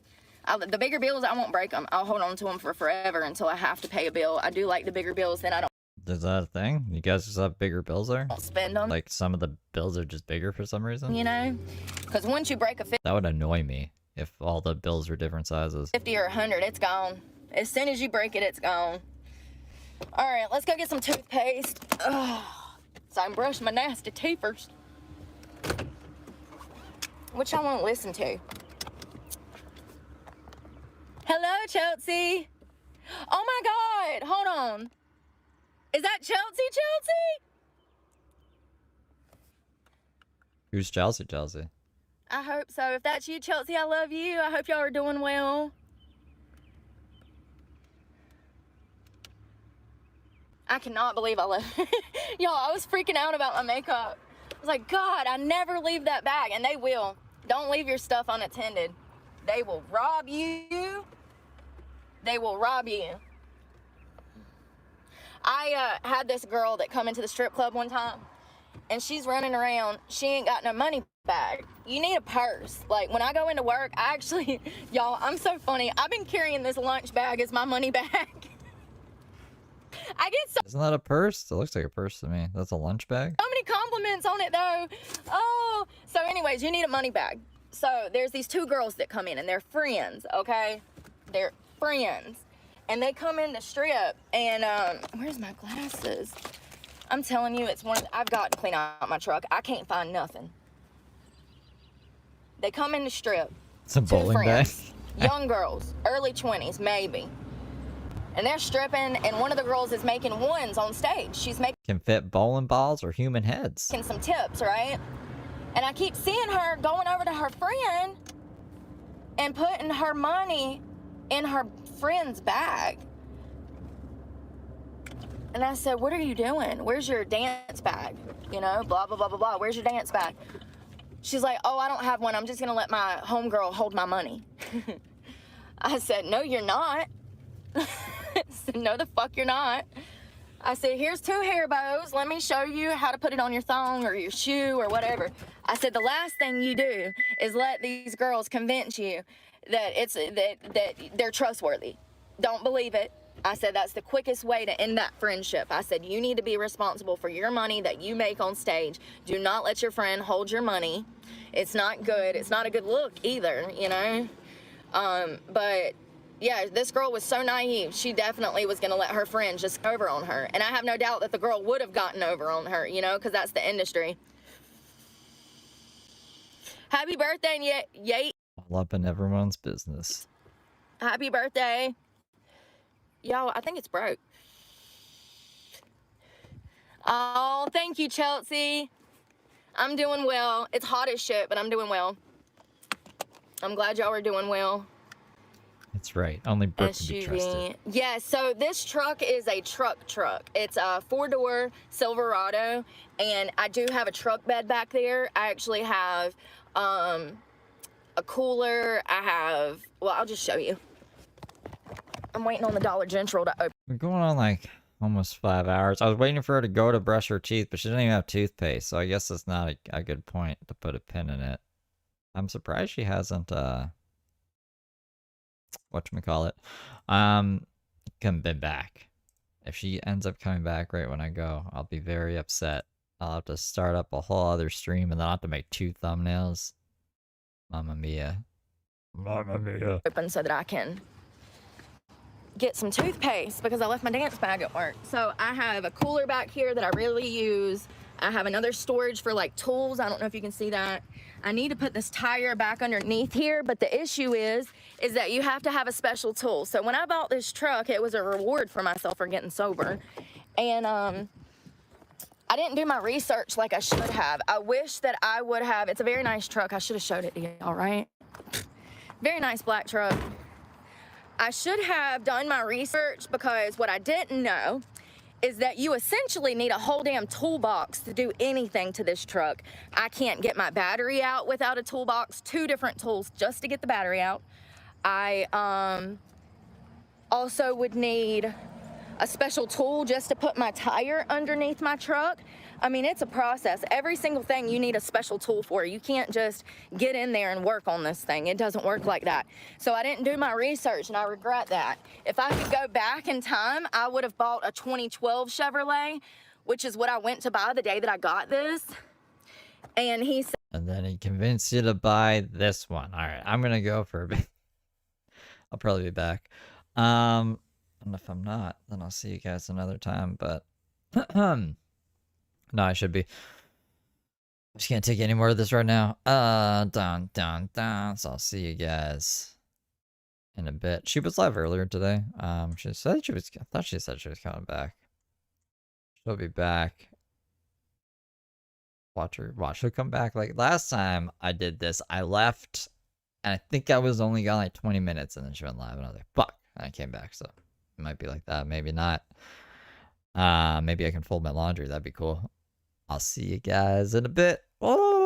The bigger bills, I won't break them. I'll hold on to them for forever until I have to pay a bill. I do like the bigger bills, then I don't Is that a thing? You guys just have bigger bills there? spend them. Like some of the bills are just bigger for some reason? You know? Because once you break a That would annoy me if all the bills were different sizes. 50 or 100, it's gone. As soon as you break it, it's gone. All right, let's go get some toothpaste. Ugh. So I can brush my nasty teeth first. What y'all want to listen to? Hello, Chelsea. Oh my God, hold on. Is that Chelsea? Who's Chelsea? I hope so. If that's you, Chelsea, I love you. I hope y'all are doing well. I cannot believe I left. Y'all, I was freaking out about my makeup. I was like, God, I never leave that bag. And they will. Don't leave your stuff unattended. They will rob you. They will rob you. I had this girl that come into the strip club one time, and she's running around. She ain't got no money bag. You need a purse. Like, when I go into work, I actually, y'all, I'm so funny. I've been carrying this lunch bag as my money bag. I get so Isn't that a purse? It looks like a purse to me. That's a lunch bag? many compliments on it, though. Oh, so anyways, you need a money bag. So there's these 2 girls that come in, and they're friends, okay? They're friends. And they come in to strip, and, where's my glasses? I'm telling you, it's one, I've got to clean out my truck. I can't find nothing. They come in to strip. It's a 2 bowling bag. friends, young girls, early 20s, maybe. And they're stripping, and one of the girls is making ones on stage. She's making Can fit bowling balls or human heads. some tips, right? And I keep seeing her going over to her friend and putting her money in her friend's bag. And I said, what are you doing? Where's your dance bag? You know, blah, blah, blah, blah, blah. Where's your dance bag? She's like, oh, I don't have one. I'm just going to let my homegirl hold my money. I said, no, you're not. I said, no, the fuck you're not. I said, here's 2 hair bows. Let me show you how to put it on your thong or your shoe or whatever. I said, the last thing you do is let these girls convince you that that they're trustworthy. Don't believe it. I said, that's the quickest way to end that friendship. I said, you need to be responsible for your money that you make on stage. Do not let your friend hold your money. It's not good. It's not a good look either, you know? But yeah, this girl was so naive. She definitely was going to let her friend just go over on her. And I have no doubt that the girl would have gotten over on her, you know, because that's the industry. Happy birthday, Yate. All up in everyone's business. Happy birthday. Yo, I think it's broke. Oh, thank you, Chelsea. I'm doing well. It's hot as shit, but I'm doing well. I'm glad y'all are doing well. That's right. Only Brooke can be trusted. Yeah, so this truck is a truck. It's a 4-door Silverado, and I do have a truck bed back there. I actually have a cooler. Well, I'll just show you. I'm waiting on the Dollar General to open. We're going on like almost 5 hours. I was waiting for her to go to brush her teeth, but she didn't even have toothpaste, so I guess that's not a good point to put a pin in it. I'm surprised she hasn't, whatchamacallit, been back. If she ends up coming back right when I go, I'll be very upset. I'll have to start up a whole other stream and then I'll have to make 2 thumbnails. Mamma mia. Mamma mia. Open so that I can get some toothpaste because I left my dance bag at work. So I have a cooler back here that I really use. I have another storage for like tools. I don't know if you can see that. I need to put this tire back underneath here, but the issue is that you have to have a special tool. So when I bought this truck, it was a reward for myself for getting sober. And I didn't do my research like I should have. I wish that I would have. It's a very nice truck. I should have showed it to y'all, right? Very nice black truck. I should have done my research because what I didn't know is that you essentially need a whole damn toolbox to do anything to this truck. I can't get my battery out without a toolbox, 2 different tools just to get the battery out. I also would need a special tool just to put my tire underneath my truck. I mean, it's a process. Every single thing you need a special tool for. You can't just get in there and work on this thing. It doesn't work like that. So I didn't do my research, and I regret that. If I could go back in time, I would have bought a 2012 Chevrolet, which is what I went to buy the day that I got this. And he said, And then he convinced you to buy this one. All right, I'm gonna go for a bit. I'll probably be back. And if I'm not, then I'll see you guys another time. But no, I should be. I just can't take any more of this right now. Dun. So I'll see you guys in a bit. She was live earlier today. She said she was. I thought she said she was coming back. She'll be back. Watch her. Watch her come back. Like last time I did this, I left, and I think I was only gone like 20 minutes, and then she went live, and I was like, "Fuck!" And I came back. So it might be like that. Maybe not. Maybe I can fold my laundry. That'd be cool. I'll see you guys in a bit. Oh.